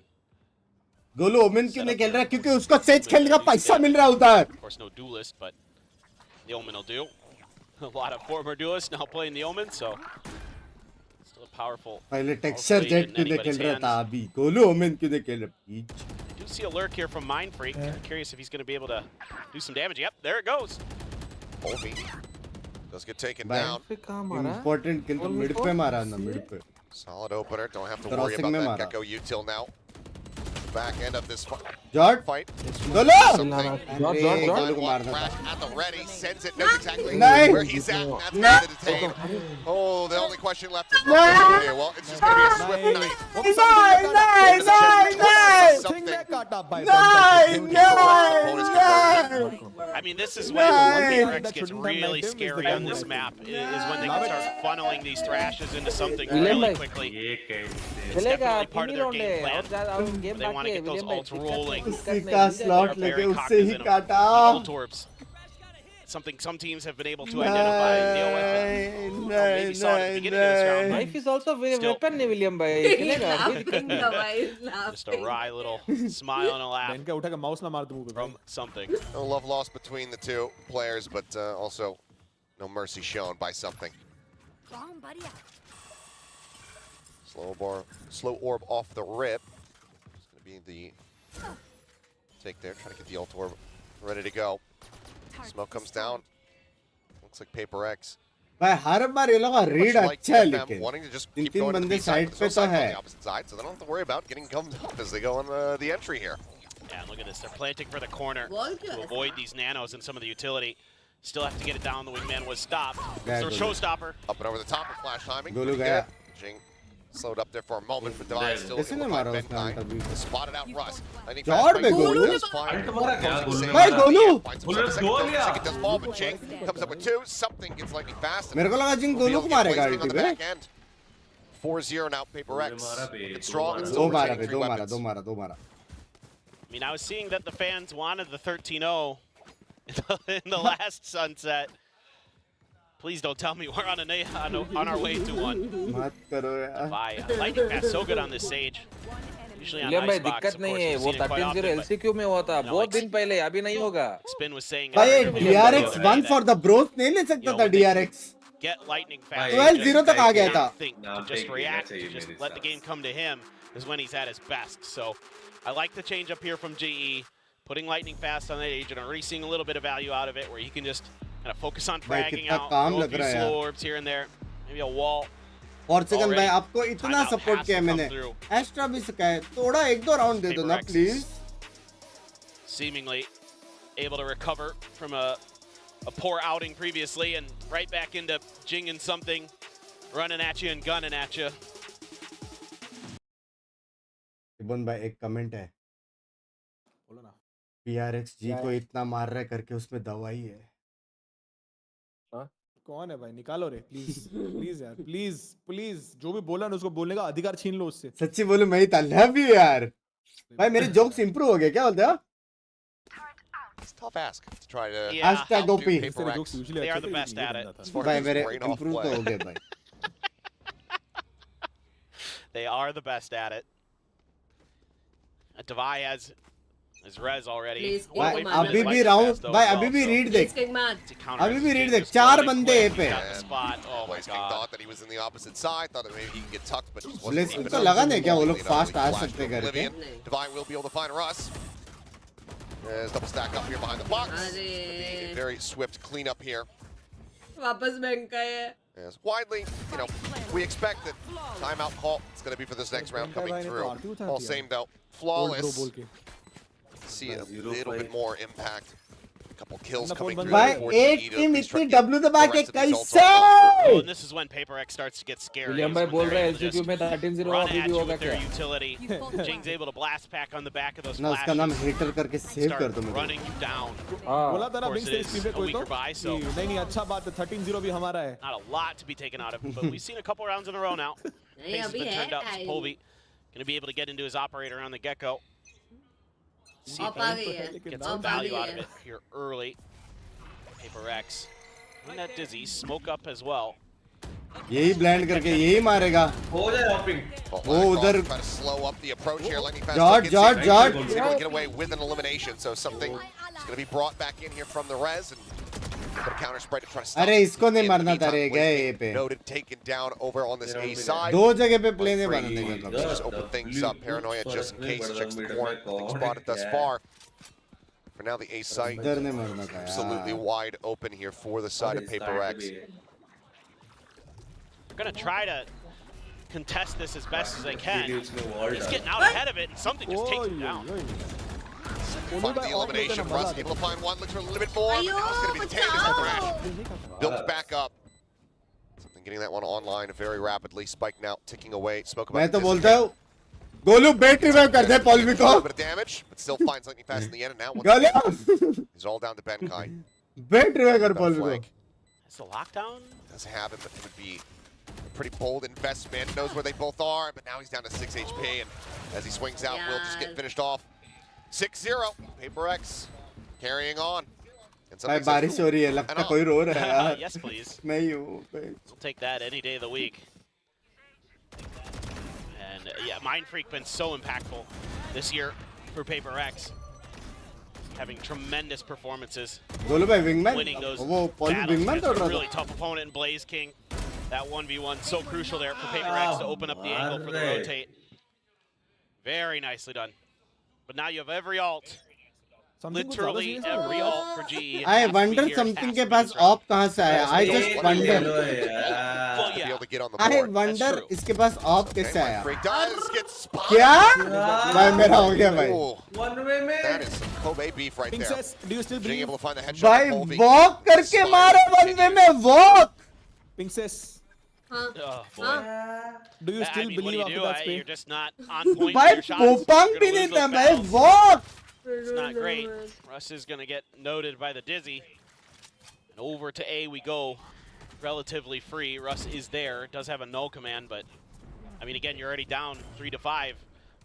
Golu Omen क्यों नहीं खेल रहा है क्योंकि उसको सेज खेलने का पैसा मिल रहा है उधर of course, no duelist, but the Omen will do. A lot of former duelists now playing the Omen, so still a powerful. पहले टेक्सचर Hopefully जेट in क्यों नहीं anybody's खेल रहा था hands. अभी गोलू ओमेन क्यों नहीं खेल रहा I do see a lurk here from Mind Freak. Curious if he's going to be able to do some damage. Yep, there it goes. Polvy does get taken Bye. down. Freak कहाँ मारा important किल तो mid पे मारा ना mid पे Solid opener. Don't have to worry Crossing about में that. मारा। Gecko util now. Back end of this जॉर्ड fight. Golu Something. George George George Golu को मारना था Crash at the ready. Sends it. Knows exactly Nice. where he's at. And that's Nice. going to detain. Oh, the only question left is Nice. here. Well, it's just going to be a swift knife. Nice nice nice nice Something. काटा भाई nice nice I mean, this is when Nice. PaperX gets really scary on this map, is when they can start funneling these thrashes into something really quickly. ये कैसे It's चलेगा definitely part तीन of he their round game है और plan. ज्यादा और game They want बाकी to है get those विलियम भाई ults rolling. उसी का स्लॉट They're लेके very उससे ही cognizant of काटा Ult orbs. Something some teams have been able to identify in the OF. Maybe saw it at the beginning of this round. Knife is also Still. Weapon ने William भाई चलेगा कोई दिक्कत नहीं Just a wry little smile and a laugh बहन का उठा के माउस ना मार दूं मुंह पे from something. No love lost between the two players, but also no mercy shown by something. Slow orb off the rip. It's going to be the take there. Trying to get the ult orb ready to go. Smoke comes down. Looks like PaperX भाई हर बार ये लोग का read Much like अच्छा है DFM लेकिन wanting to just तीन keep तीन going to the बंदे B side. साइड There's पे no तो cycle on है the opposite side, so they don't have to worry about getting gummed up as they go on the entry here. Yeah, and look at this. They're planting for the corner to avoid these nanos and some of the utility. Still have to get it down. The wingman was stopped. Yeah, So showstopper. Up and over the top of flash timing. Golu Pretty gaya. good. Jing slowed up there for a moment, but Device still कैसे able नहीं to मारा find उसने अंत अभी Benkai. Spotted out Russ. Lightning Chod fast पे by Golu is fine. अंत मारा क्या गोलू ने भाई मारा? Golu Finds Golu himself a ने second दो kill. लिया Second does fall, but Jing comes up with 2. Something gets lightning fast. मेरे को लगा जिंग Will be गोलू able को to get मारेगा blazing on अल्टी the पे back end. 4-0 now, Paper X. मारा बे, Looking strong and दो still मारा retaining बे 3 दो weapons. मारा I mean, I was seeing that the fans wanted the 13-0 in the last sunset. Please don't tell me we're on our way to one. मत करो यार By lightning fast so good on this Sage. Usually on William भाई Icebox, दिक्कत of नहीं course, है we've वो seen it quite 13-0 often, but LCQ में हुआ था बहुत दिन पहले अभी नहीं होगा Spin was saying भाई ये every video DRX the other 1 day for that, the bros नहीं ले सकता था DRX get lightning fast. 12-0 तक आ गया था Think to just react, to just let the game come to him is when he's at his best. So I like the change up here from GE, putting lightning fast on that agent, already seeing a little bit of value out of it where he can just kind of focus on भाई fragging कितना out, काम throw a लग few रहा है slow यार orbs here and there, maybe a wall. और second भाई Already, आपको इतना timeout सपोर्ट has किया to come मैंने through. एस्ट्रा भी सिखाया थोड़ा एक दो राउंड दे दो ना Paper X please is seemingly able to recover from a poor outing previously and right back into jinging something, running at you and gunning at you. इबन भाई एक कमेंट है बोलो ना PRX जी को इतना मार रहा है करके उसमें दवाई है कौन है भाई निकालो रे प्लीज प्लीज यार प्लीज प्लीज जो भी बोला ना उसको बोलने का अधिकार छीन लो उससे सच्ची बोलूं मैं ही था लव यू यार भाई मेरे जोक्स इंप्रूव हो गए क्या बोलते हो It's a tough ask to try to Yeah. Hashtag outdo OP. Paper X. They are the best at it. As far भाई as मेरे brain off इंप्रूव तो play. हो गए भाई They are the best at it. Devi has Rez already. Please, One भाई away from अभी his भी lightning round fast though भाई as अभी well, भी so रीड देख Kick man. to counter अभी this भी Jing रीड is देख 4 really बंदे quick. ए पे He got the spot. Oh my Blaze King god. thought that he was in the opposite side, thought that maybe he could get tucked, but just wasn't Blaze deep King को enough. लगा नहीं क्या वो लोग You know, fast he आ flashed सकते to करके? Oblivion. Divine will be able to find Russ. There's double stack up here behind the box. अरे Very swift cleanup here. वापस बैंक का है As widely, you know, we expect that timeout call is going to be for this next round coming through. All same though, flawless. See a little bit more impact. A couple kills coming through. भाई for एक GE to team at least इतनी try to get W दबा the के rest of the results कैसे on. Oh, and this is when Paper X starts to get scary. William is भाई when बोल they're रहे हैं able to LCQ में just 13-0 run अभी at भी you होगा with their क्या utility. Jing's able to blast pack on the back of those ना उसका नाम flashes. हेटर करके सेव कर Start दो मुझे running you down. बोला था Of ना course, बिंक्स it तेरी is स्ट्रीम पे a कोई तो weaker buy, so कि नहीं नहीं अच्छा बात है 13-0 भी हमारा है not a lot to be taken out of him, but we've seen a couple rounds in a row now. नहीं Pace has अभी been है turned up. Time Polvi going to be able to get into his operator on the get-go. See if off he आ गई है get some off आ value गई out of है it here early. Paper X. And that Dizzy, smoke up as well. यही blind करके यही मारेगा हो जाए hopping. वो उधर Try to slow up the approach here. Lightning Fast Jot, still gets Jot, in. Jot. He's able to get away with an elimination, so something is going to be brought back in here from the Rez and put a counter spread to try to stop. अरे इसको नहीं In the मारना था meantime, रे Blaze गए King ये पे noted taken down over on this A side. दो जगह पे प्ले नहीं बनाने का Let's कभी just open things up. Paranoia just in case. Checks the corner. Nothing spotted thus far. For now, the A site इधर नहीं मारना था absolutely यार wide open here for the side of Paper X. They're going to try to contest this as best as they can. He's getting out ahead of it, and something just takes him down. Find the elimination. Russ able to find one. Looks for a little bit more. But now it's going to be the Tangus crash. Built back up. Something getting that one online very rapidly. Spike now ticking away. Smoke about मैं तो to बोलता हूँ गोलू बेट revive कर दे पॉल्वी a को little bit of damage, but still finds lightning fast in the end. And now once Golu again, he's all down to Benkai. बेट revive कर That पॉल्वी को flank It's a lockdown. doesn't have it, but it would be a pretty bold investment. Knows where they both are, but now he's down to 6 HP, and as he swings out, will just get finished off. 6-0. Paper X carrying on. And भाई something बारिश says, हो रही है लगता कोई रो रहा है यार Yes, please. मैं ही हूँ We'll take that any day of the week. And yeah, Mind Freak been so impactful this year for Paper X. Having tremendous performances. Golu भाई विंगमैन Winning those वो पॉल्वी battles विंगमैन against तोड़ a रहा really था tough opponent in Blaze King. That 1v1 so crucial there for Paper X to open up the angle for the rotate. Very nicely done. But now you have every ult literally every ult for GE. I wonder something के पास op कहाँ से आया? I just wonder. Well, to be yeah. able to get on the I board. wonder इसके पास op कैसे आया? Break does get spotted. क्या? भाई मेरा हो गया भाई. Ooh, that is some Kobe beef right there. Princess, do you still Being believe? able to find the headshot. भाई of Colby. वॉक करके मारा बंदे में वॉक. Princess, हाँ Oh, boy. हाँ do you I still mean, what believe do you after do? that spray? You're just not on point भाई with your shots. पोपांग You're भी gonna नहीं lose था those भाई battles. Walk. It's not great. Russ is going to get noted by the Dizzy. And over to A we go. Relatively free. Russ is there. Does have a no command, but I mean, again, you're already down 3 to 5.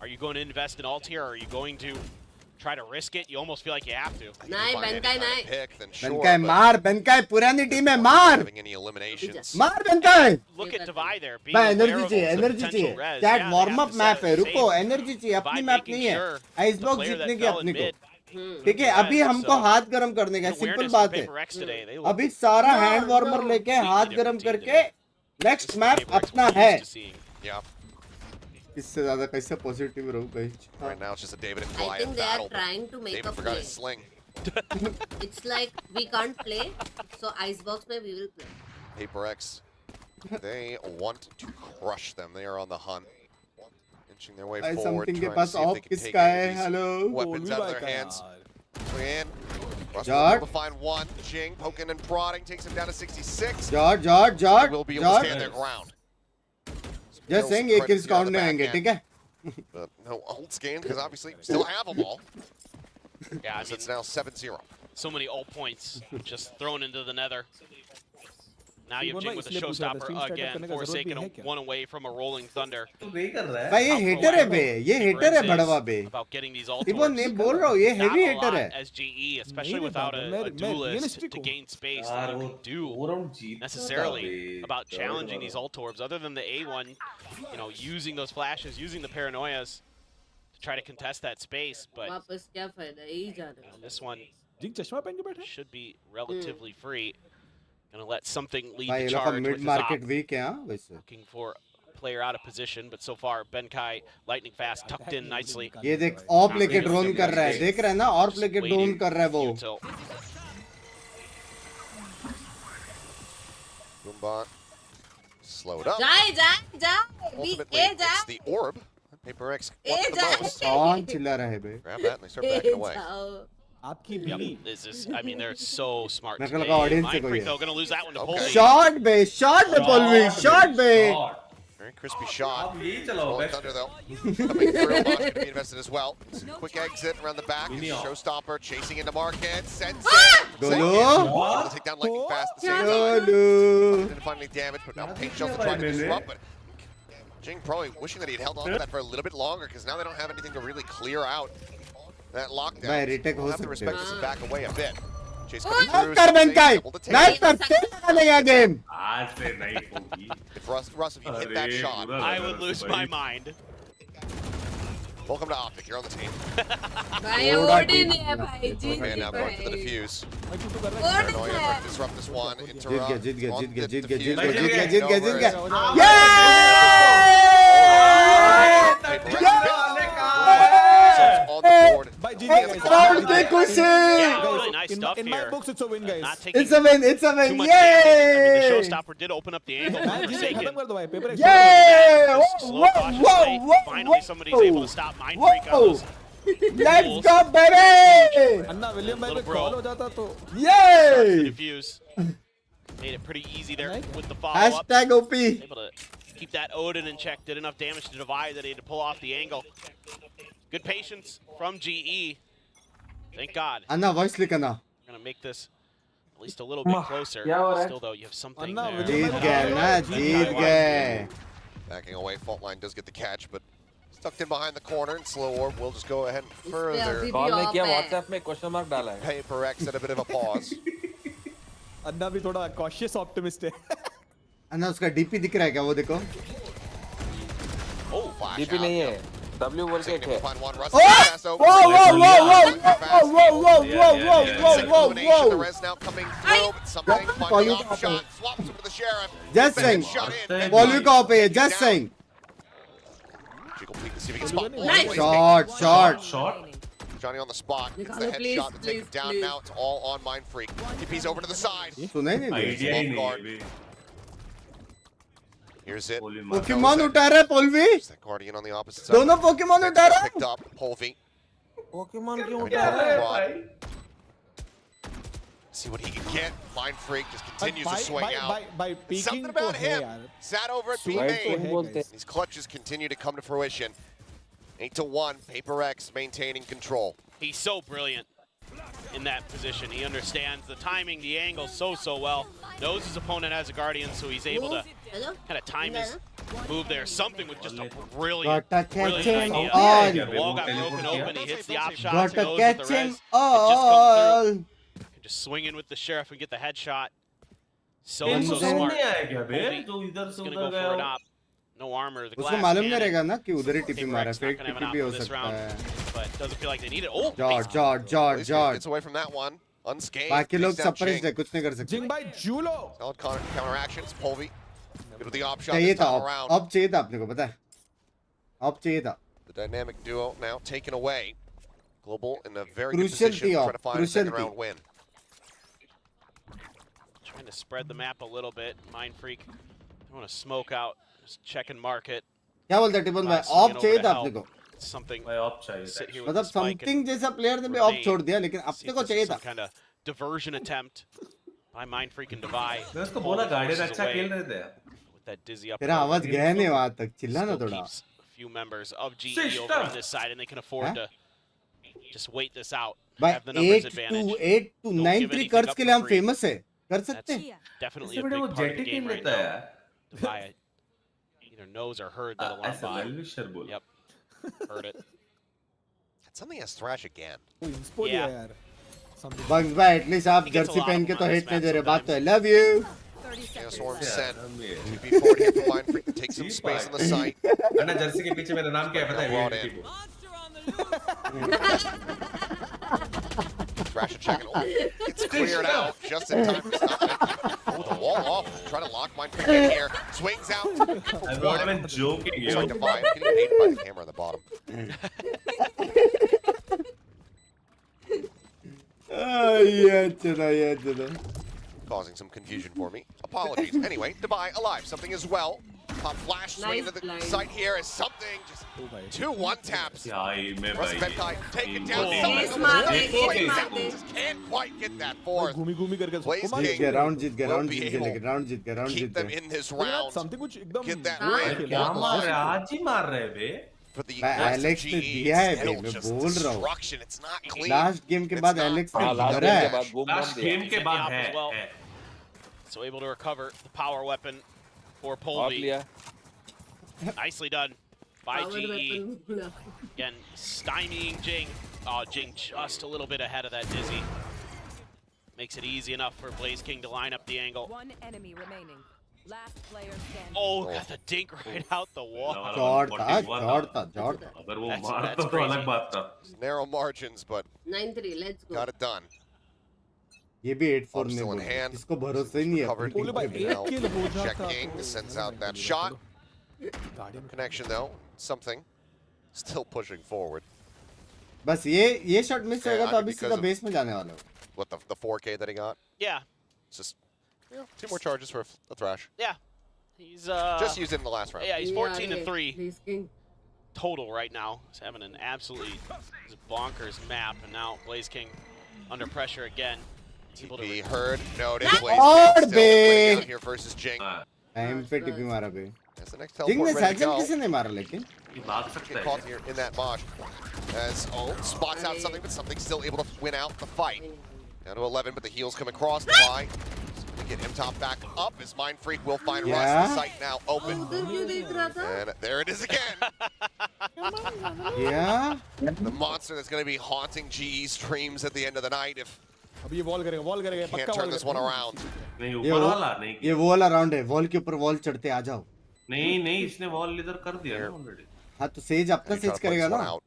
Are you going to invest in ult here, or are you going to try to risk it? You almost feel like you have to. नहीं बनकाई नहीं Pick, then sure, बनकाई but मार बनकाई पुरानी team है मार. having any eliminations. मार बनकाई. Look at Divide there. Being भाई aware energy of चाहिए the energy potential चाहिए. res. Chat Yeah, they warm have up to map set है. it रुको safe. एनर्जी चाहिए. अपनी Divide मैप making नहीं है. sure ice the box player that जीतने की fell अपने in को. mid ठीक है अभी हमको हाथ गरम करने का सिंपल awareness बात from है. Paper X today. They look अभी सारा हैंड वार्मर लेके हाथ गरम करके नेक्स्ट मैप अपना है. Yeah. इससे ज्यादा कैसे पॉजिटिव रहूं कहीं. Right now it's just a David and I Goliath think they are battle. trying to make David a forgot play. his sling. It's like we can't play, so Icebox में we will play. Paper X, they want to crush them. They are on the hunt. Inching their way भाई forward, something के trying to pass see if of they can take किसका any है? of these hello. weapons out of their hands. In. Russ will be Jot. able to find one. Jing poking and prodding takes him down to 66. George They will be able to stand their ground. Just saying एक kills count नहीं होंगे ठीक है. But no ults gained because obviously we still have them all. Yeah, I So mean, it's now 7-0. so many ult points just thrown into the nether. Now you have Jing Jing with a इसलिए पूछा था, showstopper stream startup again. करने का जरूरत भी Forsaken है क्या? one away from a rolling thunder. भाई ये हेटर है बे. ये हेटर है बड़वा बे. About getting these ult even नहीं बोल रहा हूँ ये Not heavy a hater lot है. as GE, especially नहीं without बाबा, a मैं duelist realistic to हूँ. gain space that you can do necessarily about challenging these ult orbs. Other than the A1, you know, using those flashes, using the paranoias to try to contest that space, but वापस क्या फायदा यही जाने वाला. this one जिंग चश्मा पहन के बैठा. should be relatively free. Gonna let something lead भाई the ये लोग का charge mid with his market op. Weak है हाँ वैसे. Looking for a player out of position, but so far Benkai lightning fast tucked in nicely. ये देख of लेके ड्रोन कर रहा है. देख रहा है ना ऑफ लेके ड्रोन कर रहा है वो. Util. Goombot slowed up. जाए जाए जाए. We Ultimately, ए it's जाए. the orb. Paper X A wants the जाए. most. कौन चिल्ला रहा है बे? Grab that and they start backing away. जाओ. आपकी Yep, बीवी. this is, I mean, they're so smart मेरे को today. लगा audience से Mind कोई Freak, है. though, gonna lose that one to Okay. Polly. Shot बे पोलवी शॉट बे. Very crispy shot. अब यही चलाओ Rolling best. Thunder though. Coming through. Mosh going to be invested as well. Quick exit around the back. Showstopper chasing into market. Sends it. Dolo. Able to take down lightning fast at the same time. Dolo. Didn't find any damage, but now paint shells to try to disrupt. But Jing probably wishing that he'd held on to that for a little bit longer because now they don't have anything to really clear out that lockdown. भाई retake हो We'll have to सकते respect हैं. this and back away a bit. Chase coming nice through. कर बेंकाई. Able to take nice it. कर. तेल लगा देगा game. आज से नहीं होगी. If Russ, if you hit that shot, I would lose my mind. welcome to Optic. You're on the team. भाई थोड़ा ओडी deep नहीं है भाई. जीत Man now going for the गए. defuse. ओडी Paranoia है. trying to disrupt this one. Jeet Interrupt. गया जीत गया on जीत गया the जीत गया defuse. जीत गया जीत गया जीत गया जीत Over गया. it. On the board. भाई जीत Next गए. round की खुशी. Yeah, really nice stuff In my here. books, it's a win, guys. Not taking It's a win. It's a too win. much damage. I mean, the Yay. showstopper did open up the angle. Match Jeet Forsaken. खत्म कर दो भाई. Paper x. Yay. Just slow, cautious play. Finally, somebody's able to stop Mind Freak on those. Let's go baby. Anna William भाई पे Little bro. Call हो जाता तो. Yay. Defuse. Made it pretty easy there with the follow-up. Hashtag OP. Able to keep that Odin in check. Did enough damage to Divide that he had to pull off the angle. Good patience from GE. Thank God. Anna voice लिख अन्ना. We're gonna make this at least a little bit closer. क्या हो रहा है? Still though, you have something अन्ना there. William जीत गए ना जीत गए. Backing away, fault line does get the catch, but tucked in behind the corner, and Slow Orb will just go ahead and further. अभी कॉल में off किया है. WhatsApp में क्वेश्चन मार्क डाला है. Paper X at a bit of a pause. अन्ना भी थोड़ा cautious optimist है. अन्ना उसका डीपी दिख रहा है क्या वो देखो. Oh, flash DP out. नहीं है. W बोल के Seeing एक to है. find one. Russ Oh! pass over. Whoa, whoa, whoa, whoa, Lightning whoa, fast. whoa, whoa, whoa, whoa, whoa, Elimination. The whoa. res now coming through, but something What? finding You off got shot. Swaps him to the Sheriff. Just Been saying. shut in. Polvi का OP है. Just saying. Jiggle peek to see if he can spot. Nice. Short, short. Shot. Johnny on the spot. Gets the Please, headshot to take him please, down. please. Now it's all on Mind Freak. TP's over to the side. सुना ही नहीं idea ही नहीं guard. है अभी Here's it. Pokemon उठा रहा है पोल्वी There's that Guardian on the opposite side. दोनों Pokemon उठा रहा है Picked up. Polvi. पोकेमॉन क्यों Having उठा to रहा है quad. See what he can get. Mind Freak just continues to swing out. by peeking Something तो about है him. यार Sat over at B Right तो main. बोलते हैं These clutches continue to come to fruition. 8-1. Paper X maintaining control. He's so brilliant in that position. He understands the timing, the angle so well. Knows his opponent has a Guardian, so he's able to kind of time his move there. Something with just a brilliant catching idea. all. The wall got broken open. He hits the op shot. Got to Goes with catch the him res. all. Can just swing in with the sheriff and get the headshot. So इनको समझ smart. नहीं आया क्या बे Colby जो इधर is से gonna उधर go गया for an हो? op. No armor. The उसको glass मालूम नहीं cannon. रहेगा ना कि उधर ही टिपी Paper मारा X fake not gonna have टिपी an भी op हो for this सकता round, है but doesn't feel like they need it. Oh, George Gets away from that one. Unscathed. बाकी लोग Takes down सरप्राइज्ड Jing. है कुछ नहीं कर सकते जिंग भाई जूलो Solid counter actions. Polvi. Good with the op shot चाहिए this था time around. अब चाहिए था अपने को पता है अब चाहिए था The dynamic duo now taken away. Global in a very Crucial good position tee to off. try to find a Crucial second tee. round win. Trying to spread the map a little bit. Mind Freak. I want to smoke out. Just check and mark it. क्या बोलता है टिपन भाई Not seeing of it चाहिए over था to अपने help. को Something. भाई of चाहिए Sit here with मतलब the spike and समथिंग जैसा प्लेयर ने भी ऑफ grenade. छोड़ दिया लेकिन See अपने if को this चाहिए is था some kind of diversion attempt by Mind Freak and Divide. मैं उसको Pull बोला the गार्डियन forces अच्छा away खेल रहे थे with that dizzy up. तेरा आवाज गया नहीं वहां तक चिल्ला ना Still थोड़ा keeps a few members of GE System. over on this side, and they can afford Huh? to just wait this out. भाई Have the numbers 8 advantage. to 8 to Don't 9 give 3 anything कर्ज up के for लिए हम free. Famous है कर सकते That's हैं definitely इससे a बड़े वो big part of the jetty game खेल right लेता है now. यार Divide either knows or heard that a lot ऐसा by. वेलविशर बोल Yep, heard it. Something has Thrash again. इंस्पो दिया यार something बग्स भाई एटलीस्ट आप He gets a Jersey lot पहन of के them तो on this हिट नहीं map दे रहे बात तो है sometimes. Love you 30 seconds Storm left. sent. Yeah. 2B forward here from Mind Freak to take some space on the site. Anna Jersey के पीछे मेरा नाम क्या है पता Brought है in. वीएनटी Thrash checking. Oh, it's cleared out just in time to stop it. Oh, the wall off. Trying to lock Mind Freak in here. Swings out. I not even joking Looks like you. Divide. Getting aided by the camera on the bottom. ये चलो Causing some confusion for me. Apologies. Anyway, Divide alive. Something as well. Pop flash swing Nice into the blind. site here is something. Just 2 1-taps. क्या ही मैं Russ भाई Bedtime take it down. Oh. Something He's smart, over he's the way. smart. Just can't quite get that fourth. घूमी घूमी करके Blaze उसको मार King जीत गए round जीत गए will राउंड be जीत गए able लेकिन राउंड जीत गए राउंड keep जीत them गए in this लेकिन round. something कुछ एकदम Get that हाँ, win. क्या One मार रहे loss आज ही मार रहे बे for the भाई rest of एलेक्स ने GE. दिया है Still बे मैं just बोल रहा हूँ destruction. It's not clean. Last game के It's बाद not एलेक्स ने हाँ लास्ट भरा गेम के है बाद बूम बम लास्ट दिया गेम के He's बाद in the है op as well. So able to recover the power weapon for और Polvi. लिया Nicely done by Power GE. weapon. Again, stymieing Jing. Oh, Jing just a little bit ahead of that dizzy. Makes it easy enough for Blaze King to line up the angle. One enemy remaining. Last player standing. Oh, got the dink right out the wall. चौड़ था अगर वो That's- मारता that's तो crazy. अलग बात था Narrow margins, but 9-3, let's go. got it done. ये भी 8-4 ने Still in बोला hand. इसको भरोसा ही नहीं है Covered. बोले भाई Now, एक किल हो जाता checking तो sends out that shot. Guardian Connection though, something. Still pushing forward. बस ये शॉट मिस होएगा तो Yeah, अभी because सीधा of- बेस में जाने वाला हो What the 4K that he got? Yeah, It's just 2 more charges for a Thrash. yeah. He's Just used it in the last round. yeah, he's 14 and 3 Blaze King. total right now. He's having an absolutely bonkers map, and now Blaze King under pressure again. Able to TP heard, noted. Hard, Blaze King still babe. winning out here versus Jing. Time पे टिपी मारा बे That's the next जिंग ने teleport ready to सैचन go. किसे नहीं मारा लेकिन ये भाग सकता Get caught है here in that mosh. As spots out something, but something still able to win out the fight. Down to 11, but the heels come across the line. We get him top back up as Mind Freak will find Russ. Yeah. The site now open. उधर क्यों देख रहा था? And there it is again. Yeah. The monster that's going to be haunting GE's streams at the end of the night if अब ये wall करेगा can't पक्का turn wall this one around. नहीं ये ऊपर वो वाला नहीं ये वो वाला राउंड है वॉल के ऊपर वॉल चढ़ते आ जाओ नहीं नहीं इसने वॉल इधर कर दिया ना ऑलरेडी हाँ तो सेज अपना He tried says to play करेगा this one ना out.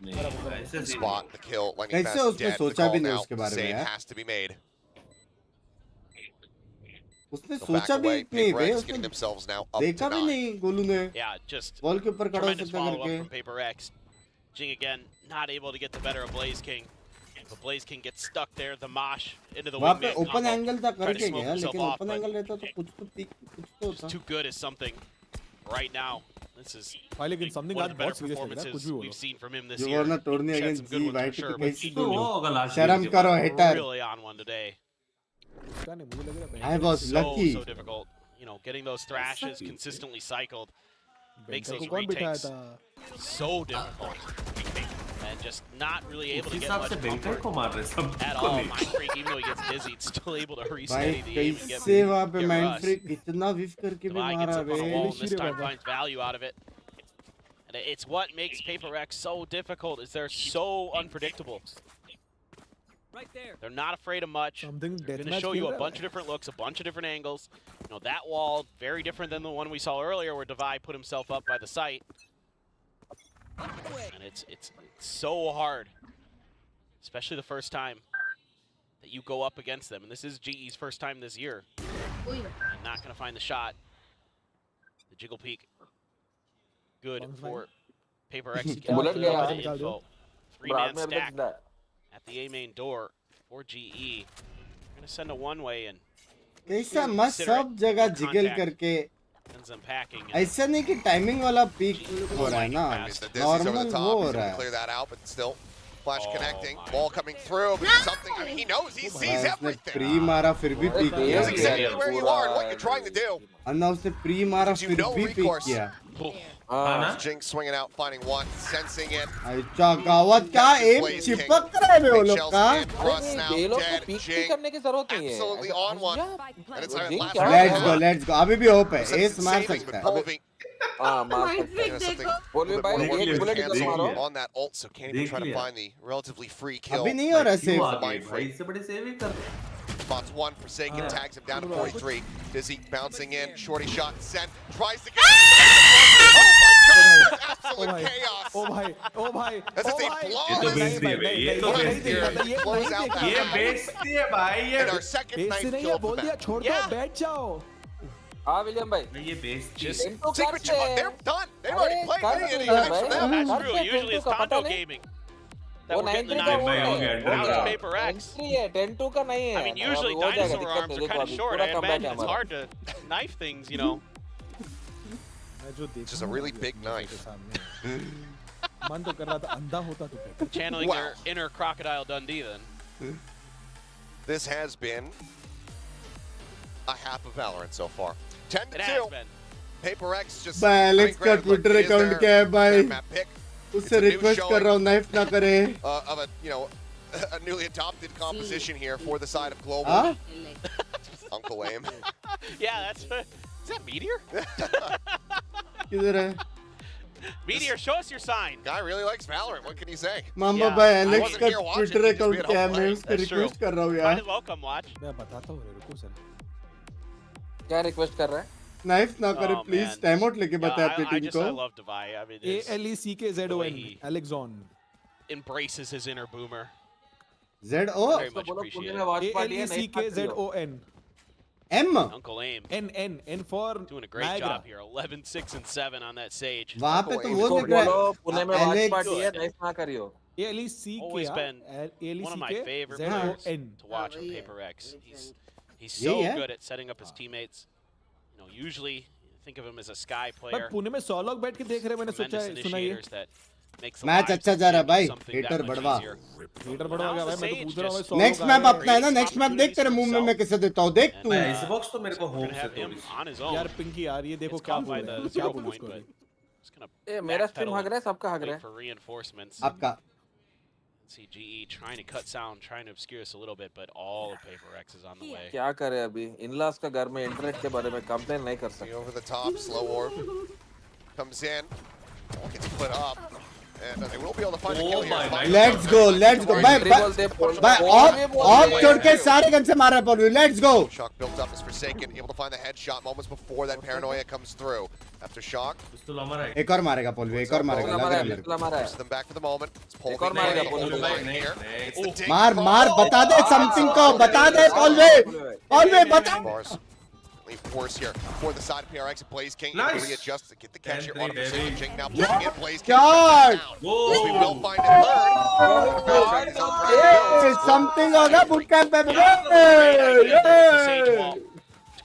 नहीं ऐसे से Spot the kill. Lightning कैसे Fast उसने dead. The सोचा call भी नहीं now. उसके बारे में Save यार has to be made. उसने So सोचा back भी away. नहीं Paper बे X getting उसने themselves now up to देखा भी 9. नहीं गोलू ने yeah, just वॉल के ऊपर खड़ा हो tremendous सकता follow up करके from Paper X. Jing again, not able to get the better of Blaze King. But Blaze King gets stuck there. The mosh into the वहाँ पे wingman ओपन combo. एंगल था Trying to करके smoke गया himself लेकिन off, open but angle रहता तो कुछ तो just होता too good as something right now. This is भाई लेकिन something one आज of the better बहुत serious लग रहा है कुछ performances भी बोलो we've seen from him this जो year. वरना तोड़ने He's had against some good जी ones for वाइट sure, की but कैसी तो वो होगा last शर्म game के करो बाद। Hater really on one today. उसका नहीं मुझे लग रहा I है was lucky So difficult. You know, getting those thrashes consistently cycled makes banker those को कौन बिठाया retakes था so difficult. And just not really able उस to get हिसाब much से बैंकर comfort को मार रहे सब at को all. नहीं। Mind Freak, even though he gets dizzy, it's still able to भाई restudy the aim and get कैसे वहाँ पे माइंड rush. फ्रीक इतना विफ करके भी Divide मारा gets up on a wall bay and this time finds value out of it. And it's what makes Paper X so difficult is they're so unpredictable. Right there. They're not afraid of much. Something They're going to deathmatch show you खेल a रहा bunch of different looks, a bunch of different angles. You know, that wall, very different than the one we saw earlier where Divide put himself up by the site. And it's so hard, especially the first time that you go up against them. And this is GE's first time this year. And not going to find the shot. The jiggle peek. Good for Paper X to get the info. Three-man stack at the A main door for GE. They're going to send a one-way and कैसा मस्त सब जगह jiggle करके ends them packing. ऐसा नहीं कि timing वाला peak हो रहा है ना नॉर्मल वो हो रहा है Clear that out, but still. Flash connecting, ball coming through, but something, I mean, he knows, he sees everything. Pre मारा फिर भी पीक He knows किया exactly where you are and what you're trying to do. अन्ना उसने pre मारा फिर भी peak किया Jinx swinging out, finding one, sensing it. अच्छा गावत का एम चिपक रहा है वो लोग का ये लोग को पीक भी करने की जरूरत नहीं है Absolutely on one. And it's like last let's go अभी भी होप है एस मार सकता है हाँ मार सकते हैं बोले भाई एक बुलेट इधर मारो on that ult, so can't even try to find the relatively free kill. अभी नहीं हो रहा सेव भाई इससे बड़े सेव ही कर Spots one, Forsaken tags him down to 43. Dizzy bouncing in, shorty shot sent, tries to get oh my god, that's absolute chaos. ओ भाई ओ भाई This is a flawless ये तो बेइज्जती है close out that ये बेइज्जती है भाई ये and our second knife नहीं kill है of the बोल दिया match. छोड़ दो बैठ जाओ हाँ विलियम भाई ये बेइज्जती Just इनको secret करते हैं they're done. They've already played कर any दो knives for them. That's true. Usually it's Tondo Gaming that वो we're getting the 9-3 का knife वो हो from. गया, Now हो it's गया। Paper X. 10-3 है 10-2 का नहीं है I mean, usually हो जाएगा, dinosaur दिक्कत arms नहीं, are kind देखो of अभी short. पूरा I comeback imagine है it's हमारा। hard to knife things, you know. मैं जो देखा Just a really big knife. मन तो कर रहा था अंधा होता तो कहता Channeling Wow. their inner Crocodile Dundee then. This has been a half of Valorant so far. 10 It to has 2. been. Paper X just भाई एलेक्स का ट्विटर अकाउंट क्या है भाई उससे रिक्वेस्ट कर रहा हूँ नाइफ ना करे of a, you know, a newly adopted composition here for the side of Global. हाँ Uncle Aim. Yeah, that's. Is that Meteor? किधर है Meteor, show us your sign. Guy really likes Valorant. What can he say? Mama Yeah, भाई I Alex wasn't का here watching, Twitter he just account made क्या है up मैं play. उसको That's request true. कर रहा हूँ Might यार as well come watch. मैं बताता हूँ रुको सर क्या रिक्वेस्ट कर रहा है नाइफ ना करे Oh, please man. Time out लेके Yeah, बताए अपनी I टीम just को I love Divide. I mean, A it's- L E C K Z O the way N he- Alexon embraces his inner boomer. Z O Very तो much बोलो Pune appreciate में it. Watch A L party E है C नहीं K Z O N M Uncle Aim N for doing a great Niagara job here. 11, 6, and 7 on that Sage. वहाँ पे तो वो इसको दिख रहा बोलो है पुणे में वॉच एलेक्स पार्टी है नहीं ना करियो A L E C K Always been A L E One of C my K favorite Z O players N to watch on yeah. Paper X. He's Yeah, so yeah. good at setting up his teammates. You know, usually you think of him as a sky पर player. Pune में 100 लोग बैठ के देख रहे हैं मैंने सोचा Tremendous है सुना ये initiators that makes the match lives अच्छा of जा रहा है teams भाई something हेटर that much बढ़वा easier. हीटर बढ़वा गया भाई मैं तो पूछ रहा हूँ 100 नेक्स्ट लोग मैप आए अपना है ना नेक्स्ट मैप देख तेरे मुंह में मैं कैसे देता हूँ देख तू Xbox तो मेरे को We're होप gonna से have him थोड़ी सी on his यार own. पिंकी यार ये देखो Gets क्या caught by बोल the रहे हैं क्या 0 बोलूं point, इसको but just gonna ए मेरा स्ट्रीम backpedal हग रहा है सबका हग रहा wait है for reinforcements. आपका See GE trying to cut sound, trying to obscure us a little bit, but all of Paper X is on the way. क्या करे अभी इन-लॉज का घर में इंटरनेट के बारे में कंप्लेन नहीं कर See सकते over the top, slow orb. Comes in. Ball gets put up. And they will be able to find a kill here. Let's go भाई ऑफ छोड़ के सारे गन से मार रहा है Paul let's go Shock built up as Forsaken, able to find the headshot moments before that paranoia comes through. After Shock, पिस्तौल हमारा है एक और मारेगा पॉल एक और मारेगा लग रहा है मेरे को हमारा है pushes them back for the moment. It's एक और मारेगा pulled Pune line here. It's the dig मार from मार बता दे समथिंग को बता दे पॉल वे बता bars. Certainly worse here for the side of PRX and Blaze King. Nice. Readjust to get the catch here on 10-3, precision. baby. Jing now pushing in. Blaze King God! down. We will find a third. Hey, something होगा boot camp पे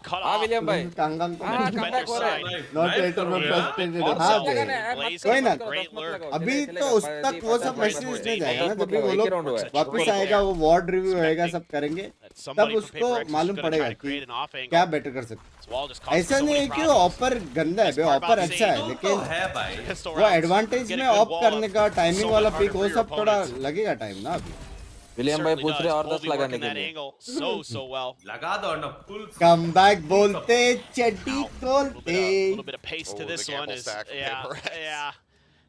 Cut हाँ off. William भाई कंगम हाँ comeback हो रहा है not rater में frustrated और हाँ सब बे जगह ने Blaze कोई King, ना great lurk. अभी तो उस तक वो सब मैसेज नहीं जाएगा ना जब भी वो लोग वापस आएगा वो वार्ड रिव्यू होएगा सब करेंगे तब उसको मालूम पड़ेगा कि क्या बेटर कर सकते ऐसा नहीं है कि ऑफर गंदा है बे ऑफर अच्छा है लेकिन है भाई वो एडवांटेज में ऑफ करने का टाइमिंग वाला पिक वो सब थोड़ा लगेगा टाइम ना अभी विलियम भाई पूछ रहे और 10 लगाने के लिए So well. लगा दो ना फुल कम बैक बोलते चड्डी खोलते A little bit of pace to Oh, this the one gamble is stack from yeah, Paper X. yeah.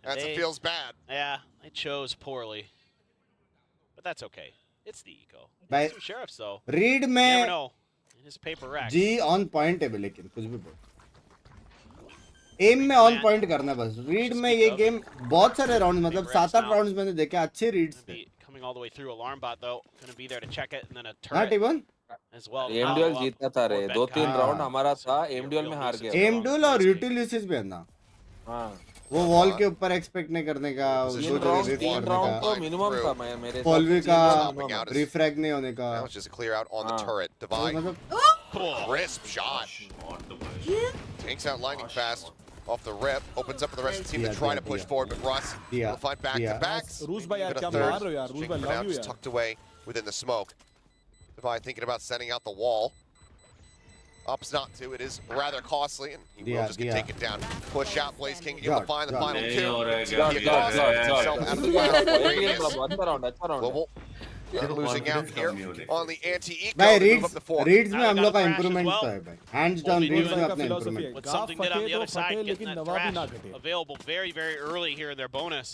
That They- feels bad. Yeah, they chose poorly. But that's okay. It's the eco. By Some sheriffs though. Read You never में know. It is Paper X. जी on point है बे लेकिन कुछ भी बोल M में on point करना बस रीड में ये गेम बहुत सारे राउंड मतलब 7-8 राउंड्स मैंने देखे अच्छे रीड्स थे Coming all the way through alarm bot though. Gonna be there to check it and then a हाँ turret टिबन as well. एमडीएल जीता था रे 2-3 हाँ। राउंड हमारा था एमडीएल में हार गया एम डूल और यूटिलिटीज भी है ना हाँ वो वॉल के ऊपर एक्सपेक्ट नहीं करने का वो जो 3 राउंड तो मिनिमम था मेरे पॉलवी का Stopping out is- रिफ्रैग नहीं होने का Now it's just a clear out on the turret. वो Divide. मतलब Crisp shot. Takes out lightning fast off the rip. Opens up for the rest of the team to try to push forward, but Russ will find back-to-backs. रूस भाई यार Even a क्या third. मार रहे हो यार रूस Jing भाई for now love you just यार tucked away within the smoke. Divide thinking about sending out the wall. Opts not to. It is rather costly, and he will just take it down. Push out, Blaze King able to find the final two. He across himself out of the final radius. अच्छा round Global losing out here on the anti-eco. भाई They move up reads the four. Reads में हम लोग का improvement तो है भाई hands down reads में अपना improvement What something did on the other side, getting that thrash available very, very early here in their bonus.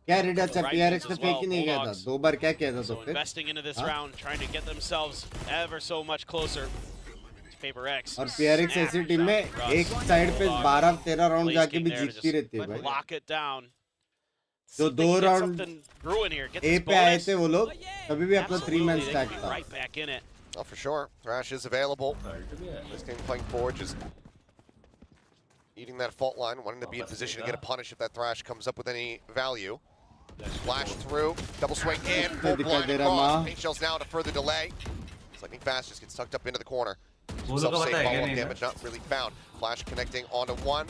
क्या रीड अच्छा पीआरएक्स पे फेंक ही नहीं गया था दो बार क्या किया था तो So फिर investing into this round, trying to get themselves ever so much closer to Paper X. और पीआरएक्स ऐसी टीम में एक साइड पे 12-13 राउंड जाके भी जीतती रहती है भाई Lock it down. तो दो Get round something brewing here. Get A this पे आए bonus. थे वो लोग तभी भी अपना 3 man Absolutely, they stack could be था right back in it. Oh, for sure. Thrash is available. This game playing forward, just eating that fault line, wanting to be in position to get a punish if that Thrash comes up with any value. Flash through, double swing in, full blind across. Paint shells now to further delay. Lightning Fast just gets tucked up into the corner. Self-save follow-up damage not really found. Flash connecting onto one.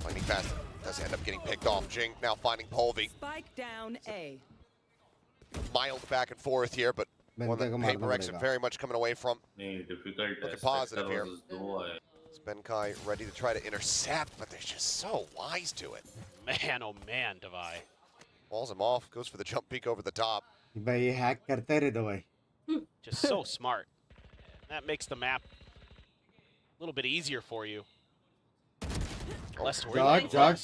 Lightning Fast does end up getting picked off. Jing now finding Polvi. Spike down A. Mild back and forth here, but one that Paper X are very much coming away from. Looking positive here. It's Benkai ready to try to intercept, but they're just so wise to it. Man, oh man, Devi. Walls him off, goes for the jump peek over the top. भाई ये hack करते रहे दवाई Just so smart. That makes the map a little bit easier for you. Less to worry about.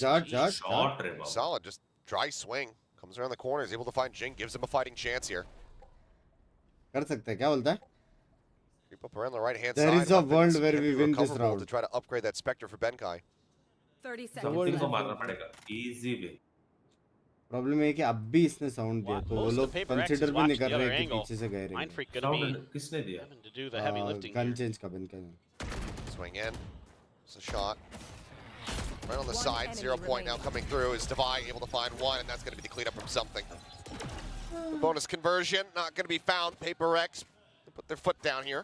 Solid, just dry swing. Comes around the corner, is able to find Jing, gives him a fighting chance here. कर सकते हैं क्या बोलता है Creep up around the right-hand There side. is a Weapons world where can we be win this recoverable round. to try to upgrade that Spectre for Benkai. 30 something को मारना seconds. पड़ेगा easy way problem है कि अब भी इसने sound दिया तो वो Most of लोग the Paper X consider is भी नहीं watching कर the रहे other कि angle. पीछे से गए रहे Mind Freak gonna be किसने दिया having to do the heavy lifting gun here. Change का बंद कर Swing in. It's a shot. Right on the side, 0 point now coming through. Is Devi able to find one, and that's going to be the cleanup from something. The bonus conversion, not going to be found. Paper X put their foot down here.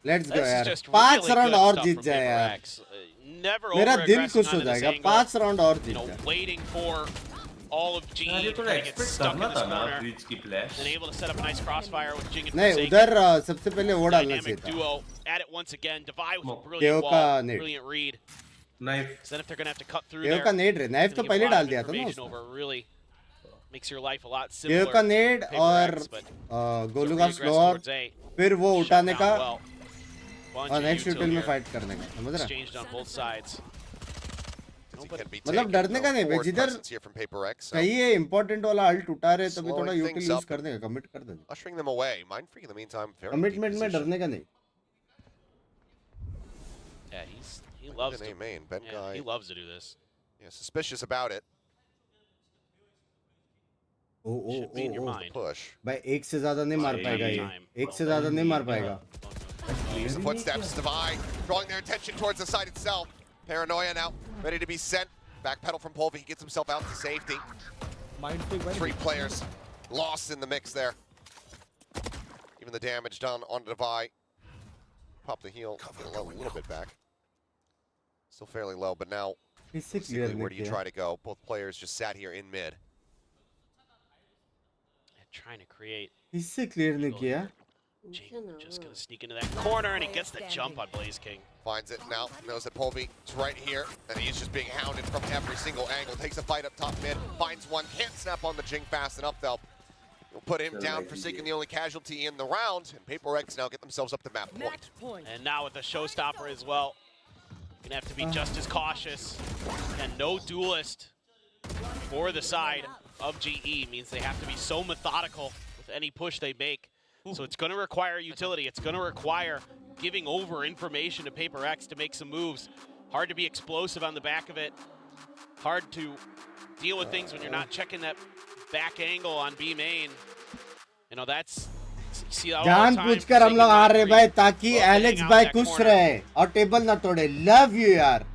Let's go This is यार just 5 really round good और stuff Jeet from जाए Paper यार X. Never मेरा दिल over-aggressive खुश हो onto this जाएगा angle. 5 round और You जीत know, जाए waiting for all of G ये to थोड़ा kind of get expect stuck in करना this था ना corner. ब्रिज की flash Then able to set up a nice crossfire with Jing and नहीं Forsaken. उधर सबसे पहले वो डालना चाहिए Dynamic था duo at it once again. Devi with a Keo brilliant का wall, nade. brilliant read. Knife So then if they're gonna have to cut through केओ there, का नेड रे नाइफ तो gonna give पहले a lot डाल of दिया था ना information उसने over really makes your life a lot केओ simpler. का नेड Paper और X, but गोलू so का reaggressed स्लोअर towards A. फिर वो Shut उठाने down का well. Bunch और of नेक्स्ट util यूटिल में here. फाइट करने का समझ रहा Exchanged on both sides. मतलब डरने का नहीं भाई जिधर कहीं ये इंपॉर्टेंट वाला अल्ट उठा रहे तभी थोड़ा यूटिल यूज कर देगा कमिट कर देगा Ushering them away. Mind Freak in the meantime, very commitment में डरने का नहीं Yeah, he loves to. main. Benkai. Yeah, he loves to do this. Yeah, suspicious about it. O O Should be in your O mind. Push. भाई एक से ज्यादा नहीं मार पाएगा ये एक से ज्यादा नहीं मार पाएगा Use the footsteps, Divide, drawing their attention towards the site itself. Paranoia now, ready to be sent. Backpedal from Polvi, he gets himself out to safety. Three players lost in the mix there. Even the damage done on Divide. Pop the heal, get a little bit back. Still fairly low, but now, where do you try to go? Both players just sat here in mid. Trying to create. इससे clear नहीं किया. Just gonna sneak into that corner, and he gets the jump on Blaze King. Finds it now, knows that Polvi is right here, and he's just being hounded from every single angle. Takes a fight up top mid, finds one, can't snap on the Jing fast enough though. We'll put him down, forsaking the only casualty in the round, and Paper X now get themselves up to map point. And now with the showstopper as well, gonna have to be just as cautious. And no duelist for the side of GE means they have to be so methodical with any push they make. So it's going to require utility. It's going to require giving over information to Paper X to make some moves. Hard to be explosive on the back of it. Hard to deal with things when you're not checking that back angle on B main. You know, that's... See that all the time. जानबूझकर हम लोग हार रहे भाई ताकि Alex भाई खुश रहे और टेबल ना तोड़े. Love you यार.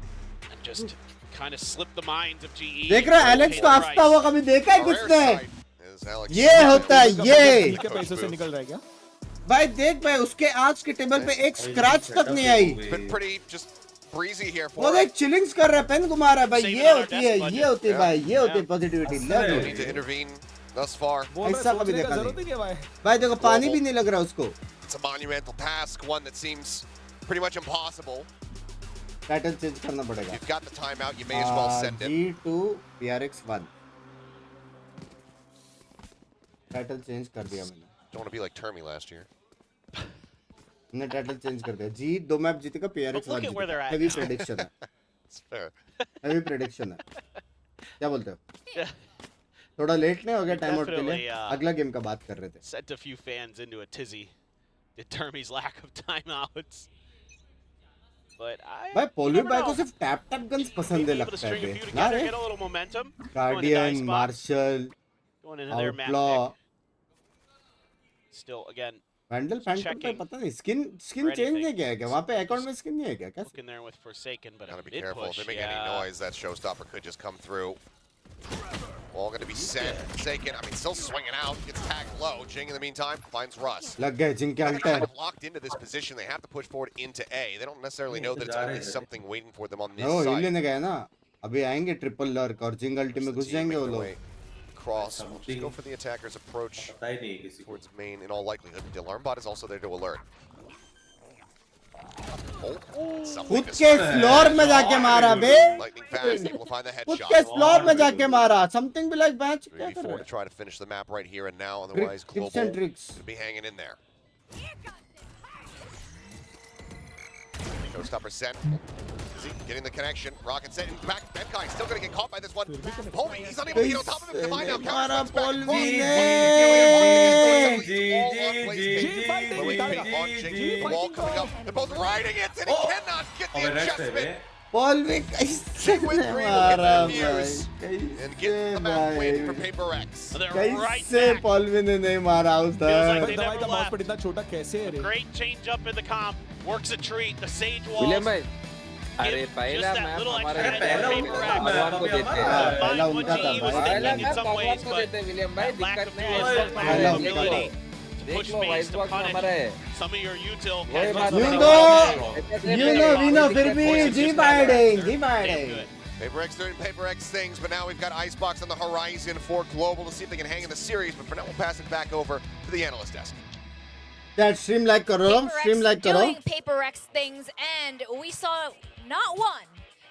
Just kind of slip the minds of GE. देख रहा है एलेक्स को हंसता हुआ कभी देखा है कुछ ने? ये होता है ये. पैसों से निकल रहा है क्या? भाई देख भाई उसके आज के टेबल पे एक स्क्रैच तक नहीं आई. वो देख चिलिंग्स कर रहा है, पेन घुमा रहा है भाई. ये होती है भाई, ये होती है पॉजिटिविटी. Love you. ऐसा कभी देखा नहीं भाई. देखो पानी भी नहीं लग रहा उसको. It's a monumental task, one that seems pretty much impossible. Title change करना पड़ेगा. You've got the timeout, you may as well send it. G2 PRX1 title change कर दिया मैंने. Don't want to be like Termi last year. मैंने title change कर दिया. G 2 map जीतेगा, PRX1 जीतेगा. हेवी प्रेडिक्शन है. It's fair. हेवी प्रेडिक्शन है. क्या बोलते हो? थोड़ा लेट नहीं हो गया टाइम आउट के लिए? अगला गेम का बात कर रहे थे. Sent a few fans into a tizzy. Termi's lack of timeouts. But भाई पोलवी भाई को सिर्फ टैप गन्स पसंद है लगता है. ना रे? Guardian, marshal, outlaw. Still again. Vandal phantom पे पता नहीं स्किन चेंज नहीं किया है क्या? वहाँ पे अकाउंट में स्किन नहीं है क्या? कैसे? Looking there with Forsaken, but gotta be careful. If they make any noise, that showstopper could just come through. All gonna be sent. Forsaken, I mean, still swinging out. Gets tagged low. Jing in the meantime finds Russ. लग गए जिंग के alter. Locked into this position, they have to push forward into A. They don't necessarily know that it's always something waiting for them on this side. No, हिलने नहीं गए ना. अभी आएंगे triple lurk और जिंग अल्टी में घुस जाएंगे वो लोग. Cross. We'll just go for the attacker's approach towards main in all likelihood. The alarm bot is also there to alert. खुद के फ्लोर में जाके मारा बे. Lightning fast, able to find the headshot. खुद के फ्लोर में जाके मारा. Something be like match. क्या कर रहा है? To try to finish the map right here and now. Otherwise, Global could be hanging in there. Showstopper sent. Getting the connection. Rocket set in back. That guy still going to get caught by this one. Polvi, he's unable to get on top of him. Divine now. Counter Polvi. Wall coming up. They're both riding it, and he cannot get the adjustment. Polvi कैसे मारा भाई? And get the map win for Paper X. कैसे Polvi ने नहीं मारा उधर? दवाई का माउस पर इतना छोटा कैसे है रे? Great change up in the comp. Works a treat. The Sage Wall. William भाई अरे पहला मैप हमारे भगवान को देते हैं. पहला उनका था भाई. पहला मैप भगवान को देते हैं विलियम भाई. दिक्कत नहीं है. देख लो वाइस बॉक्स हमारा है. Some of your util. We know फिर भी G fighting. Paper X doing Paper X things, but now we've got Icebox on the horizon for Global to see if they can hang in the series. But for now, we'll pass it back over to the analyst desk. That stream like karo, stream like karo. Doing Paper X things, and we saw not one,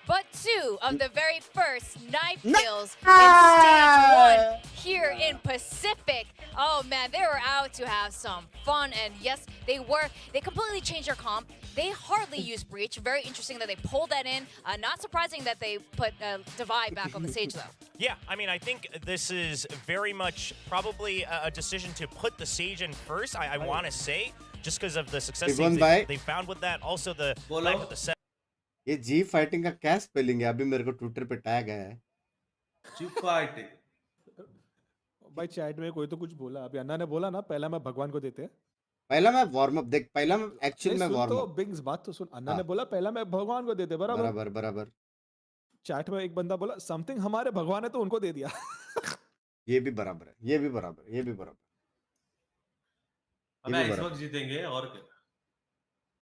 but two of the very first knife kills in stage 1 here in Pacific. Oh man, they were out to have some fun, and yes, they were. They completely changed their comp. They hardly used Breach. Very interesting that they pulled that in. Not surprising that they put Divide back on the stage, though. Yeah, I mean, I think this is very much probably a decision to put the Sage in first, I want to say, just because of the success they found with that. Also, the knife with the set. ये जी fighting का क्या spelling है? अभी मेरे को Twitter पे tag है. जी fighting. भाई चैट में कोई तो कुछ बोला. अभी अन्ना ने बोला ना पहला मैं भगवान को देते हैं. पहला मैं वार्म अप देख, पहला एक्चुअल में सुन वार्म तो अप। बिंग्स बात तो सुन, अन्ना हाँ। ने बोला पहला मैं भगवान को देते, बराबर बराबर बराबर। चैट में एक बंदा बोला समथिंग हमारे भगवान है तो उनको दे दिया। ये भी बराबर है, ये भी बराबर, ये भी बराबर, अबे ये भी इस बराबर। वक्त जीतेंगे और क्या।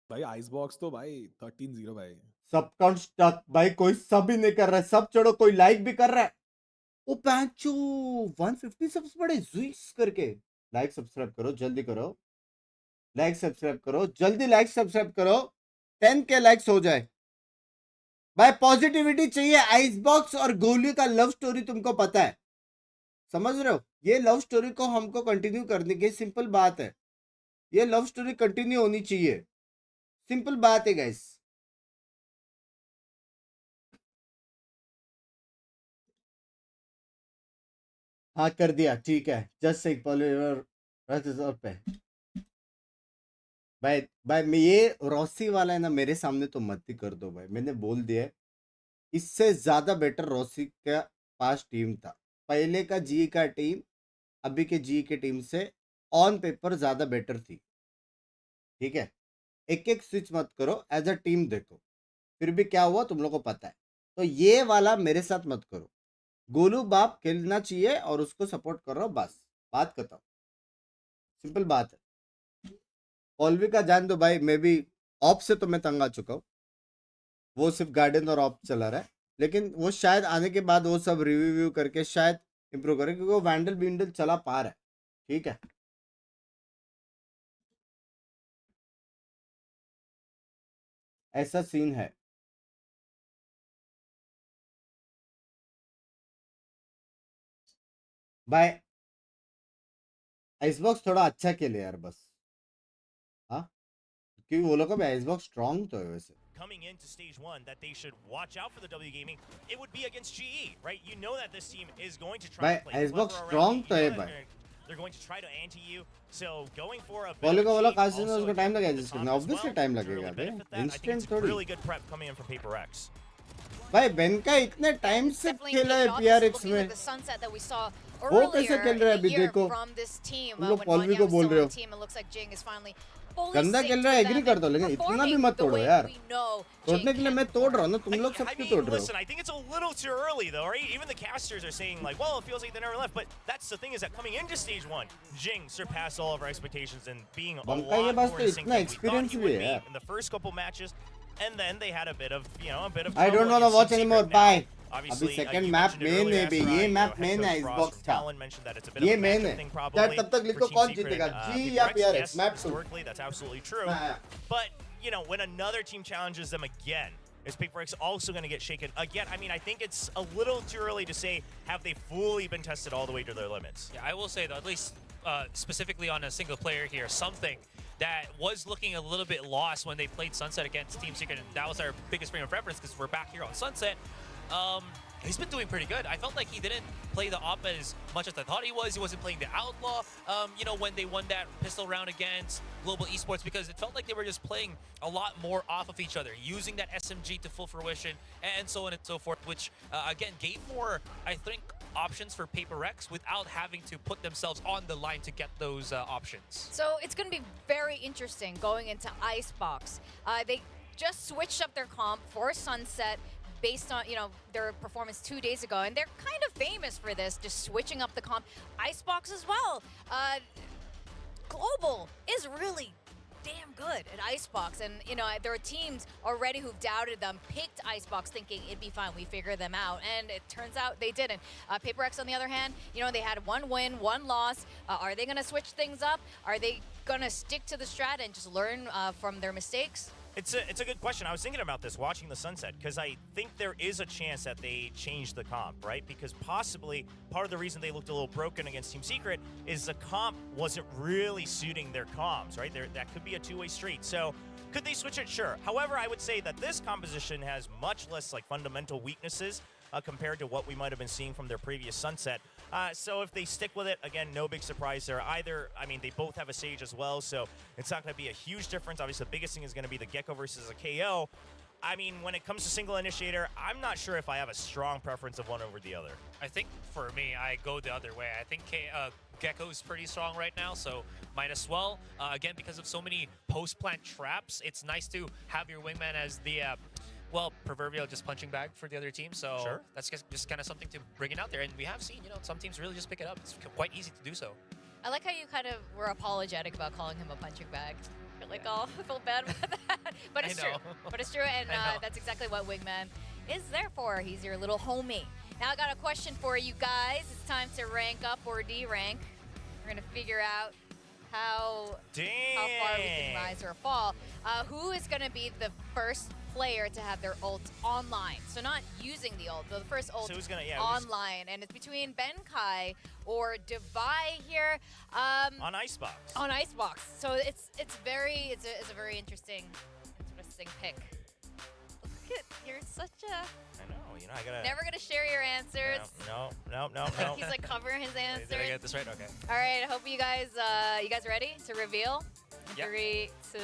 भाई आइस बॉक्स तो भाई 13-0 भाई। सब काउंट स्टक भाई, कोई सब ही नहीं कर रहा है, सब चढ़ो, कोई लाइक भी कर रहा है। ओ पैंचो 150 सब्स बड़े जुइस करके। लाइक सब्सक्राइब करो, जल्दी करो, लाइक सब्सक्राइब करो, जल्दी लाइक सब्सक्राइब करो, 10 के लाइक्स हो जाए भाई। पॉजिटिविटी चाहिए। आइस बॉक्स और गोली का लव स्टोरी तुमको पता है, समझ रहे हो? ये लव स्टोरी को हमको कंटिन्यू करने की सिंपल बात है, ये लव स्टोरी कंटिन्यू होनी चाहिए, सिंपल बात है गाइस। हाँ कर दिया, ठीक है। जस्ट एक पॉलिवर पे भाई, भाई मैं ये रॉसी वाला है ना, मेरे सामने तो मत ही कर दो भाई, मैंने बोल दिया है। इससे ज्यादा बेटर रॉसी का पास टीम था, पहले का जी का टीम अभी के जी के टीम से ऑन पेपर ज्यादा बेटर थी, ठीक है? एक एक स्विच मत करो, एज अ टीम देखो। फिर भी क्या हुआ तुम लोग को पता है, तो ये वाला मेरे साथ मत करो। गोलू बाप खेलना चाहिए और उसको सपोर्ट कर रहा हो, बस बात करता हूँ, सिंपल बात है। पॉलवी का जान दो भाई, मैं भी ऑप से तो मैं तंग आ चुका हूँ, वो सिर्फ गार्डन और ऑप चला रहा है, लेकिन वो शायद आने के बाद वो सब रिव्यू करके शायद इंप्रूव करे, क्योंकि वो वैंडल बिंडल चला पा रहा है, ठीक है? ऐसा सीन है। भाई आइसबॉक्स थोड़ा अच्छा खेले यार बस, हाँ, क्योंकि वो लोग का भी आइसबॉक्स स्ट्रॉन्ग तो है वैसे। Coming into stage 1 that they should watch out for the W Gaming, it would be against GE, right? You know that this team is going to try भाई to play icebox clever strong around तो you. है You know भाई। that they're going to try to anti you, so going for a bit पॉली of को a बोला cheat, काश also उसको time लगेगा against the जिसके top में, as obviously well time to लगेगा really बे, benefit that. I think instant it's a थोड़ी। really good prep coming in from Paper X. भाई बेन का इतने टाइम से Definitely खेला है paid off. पीआरएक्स Looking में, at the sunset that we saw वो कैसे earlier खेल रहा है in अभी the year देखो। from this team तुम लोग when पॉलवी Wanya को was बोल still रहे on हो, the team. It looks like Jing is finally fully गंदा खेल synced रहा है, with एग्री them कर दो, and लेकिन इतना भी performing मत the तोड़ो way यार। we know तोड़ने Jing के लिए can मैं तोड़ रहा हूँ ना, तुम लोग सब I क्यों mean, तोड़ रहे हो? listen, I think it's a little too early though, right? Even the casters are saying like, well, it feels like they never left, but that's the thing is that coming into stage 1, Jing surpassed all of our expectations and being a बंका ये lot बस more तो in sync इतना than we thought experience he भी would है be यार। in the first couple matches, and then they had a bit of, you know, a bit of I don't trouble wanna against watch Team anymore, Secret. Now, bye। अभी obviously, second you map mentioned it main earlier, है बे, Ezra, ये you map know, main head है coach ice Frost box from था, Talon mentioned that it's a bit of ये a main matchup है। thing चाहे probably तब तक for लिखो Team कौन Secret. जीतेगा, जी Paper या X, PRX, yes, map two. historically, that's absolutely true. But, you know, when another team challenges them again, is Paper X also going to get shaken again? I mean, I think it's a little too early to say, have they fully been tested all the way to their limits? Yeah, I will say though, at least specifically on a single player here, something that was looking a little bit lost when they played Sunset against Team Secret, and that was our biggest frame of reference because we're back here on Sunset. He's been doing pretty good. I felt like he didn't play the op as much as I thought he was. He wasn't playing the Outlaw, you know, when they won that pistol round against Global Esports, because it felt like they were just playing a lot more off of each other, using that SMG to full fruition, and so on and so forth, which, again, gave more, I think, options for Paper X without having to put themselves on the line to get those options. So it's going to be very interesting going into Icebox. They just switched up their comp for Sunset based on, you know, their performance 2 days ago, and they're kind of famous for this, just switching up the comp. Icebox as well. Global is really damn good at Icebox, and you know there are teams already who've doubted them, picked Icebox thinking it'd be fine, we figure them out, and it turns out they didn't. Paper X on the other hand, you know, they had 1 win, 1 loss. Are they gonna switch things up? Are they gonna stick to the strat and just learn from their mistakes? It's a good question. I was thinking about this watching the sunset because I think there is a chance that they change the comp, right? Because possibly part of the reason they looked a little broken against Team Secret is the comp wasn't really suiting their comms, right? That could be a two-way street. So could they switch it? Sure. However, I would say that this composition has much less like fundamental weaknesses compared to what we might have been seeing from their previous sunset. So if they stick with it, again, no big surprise there either. I mean, they both have a Sage as well, so it's not going to be a huge difference. Obviously, the biggest thing is going to be the Gecko versus a KO. I mean, when it comes to single initiator, I'm not sure if I have a strong preference of one over the other. I think for me, I go the other way. I think Gecko's pretty strong right now, so might as well. Again, because of so many post-plant traps, it's nice to have your wingman as the, well, proverbial just punching bag for the other team. So Sure. that's just kind of something to bring it out there. And we have seen, some teams really just pick it up. It's quite easy to do so. I like how you kind of were apologetic about calling him a punching bag. You're like, oh, I feel bad about that. But it's true. But it's true, and that's exactly what Wingman is there for. He's your little homie. Now I got a question for you guys. It's time to rank up or de-rank. We're gonna figure out how far we can rise or fall. Who is gonna be the first player to have their ult online? So not using the ult, but the first ult online. And it's between BenKai or Divai here. On Icebox. On Icebox. So it's a very interesting pick. Look at, you're such a... I know, I gotta... Never gonna share your answers. No. He's like covering his answers. Did I get this right? Okay. All right, I hope you guys ready to reveal? Yep. 3, 2,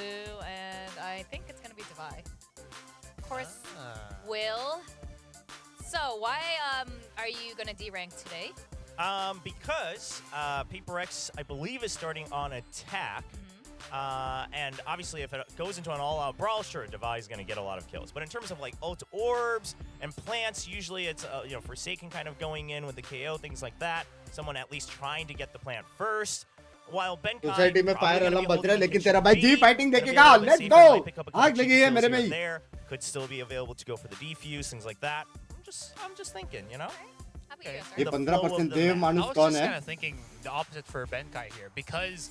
and I think it's gonna be Divai. Of course, Will. So why are you gonna de-rank today? Because Paper X, I believe, is starting on attack. And obviously, if it goes into an all-out brawl, sure, Divai is going to get a lot of kills. But in terms of like ult orbs and plants, usually it's Forsaken kind of going in with the KO, things like that. Someone at least trying to get the plant first. While BenKai society में fire alarm बज रहा है लेकिन तेरा भाई जी fighting देखेगा let's go आग लगी है मेरे में ही could still be available to go for the defuse, things like that. I'm just thinking, Okay. ये 15% देव मानुस कौन I was just है kind of thinking the opposite for BenKai here because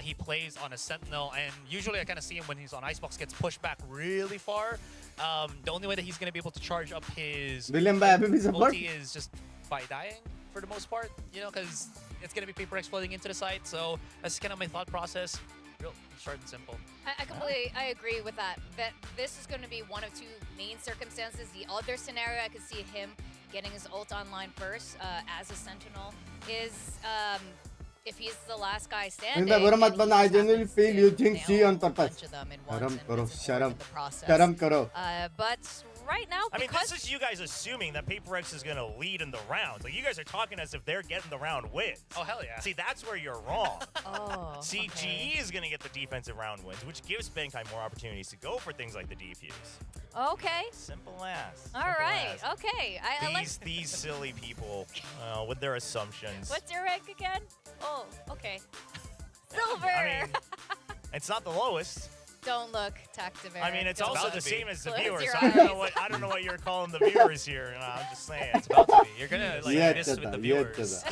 he plays on a Sentinel, and usually I kind of see him when he's on Icebox gets pushed back really far. The only way that he's going to be able to charge up his William भाई अभी भी support ulti is just by dying for the most part, because it's going to be Paper X floating into the site. So that's kind of my thought process. Real short and simple. I agree with that. That this is going to be one of two main circumstances. The other scenario I could see him getting his ult online first as a Sentinel is if he's the last guy standing. I genuinely feel you think she on purpose. Sharam karo. But right now, I mean, this is you guys assuming that Paper X is going to lead in the rounds. Like, you guys are talking as if they're getting the round wins. Oh, hell yeah. See, that's where you're wrong. Okay. GE is going to get the defensive round wins, which gives BenKai more opportunities to go for things like the defuse. Okay. Simple as. All right. Okay. I like these silly people with their assumptions. What's your rank again? Oh, okay. Silver. I mean, it's not the lowest. Don't look, Tactiver. I mean, it's also the same as the Close viewers. your So I don't know what you're calling the viewers here. I'm just saying. It's about to be. You're gonna miss with the viewers.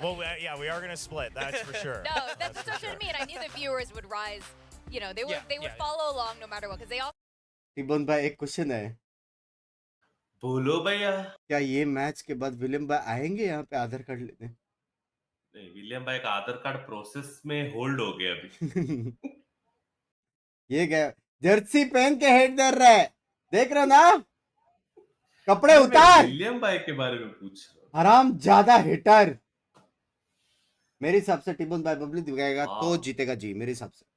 Well, yeah, we are gonna split. That's for sure. No, that's what I mean. I knew the viewers would rise. They would follow along no matter what, because they all. टिबन भाई एक question है बोलो भैया क्या ये match के बाद William भाई आएंगे यहाँ पे आधार कार्ड लेने नहीं विलियम भाई का आधार कार्ड प्रोसेस में होल्ड हो गया अभी ये गया जर्सी पहन के हेड दर रहा है देख रहे हो ना कपड़े उतार विलियम भाई के बारे में पूछ रहा हराम ज्यादा हिटर मेरे हिसाब से टिबन भाई बबली दिखाएगा तो जीतेगा जी मेरे हिसाब से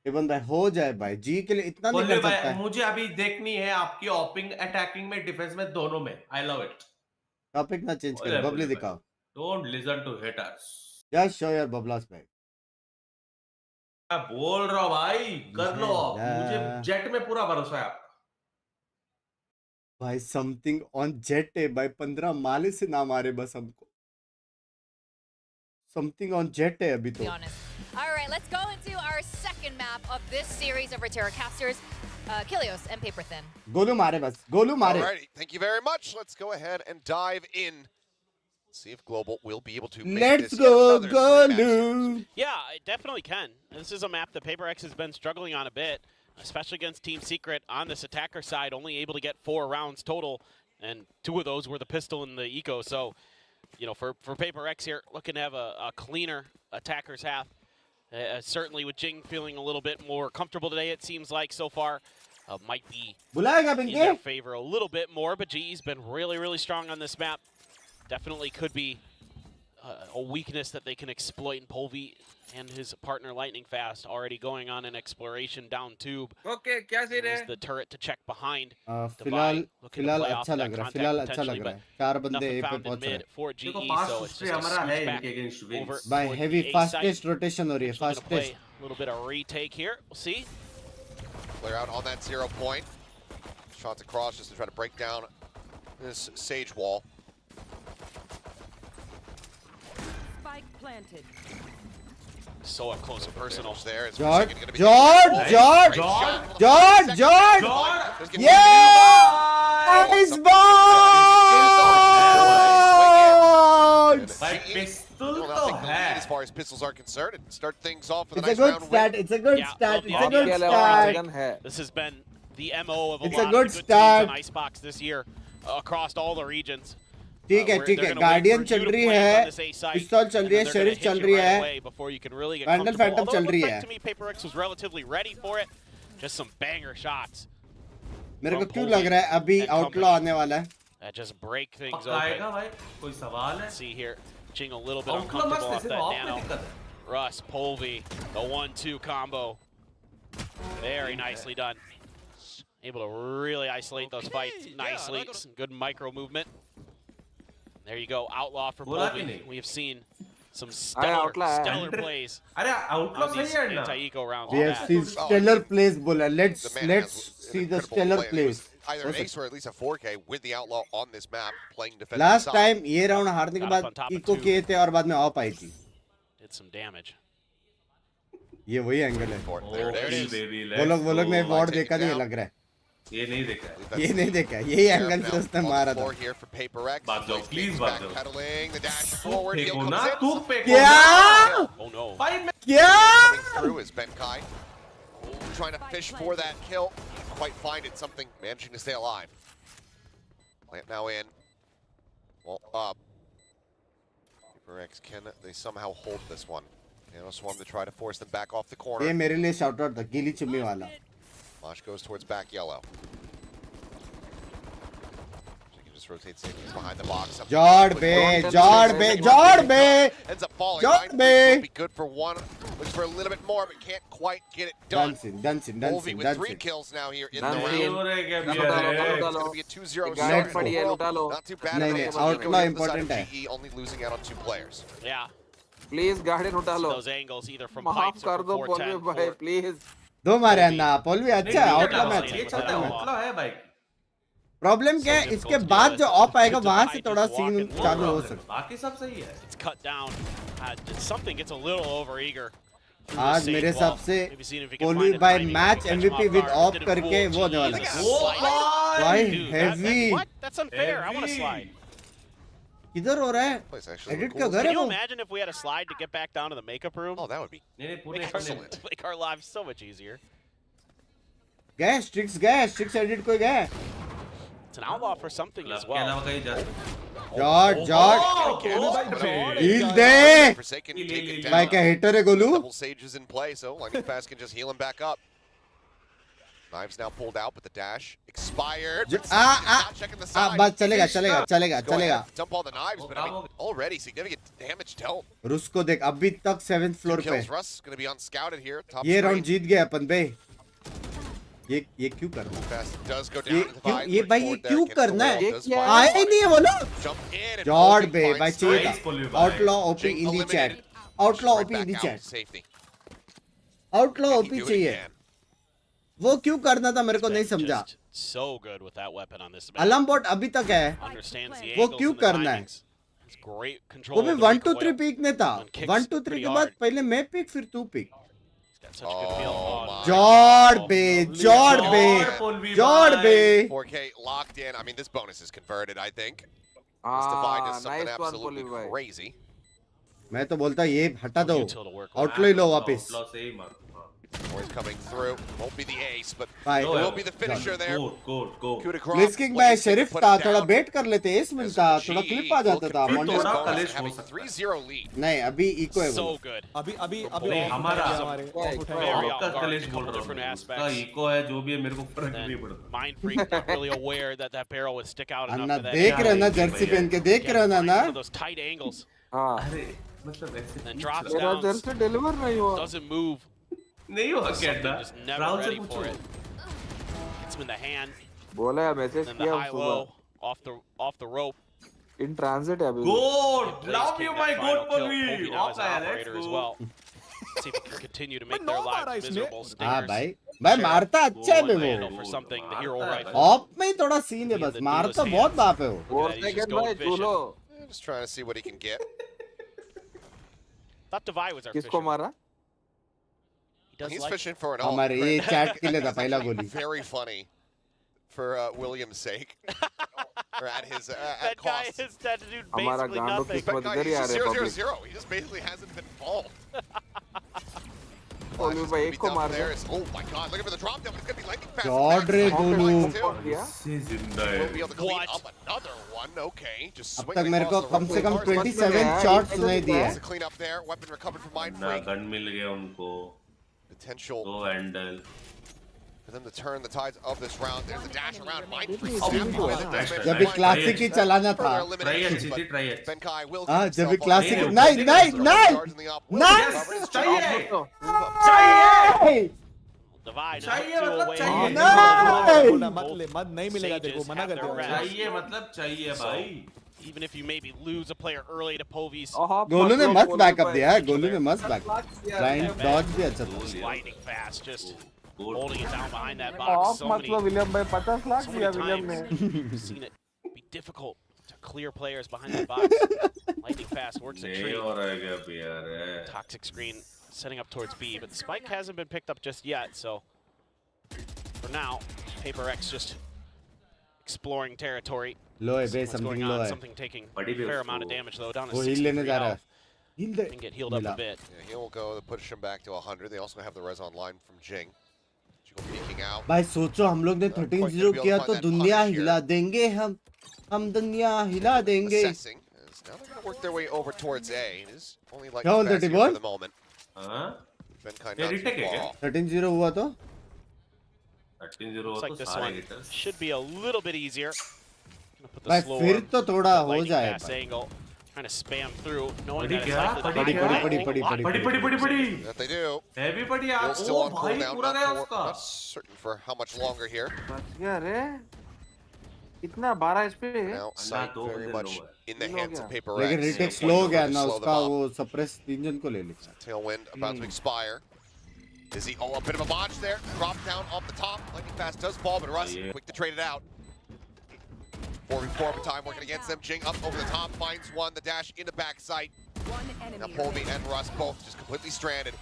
टिबन भाई हो जाए भाई जी के लिए इतना नहीं कर सकता है मुझे अभी देखनी है आपकी ओपिंग अटैकिंग में डिफेंस में दोनों में आई लव इट टॉपिक ना चेंज करो बबली दिखाओ don't listen to haters just show your bubbles भाई मैं बोल रहा हूं भाई कर लो मुझे जेट में पूरा भरोसा है आपका भाई समथिंग ऑन जेट है भाई 15 माले से ना मारे बस हमको समथिंग ऑन जेट है अभी तो All right, let's go into our second map of this series of Terracasters, Kilios and Paper Thin. Golu mare bas. Golu mare. Alrighty, thank you very much. Let's go ahead and dive in. See if Global will be able to make Let's this go, Golu. Yeah, it definitely can. This is a map that Paper X has been struggling on a bit, especially against Team Secret on this attacker side, only able to get 4 rounds total, and 2 of those were the pistol and the eco. So, for Paper X here, looking to have a cleaner attacker's half. Certainly with Jing feeling a little bit more comfortable today, it seems like so far. Might be in their favor a little bit more, but GE's been really, really strong on this map. Definitely could be a weakness that they can exploit in Polvi and his partner Lightning Fast already going on an exploration down tube. Okay, क्या scene There's है? the turret to check behind. फिलहाल अच्छा लग रहा है, फिलहाल अच्छा लग रहा है, 4 बंदे ए पे पहुंच रहे हैं। For GE, पास so it's history just a हमारा है switch इनके back अगेंस्ट over विंग्स बाय towards heavy the A fastest side. Rotation हो रही है, Actually gonna play fastest. a little bit of retake here. We'll see. Clear out on that 0 point. Shots across just to try to break down this Sage wall. Spike planted. So up close and personal. There. It's George, gonna be George, Great George, shot. George, George, George. yeah, nice ball. भाई पिस्तौल Will now तो take the lead है। as far as pistols are concerned and start things off with a It's a nice good round stat. win. It's a good Yeah, stat. well, It's a good yeah, start. This has been the MO of a It's a lot good of the good start. teams in Icebox this year across all the regions. ठीक है, ठीक है। Guardian चल रही है, पिस्तौल चल रही है, शेरिफ चल रही है, वैंडल फैंटम चल रही है। To me, PaperX was relatively ready for it. Just some banger shots. मेरे को क्यों लग रहा है अभी आउटलॉ आने वाला है? That just break things पक्का आएगा open. भाई, कोई सवाल है? See here, Ching a little bit outlaw मस्त uncomfortable है, off सिर्फ that ऑफ में nano. दिक्कत है। Russ, Polvi, the 1-2 combo. Very nicely done. Able to really isolate those fights nicely. Some good micro movement. There you go, Outlaw for Polvi. We have seen some stellar plays अरे outlaw on सही these है ना? anti-eco rounds. We have seen stellar plays, बोला. Let's see the stellar plays. Either an ace or at least a 4K with the outlaw on this map playing defensive Last side. time ये round हारने के बाद eco किए थे और बाद में ऑफ आई थी। Did some damage. ये वही एंगल है। There it is. वो लोग ने वॉर्ड देखा नहीं लग रहा है। ये नहीं देखा है। ये नहीं देखा, यही एंगल से उसने मारा था। Here for PaperX. भाग जाओ, please भाग जाओ। Backpedaling, the dash forward. Heel फेंको comes ना, in. तू फेंको क्या? ना। Oh no. भाई मैं क्या? Coming through is Benkai. Trying to fish for that kill. Can't quite find it. Something managing to stay alive. Plant now in. Well, up. PaperX, can they somehow hold this one? Nano Swarm to try to force them back off the corner. ये मेरे लिए shout out था, गीली चुम्मी वाला। Mosh goes towards back yellow. So he can just rotate safely behind the box. Jord be, Jord be, Jord be. Ends up falling. Jord Nine be. would be good for one. Looks for a little bit more, but can't quite get it done. Dancing. Bolvi with 3 kills now here in the round. है It's going to be a 2-0 Let's start. go. Not too bad. नहीं, It's outlaw on the side important of है। GE, only losing out on 2 players. Yeah. Please garden उठा लो। Those angles either from माफ pipes कर or दो from पोलवे 410. भाई please. दो मारे अन्ना, पोल भी अच्छा है, आउटलॉ में ये अच्छा चलता है, है। आउटलॉ है भाई। प्रॉब्लम क्या है, इसके बाद जो ऑफ आएगा वहां से थोड़ा सीन चालू हो सकता बाकी सब सही है। It's cut down. Something gets a little overeager. है। आज मेरे हिसाब से पोलवी भाई मैच एमवीपी विद ऑफ करके वो होने वाला है। भाई heavy. What? That's unfair. I want to slide. किधर हो रहा है? Place actually एडिट looked का cool. घर Can है you वो? imagine if we had a slide to get back down to the makeup room? Oh, that would be नहीं नहीं पूरे excellent. Make our lives so much easier. गए स्ट्रिक्स edit कोई गए? It's an outlaw for something as के well. अलावा कहीं जा। जॉर्ज हील दे। Forsaken can take it भाई down. क्या हिटर है Golu? Double Sages in play, so Lightning Fast can just heal him back up. Knives now pulled out, but the dash expired. But not checking the side. बस चलेगा Go ahead, dump all the knives, but I mean, already significant damage dealt. रुस को देख, अभी तक 7th floor पे। Kills Russ, going to be unscouted here. Top ये screen. Round जीत गए अपन बे। ये क्यों करना? Fast does go down to the क्यों vine, ये push भाई ये forward there, क्यों gets the करना wall, है? does find आए ही the नहीं है वो लोग। jump in and George Bolvi बे finds भाई space. चाहिए था। Outlaw OP in the chat. Outlaw Right OP in back the out chat. to safety. Outlaw Can he OP do it चाहिए। again? वो क्यों करना था मेरे को नहीं Been समझा। just so good with that weapon on this map. Alarm boat अभी तक है। Understands the वो angles क्यों and the करना है? timings. It's great control. वो भी of the 1 2 3 recoil. पीक ने था। And kicks 1 2 3 pretty के बाद hard. पहले मैं पीक फिर तू peek. He's got such a good feel. Oh my George बे। 4K locked in. I mean, this bonus is converted, I think. This divide is something nice one, absolutely Polvi bhai. crazy. मैं तो बोलता ये हटा दो। Util to work with. Outlaw ही लो वापस। आउटलॉ से ही मार। Boys coming through. Won't be the ace, but Bye. will be the finisher there. Good. Coup de grace. ब्लिट्जकिंग में Blaze शेरिफ put था, it थोड़ा down. वेट कर लेते, एस मिलता, थोड़ा GE क्लिप आ जाता था। will मॉन्टे convert this थोड़ा bonus, कलेश having हो a 3-0 lead. नहीं अभी इको है So वो। good. अभी नहीं हमारा Very का off कलेश guard, बोल couple रहा different हूँ। aspects. उसका इको है जो भी है मेरे को फर्क Then नहीं पड़ता। Mind Freak not really aware that that barrel would stick out enough Anna for that. देख रहे ना जर्सी पहन के देख रहे ना ना। Those tight angles. हाँ अरे मतलब ऐसे And drops मेरा down. उधर से डिलीवर नहीं हुआ Doesn't move. नहीं हुआ क्या Something just never राहुल से ready for पूछो it. Hits him in the hand. बोला है मैसेज Then the किया high सुबह low off the rope. In transit है अभी गोड Blaze love taking you that my final गोड kill. Pallavi Kobe now is an of है operator as let's well. See if he can continue to make now their मारा lives इसने। miserable. हाँ Stingers. भाई मारता अच्छा है बे वो Handle for something. The hero rifle. Of में ही थोड़ा सीन है बस मारता बहुत बाप है वो four he's just second going भाई fishing. चलो Just trying to see what he can get. Thought Divide was our किसको fisherman. मारा He does He's like fishing for an ult. हमारे ये चैट के लिए था पहला गोली Very funny for William's sake. Or at his at that guy cost. is that dude हमारा basically गांडो nothing. किस्मत Guy, इधर ही he's आ just रहे 0, 0, public 0. He just basically hasn't been involved. Golu भाई एक को मार दो Oh my god, look at the drop down. It's gonna be lightning fast. God रे गोलू से जिंदा We'll be है able to clean What? up another one. Okay, just अब swinging तक मेरे को across the कम से कम rope. 27 शॉट्स सुनाई दिए Wants to clean up there. Weapon recovered from Mind ना Freak. गन मिल गया उनको Potential दो handle for them to turn the tides of this round. There's a dash around. Mind Freak. Oh, snapping oh, away the oh, damage. जब भी classic ही चलाना था Further try eliminations, अच्छी but थी try अच्छी Benkai will हाँ keep जब भी himself क्लासिक on. नहीं नहीं नहीं Charging the up. नहीं चाहिए नहीं Divide चाहिए two मतलब away. चाहिए नहीं बोला मत ले मत नहीं मिलेगा तेरे को मना कर दिया चाहिए मतलब चाहिए भाई Even if you maybe lose a player early to Povi's Golu ने मस्त बैकअप दिया है गोलू ने मस्त बैकअप ब्लाइंड डॉज भी अच्छा था lightning fast, just holding it down behind that of box. So मत many, लो विलियम भाई 50 लाख so दिया many विलियम ने times we've seen it be difficult to clear players behind that box. Lightning fast works a नहीं treat. हो रहा है क्या भी यार Toxic screen setting up towards B, but the spike hasn't been picked up just yet. So for now, Paper X just exploring territory. लो है बे Seeing what's something going low on. है Something taking a बड़ी भी fair उसको- amount of damage though. Down to वो heal लेने 63 जा रहा है health. हील दे And get healed up मिला a bit. Yeah, he'll go to push him back to 100. They also have the res online from Jing. Jingle peeking out. भाई सोचो हम लोग ने 13-0 किया तो दुनिया हिला देंगे हम दुनिया हिला देंगे Assessing. As now they're going to work their way over towards A. It is only like क्या बोलते fast here टिबोन? for the moment. हाँ Benkai ये not retake too है far क्या? off. 13-0 हुआ तो 13-0 Looks तो like this सारे one hitters should be a little bit easier. Gonna put the भाई slow फिर arm, तो थोड़ा हो lightning जाए fast भाई angle, trying to spam through, knowing बड़ी that it's क्या? likely to बड़ी be क्या? a बड़ी, lot. बड़ी बड़ी बड़ी बड़ी That they do. हैवी बड़ी Will यार still ओ on भाई cooldown. पूरा गया Not उसका certain for how much longer here. बच गया रे कितना 12 एचपी Now sight दो very बंदे much लो in the तीन हो hands गया। of Paper लेकिन X. रिटेक So स्लो हो गया to ना slow उसका them up. वो सप्रेस 3 जन को ले ली Tailwind about to expire. Is he? Oh, a bit of a launch there. Drop down off the top. Lightning fast does fall, but Russ Yeah. quick to trade it out. 4v4 time working against them. Jing up over the top, finds one. The dash in the back sight. One Now enemy Polby and Russ both just completely stranded.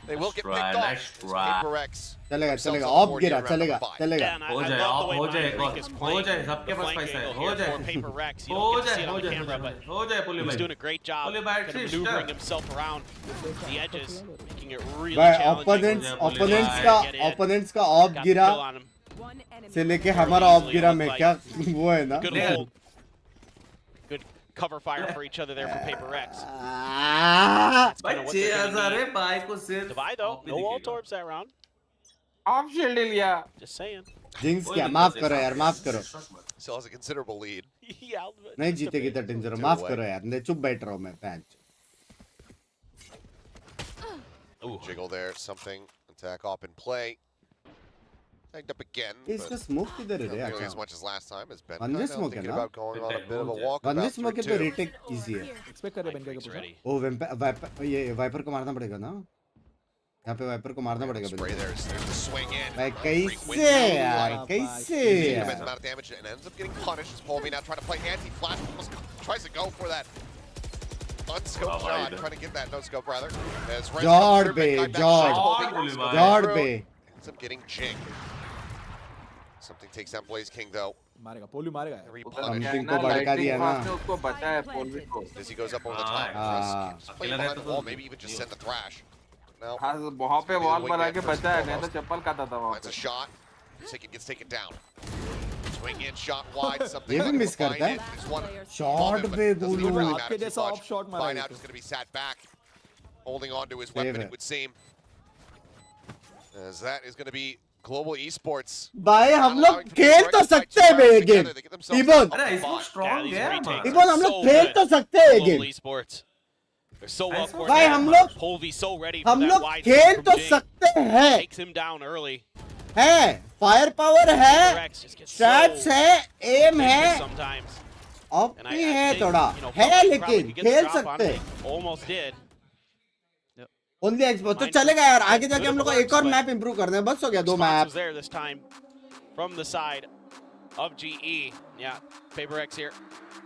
They will get Try, picked off. nice As try. Paper X चलेगा themselves चलेगा on the of board गिरा here in round चलेगा number 5. चलेगा Yeah, and हो I जाए love the way हो Mind जाए Freak is हो playing जाए सबके the पास flank पैसा है angle हो here जाए for Paper Rex. You हो don't get to see जाए it on हो the जाए camera, but हो जाए पुली he's भाई doing a great job Only kind by of three maneuvering star. himself around the edges, making it really भाई challenging. Opponents का of Got the गिरा kill on him. One enemy. से लेके हमारा of गिरा में क्या वो है ना Good hold. Good cover fire for each other there from Paper Rex. भाई 6000 है भाई को सिर्फ Divide though, no wall towards that round. Of shield लिया Just saying. जिंक्स क्या माफ करो यार माफ करो Still has a considerable lead. Yeah, but नहीं just a जीतेगी bit. 13-0 माफ करो यार मैं चुप बैठ रहा हूँ मैं पैंच Jiggle there, something. Attack up in play. Tagged up again. इसका But स्मोक किधर है not रे nearly as अच्छा much as last time. Has been One way kind of smoke है thinking ना? about going on a bit of a walk. One way about smoke है 3-2. तो retake easy है expect कर रहे बनकर Freak's का ready. ओ वाइपर ये वाइपर को मारना पड़ेगा ना यहाँ पे वाइपर को मारना पड़ेगा Spray there's the swing in. भाई Freak wins कैसे now. यार Like, कैसे tremendous यार amount of damage and ends up getting punished as Polby now trying to play anti-flash. Almost tries to go for that unscoped shot, trying to get that no-scope rather. As Res Jord comes through, be, Benkai back Jord. shots, Polby Jord goes be, Jord through. be. Ends up getting Jing. Something takes down Blaze King though. मारेगा पोलू मारेगा यार Repunish. Something को भड़का दिया ना उसको बचाया पोलवी को As he goes up over the top. Ah. Russ just play behind the wall, maybe even just send the thrash. Now, हाँ वहाँ पे वॉल बना के बचाया नहीं तो चप्पल खाता था वहाँ finds a पे shot. Gets taken down. Swing in, shot wide. Something ये भी like मिस find करता है it. Just one shot moment, but पे it doesn't even बोलूं really आपके matter too जैसा much. ऑफ शॉट मारा By है now, तो। just going to be sat back, holding on to his weapon, it would seem. As that is going to be global esports. भाई हम लोग खेल तो सकते हैं बे ये गेम इबन अरे इसको स्ट्रांग है इबन हम लोग खेल तो सकते हैं ये Global game Esports. They're so well भाई coordinated. Polvi so ready for that wide खेल from तो Jing. सकते हैं Takes him down early. है फायर पावर है स्टैट्स है एम है Sometimes. अब भी है थोड़ा है लेकिन खेल सकते हैं Almost did. ओनली एक्सपोर्ट तो चलेगा यार आगे जाके हम लोग को एक और मैप इंप्रूव करना है बस हो गया 2 map Was there this time from the side of GE. Yeah, Paper X here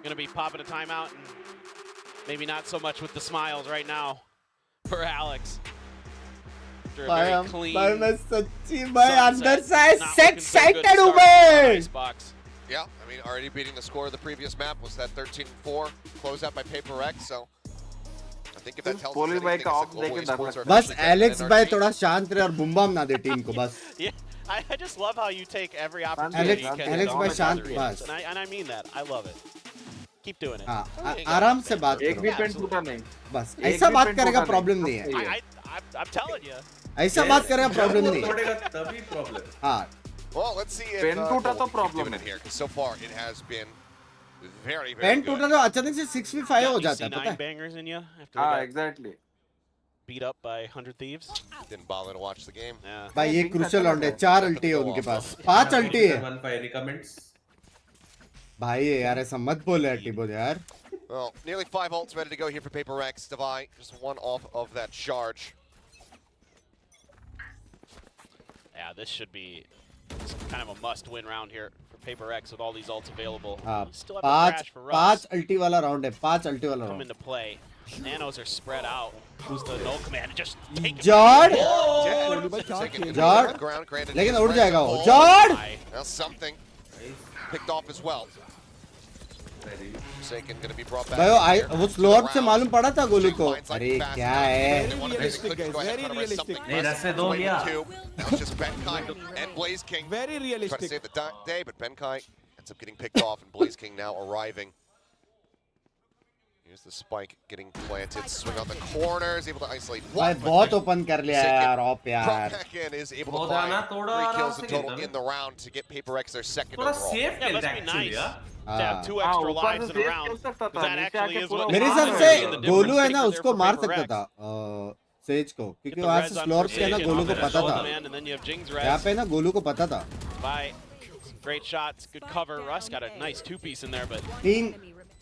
going to be popping a timeout and maybe not so much with the smiles right now for Alex. After a very clean भाई मैं सच्ची मैं अंदर से not looking so good excited हूं start for मैं Icebox. Yeah, I mean, already beating the score of the previous map was that 13-4 closeout by Paper X, so I think if that tells us anything, it's that global esports are बस eventually Alex better भाई than our थोड़ा शांत रहे और बुम्बाम ना दे team को बस Yeah, I just love how you take every opportunity. Alex भाई शांत बस And I mean that. I love it. Keep doing it. हाँ आराम से बात एक भी करो पेन टूटा नहीं बस ऐसा बात करेगा प्रॉब्लम नहीं है I'm telling you. ऐसा बात करेगा प्रॉब्लम नहीं तोड़ेगा तभी प्रॉब्लम हाँ Well, let's see if pen टूटा तो keep problem doing it here, because so far it has been very, very पेन good. टूटा तो अचानक से 6v5 हो जाता है पता 9 है bangers in you after हाँ they got exactly beat up by 100 Thieves. Didn't bother to watch the game. Yeah. भाई ये क्रूशियल राउंड है 4 अल्टी है उनके पास 5 अल्टी है 1 by any comments? भाई ये यार ऐसा मत बोल यार टिबो यार Well, nearly 5 ults ready to go here for Paper X. Divide just one off of that charge. Yeah, this should be kind of a must-win round here for Paper X with all these ults available. हाँ Still have the crash for Russ 5 अल्टी वाला round है 5 अल्टी वाला come round into play. Nanos are spread out. Who's the null command? Just take him जॉर्ड Taking जॉर्ड the ground, granted लेकिन he is उड़ ready जाएगा to वो hold. जॉर्ड Now something picked off as well. Forsaken going to be brought back. भाई in here. वो slower से मालूम पड़ा था गोलू को Lines like अरे fast क्या enough. है They wanna realistic, quickly guys, go ahead very and try to raise realistic. something. नहीं, Russ रस्से is दो away लिया। with 2. Now it's just Benkai and Blaze King. Very Try to realistic. save the day, but Benkai ends up getting picked off, and Blaze King now arriving. Here's the spike getting planted. Swing on the corners, able to isolate भाई one. बहुत open कर लिया यार op Brought यार back in is able to थोड़ा ना, find थोड़ा 3 आराम kills से in total खेलता in the round to get Paper X their second थोड़ा overall. सेफ Yeah, खेलता must be actually nice यार to have 2 extra ऊपर lives से in a safe round. खेल सकता 'Cause था, that नीचे actually आके is पूरा what मेरे मार हिसाब रहे से हैं। the गोलू difference है ना maker उसको there मार for सकता Paper था सेज को Get क्योंकि the वहां res से on स्लोअर से ना precision गोलू off को of that पता Soul था Command, and then you have Jing's यहाँ res पे ना गोलू को पता था by great shots, good cover. Russ got a nice 2-piece in there, but तीन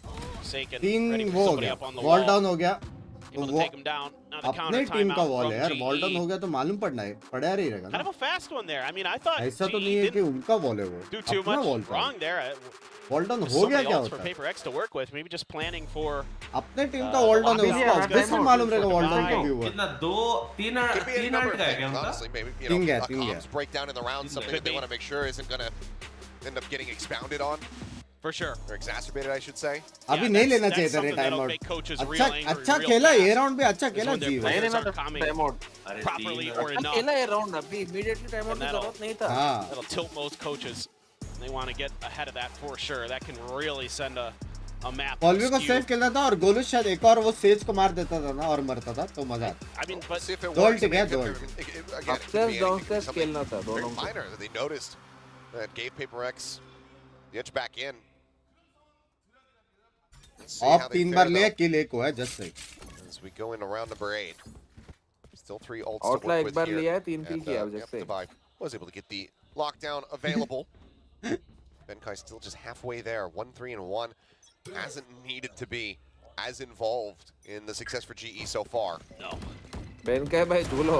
Forsaken तीन ready for वो हो somebody गया up on the wall wall. Down हो गया तो Able to वो take him down. Now the अपने counter टीम का timeout वॉल from है यार वॉल डाउन GE. हो गया तो मालूम पड़ना है पड़ा ही रहेगा Kind ना of a fast one there. I mean, I thought ऐसा तो GE नहीं है कि didn't उनका वॉल है वो do too अपना much वॉल था wrong there. Wall down There's हो so गया many क्या ults for होता है Paper X to work with. Maybe just planning for अपने टीम का वॉल डाउन है अभी उसको है, ऑब्वियसली मालूम रहेगा वॉल डाउन का व्यू है कितना दो तीन Could be any तीन number आर्ट of का है क्या things, उनका honestly. Maybe, you तीन know, गया a तीन गया comms breakdown in the round, something that they want to make sure isn't going to end up getting expounded on. for sure. Or exacerbated, I should say. अभी नहीं लेना चाहिए था रे टाइम आउट अच्छा अच्छा खेला ये राउंड भी अच्छा खेला जी नहीं लेना था time out properly or enough. खेला ये राउंड अभी इमीडिएटली टाइम आउट की जरूरत नहीं था हाँ That'll tilt most coaches. They want to get ahead of that for sure. That can really send a map. पॉलवी को skew. सेव खेलना था और गोलू शायद एक और वो सेज को मार देता था ना और मरता था तो मजा आता I mean, but See if it Dole works. I mean, together, it could- Dole. again, it could Upstairs, be anything. It could be downstairs something खेलना था very दोनों को minor that they noticed that gave Paper X the edge back in. Let's see of how they 3 fare, बार लिया though, किल एक हुआ है just say as we go into round number 8. Still 3 ults Outla to work एक with bar here. लिया है, 3 kill And, किया, yep, just saying. Divide was able to get the lockdown available. Benkai still just halfway there. 1-3-1. Hasn't needed to be as involved in the success for GE so far. no. Ben का भाई झूलो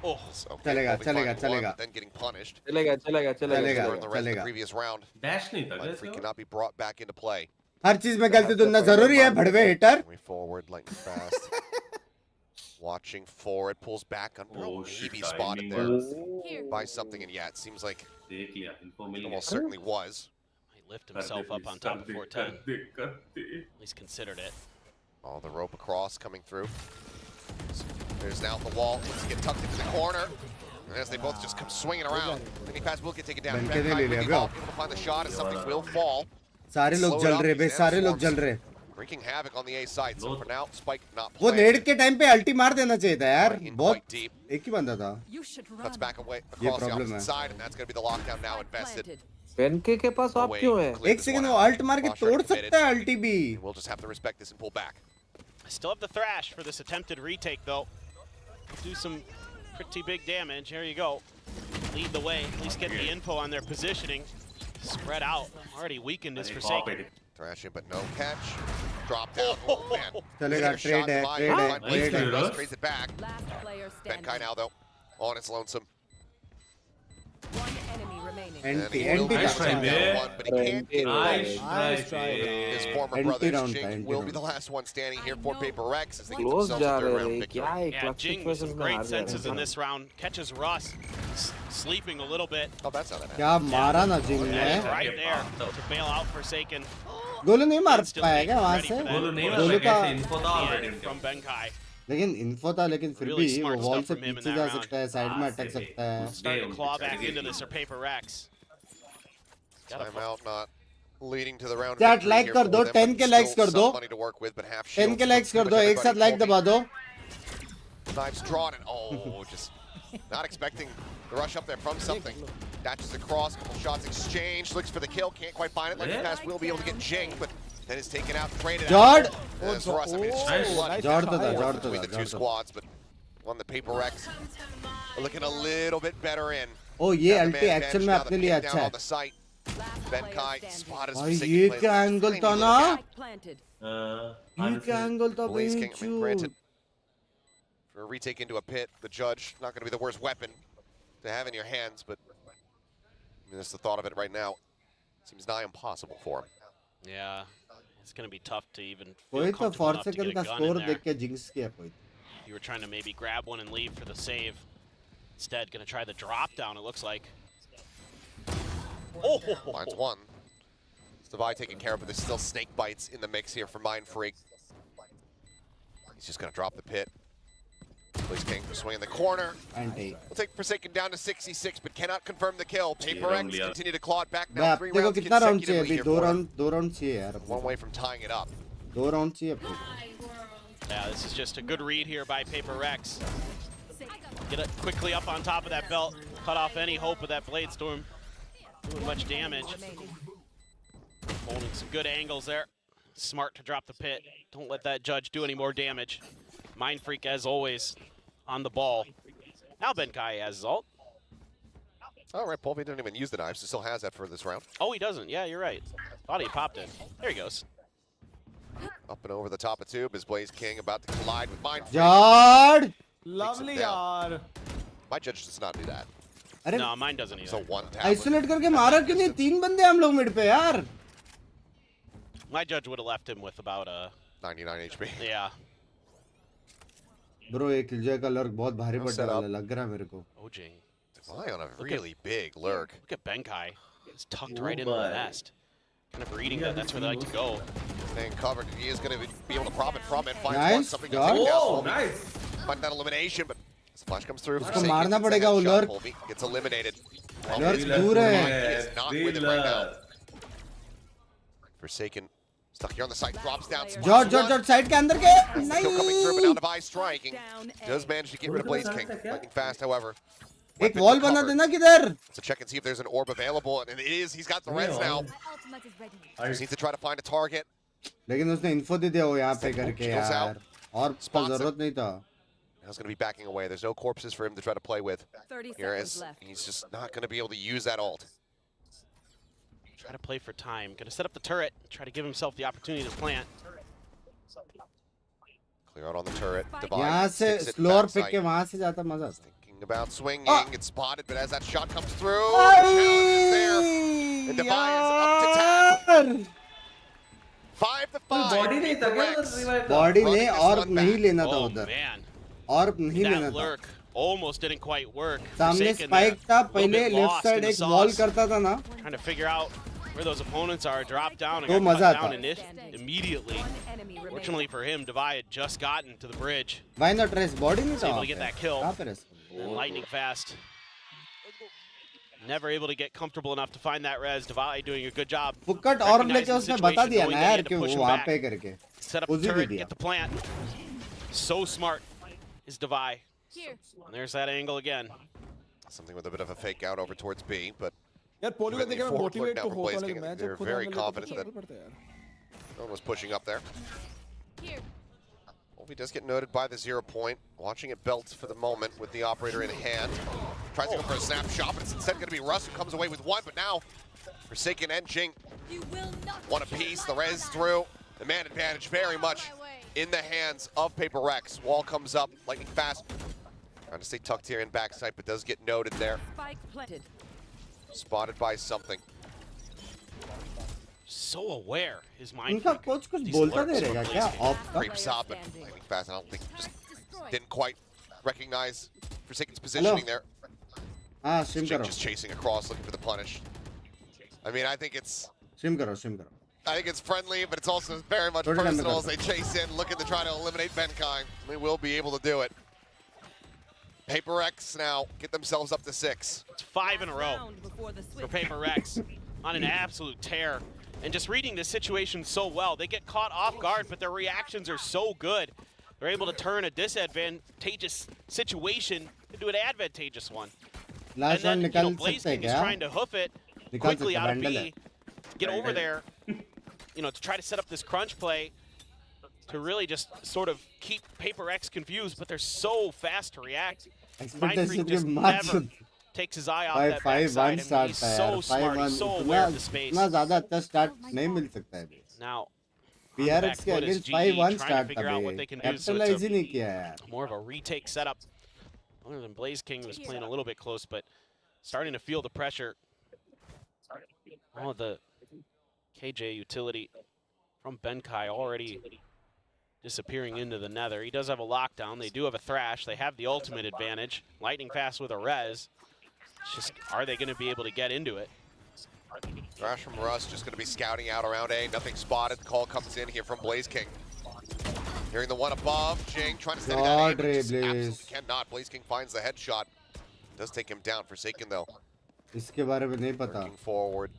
Oh, So चलेगा, holding चलेगा, finding one, चलेगा। but then getting punished. चलेगा चलेगा चलेगा। चलेगा During the rest of the चलेगा। previous round. डैश नहीं था Line कैसे free वो? cannot be brought back into play. हर चीज में गलती ढूंढना जरूरी है भड़वे heater Way forward, lightning fast. Watching forward, pulls back on Oh, maybe shit, spotted timing there by something, and yeah, it seems like देख लिया इनको मिल almost गया certainly was. he lifted himself up on top of 410. कर दे At least considered it. All the rope across coming through. There's now the wall. Looks to get tucked into the corner. And as they both just come swinging around, Mini Pass will get taken down. Benkai ने Benkai ले with लिया the bay. ult, able to find the shot as something will fall. सारे लोग Slowed जल up, रहे बे he's सारे down लोग जल swarms. रहे Wreaking havoc on the A side. So for now, Spike not वो playing. नेड के टाइम पे अल्टी मार देना चाहिए था यार Right in बहुत quite deep. एक ही बंदा था You should run. Cuts back away ये across the problem opposite है side, and that's going to be the lockdown now invested. Planted. Ben के पास आप Away, क्यों है clear एक this सेकंड one वो out. अल्ट मार के Bosch तोड़ already committed. सकता है अल्टी भी We'll just have to respect this and pull back. Still have the Thrash for this attempted retake, though. Do some pretty big damage. Here you go. Lead the way. At least get the info on their positioning. Spread out. Already weakened is Forsaken. Thrashing, but no catch. Drop down. Oh, man. Chalega, trade it. Trades it back. BINKS69 now, though. On its lonesome. One enemy remaining. NT Nice try, man. but he can't get Nice try. his former NT brother round Jing tha, will NT be the last one standing here for Paper Rex as they get Close themselves a जा third रहे round हैं victory. क्या है Yeah, clutch Jing with some situations में great हार जा रहे senses हैं in this round. Catches Russ sleeping a little bit. Oh, that's how that happened. क्या मारा ना जिंग And ने right there to bail out Forsaken. Golu नहीं मार पाया क्या वहां Ready से for that. गोलू नहीं गोलू मारा का कैसे इन्फो था ऑलरेडी And from BINKS69. लेकिन इन्फो था लेकिन फिर Really भी वो smart वॉल stuff से from him in पीछे that जा round. सकता है साइड में अटक सकता है Starting to claw back into this or Paper Rex. Timeout not leading to the round Chat, victory like here कर for दो, them, 10 but के still likes कर some दो। money to work with, but half 10 shields के for likes कर pretty दो much एक साथ everybody. लाइक दबा दो Knives drawn and oh, just not expecting the rush up there from something. Dashes across, couple shots exchanged, looks for the kill, can't quite find it. Like the pass will be able to get Jing, but then is taken out, traded Jord! out. As Russ, I mean, it's Nice. just blood Jord तो था Jord तो between था the two Jord तो था squads, but one the Paper Rex looking a little bit better in. ओ ये Now the अल्टी man actual advantage, में now the अपने लिए pin अच्छा down है on the site. BINKS69 spotted भाई Forsaken ये plays क्या a एंगल tiny था little ना gap. Planted. ये क्या एंगल था Blaze भाई King, I mean, granted, for a retake into a pit, the judge, not going to be the worst weapon to have in your hands, but I mean, just the thought of it right now seems nigh impossible for him. Yeah, it's going to be tough to even कोई feel तो comfortable enough to Forsaken get का a gun score in देख there. के jinx किया कोई You were trying to maybe grab one and leave for the save. Instead, going to try the drop down, it looks like. Oh! Finds one. It's Devi taking care of, but there's still snake bites in the mix here for Mind Freak. He's just going to drop the pit. Blaze King swinging the corner. Anti We'll take Forsaken down to 66, but cannot confirm the kill. Paper round X लिया। continue to claw it back मैं now. अब 3 देखो rounds कितना round चाहिए consecutively अभी here for him. दो round चाहिए यार One way from tying it up. 2 round चाहिए अपने Yeah, this is just a good read here by Paper Rex. Get it quickly up on top of that belt. Cut off any hope of that Blade Storm doing much damage. Holding some good angles there. Smart to drop the pit. Don't let that judge do any more damage. Mind Freak, as always, on the ball. Now BINKS69 has his ult. All right, Polvi didn't even use the knives, so still has that for this round. Oh, he doesn't. Yeah, you're right. Thought he popped it. There he goes. Up and over the top of tube is Blaze King about to collide with Mind Freak. जॉर्ड Lovely down. यार. My judge does not do that. अरे No, mine doesn't It's a either. one tap. Isolate करके मारा क्यों नहीं 3 बंदे हम लोग mid पे यार My judge would have left him with about a 99 HP. yeah. Bro ये किलजॉय का लर्क बहुत भारी Well पड़ने set up. वाला लग रहा है मेरे को Ojing. Devi on a really big lurk. Look at BINKS69. It's tucked right into the nest. Kind of reading that that's where they like to go. Staying covered, and he is going to be able to profit from it. Finds Nice, one, something to Josh. take down. Oh, Polvi. nice. Find that elimination, but as the flash comes through, उसको Forsaken मारना gets the पड़ेगा वो headshot. lurk. Polvi gets eliminated. Lurk Thriller, दूर है He is not with him right now. thriller. Forsaken stuck here on the side, drops down. George George George side के अंदर के Still coming through, but now नहीं Devi striking. Does manage to get rid of Blaze King. Lightning fast, however. एक Weapon wall बना recovered. देना किधर So check and see if there's an orb available, and it is. He's got the res now. Just needs to try to find a target. लेकिन उसने info दे दिया वो यहाँ पे करके Shields यार out. और उसका जरूरत नहीं था Now he's going to be backing away. There's no corpses for him to try to play with. 30 Here seconds is. left. He's just not going to be able to use that ult. Try to play for time. Gonna set up the turret. Try to give himself the opportunity to plant. Clear out on the turret. Devi यहाँ से sticks it slower backside. Pick के वहाँ से जाता मजा आता Thinking about swinging. Ah. It's spotted, but as that shot comes through, the challenge is there. And Devi is up to tap. यार 5 to 5. Body नहीं था क्या Rex. रिवाइव का बॉडी Running ने this और one नहीं back. लेना था Oh उधर man, और नहीं लेना that था lurk almost didn't quite work. सामने Forsaken स्पाइक there, था a little पहले bit left lost side in the एक वॉल sauce. करता था ना Trying to figure out where those opponents are. Drop down and तो got मजा cut आता down immediately. One enemy remaining. Fortunately for him, Devi had just gotten to the bridge. Why not Raze body नहीं Was था able वहाँ to get पे that kill. कहाँ पे race And lightning fast. Never able to get comfortable enough to find that res. Devi doing a good job. फुक्कट और recognizing लेके the उसने बता situation, दिया knowing ना that he यार had to कि push वो him वहाँ back. पे करके Set up the उसी दे turret, दिया get the plant. So smart is Devi. And there's that angle again. Something with a bit of a fake out over towards B, but यार पोली को Even देखे मैं the fourth motivate look तो now for होता Blaze लेकिन King, मैं they're जब खुद very आने लगा तो confident चलना that- पड़ता है यार no one was pushing up there. He does get noted by the 0 point. Watching it belt for the moment with the operator in hand. Tries to go for a snapshot, but it's instead going to be Russ who comes away with one. But now, Forsaken and Jing, one apiece. The res through. The man advantage very much in the hands of Paper Rex. Wall comes up, lightning fast. Trying to stay tucked here in backside, but does get noted there. Spotted by something. So aware, his mind. इनका coach कुछ बोलता नहीं रहेगा क्या? Off का? Creeps up and lightning fast. I don't think just didn't quite recognize Forsaken's positioning there. हाँ, stream Jing करो. just chasing across, looking for the punish. I mean, I think it's. Stream करो. I think it's friendly, but it's also very much Third time personal as because- they chase in, looking to try to eliminate Benkai. They will be able to do it. Paper X now get themselves up to 6. It's 5 in a row for Paper Rex on an absolute tear. And just reading this situation so well. They get caught off guard, but their reactions are so good. They're able to turn a disadvantageous situation into an advantageous one. Last and one then, निकाल Blaze सकते हैं King is क्या? trying to hoof it निकाल quickly सकते out of Vandal B, है. get over there, to try to set up this crunch play to really just sort of keep Paper X confused, but they're so fast to react. Expectation Mindfreak just के मत never takes his eye off that backside. I mean, start he's था so यार. smart, he's so aware of the space. इतना ज़्यादा अच्छा start नहीं मिल सकता है बे. Now, PRX के against 5-1 start था बे. Capitalize ही नहीं किया यार. More of a retake setup. Other than Blaze King was playing a little bit close, but starting to feel the pressure. Oh, the KJ utility from Benkai already disappearing into the nether. He does have a lockdown. They do have a thrash. They have the ultimate advantage. Lightning fast with a res. It's just, are they going to be able to get into it? Thrash from Russ just going to be scouting out around A. Nothing spotted. The call comes in here from Blaze King. Hearing the one above. Jing trying to steady that aim, but just absolutely cannot. Blaze King finds the headshot. Does take him down. Forsaken though. इसके बारे में नहीं पता. Working forward.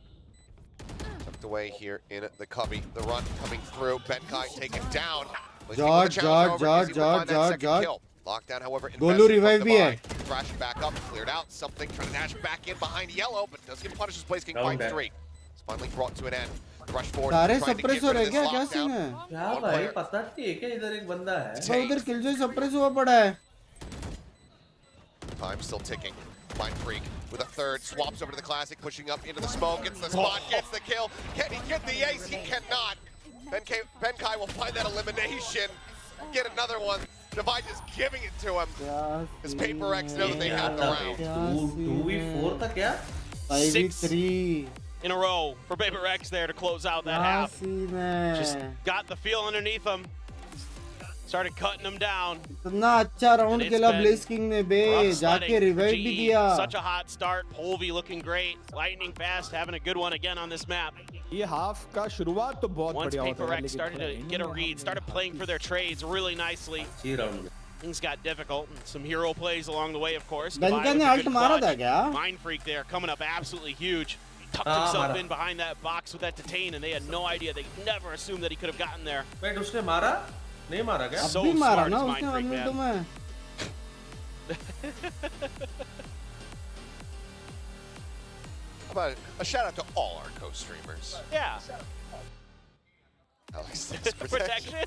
Tucked away here in the cubby. The run coming through. Benkai taken down. George. Lockdown, however, Golu revive भी है. Thrashing back up, cleared out. Something trying to dash back in behind yellow, but does get punished as Blaze King finds 3. It's finally brought to an end. The rush forward. सारे suppressor है क्या? क्या scene है? क्या भाई पता नहीं है क्या इधर एक बंदा है? उधर Killjoy suppress हुआ पड़ा है. Time still ticking. Mindfreak with a third, swaps over to the Classic, pushing up into the smoke, gets the spot, gets the kill. Can he get the ace? He cannot. Benkai will find that elimination, get another one. Divide just giving it to him. His Paper X know that they have the round. 2v4 था क्या? 5v3 in a row for Paper X there to close out that half. Just got the feel underneath them. Started cutting them down. इतना अच्छा round खेला Blaze King ने बे. जाके revive भी दिया. Such a hot start. Polvi looking great. Lightning fast, having a good one again on this map. ये half का शुरुआत तो बहुत Once बढ़िया होता Paper है. X started to get a read, started playing for their trades really nicely. Things got difficult. And some hero plays along the way, of course. Benkai ने ult मारा था क्या? Mindfreak there coming up absolutely huge. Tucked himself in behind that box with that detain, and they had no idea. They never assumed that he could have gotten there. Wait, उसने मारा? नहीं मारा क्या? So अभी मारा smart ना is उसने Mindfreak, मिनटों man. में. How about a shout out to all our co-streamers? Yeah. Protection.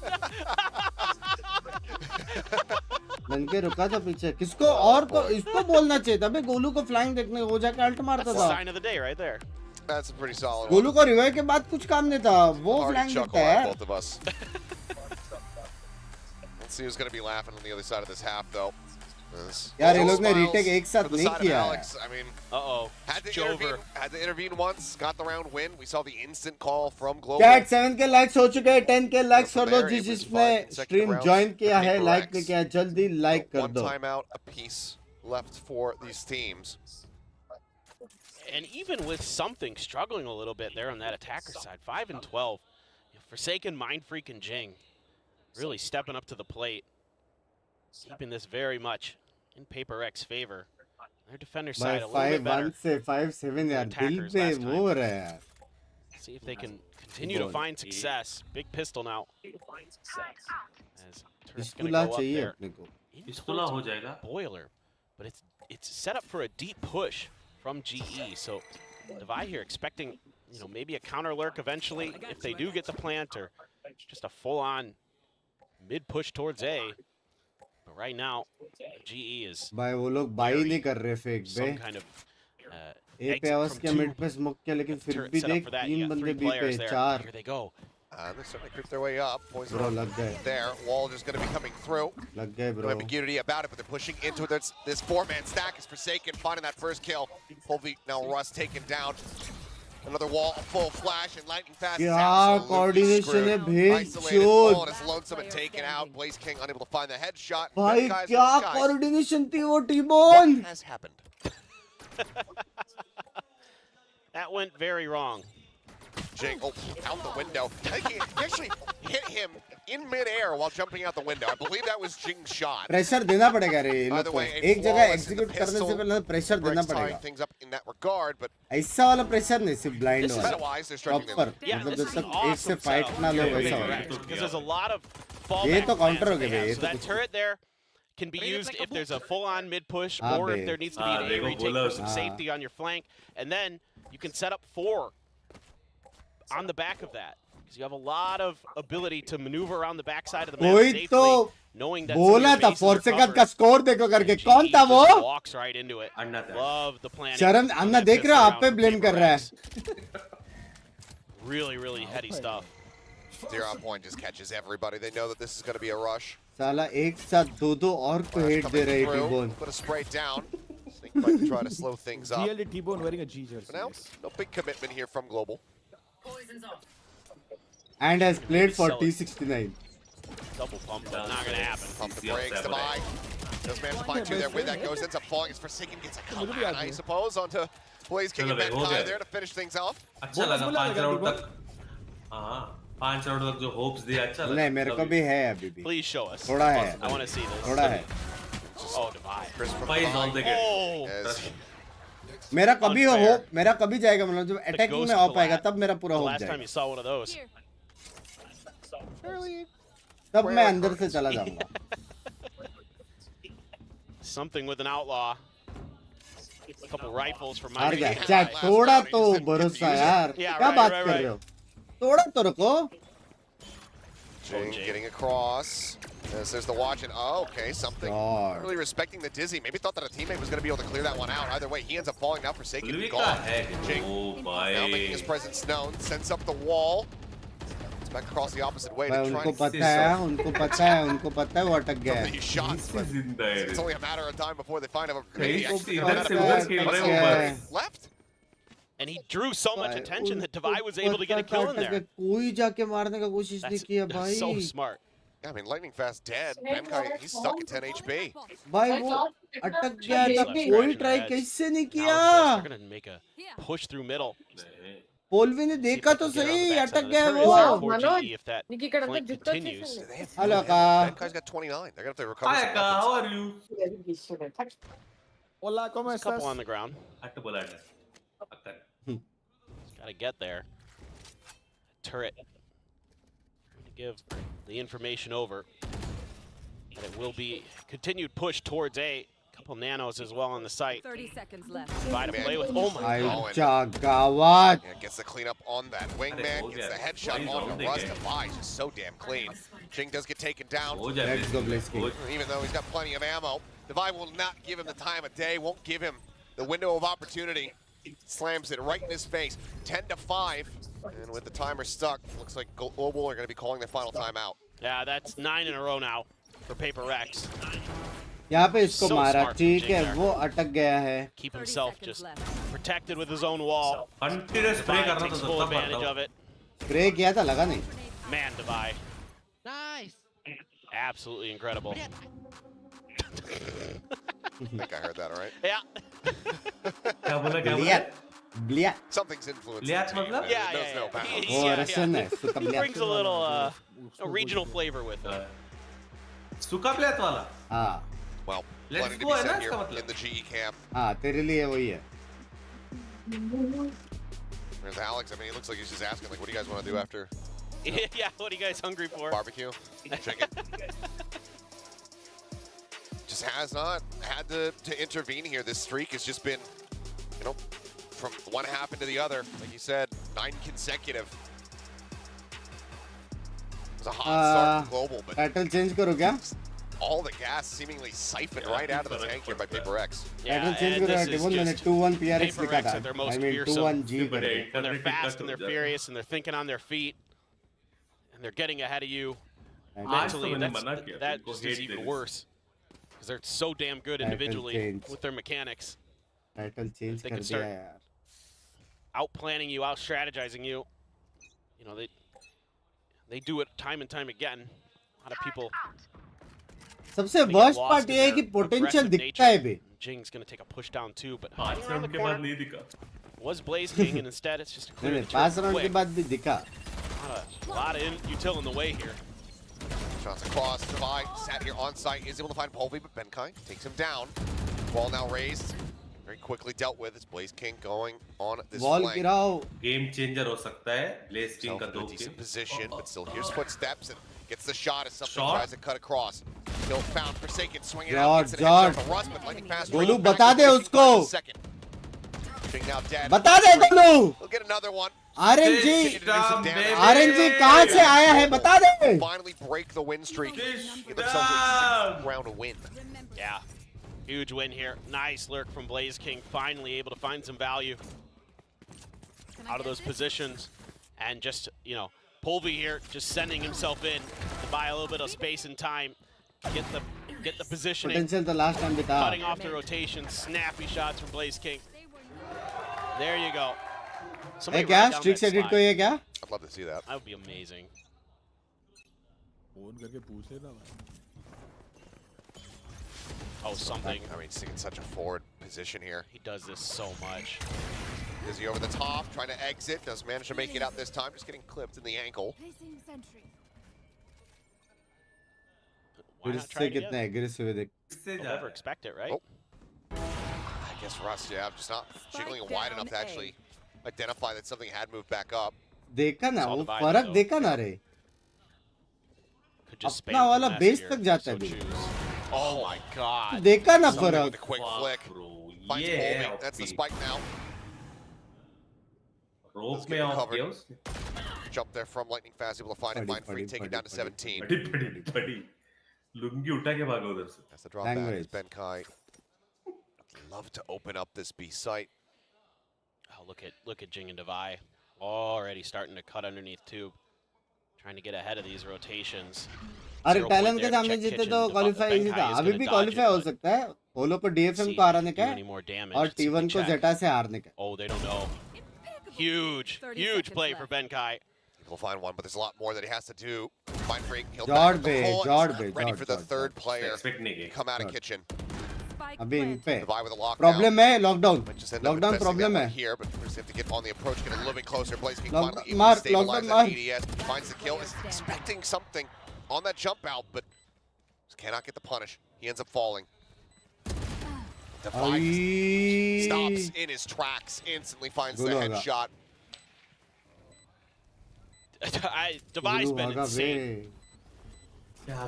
बनके रुका था पीछे. किसको और को इसको बोलना चाहिए था बे. गोलू को फ्लाइंग देखने वो जाके अल्ट मारता That's था. the sign of the day right there. That's a pretty solid one. Golu को रिवाइव के बाद कुछ काम नहीं था. वो Hard फ्लाइंग chuckle देखता at है. both of us. Let's see who's going to be laughing on the other side of this half, though. यार ये लोग ने retake एक साथ नहीं किया है. I mean, had to intervene once, got the round win. We saw the instant call from Global. Chat 7 के लाइक्स हो चुके हैं. 10 के लाइक्स कर दो जिसने स्ट्रीम ज्वाइन किया है. लाइक नहीं किया जल्दी लाइक कर One दो. timeout apiece left for these teams. And even with something struggling a little bit there on that attacker side, 5 and 12, Forsaken, Mindfreak, and Jing really stepping up to the plate, keeping this very much in Paper X's favor. Their defender side a little bit better. 5-1 से 5-7 यार दिल पे वो हो रहा है यार. See if they can continue to find success. Big pistol now. As Turret's gonna पिस्तूला go up चाहिए there. अपने को. पिस्तूला हो जाएगा. Boiler, but it's set up for a deep push from GE. So Devi here expecting, maybe a counter lurk eventually if they do get the plant, or just a full-on mid push towards A. But right now, GE is भाई वो लोग by नहीं कर रहे fake बे some kind of ए पे आवाज के मिड पे स्मोक किया लेकिन फिर turret भी set up देख for that. 3 You got बंदे 3 बी पे players there. 4 Here they go. They certainly creep their way up. Poison Bro, lag gaye. there. Wall just going to be coming through. लग गए No bro ambiguity about it, but they're pushing into it. This four-man stack is Forsaken, finding that first kill. Hopefully now Russ taken down. Another wall, a full flash, and lightning fast. क्या coordination है भेज Isolated, चोद Paul is lonesome and taken out. Blaze King unable to find the headshot. भाई Red guys क्या in the skies. coordination थी वो Timon What has happened? That went very wrong. Jing, oh, out the window. I think he actually hit him in midair while jumping out the window. I believe that was Jing's shot. Pressure देना पड़ेगा रे By लोग the को way, a एक जगह flawless in the execute करने से pistol. पहले प्रेशर देना Briggs tying पड़ेगा things up in that regard, but ऐसा वाला प्रेशर नहीं सिर्फ ब्लाइंड this is वाला meta-wise, they're stretching them. Proper Yeah, मतलब this जब is an तक एक से awesome फाइट setup. ना लो Yeah, वैसा yeah, वाला right. Because there's a lot of ये fallback तो plans काउंटर हो that गए they बे have. ये So तो that कुछ turret there can be used if there's a full-on mid-push हाँ or bay if there needs to be an A देखो retake बोला for some हाँ safety on your flank. And then you can set up 4 on the back of that. Because you have a lot of ability to maneuver around the backside of the map कोई safely, तो knowing that some of बोला your था bases are फोर्सेकट का covered. Score देखो करके GE कौन था वो just walks right into it. अन्ना था। Love the planning. शरण on अन्ना that देख रहे हो pistol आप पे round from ब्लेम Paper कर रहा है Rex. Really, really heady stuff. 0 on point just catches everybody. They know that this is going to be a rush. साला एक साथ दो और को Flash हेट दे coming रहे through. Timon Put a spray down. Sneak might try to slow things up. GLD T-Bone wearing a G jersey. For now, no big commitment here from Global. and has played for Sell it. T69 Double pump, but not going to happen. Pump the brakes to buy. Does manage to find 2 there with that goes, ends up falling. It's Forsaken, gets a comeback, I suppose, onto Blaze King and चलो भाई, हो Benkai गया। there to finish things off. अच्छा लगा 5 round तक हाँ 5 round तक जो होप्स दिया अच्छा लगा नहीं मेरे को भी है अभी भी Please show us. थोड़ा है I want to see this. थोड़ा है Oh, divide. Chris from Five on the behind. Oh. As मेरा कभी हो Unfair. मेरा कभी जाएगा मतलब जब The अटैकिंग ghost में ऑफ आएगा collapse. तब मेरा पूरा The हो last time जाएगा you saw one of those. तब मैं अंदर से चला जाऊंगा Something with an outlaw. A couple rifles for हार my गया चैट थोड़ा तो भरोसा यार Yeah, क्या right, बात right, कर right. रहे हो थोड़ा तो रुको Jing getting across. As there's the watch and oh, okay, something. God. Really respecting the dizzy. Maybe thought that a teammate was going to be able to clear that one out. Either way, he ends up falling now. Forsaken Louis का gone. है Jing ओ now भाई making his presence known. Sends up the wall. It's back across the opposite way भाई to try उनको and पता है उनको पता है वो अटक गया है these shots. But जिंदा है it's only a matter of time before they find a कहीं actually इधर से उधर खेल रहे हो बस left. And he drew so much भाई, attention that उनको Divide was able to get a पता kill in था there. कि कोई जाके मारने का कोशिश नहीं किया That's भाई so smart. Yeah, I mean, Lightning Fast dead. Benkai, he's stuck at 10 HP. भाई वो अटक गया था Scratching कोई their ट्राई heads. कैसे नहीं Now किया this, they're going to make a push through middle. पोलवी ने देखा तो See if they सही can get अटक on the गया backside वो of the turret for GE if that flank continues. Hello का Benkai's got 29. They're going to have to recover Hi some Akka, weapons. how are you? Hola, ¿cómo There's a couple estás? on the ground. अट्ट बोला है occur Got to get there. Turret. Trying to give the information over. And it will be continued push towards A. Couple nanos as well on the site. 30 seconds left. Try to play with. Oh my भाई god. जागावत Yeah, gets the cleanup on that wingman, gets the headshot on the Rust. Devi's just so damn clean. Jing does get taken down, हो जाए Let's go, Blaze King. even though he's got plenty of ammo. Devi will not give him the time of day, won't give him the window of opportunity. Slams it right in his face. 10 to 5. And with the timer stuck, looks like Global are going to be calling their final timeout. Yeah, that's 9 in a row now for Paper Rex. यहाँ पे इसको So मारा smart from ठीक है Jing there. वो अटक गया है Keep himself just protected with his own wall. Continuous spray Divide करना takes तो full तब advantage पड़ता of it. स्प्रे किया था लगा नहीं Man, Divide. Nice. Absolutely incredible. I think I heard that all right. Yeah. क्या बोला ब्लियत ब्लियत Something's influencing Liat the team. मतलब? Yeah, There's yeah, no yeah. bounds. वो Yeah, रसन yeah. है सुता He ब्लियत brings a little a regional flavor with it. सूखा plate वाला हाँ Well, Let's plenty to go, be है ना said इसका here मतलब? in the GE camp. हाँ तेरे लिए वही है There's Alex. I mean, he looks like he's just asking, like, what do you guys want to do after Yeah, what are you guys hungry for? barbecue? Chicken. Just has not had to intervene here. This streak has just been, you know, from one half into the other. Like you said, 9 consecutive. was a hot start to global, but title change करो क्या? all the gas seemingly siphoned right out of the tank here by Paper X. Title change करो यार, Devon मैंने 2-1 PRX Paper लिखा X था. at their most I mean fearsome. 2-1 G कर दे. When they're fast and they're furious and they're thinking on their feet and they're getting ahead of you mentally, that just is even worse because they're so damn good individually with their mechanics. Title change They कर can दिया start यार. out planning you, out strategizing you. You know, they do it time and time again. A lot of people. सबसे worst part ये है कि potential दिखता है भी. Jing's gonna take a push down too, but hiding around the corner was Blaze King, and instead it's just a clear. नहीं, पास round के बाद भी दिखा. A lot of util in the way here. Shots across, Divide sat here on site, is able to find Polvi, but Benkai takes him down. Ball now raised, very quickly dealt with. It's Blaze King going on this Ball flank. गिराओ. Game changer हो सकता है. Blaze King का Self in a 2 decent kill. position, but still here's footsteps and gets the shot as something Shot. tries to cut across. Kill found, Forsaken, swinging Jard, out, gets an Jard. headshot from Russ, but lightning fast. Golu right back बता to they Blaze King उसको. for the second. King now dead. बता दे Golu. He'll get another one. RNG RNG कहाँ से आया है बता दे. Finally break the win streak. Get themselves a 6th round win. Yeah, huge win here. Nice lurk from Blaze King. Finally able to find some value out of those positions, and just Polvi here just sending himself in to buy a little bit of space and time, get the positioning. Potential तो last time भी था. Cutting off the rotation, snappy shots from Blaze King. There you go. है क्या? Strix edit को ये क्या? I'd love to see that. That would be amazing. Phone करके पूछ लेना. Oh, something. I mean, he's in such a forward position here. He does this so much. Is he over the top, trying to exit? Does manage to make it out this time, just getting clipped in the ankle. Why not try it again? कितने aggressive है देख. You'll never expect it, right? I guess Russ, yeah, just not jiggling it wide enough to actually identify that something had moved back up. देखा ना वो फर्क देखा ना रे. Could just अपना वाला बेस तक जाता है भी. Oh my god. देखा ना Somebody फर्क. with a quick flick. Finds Polvi. That's the spike now. Rope में off किया उसने. Jump there from lightning fast, able to find it. Find free, take it down to 17. बड़ी. लुंगी उठा के भागा उधर से. That's the drop back. Is Benkai. Love to open up this B site. Oh, look at Jing and Devi. Already starting to cut underneath tube. Trying to get ahead of these rotations. अरे talent के सामने जीते तो qualify easy था. अभी भी qualify हो सकता है. होलो को DFM को हराने का है और T1 को Zeta से हारने का. Oh, they don't know. Huge play for Benkai. He'll find one, but there's a lot more that he has to do. Find free. He'll Jard back be, the Jard pull. be, Ready Jard, for the Jard, third Jard. player. Come out of kitchen. अभी इन पे Divide with a lockdown. Problem है lockdown. Just end up lockdown investing problem that है. one here, but we just have to get on the approach, get a little bit closer. Blaze King Lock- finally able Mark, to stabilize lockdown, that ADS. Finds the kill. Is expecting something on that jump out, but just cannot get the punish. He ends up falling. Divide stops in his tracks. Instantly finds the headshot. Devi's been insane.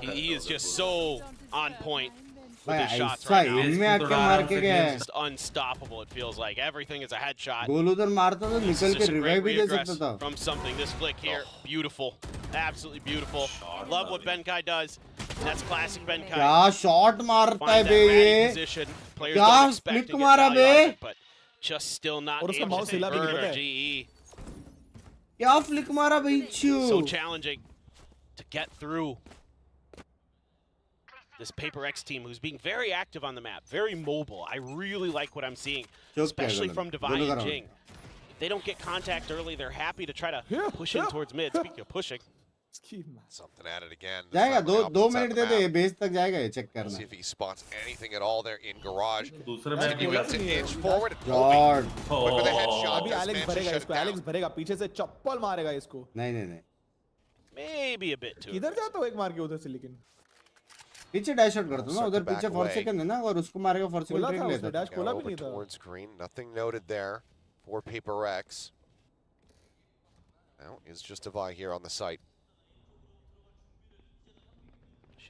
He is just so on point with his shots right now. इनमें आके मार के गया है. Just unstoppable, it feels like. Everything is a headshot. गोल उधर मारता तो निकल के रिवाइव भी दे सकता था. From something. This flick here, beautiful. Absolutely beautiful. Love what Benkai does. And that's classic Benkai. क्या शॉट मारता है बे ये. क्या फ्लिक मारा बे. But just still not और उसका able माउस to हिला भी नहीं convert पता our है. GE. क्या फ्लिक मारा भाई चू. So challenging to get through this Paper X team, who's being very active on the map, very mobile. I really like what I'm seeing, especially from Devi and Jing. If they don't get contact early, they're happy to try to push in towards mid. Speaking of pushing, Something at it again. जाएगा दो minute दे दे base तक जाएगा ये check करना. See if he spots anything at all there in garage. दूसरे match Continuing to inch forward. Jard. Quick with a headshot. अभी Alex भरेगा इसको. एलेक्स भरेगा पीछे से चप्पल मारेगा इसको. नहीं. maybe a bit too. किधर जाता हो एक मार के उधर से लेकिन. पीछे डैश आउट करता ना उधर पीछे 4 सेकंड है ना और उसको मारेगा 4 सेकंड ट्रिक लेता है. डैश खोला भी नहीं था. Towards green, nothing noted there for Paper X. Now is just Devi here on the site.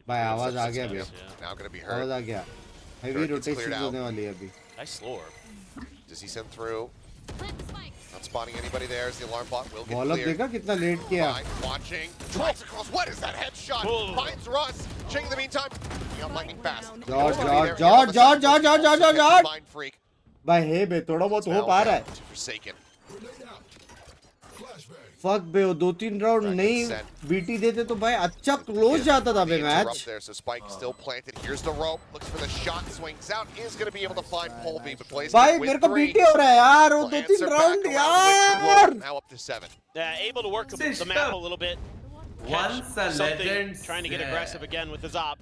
भाई आवाज आ गया भैया. Now going to be heard. आवाज आ गया. हेवी रोटेशन होने वाली है अभी. Nice slower. Does he send through? Not spotting anybody there as the alarm bot will get Wallop cleared. देखा कितना लेट किया. Watching, drives across. What is that headshot? Finds Russ. Ching in the meantime. He got lightning fast. George. Mind freak. भाई हे बे थोड़ा बहुत हो पा रहा है. Forsaken. फक बे वो 2-3 राउंड नहीं बीटी देते तो भाई अच्छा क्लोज जाता था बे match. There, so Spike still planted. Here's the rope. Looks for the shot. Swings out. Is going to be able to find Polby, but plays भाई मेरे को बीटी हो रहा है यार वो 2-3 राउंड यार. Now up to 7. Able to work the map a little bit. Once a legend trying to get aggressive again with his op.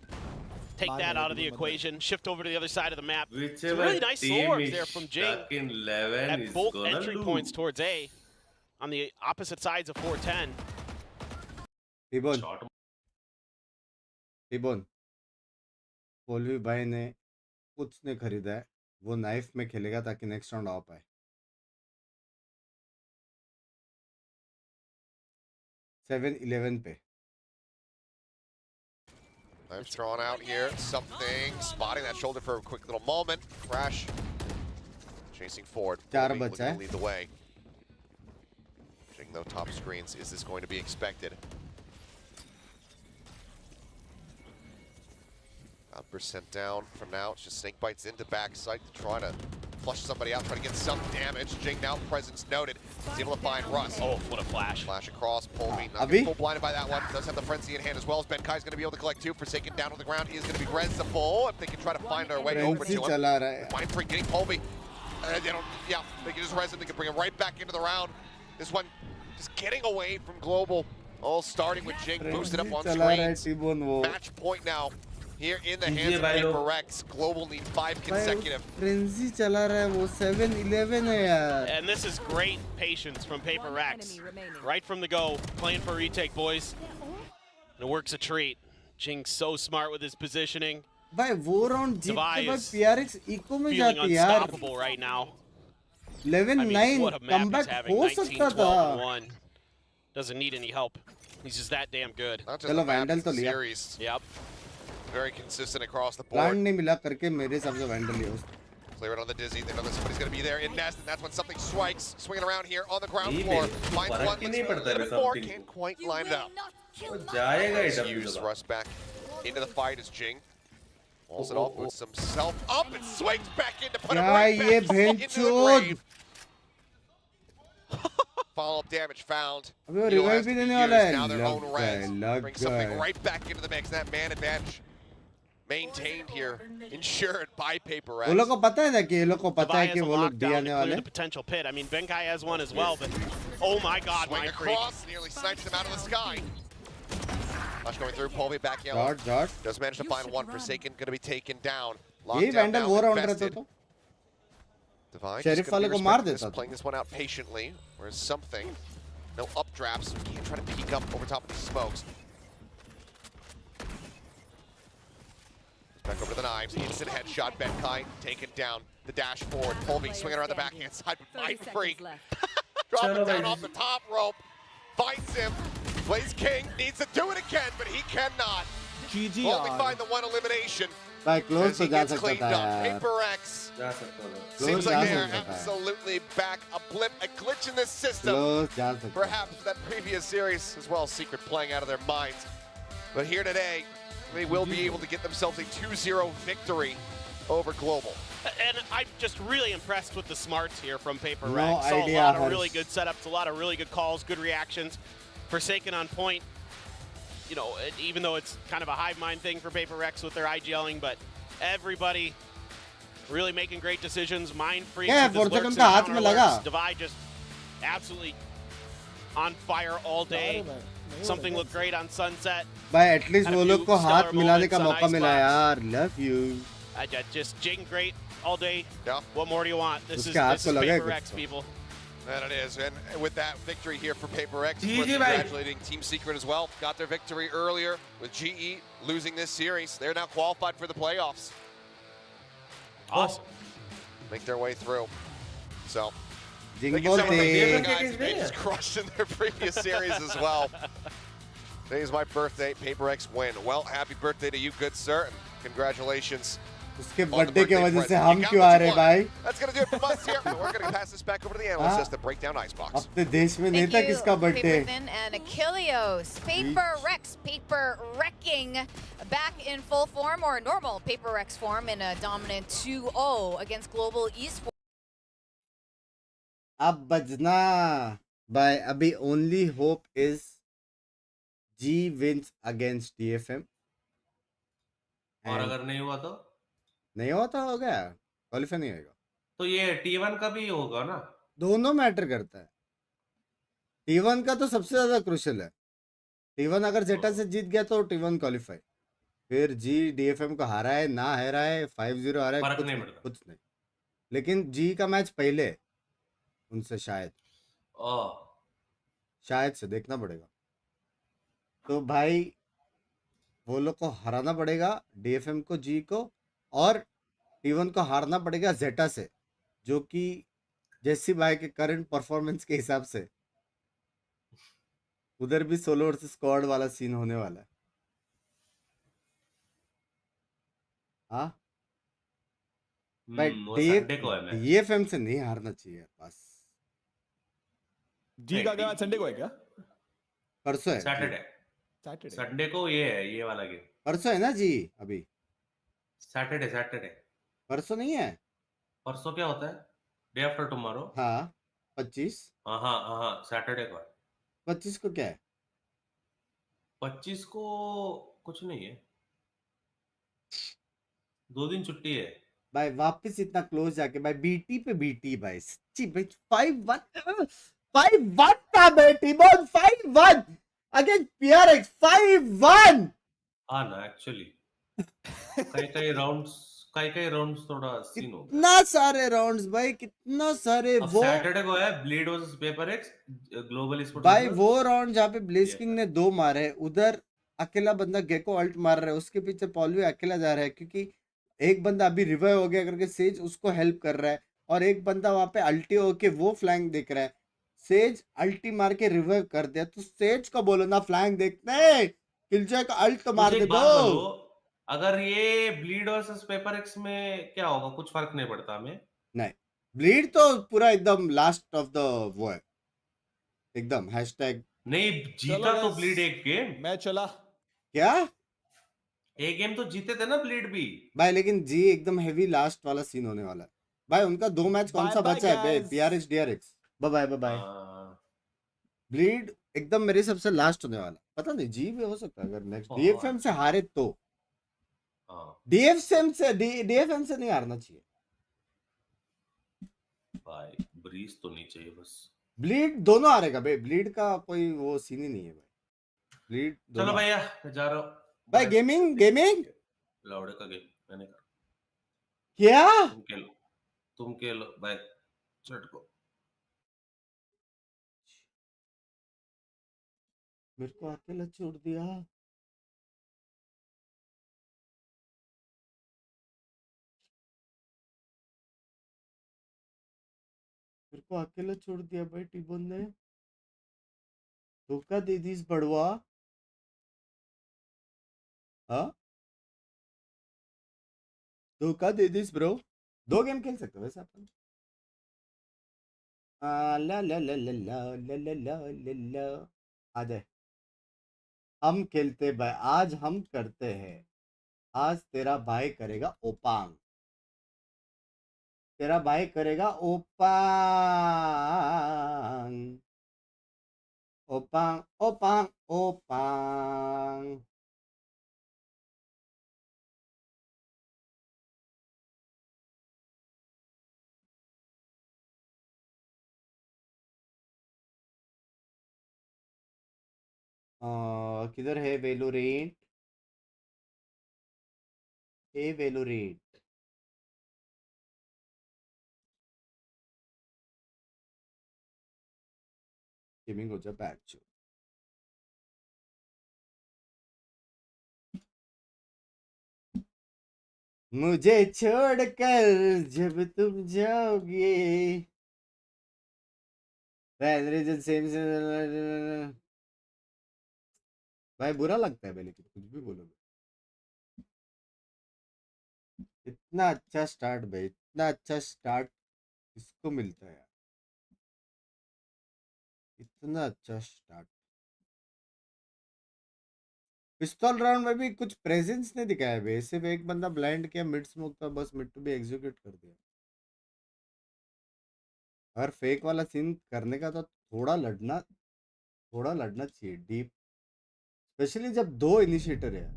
Take that out of the equation. Shift over to the other side of the map. Some really nice swords there from Jing at both entry points towards A on the opposite sides of 410. T-Bone. पोलवी भाई ने कुछ नहीं खरीदा है. वो knife में खेलेगा ताकि नेक्स्ट राउंड आ पाए. 7-11 पे. Knife thrown out here. Something spotting that shoulder for a quick little moment. Crash. Chasing forward. चार Looking बचा to lead the way. Checking though top screens. Is this going to be expected? Percent down from now. It's just snake bites into backside to try to flush somebody out, try to get some damage. Jing now presence noted. He's able to find Russ. Oh, what a flash. Flash across. Polby not getting full blinded by that one. Does have the frenzy in hand as well as Ben Kai's going to be able to collect 2. Forsaken down on the ground. He is going to be rezzable. If they can try to find their way over to him. Mind Freak getting Polby. They can just res him. They can bring him right back into the round. This one just getting away from Global. All starting with Jing boosted up on screens. Match point now. Here in the hands of AORUS, Global need 5 consecutive. Frenzy चला रहा है वो 7-11 है यार. And this is great patience from AORUS. Right from the go, playing for retake, boys. And it works a treat. Jing's so smart with his positioning. भाई वो round जीत के बाद PRX इको में Feeling जाती यार. unstoppable right now. 11-9 कमबैक हो सकता था. Doesn't need any help. He's just that damn good. चलो वैंडल तो लिया. Yep. Very consistent across the board. Plan नहीं मिला करके मेरे हिसाब से वैंडल लिया उसने. Clear it on the dizzy. They know that somebody's going to be there in nest, and that's when something strikes. Swinging around here on the ground floor. Finds one. Looks for can't quite line it up. Use Russ back into the fight as Jing walls it off, puts himself up and swings back in to put him right back into the grave. Follow-up damage found. Revive भी देने वाला है. Now their own res. Bring something right back into the mix. That man advantage maintained here, ensured by AORUS. वो लोग को पता है ना कि ये लोग को पता है कि वो लोग डी आने वाले. The potential pit. I mean, Benkai has one as well, but oh my God, swing across, nearly snipes him out of the sky. Flash going through, Polby back yellow. Does manage to find one. Forsaken going to be taken down. ये vandal वो round रहता तो. Divine Sheriff वाले को मार देता था. Playing this one out patiently. Whereas something, no updrafts, so we can't try to peek up over top of the smokes. Back over to the knives, instant headshot, Benkai taken down. The dash forward, Polby swinging around the backhand side with Mind Freak. Drop it down off the top rope, finds him, plays King, needs to do it again, but he cannot. GG Only find the one elimination. भाई close तो जा सकता था यार. AORUS. Seems like they are absolutely back. A blip, a glitch in this system. Perhaps that previous series as well, Secret playing out of their minds. But here today, they will be able to get themselves a 2-0 victory over Global. And I'm just really impressed with the smarts here from AORUS. No Saw idea, a lot of Harsh. really good setups, a lot of really good calls, good reactions. Forsaken on point. You know, even though it's kind of a hive mind thing for AORUS with their IGLing, but everybody really making great decisions. Mind Freak with his lurks and counter lurks. Divide just absolutely on fire all day. Something looked great on Sunset. भाई at least वो लोग को हाथ मिलाने का मौका मिला यार. Love you. Just Jing great all day. Yeah. What more do you want? This is AORUS, people. And it is, and with that victory here for AORUS, we're congratulating Team Secret as well. Got their victory earlier with GE losing this series. They're now qualified for the playoffs. Awesome. Make their way through. So, Jing they can celebrate the बोलते. guys they just crushed in their previous series as well. Today is my birthday. AORUS win. Well, happy birthday to you, good sir, and congratulations उसके on the birthday के birthday वजह से present. हम You got क्यों what uh you रहे wanted. भाई? That's gonna do it from us here. We're gonna pass this back over to the analyst just to break down Icebox. अपने देश में नहीं Thank था you, किसका birthday? Paperthin and Achilleos. Paper Rex, paper wrecking back in full form or normal Paper Rex form in a dominant 2-0 against Global Esports. अब बजना भाई अभी only hope is G wins against DFM. और अगर नहीं हुआ तो नहीं हुआ तो हो गया, क्वालिफाई नहीं होगा. तो ये T1 का भी होगा ना? दोनों मैटर करता है. T1 का तो सबसे ज्यादा क्रूशियल है. T1 अगर जेटा से जीत गया तो T1 क्वालिफाई. फिर जी DFM को हारा है ना हारा है 5-0 हारा है फर्क नहीं पड़ता. कुछ नहीं. लेकिन जी का मैच पहले है उनसे शायद से देखना पड़ेगा. तो भाई वो लोग को हराना पड़ेगा DFM को, जी को, और T1 को हारना पड़ेगा जेटा से, जो कि जैसी भाई के करंट परफॉर्मेंस के हिसाब से उधर भी सोलो वर्सेस स्क्वाड वाला सीन होने वाला है. हाँ भाई वो संडे को है मैच. DFM से नहीं हारना चाहिए बस. जी का क्या संडे को है क्या? परसों है. सैटरडे. संडे को ये है, ये वाला गेम. परसों है ना जी? अभी सैटरडे. परसों नहीं है. परसों क्या होता है? Day after tomorrow. हाँ 25. हाँ सैटरडे को है. 25 को क्या है? 25 को कुछ नहीं है. 2 दिन छुट्टी है भाई. वापस इतना क्लोज जाके भाई बीटी पे बीटी भाई सच्ची भाई. 5-1 था बेटी बोल. 5-1 अगेंस्ट PRX. 5-1. हाँ ना एक्चुअली कई राउंड्स थोड़ा सीन हो गया. कितना सारे राउंड्स भाई, कितना सारे. अब वो सैटरडे को है bleed versus paper x global sports. भाई वो राउंड जहाँ पे ब्लेस्किंग ने 2 मारे, उधर अकेला बंदा गेको अल्ट मार रहा है, उसके पीछे पॉलवी अकेला जा रहा है क्योंकि एक बंदा अभी रिवाइव हो गया करके सेज उसको हेल्प कर रहा है, और एक बंदा वहां पे अल्टी होके वो फ्लैंक देख रहा है. सेज अल्टी मार के रिवाइव कर दिया तो सेज को बोलो ना फ्लैंक देखते, किलजॉय का अल्ट तो मार दे दो. अगर ये ब्लीड वर्सेस पेपर एक्स में क्या होगा, कुछ फर्क नहीं पड़ता हमें. नहीं, ब्लीड तो पूरा एकदम लास्ट ऑफ द वो है एकदम. हैशटैग नहीं जीता तो ब्लीड एक गेम. मैं चला क्या एक गेम तो जीते थे ना ब्लीड भी भाई. लेकिन जी एकदम हेवी लास्ट वाला सीन होने वाला है भाई. उनका 2 मैच कौन सा बचा है? PRX DRX. Bye bye. Bleed एकदम मेरे सबसे लास्ट होने वाला. पता नहीं जी भी हो सकता है अगर नेक्स्ट DFM से हारे तो. DFM से नहीं हारना चाहिए भाई. ब्रीज तो नहीं चाहिए बस. ब्लीड दोनों हारेगा भाई. ब्लीड का कोई वो सीन ही नहीं है भाई. ब्लीड चलो भैया मैं जा रहा हूँ भाई. गेमिंग लाउडे का गेम मैंने कहा. क्या तुम खेलो बाय. चटको मेरे को अकेला छोड़ दिया. मेरे को अकेला छोड़ दिया भाई. टीबोन ने धोखा दे दी इस बड़वा. हाँ धोखा दे दी इस ब्रो. 2 गेम खेल सकते हो वैसे अपन. ला ला ला ला ला ला ला ला ला ला. आ जाए हम खेलते भाई. आज हम करते हैं. आज तेरा भाई करेगा ओपांग. तेरा भाई करेगा ओपांग. ओपांग. किधर है वेलोरेंट? गेमिंग हो जा बैच. मुझे छोड़कर जब तुम जाओगे. सेम भाई. बुरा लगता है भाई लेकिन कुछ भी बोलो. इतना अच्छा स्टार्ट भाई, इतना अच्छा स्टार्ट किसको मिलता है यार, इतना अच्छा स्टार्ट। पिस्तौल राउंड में भी कुछ प्रेजेंस नहीं दिखाया भाई, सिर्फ एक बंदा ब्लाइंड किया, मिड स्मोक था, बस मिड टू भी एग्जीक्यूट कर दिया। और फेक वाला सीन करने का तो थोड़ा लड़ना चाहिए डीप, स्पेशली जब दो इनिशिएटर है,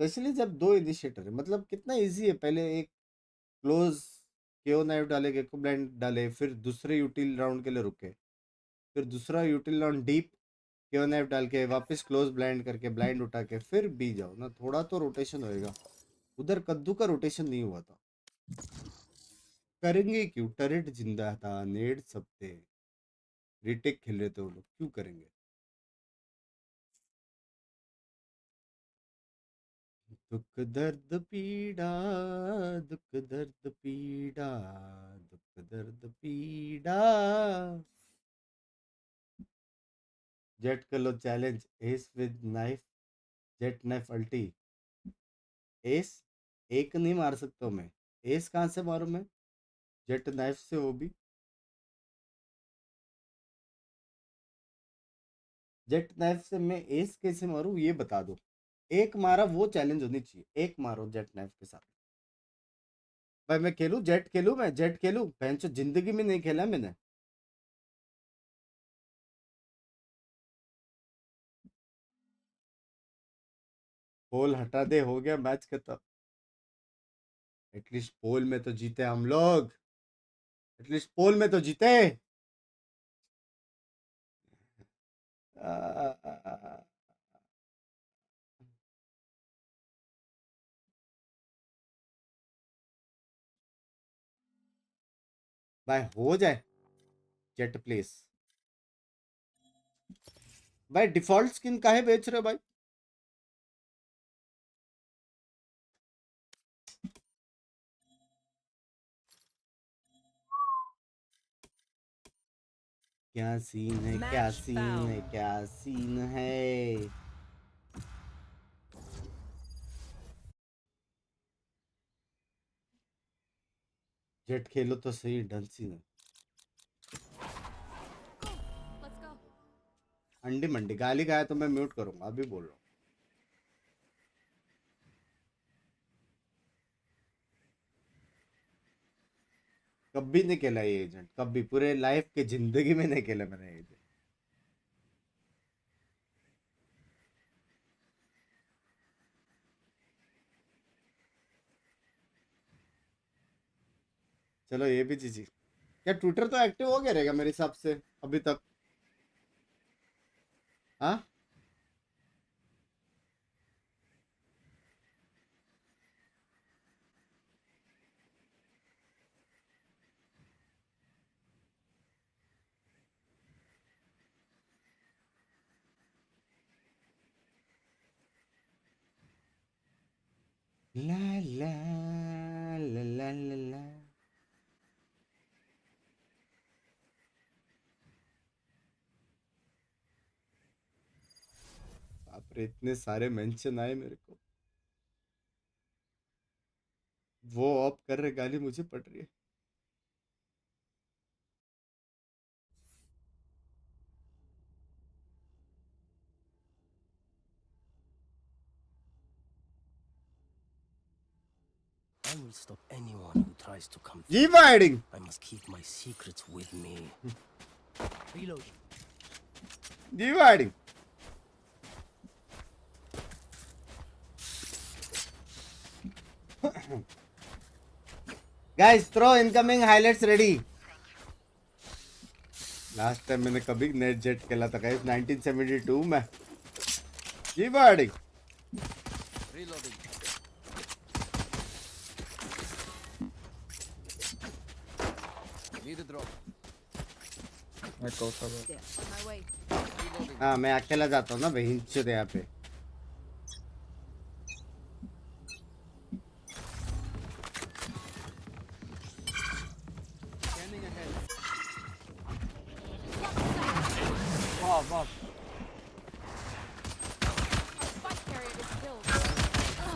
स्पेशली जब दो इनिशिएटर है, मतलब कितना इजी है। पहले एक क्लोज केओ नाइफ डाले, गेको ब्लाइंड डाले, फिर दूसरे यूटिल राउंड के लिए रुके, फिर दूसरा यूटिल राउंड डीप केओ नाइफ डाल के वापस क्लोज ब्लाइंड करके ब्लाइंड उठा के फिर बी जाओ ना, थोड़ा तो रोटेशन होएगा। उधर कद्दू का रोटेशन नहीं हुआ था। करेंगे क्यों, टरेट जिंदा था, नेड सब थे, रिटेक खेल रहे थे वो लोग, क्यों करेंगे। दुख दर्द पीड़ा, दुख दर्द पीड़ा, दुख दर्द पीड़ा। जेट कर लो challenge, ace with knife, Jett knife ulti. Ace एक नहीं मार सकता हूँ मैं, एस कहाँ से मारूं मैं, जेट नाइफ से, वो भी जेट नाइफ से मैं एस कैसे मारूं ये बता दो। एक मारा वो चैलेंज होनी चाहिए, एक मारो जेट नाइफ के साथ। भाई मैं खेलूं, जेट खेलूं, मैं जेट खेलूं, भैंचो जिंदगी में नहीं खेला मैंने। पोल हटा दे, हो गया मैच खत्म। एटलीस्ट पोल में तो जीते हम लोग, एटलीस्ट पोल में तो जीते। आ, आ, आ, भाई हो जाए जेट प्लेस। भाई डिफॉल्ट स्किन काहे बेच रहे हो भाई। क्या सीन है, क्या सीन है, क्या सीन है। जेट खेलो तो सही ढंग सी ना। अंडी मंडी गाली खाया तो मैं म्यूट करूंगा, अभी बोल रहा हूँ। कभी नहीं खेला ये एजेंट, कभी पूरे लाइफ की जिंदगी में नहीं खेला मैंने एजेंट। चलो ये भी चीज, क्या ट्विटर तो एक्टिव हो गया रहेगा मेरे हिसाब से अभी तक। हाँ ला ला ला ला ला ला। बाप रे इतने सारे मेंशन आए मेरे को, वो ऑफ कर रहे, गाली मुझे पड़ रही है। I will stop anyone who tries to come. Dividing. I must keep my secrets with me. Reloading. Dividing. Guys, throw incoming highlights ready. Last time मैंने कभी नेट जेट खेला था गाइस, 1972 में। Dividing. Reloading. Need a drop. हाँ मैं अकेला जाता हूँ ना भाई, हिंचो यहाँ पे।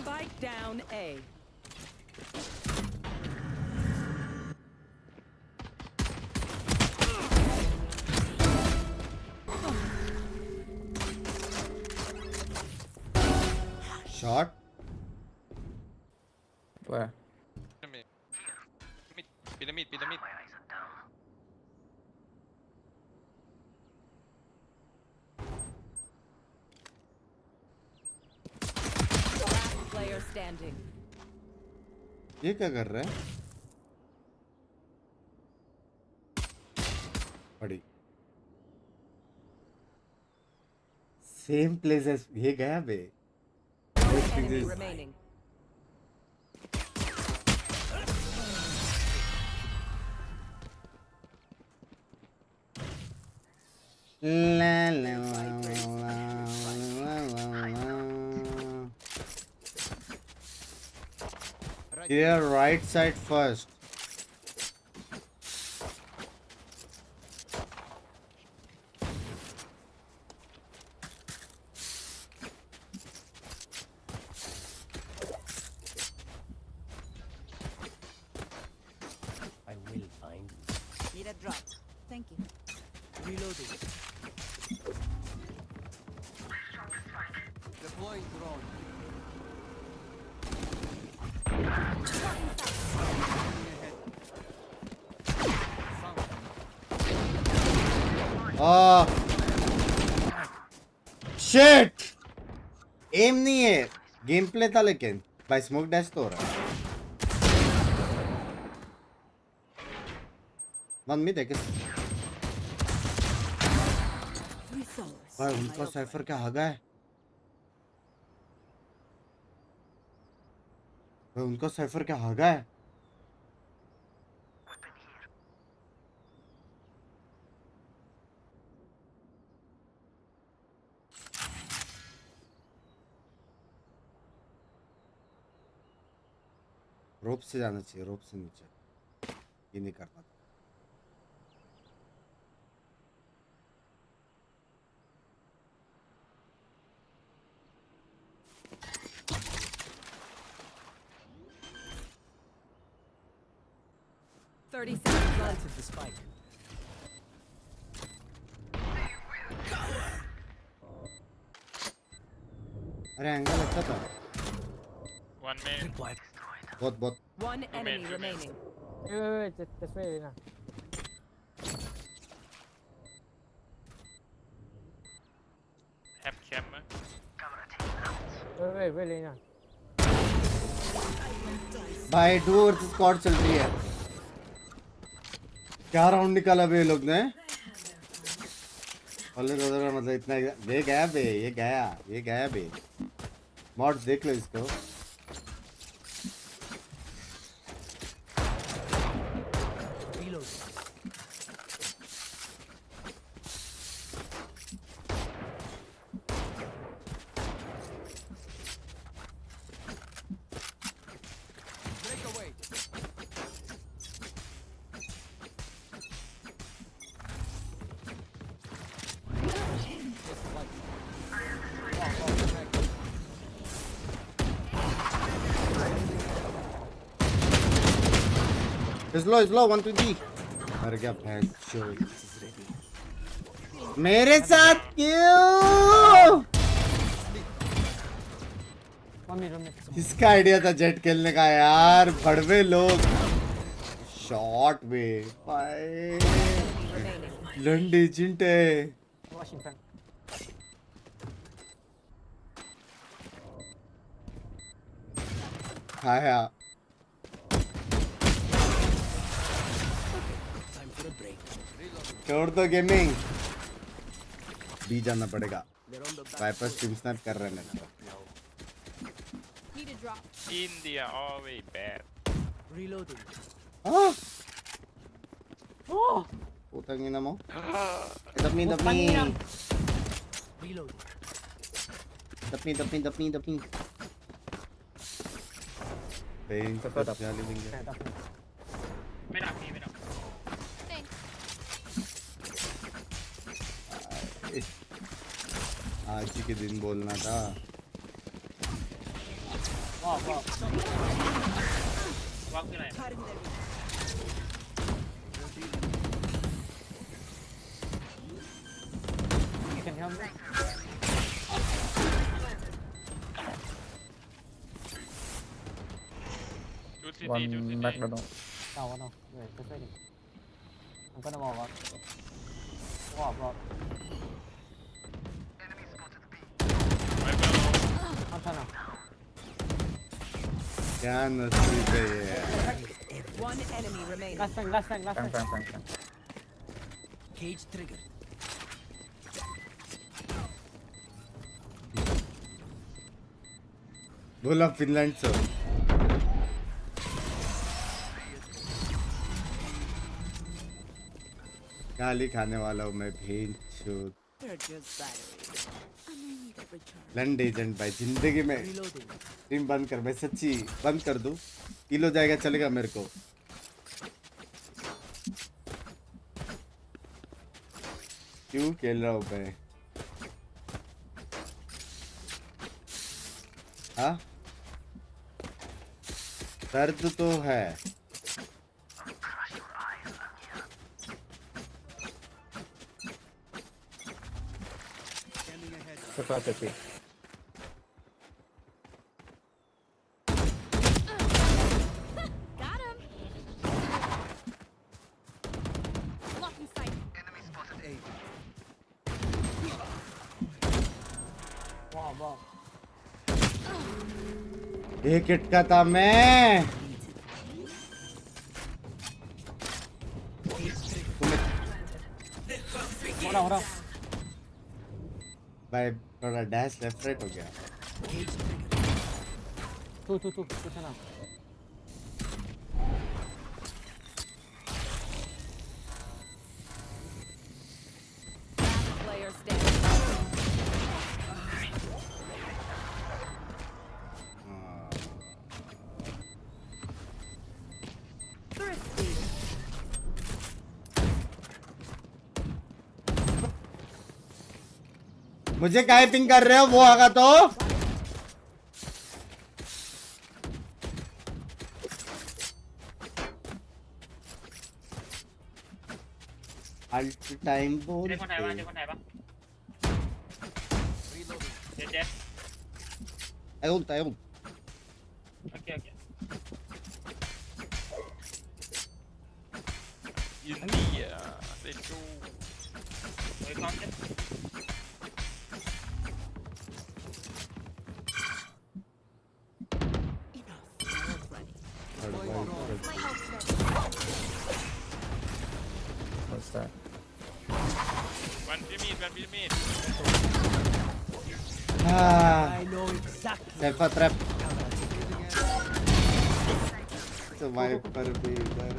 Spike down shot. Where? Pyramid. Last player standing. ये क्या कर रहा है? पड़ी. Same place as ये गया बे. Enemy remaining. La la la la la la. Clear right side first. I will find you. Need a drop. Thank you. Reloading. Deploying drone. Ah. Shit. Aim नहीं है. Gameplay था लेकिन. By smoke dash तो हो रहा है. One mid है किस? भाई उनका साइफर क्या हागा है? भाई उनका साइफर क्या हागा है? रोप से जाना चाहिए, रोप से नीचे. ये नहीं करना था. Planted the spike. अरे एंगल अच्छा था. One main. बहुत. One enemy remaining. Wait, this way na. Have camera. Wait na. भाई 2 वर्सेस स्क्वाड चल रही है. क्या राउंड निकाला बे ये लोग ने? मतलब इतना ये गया बे, ये गया बे. मॉड्स देख लो इसको. It's low, 120. मर गया भैंस चोद. मेरे साथ क्यों? इसका आइडिया था जेट खेलने का यार. भड़वे लोग. शॉट में भाई लंडी चिंटे. खाया. छोड़ दो गेमिंग. बी जाना पड़ेगा. वाइपर स्ट्रीम स्नैप कर रहे हैं मेरे. India always bad. Reloading. Putang ina mo. Dapni. Reloading. Dapni. Pain sa patali din yan. Mira. आज ही के दिन बोलना था. City. back the door. No. Wait, just waiting. I'm gonna walk up. Walk. I'm trying to. क्या नसीब है ये यार. One enemy remaining. Last tank. Cage trigger. बोला फिनलैंड से. गाली खाने वाला हूँ मैं भेंट चोद. लैंड एजेंट भाई जिंदगी में स्ट्रीम बंद कर. मैं सच्ची बंद कर दूं. किलो जाएगा चलेगा मेरे को. क्यों खेल रहा हूँ मैं. हाँ दर्द तो है. Got him. Blocking sight. Enemy spotted A. Wow. एक इटका था मैं. हो रहा. भाई थोड़ा डैश लेफ्ट राइट हो गया. Two. Push now. Player standing. Thrifty. मुझे काहे पिंग कर रहे हो. वो आगा तो अल्ट टाइम बोल. Đây con này ba. Chết. I ult. Okay. India. Let's go. Wait, con chết. What's that? One pyramid. I know exactly. Self trap. Survive पर भी इधर.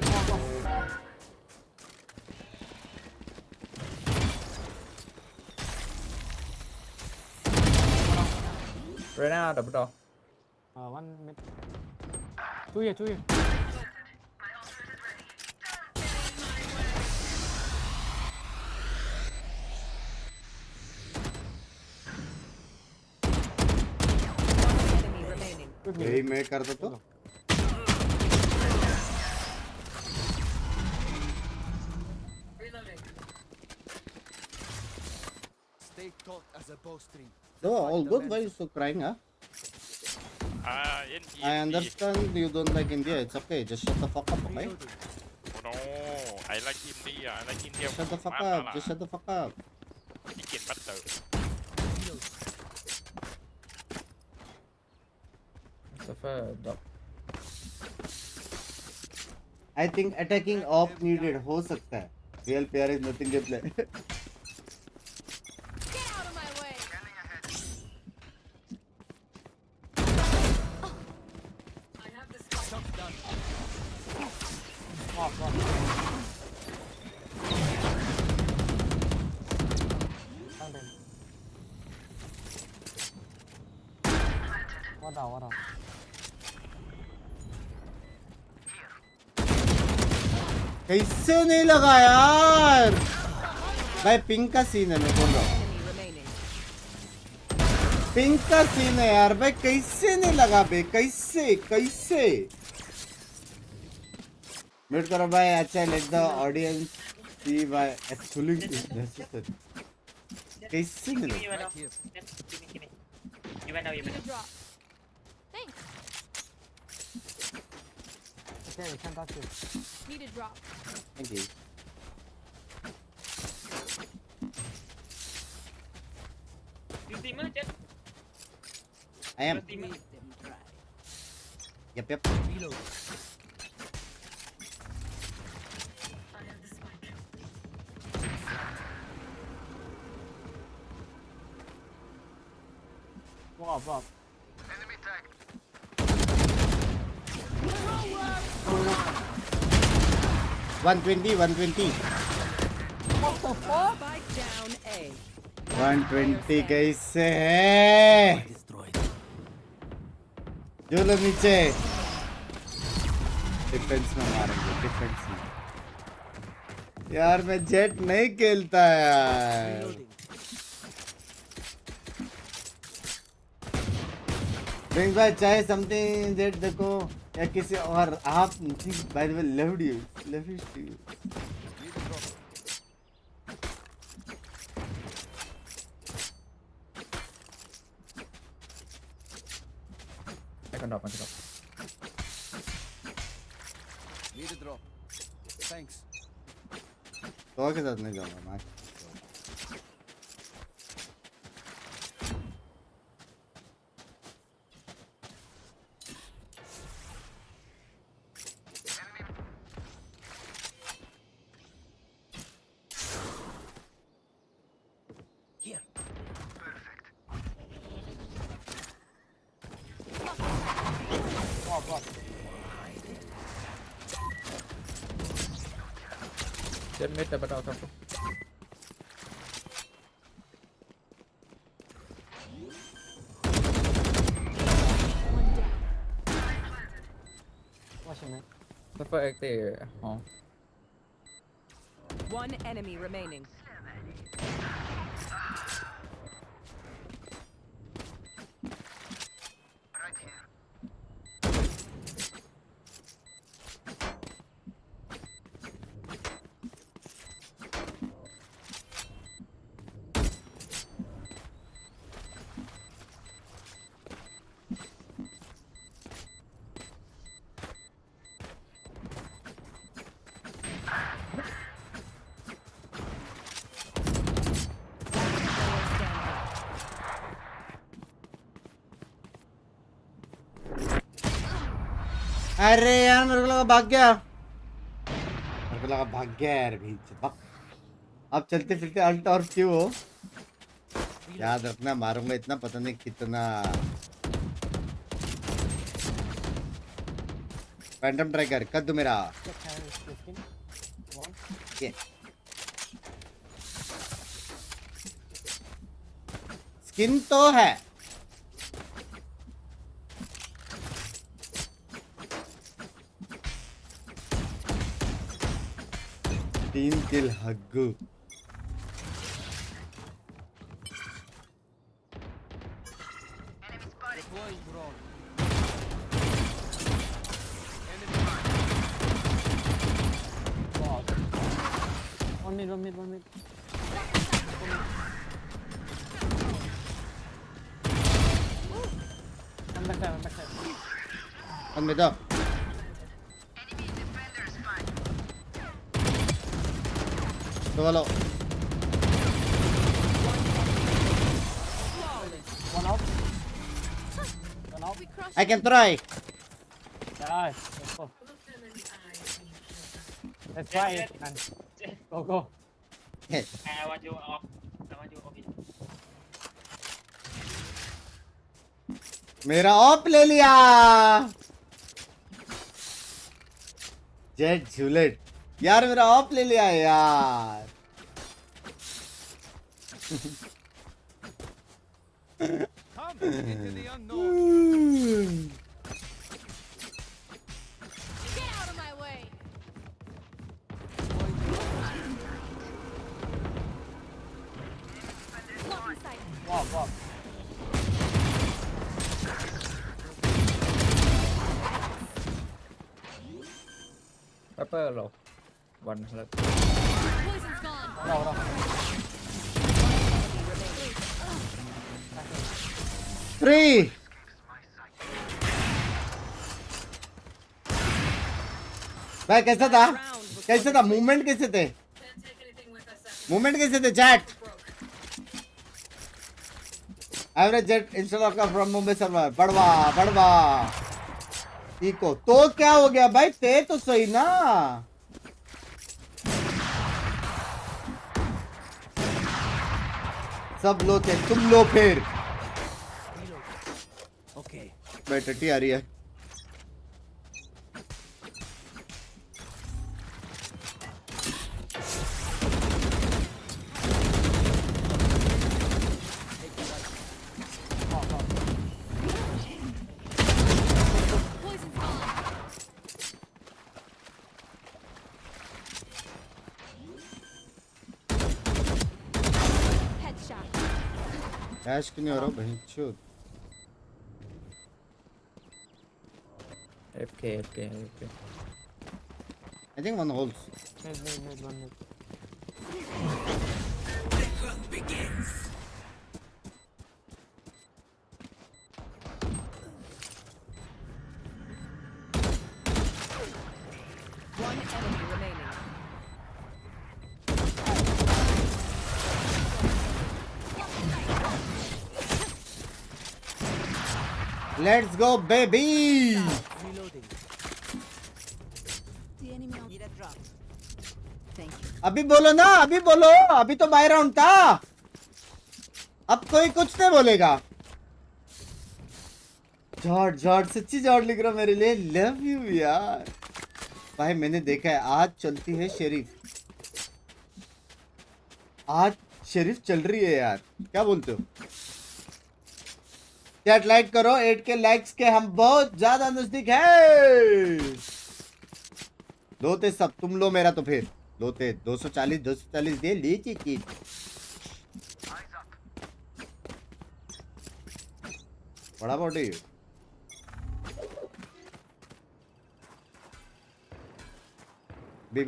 Right now, double door. One mid. Two here. Enemy remaining. यही मैं कर दो तो. Stay taut as a bowstring. So all good. Why you so crying, huh? India. I understand you don't like India. It's okay. Just shut the fuck up, okay? No, I like India. Shut the fuck up. Just shut the fuck up. Chicken butter. I think attacking off needed हो सकता है. Real player is nothing to play. Get out of my way. I have this stuff done. What down? कैसे नहीं लगा यार. भाई pink का scene है. मैं बोल रहा हूँ पिंक का सीन है यार. भाई कैसे नहीं लगा बे. कैसे म्यूट करो भाई. अच्छा let the audience see why actually is necessary. कैसे नहीं लगा. You went now. Thanks. Okay, we can touch it. Need a drop. Thank you. You steamer, Jet? I am. Steamer? Yep, yep. Reload. Wow, wow. 120, 120. What the fuck? Spike down A. 120 कैसे है? जो लोग नीचे defence में मारेंगे, defence में। यार मैं जेट नहीं खेलता यार। बिंग भाई चाहे समथिंग जेट देखो या किसी और आप by the way loved you, lavish you. I can drop, I can drop. Need a drop. Thanks. तो के साथ नहीं जाऊंगा मैं। Jet mid dapat out aku. Masih mid. Dapat active. Oh. One enemy remaining. अरे यार मेरे को लगा भाग गया, मेरे को लगा भाग गया यार भी। अब चलते फिरते अल्ट और क्यों हो, याद रखना मारूंगा इतना पता नहीं कितना। फैंटम ट्राई कर दो मेरा। स्किन तो है। तीन किल हग्गू। One mid, one mid, one mid. One back side, one back side. One mid up. One out. One out. One out. I can try. Nice. Let's go. Let's try it, man. Go, go. I want you off. I want you off it. मेरा of ले लिया। Jet झूलेट यार मेरा of ले लिया यार। Come into the unknown. Get out of my way. Wow, wow. Pepper low. One left. Poison's gone. No, no. Three. भाई कैसा था? कैसे था? मूवमेंट कैसे थे? मूवमेंट कैसे थे chat? Average Jett install from Mumbai server. बड़वा इको तो क्या हो गया भाई? ते तो सही ना। सब लो थे, तुम लो फिर। Okay. भाई टट्टी आ रही है। डैश क्यों नहीं हो रहा बहन चोद? FK. I think one holds. Mid, one mid. Begins. One enemy remaining. Let's go baby. Reloading. The enemy need a drop. Thank you. अभी बोलो ना, अभी बोलो। अभी तो बाय राउंड था। अब कोई कुछ नहीं बोलेगा। जॉर्ज सच्ची जॉर्ज लिख रहा मेरे लिए। लव यू यार। भाई मैंने देखा है आज चलती है शेरिफ। आज शेरिफ चल रही है यार। क्या बोलते हो? चैट लाइक करो। 8K लाइक्स के हम बहुत ज्यादा नजदीक है। लोते सब तुम लो मेरा तो फिर लोते 240 दे लीजिए की। बड़ा बॉडी बी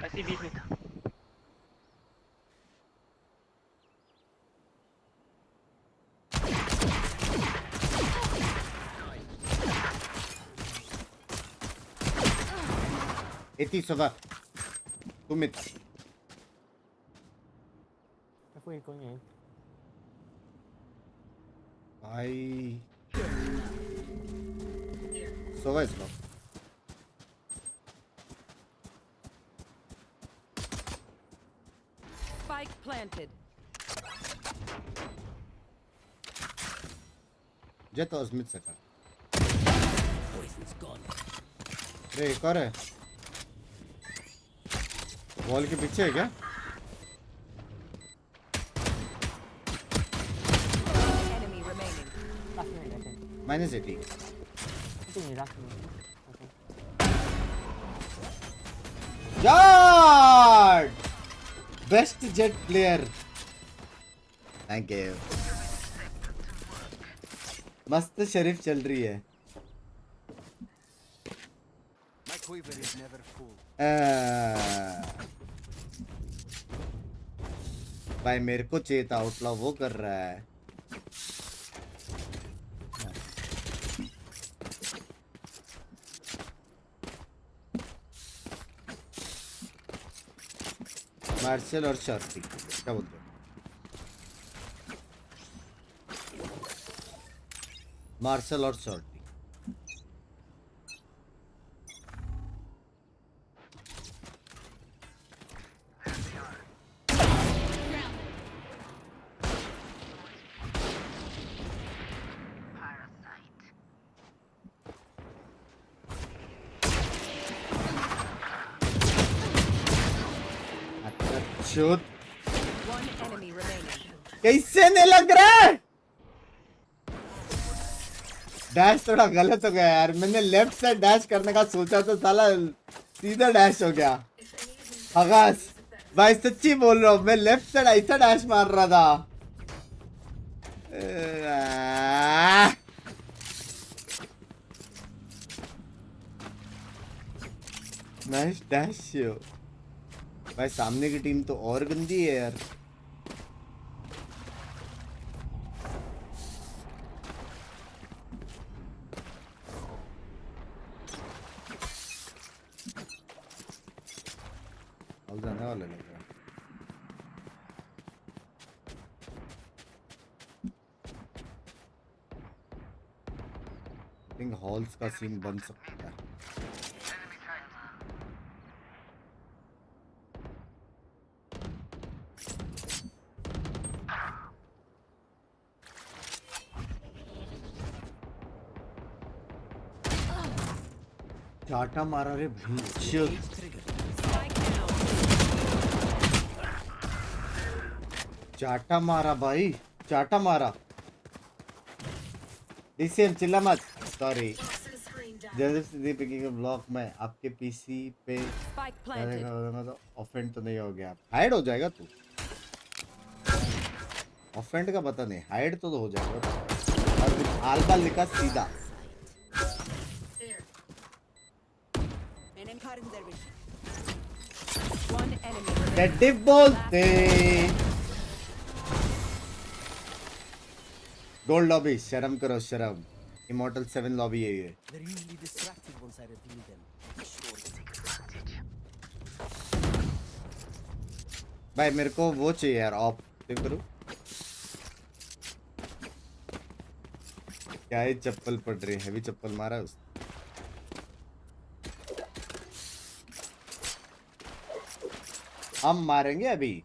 ऐसी बीच में ça va. Tu mets. Foi com ele. Ai. Só vai só. Spike planted. Já tá os mid sacar. Poison's gone. रे एक और है। वॉल के पीछे है क्या? Enemy remaining. Last minute, I think. -80. I think last minute. Okay. Jard! Best jet player. Thank you. मस्त शरीफ चल रही है। My quiver is never full. भाई मेरे को चेत आउटलॉ वो कर रहा है। मार्शल और शॉर्टी क्या बोलते हो? मार्शल और Shorty shoot. One enemy remaining. कैसे नहीं लग रहा है? डैश थोड़ा गलत हो गया यार। मैंने लेफ्ट से डैश करने का सोचा तो साला सीधा डैश हो गया। हगास भाई सच्ची बोल रहा हूँ, मैं लेफ्ट से ऐसा डैश मार रहा था। नाइस डैश भाई। सामने की टीम तो और गंदी है यार। हॉल जाने वाले लग रहा है। आई थिंक हॉल्स का सीन बन सकता है। चाटा मारा रे भाई, चाटा मारा भाई, चाटा मारा। डीसीएम चिल्ला मत, सॉरी। जैसे पिकिंग ब्लॉक में आपके पीसी पे तो ऑफेंड तो नहीं हो गया, हाइड हो जाएगा तू। ऑफेंड का पता नहीं, हाइड तो हो जाएगा। और आलबा लिखा सीधा। डिप बोलते। गोल्ड लॉबी, शर्म करो शर्म। इमॉर्टल 7 लॉबी है ये। They're usually distracted once I reveal them. Sure to take advantage. भाई मेरे को वो चाहिए यार, ऑफ करो। क्या ही चप्पल पड़ रही है, हैवी चप्पल मारा है उसने। हम मारेंगे अभी।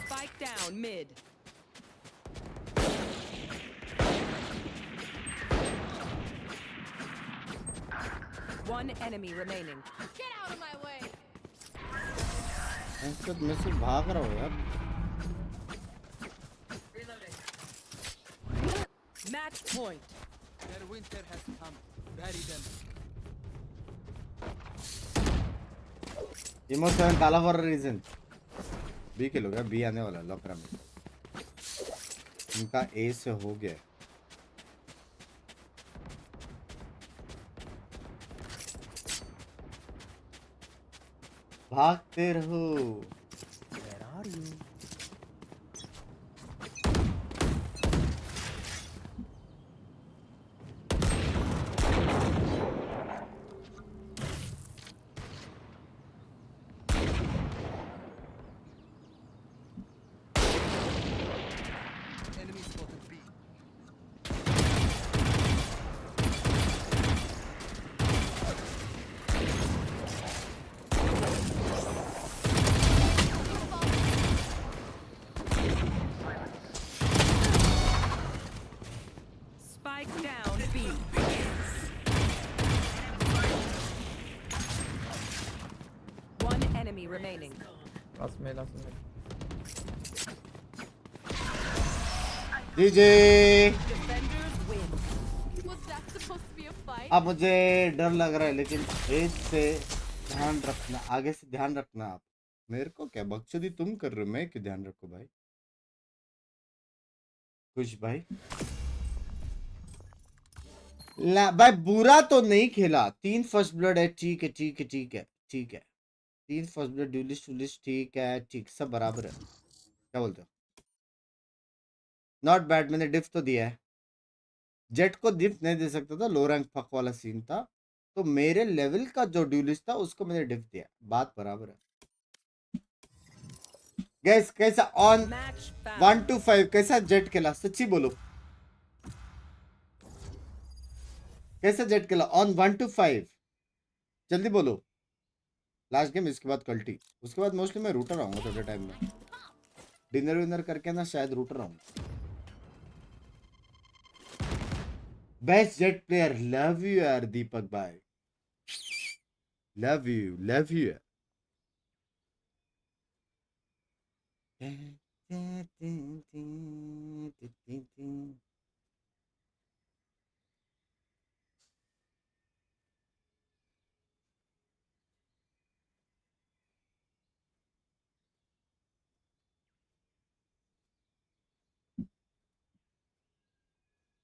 Spike down mid. One enemy remaining. Get out of my way. मैं से भाग रहा हूँ यार। Match point. Their winter has come. Bury them. Emotion काला फॉर रीजन। बी के लोग हैं, बी आने वाला लॉकरा में। इनका ए से हो गया। भागते रहो। Where are you? Enemy spotted B. Spike down B. One enemy remaining. Last me. जीजे। Defenders win. Was that supposed to be a fight? अब मुझे डर लग रहा है, लेकिन एज से ध्यान रखना, आगे से ध्यान रखना आप। मेरे को क्या बकचोदी तुम कर रहे हो, मैं क्यों ध्यान रखो भाई। कुछ भाई ला भाई, बुरा तो नहीं खेला। 3 फर्स्ट ब्लड है, ठीक है ठीक है ठीक है ठीक है। 3 फर्स्ट ब्लड ड्यूलिस्ट ठीक है, ठीक सब बराबर है। क्या बोलते हो? Not bad. मैंने डिफ तो दिया है। जेट को डिफ नहीं दे सकता था, लो रैंक फक वाला सीन था, तो मेरे लेवल का जो ड्यूलिस्ट था उसको मैंने डिफ दिया। बात बराबर है। गैस कैसा ऑन 1 to 5 कैसा जेट खेला, सच्ची बोलो। कैसा जेट खेला ऑन 1 to 5, जल्दी बोलो। लास्ट गेम, इसके बाद कल्टी, उसके बाद मोस्टली मैं रूटर आऊंगा थोड़े टाइम में। डिनर विनर करके ना शायद रूटर आऊंगा। Best jet player, love you यार दीपक भाई, love you love you.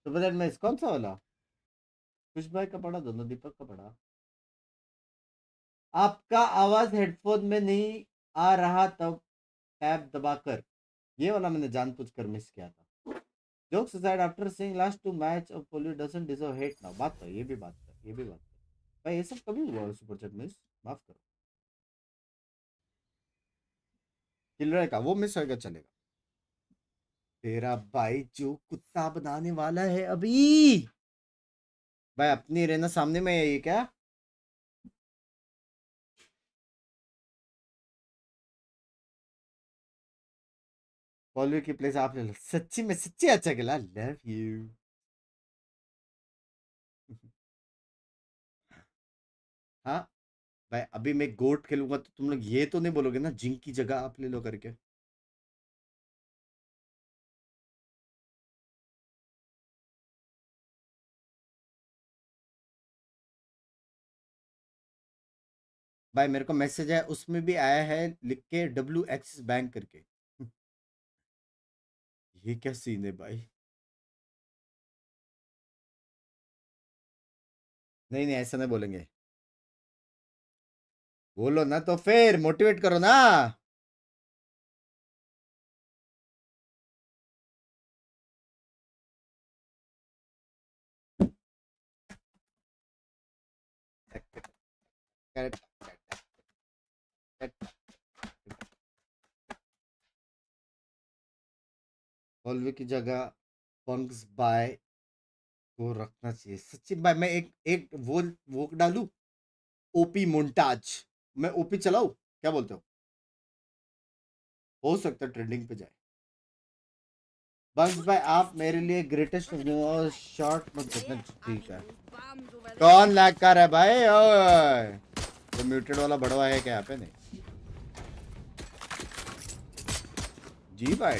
Super chat में कौन सा वाला? खुश भाई का पढ़ा, दोनों दीपक का पढ़ा। आपका आवाज हेडफोन में नहीं आ रहा तब टैब दबाकर, ये वाला मैंने जानबूझकर मिस किया था। Jokes aside, after seeing last 2 match of polio doesn't deserve hate now. बात कर, ये भी बात कर, ये भी बात कर भाई। ये सब कभी हुआ सुपर चैट मिस? माफ करो। किलर का वो मिस होगा, चलेगा। तेरा भाई जो कुत्ता बनाने वाला है अभी भाई, अपनी रहना सामने में है ये क्या? पॉलियो की प्लेस आप ले लो। सच्ची में सच्ची अच्छा खेला, लव यू। हाँ भाई, अभी मैं गोट खेलूंगा तो तुम लोग ये तो नहीं बोलोगे ना जिंक की जगह आप ले लो करके। भाई मेरे को मैसेज है, उसमें भी आया है लिख के डब्ल्यू एक्सिस बैंक करके। ये क्या सीन है भाई? नहीं नहीं, ऐसा नहीं बोलेंगे। बोलो ना तो फिर मोटिवेट करो ना। पॉलियो की जगह पंक्स बाय को रखना चाहिए। सच्ची भाई, मैं एक वो डालू, ओपी मोन्टाज। मैं ओपी चलाऊ, क्या बोलते हो सकता है ट्रेंडिंग पे जाए। बस भाई आप मेरे लिए ग्रेटेस्ट शॉट मत देना। ठीक है, कौन लैग कर है भाई? ओए तो म्यूटेड वाला बड़वा है क्या यहाँ पे? नहीं जी भाई।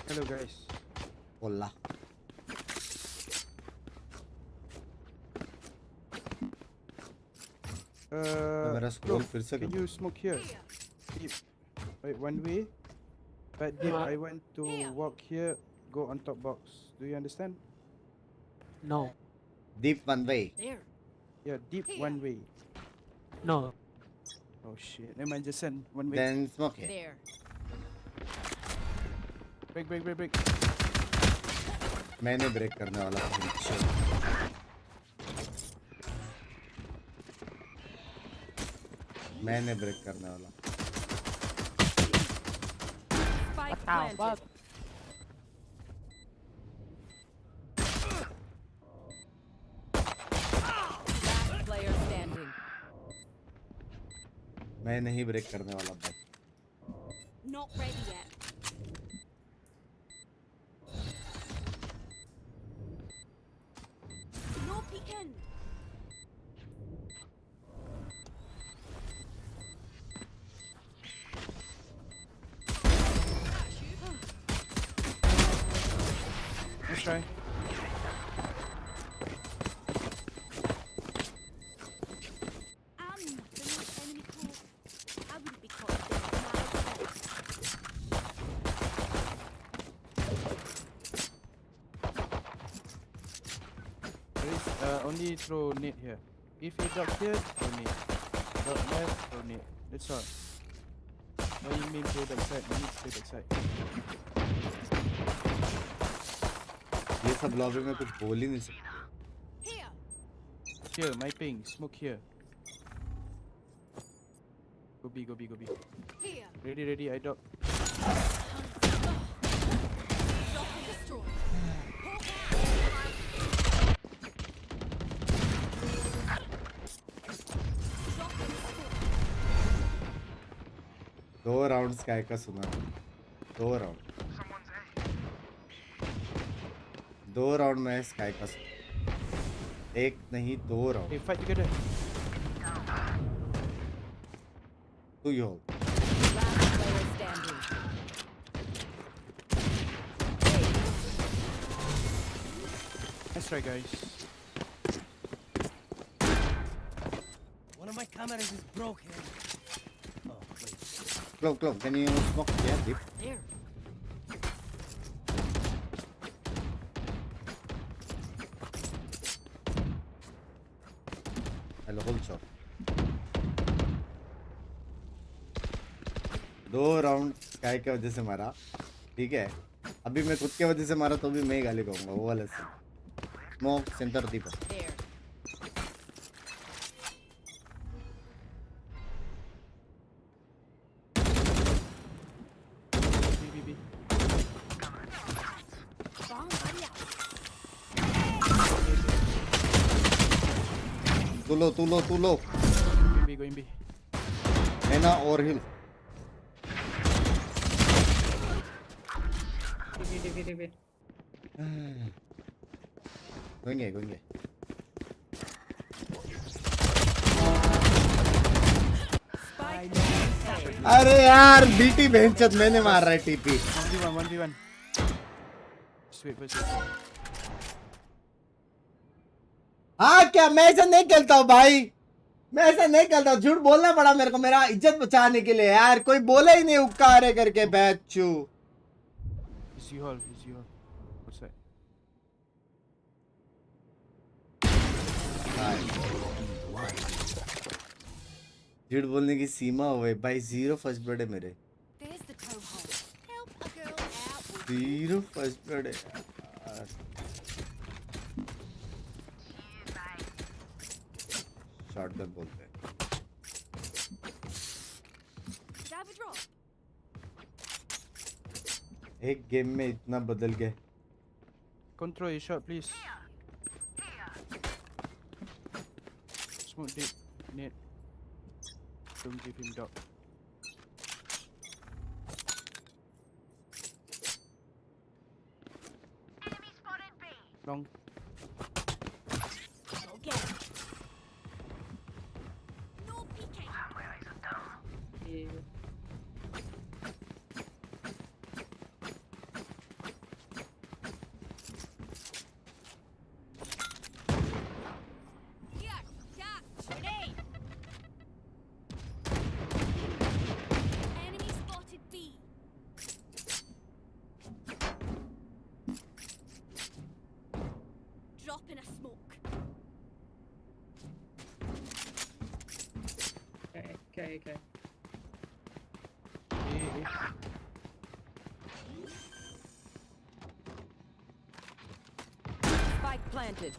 Hello guys. बोला मेरा स्क्रॉल फिर से can you smoke here? Wait, one way. But if I want to walk here, go on top box. Do you understand? No. Deep one way. There. Yeah, deep one way. No. Oh shit. Never mind, just send one way. Then smoke it. There. Break. मैंने break करने वाला था। मैंने break करने वाला। मैं नहीं break करने वाला भाई। Not ready yet. No peeking. Let's try. Only throw net here. If you drop here, throw net. Drop left, throw net. That's all. What do you mean play back side? You need to play back side. ये सब lobby में कुछ बोल ही नहीं सकते। Here, my ping. Smoke here. Go B. Ready. I drop. दो round sky का सुना। दो राउंड में स्काई का सुना। एक नहीं, दो राउंड। Hey, fight together. तू ही hold. Let's try, guys. One of my cameras is broken. Close. Can you smoke? Yeah, deep. There. Hello hole shot 2 round Skye के वजह से मारा, ठीक है। अभी मैं खुद के वजह से मारा तो भी मैं ही गाली कहूंगा, वो वाला स्मोक सेंटर दीपक। तू लो Going B. नैना और हिल गोएंगे अरे यार बीटी भेंचत मैंने मार रहा है टीपी 1v1 Just wait. हाँ क्या मैं ऐसा नहीं खेलता हूँ भाई, मैं ऐसा नहीं करता, झूठ बोलना पड़ा मेरे को मेरा इज्जत बचाने के लिए यार, कोई बोले ही नहीं उक्का रे करके Baichu. Is you all. What's that? झूठ बोलने की सीमा हुए भाई, 0 फर्स्ट ब्लड है मेरे, 0 फर्स्ट ब्लड है यार। शॉटगन बोलते हैं। एक गेम में इतना बदल गए। Control your shot, please. Smoke deep. Net. Don't give him dot. Long. Okay. Spike planted.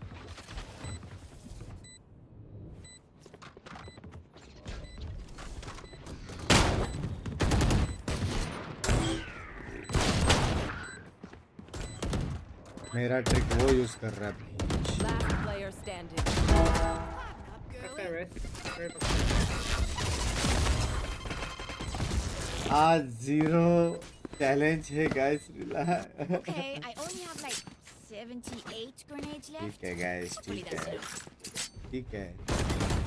मेरा ट्रिक वो यूज कर रहा है। Last player standing. आज 0 चैलेंज है guys. Okay, I only have like 78 grenades left. ठीक है गाइस, ठीक है।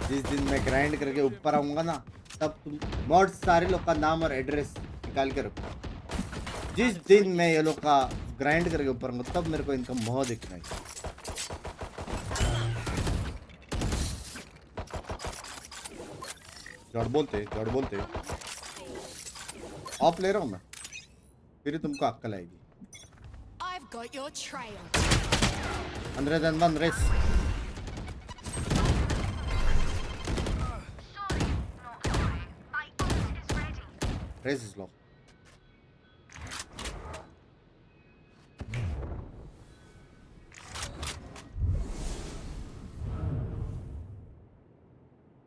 जिस दिन मैं ग्राइंड करके ऊपर आऊंगा ना, तब तुम मॉड्स सारे लोग का नाम और एड्रेस निकाल के रखो। जिस दिन मैं ये लोग का ग्राइंड करके ऊपर आऊंगा, तब मेरे को इनका मोह दिखना है। जड़ बोलते ऑफ ले रहा हूँ मैं, फिर तुमको अक्ल आएगी। I've got your trail. 101 Raze. Raze is low.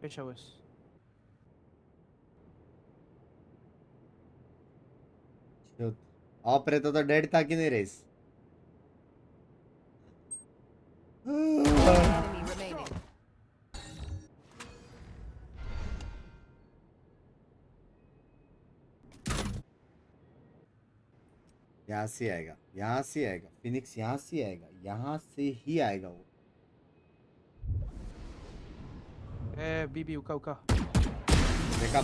HOS. Off रहता तो डेड था कि नहीं रेस? Enemy remaining. यहाँ से आएगा फिनिक्स, यहाँ से आएगा, यहाँ से ही आएगा वो। बीबी उका देखा,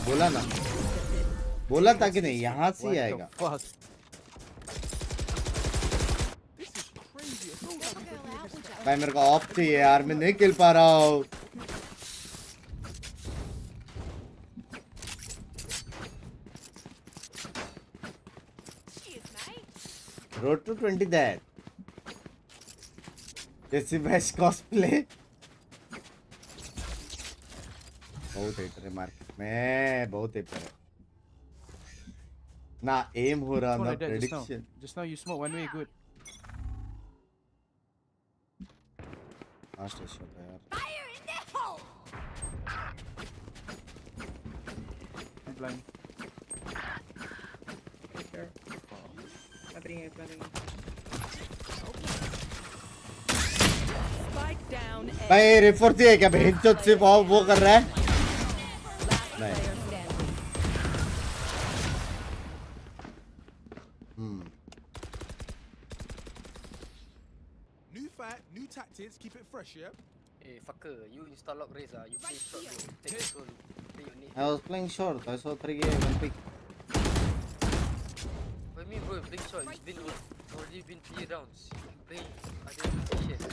बोला था कि नहीं, यहाँ से ही आएगा। भाई मेरे को ऑफ चाहिए यार, मैं नहीं खेल पा रहा हूँ। रोड टू 20 दैट जैसे बैश कॉस्प्ले। बहुत हेटर है मार्केट में, बहुत हेटर है ना, एम हो रहा ना prediction. Just now you smoke one way good. Fast shot है यार. I'm blind. Spike down. भाई रिफोर्स ही है क्या? भेंचोद सिर्फ वो कर रहा है. नहीं. New fight, new tactics, keep it fresh, yeah? Hey, fucker, you install lock Razer, you play short, bro. Take control, play your name. I was playing short. I saw 3 one pick. What do you mean, bro? Playing short. It's been already been 3 rounds. You play other position.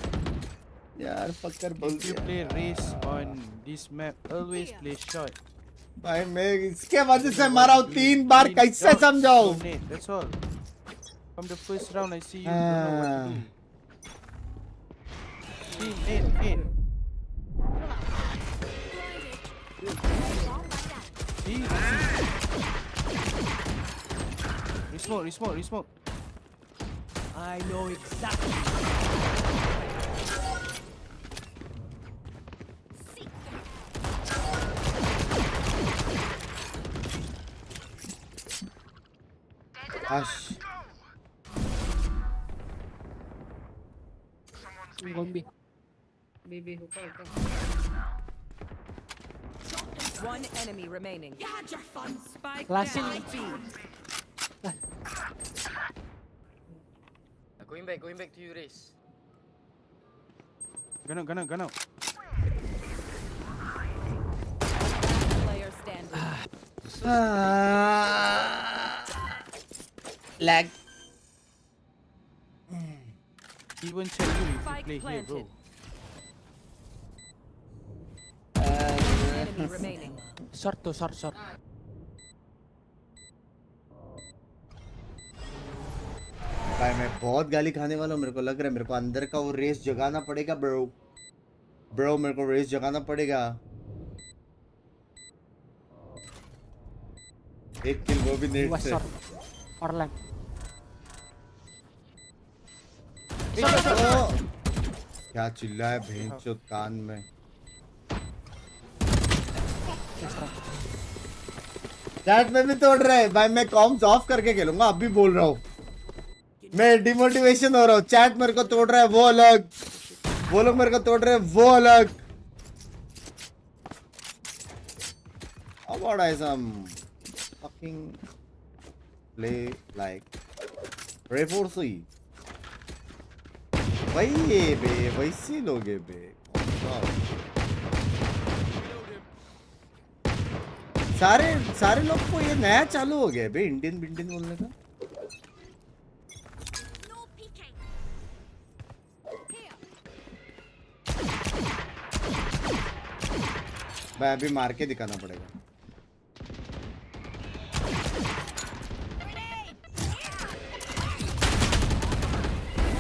यार fucker If you play race on this map, always play short. भाई मैं इसके वजह से मारा हूँ 3 बार, कैसे समझाऊँ? That's all. From the first round, I see you don't know what to do. In. Resmoke. I know exactly. Hush. Baby, one enemy remaining. Spike down. Going back to you, race. Gun out. Player standing. Lag. He won't tell you if you play here, bro. Enemy remaining. Short. भाई मैं बहुत गाली खाने वाला हूँ, मेरे को लग रहा है मेरे को अंदर का वो रेस जगाना पड़ेगा ब्रो, मेरे को रेस जगाना पड़ेगा. एक किल वो भी नेट से. और लैग. क्या चिल्लाया भेंचोद कान में. चैट में भी तोड़ रहे भाई, मैं कॉम्स ऑफ करके खेलूंगा, अभी बोल रहा हूँ. मैं डिमोटिवेशन हो रहा हूँ. चैट मेरे को तोड़ रहा है वो अलग, वो लोग मेरे को तोड़ रहे हैं वो अलग. About I some fucking play like Reforce. वही है बे, वैसे लोग है बे. सारे लोग को ये नया चालू हो गया बे, इंडियन बोलने का. भाई अभी मार के दिखाना पड़ेगा.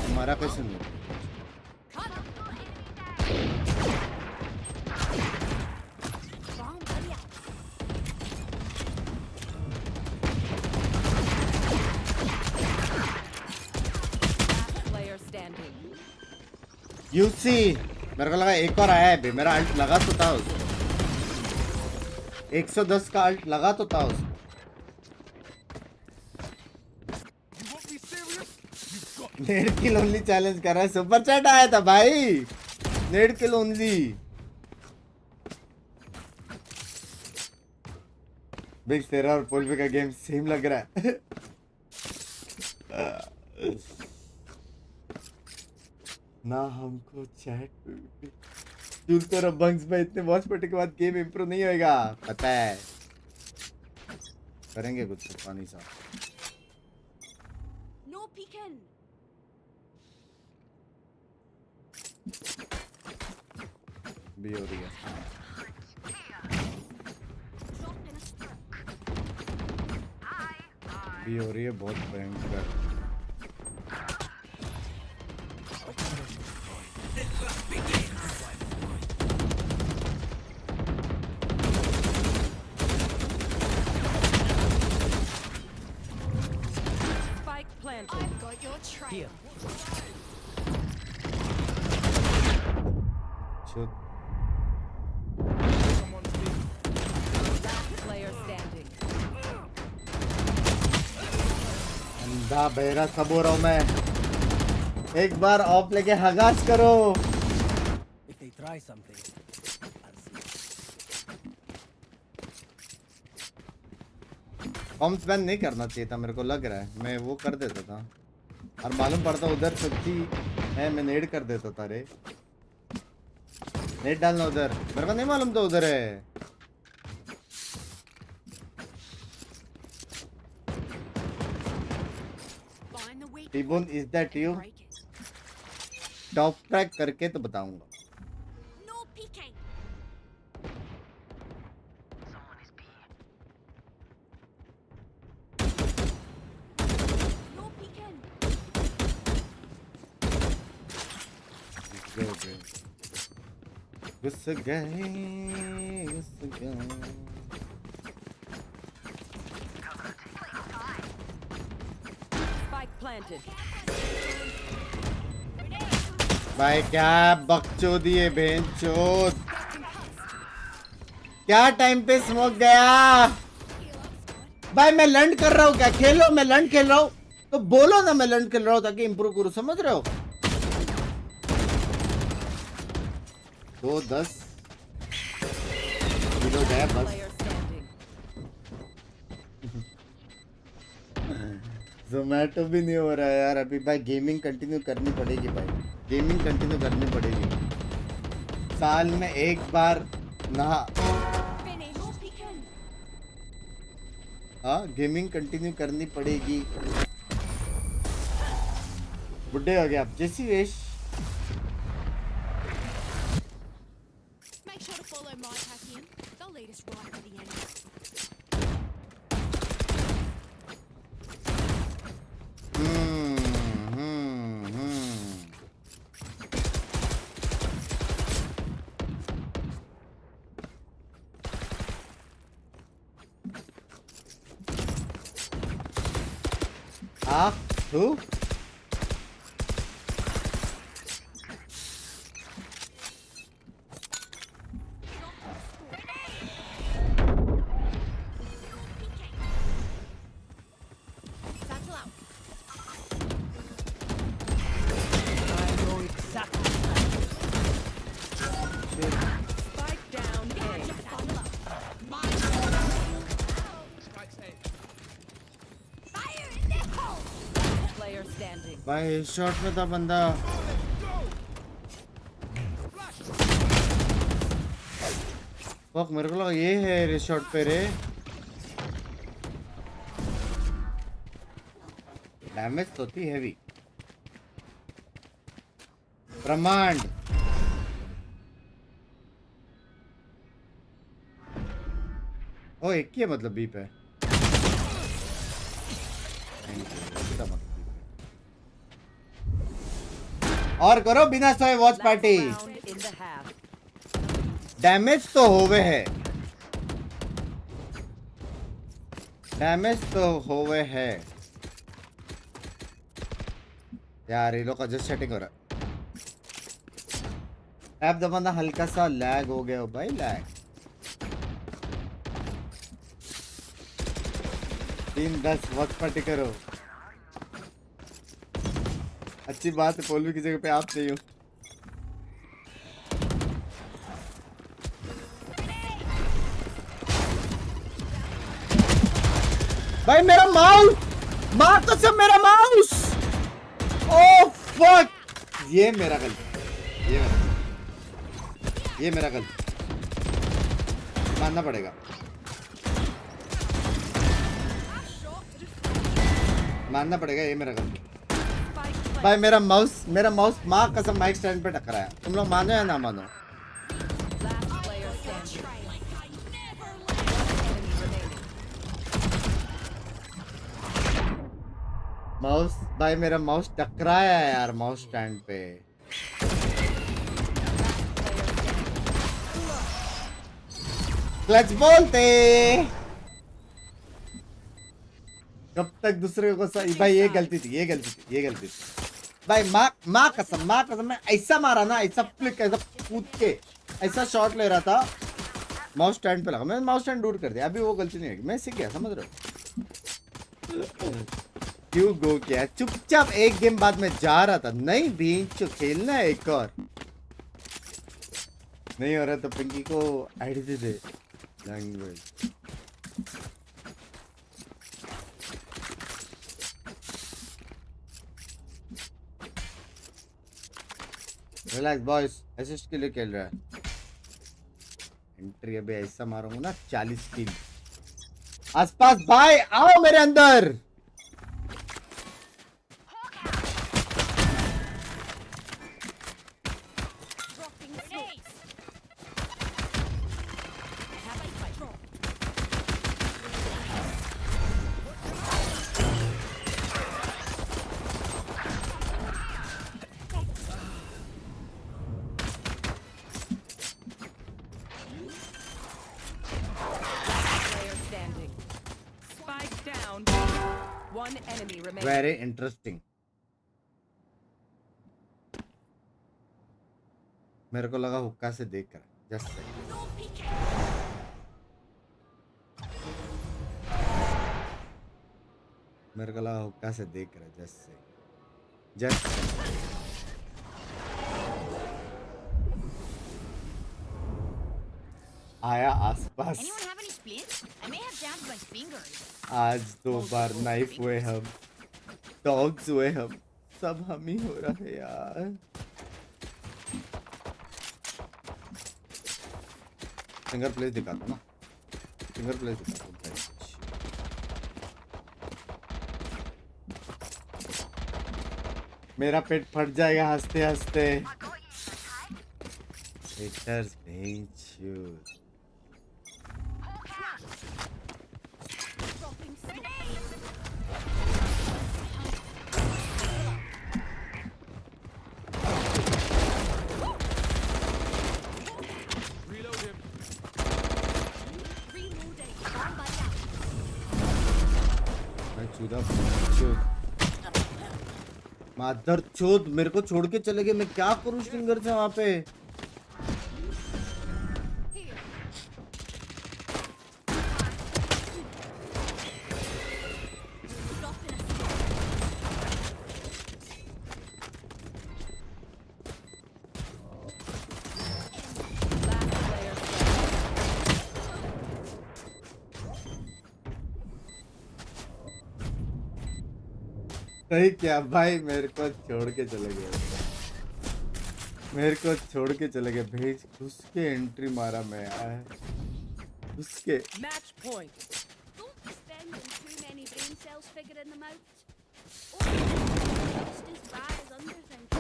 हमारा कैसे नहीं? यूसी मेरे को लगा एक और आया है बे, मेरा अल्ट लगा तो था उसको. 110 का अल्ट लगा तो था उसको. नेट किल ओनली चैलेंज कर रहा है. सुपर चैट आया था भाई, नेट किल ओनली. बिग तेरा और पोल्वी का गेम सेम लग रहा है. ना हमको चैट पे तो बंक्स में इतने वॉच पार्टी के बाद गेम इंप्रूव नहीं होएगा, पता है. करेंगे कुछ पानी सा. No peeking. भी हो रही है. भी हो रही है बहुत भयंकर. Here. Shoot. Last player standing. अंधा बहरा सब हो रहा हूँ मैं. एक बार ऑफ लेके हगास करो. If they try something, I'll see. Comms ban नहीं करना चाहिए था, मेरे को लग रहा है. मैं वो कर देता था और मालूम पड़ता उधर सच्ची है, मैं नेड कर देता था. रे नेट डालना उधर, मेरे को नहीं मालूम था उधर है. T-bone is that you? Top track करके तो बताऊंगा. घुस गए. Spike planted. भाई क्या बकचोदी है बेंचोद. क्या टाइम पे स्मोक गया भाई. मैं लैंड कर रहा हूँ क्या? खेलो, मैं लैंड खेल रहा हूँ तो बोलो ना मैं लैंड खेल रहा हूँ ताकि इंप्रूव करूँ. समझ रहे हो? 2-10 किलो गया बस. जोमेटो भी नहीं हो रहा है यार अभी भाई. गेमिंग कंटिन्यू करनी पड़ेगी भाई. गेमिंग कंटिन्यू करनी पड़ेगी. साल में एक बार नहा. हाँ गेमिंग कंटिन्यू करनी पड़ेगी. बुड्ढे हो गए आप. जैसी वेश. Make sure to follow my pack in. They'll lead us right to the end. Who? भाई शॉट में था बंदा. मेरे को लगा ये है रे शॉट पे रे. डैमेज तो थी हैवी. ब्रह्मांड ओ एक ही है मतलब बी पे. और करो बिना सोए वॉच पार्टी. डैमेज तो होवे है. डैमेज तो होवे है यार. ये लोग का जस्ट सेटिंग हो रहा है. ऐप दबाना हल्का सा लैग हो गया भाई. लैग 3-10 वॉच पार्टी करो. अच्छी बात है. पोलवी की जगह पे आप नहीं हो. भाई मेरा माउस. माँ कसम मेरा माउस. Oh fuck. ये मेरा गलती. ये मेरा गलती. मानना पड़ेगा. मानना पड़ेगा ये मेरा गलती. भाई मेरा माउस माँ कसम माइक स्टैंड पे टकराया. तुम लोग मानो या ना मानो. माउस भाई मेरा माउस टकराया है यार माउस स्टैंड पे. क्लच बोलते. कब तक दूसरे को भाई ये गलती थी, ये गलती थी, ये गलती थी भाई। माँ कसम मैं ऐसा मारा ना, ऐसा फ्लिक, ऐसा कूद के ऐसा शॉट ले रहा था, माउस स्टैंड पे लगा, मैंने माउस स्टैंड दूर कर दिया। अभी वो गलती नहीं है, मैं सीख गया, समझ रहे हो। क्यों गो किया? चुपचाप एक गेम बाद में जा रहा था। नहीं बीच खेलना है एक और, नहीं हो रहा तो पिंकी को आईडी दे दे लैंग्वेज। रिलैक्स बॉयज, असिस्ट के लिए खेल रहा है। एंट्री अभी ऐसा मारूंगा ना 40 किल। आसपास भाई आओ मेरे अंदर। Very interesting. मेरे को लगा हुक्का से देख कर जस्ट मेरे को लगा हुक्का से देख कर जस्ट आया आसपास। आज 2 बार नाइफ हुए हम, डॉग्स हुए हम, सब हम ही हो रहा है यार। फिंगर प्लेस दिखाता ना, फिंगर प्लेस दिखाता। मेरा पेट फट जाएगा हंसते हंसते। haters being choose। मादर चोद, मेरे को छोड़ के चले गए, मैं क्या करूं सिंगर से वहां पे। सही क्या भाई, मेरे को छोड़ के चले गए, मेरे को छोड़ के चले गए। भेज घुस के एंट्री मारा मैं यार, घुस के। Match point. Don't be spending too many brain cells figuring them out. Just as bad as underthinking.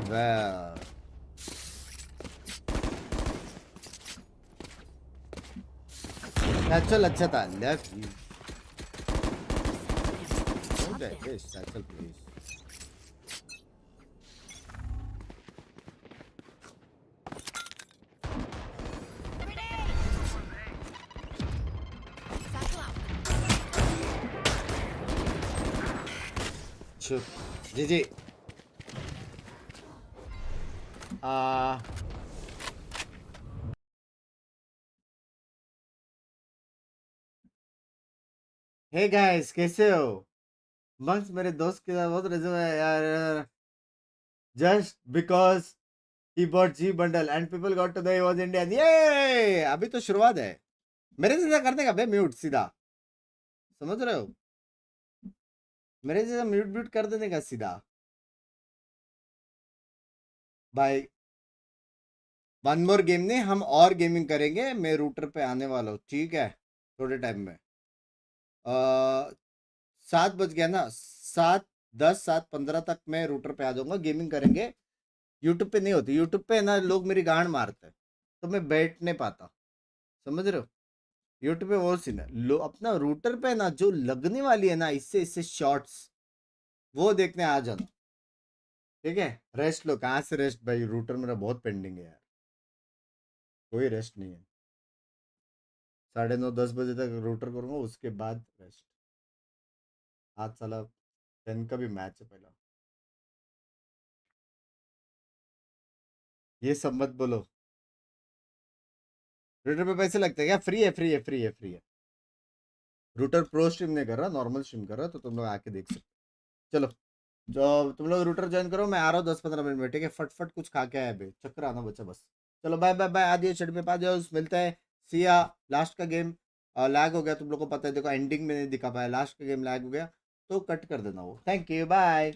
Well. Satchel अच्छा था, left you. Okay, yes, Satchel please. Chup, GG. Hey guys, कैसे हो? बंक्स मेरे दोस्त के साथ बहुत रेज़ो है यार। Just because he bought G bundle and people got to know he was Indian. ये अभी तो शुरुआत है। मेरे जैसा कर देगा बे म्यूट सीधा, समझ रहे हो? मेरे जैसा म्यूट कर देने का सीधा भाई। वन मोर गेम नहीं, हम और गेमिंग करेंगे। मैं रूटर पे आने वाला हूँ, ठीक है, थोड़े टाइम में। 7 बज गया ना, 7:10 7:15 तक मैं रूटर पे आ जाऊंगा, गेमिंग करेंगे। यूट्यूब पे नहीं होती, यूट्यूब पे ना लोग मेरी गांड मारते हैं तो मैं बैठ नहीं पाता, समझ रहे हो? यूट्यूब पे वो सीन है। लो अपना रूटर पे ना जो लगने वाली है ना इससे शॉर्ट्स, वो देखने आ जाना, ठीक है? रेस्ट लो। कहाँ से रेस्ट भाई, रूटर मेरा बहुत पेंडिंग है यार। कोई रेस्ट नहीं है। 9:30-10 बजे तक रूटर करूंगा, उसके बाद रेस्ट। आज साला 10 का भी मैच है पहला। ये सब मत बोलो। रूटर पे पैसे लगते हैं क्या? फ्री है, फ्री है, फ्री है, फ्री है। रूटर प्रो स्ट्रीम नहीं कर रहा, नॉर्मल स्ट्रीम कर रहा, तो तुम लोग आके देख सकते। चलो, जो तुम लोग रूटर ज्वाइन करो, मैं आ रहा हूँ 10-15 मिनट में, ठीक है? फटफट कुछ खा के आया बे, चक्कर आना बच्चा बस। चलो बाय बाय बाय, आदियो चढ़ पे पा जाओ, मिलते हैं। सिया। लास्ट का गेम लैग हो गया, तुम लोग को पता है, देखो एंडिंग में नहीं दिखा पाया, लास्ट का गेम लैग हो गया, तो कट कर देना वो। Thank you, bye.